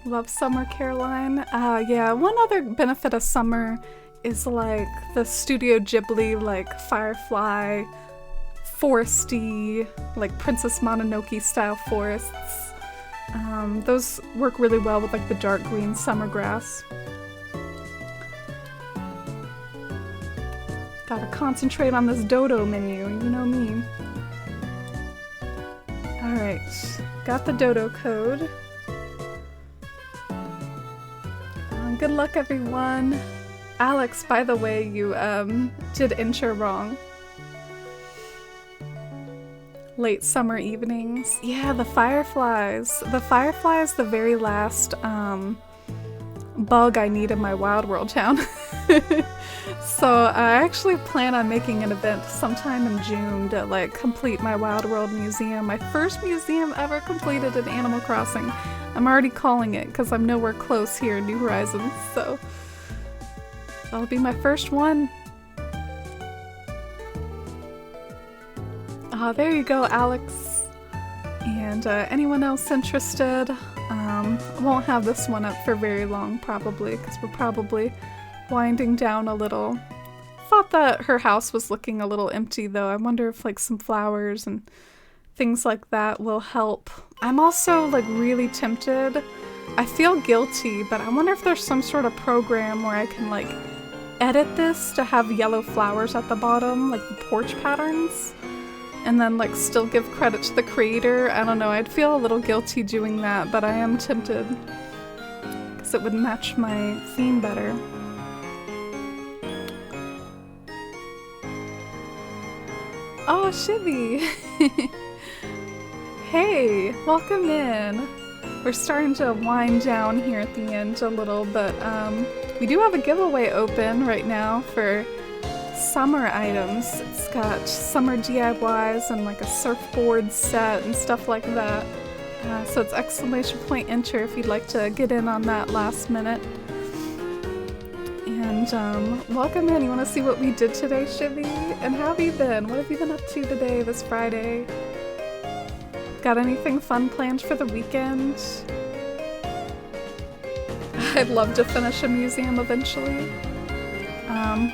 S1: Love summer, Caroline. Yeah, one other benefit of summer is like the Studio Ghibli, like Firefly, foresty, like Princess Mononoke style forests. Those work really well with like the dark green summer grass. Gotta concentrate on this dodo menu, you know me. Alright, got the dodo code. Good luck, everyone. Alex, by the way, you did enter wrong. Late summer evenings. Yeah, the fireflies. The fireflies, the very last bug I need in my Wild World town. So I actually plan on making an event sometime in June to like complete my Wild World museum. My first museum ever completed in Animal Crossing. I'm already calling it because I'm nowhere close here in New Horizons, so that'll be my first one. There you go, Alex. And anyone else interested? I won't have this one up for very long, probably, because we're probably winding down a little. thought that her house was looking a little empty though. I wonder if like some flowers and things like that will help. I'm also like really tempted. I feel guilty, but I wonder if there's some sort of program where I can like edit this to have yellow flowers at the bottom, like the porch patterns, and then like still give credit to the creator. I don't know, I'd feel a little guilty doing that, but I am tempted because it would match my theme better. Oh, Shivy! Hey, welcome in. We're starting to wind down here at the end a little, but we do have a giveaway open right now for summer items. It's got summer DIYs and like a surfboard set and stuff like that. So it's ! Enter if you'd like to get in on that last minute. And welcome in. You want to see what we did today, Shivy? And how have you been? What have you been up to today, this Friday? Got anything fun planned for the weekend? I'd love to finish a museum eventually.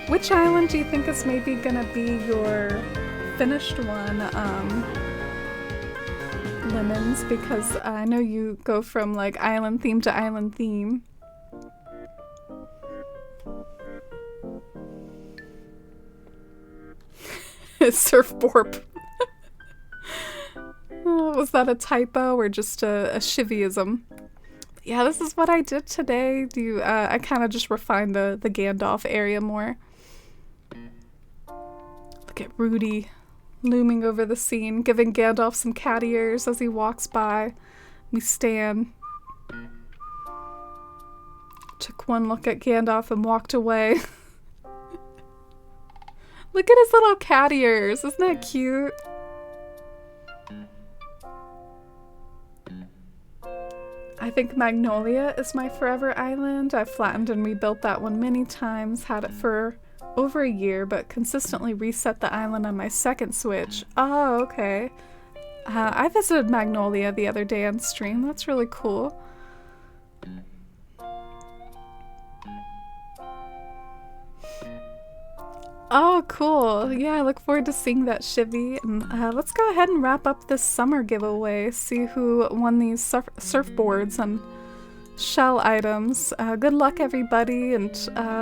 S1: Which island do you think is maybe gonna be your finished one, Lemons? Because I know you go from like island theme to island theme. Surfboard. Was that a typo or just a Shivyism? Yeah, this is what I did today. I kind of just refined the Gandalf area more. Look at Rudy looming over the scene, giving Gandalf some cat ears as he walks by. We stand. Took one look at Gandalf and walked away. Look at his little cat ears. Isn't that cute? I think Magnolia is my forever island. I've flattened and rebuilt that one many times, had it for over a year, but consistently reset the island on my second Switch. Oh, okay. I visited Magnolia the other day on stream. That's really cool. Oh, cool. Yeah, I look forward to seeing that, Shivy. And let's go ahead and wrap up this summer giveaway. See who won these surfboards and shell items. Good luck, everybody, and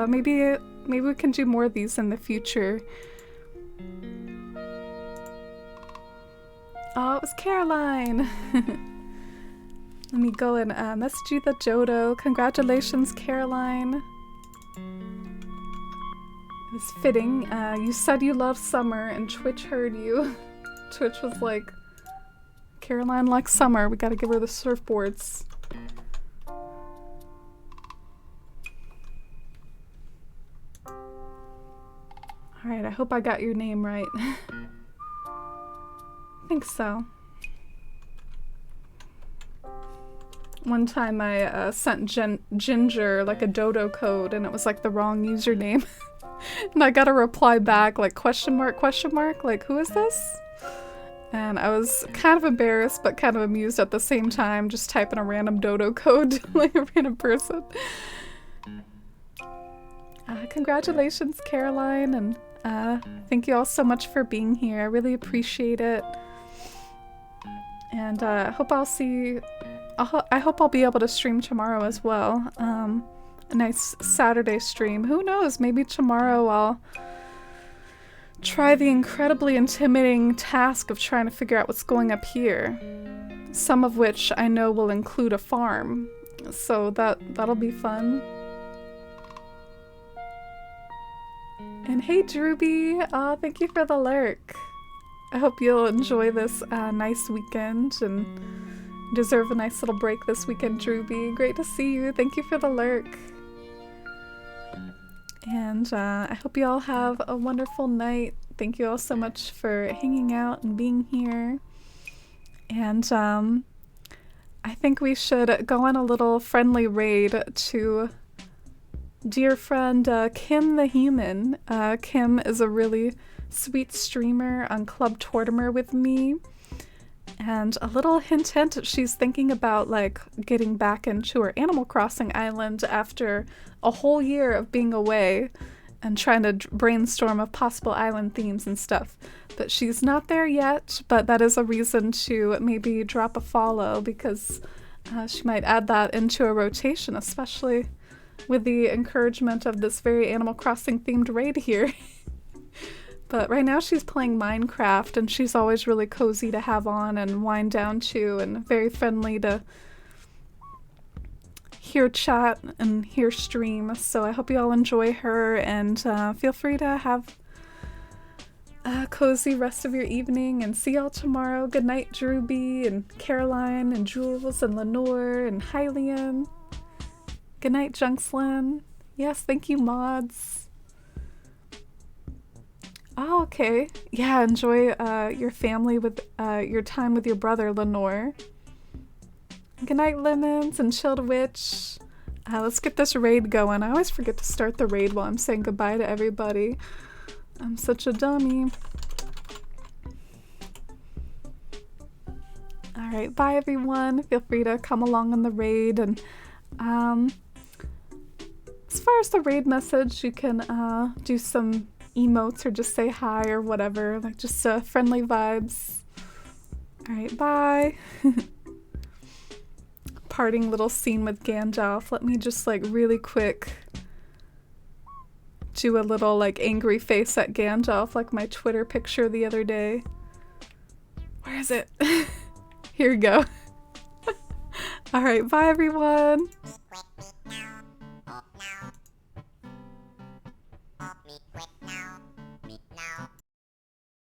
S1: maybe we can do more of these in the future. Oh, it was Caroline. Let me go and message you the Jodo. Congratulations, Caroline. It's fitting. You said you love summer and Twitch heard you. Twitch was like, Caroline likes summer. We gotta give her the surfboards. Alright, I hope I got your name right. I think so. One time I sent Ginger like a dodo code and it was like the wrong username. And I got a reply back like question mark, like who is this? And I was kind of embarrassed but kind of amused at the same time, just typing a random dodo code to like a random person. Congratulations, Caroline, and thank you all so much for being here. I really appreciate it. And I hope I'll be able to stream tomorrow as well. A nice Saturday stream. Who knows? Maybe tomorrow I'll try the incredibly intimidating task of trying to figure out what's going up here. Some of which I know will include a farm. So that'll be fun. And hey Drewby, thank you for the lurk. I hope you'll enjoy this nice weekend and deserve a nice little break this weekend, Drewby. Great to see you. Thank you for the lurk. And I hope you all have a wonderful night. Thank you all so much for hanging out and being here. And I think we should go on a little friendly raid to dear friend Kim the Human. Kim is a really sweet streamer on Club Tortimer with me. And a little hint, she's thinking about like getting back into her Animal Crossing island after a whole year of being away. and trying to brainstorm of possible island themes and stuff. But she's not there yet, but that is a reason to maybe drop a follow, because she might add that into a rotation, especially with the encouragement of this very Animal Crossing themed raid here. But right now she's playing Minecraft, and she's always really cozy to have on and wind down to, and very friendly to hear chat and hear stream. So I hope you all enjoy her, and feel free to have a cozy rest of your evening, and see y'all tomorrow. Good night, Drewby and Caroline and Jules and Lenore and Hylian. Good night, Junkslin. Yes, thank you, mods. Oh, okay. Yeah, enjoy your family with your time with your brother, Lenore. Good night, Lemons and Chilled Witch. Let's get this raid going. I always forget to start the raid while I'm saying goodbye to everybody. I'm such a dummy. Alright, bye everyone. Feel free to come along on the raid, and as far as the raid message, you can do some emotes or just say hi or whatever, like just friendly vibes. Alright, bye. Parting little scene with Gandalf. Let me just like really quick do a little like angry face at Gandalf, like my Twitter picture the other day. Where is it? Here we go. Alright, bye everyone.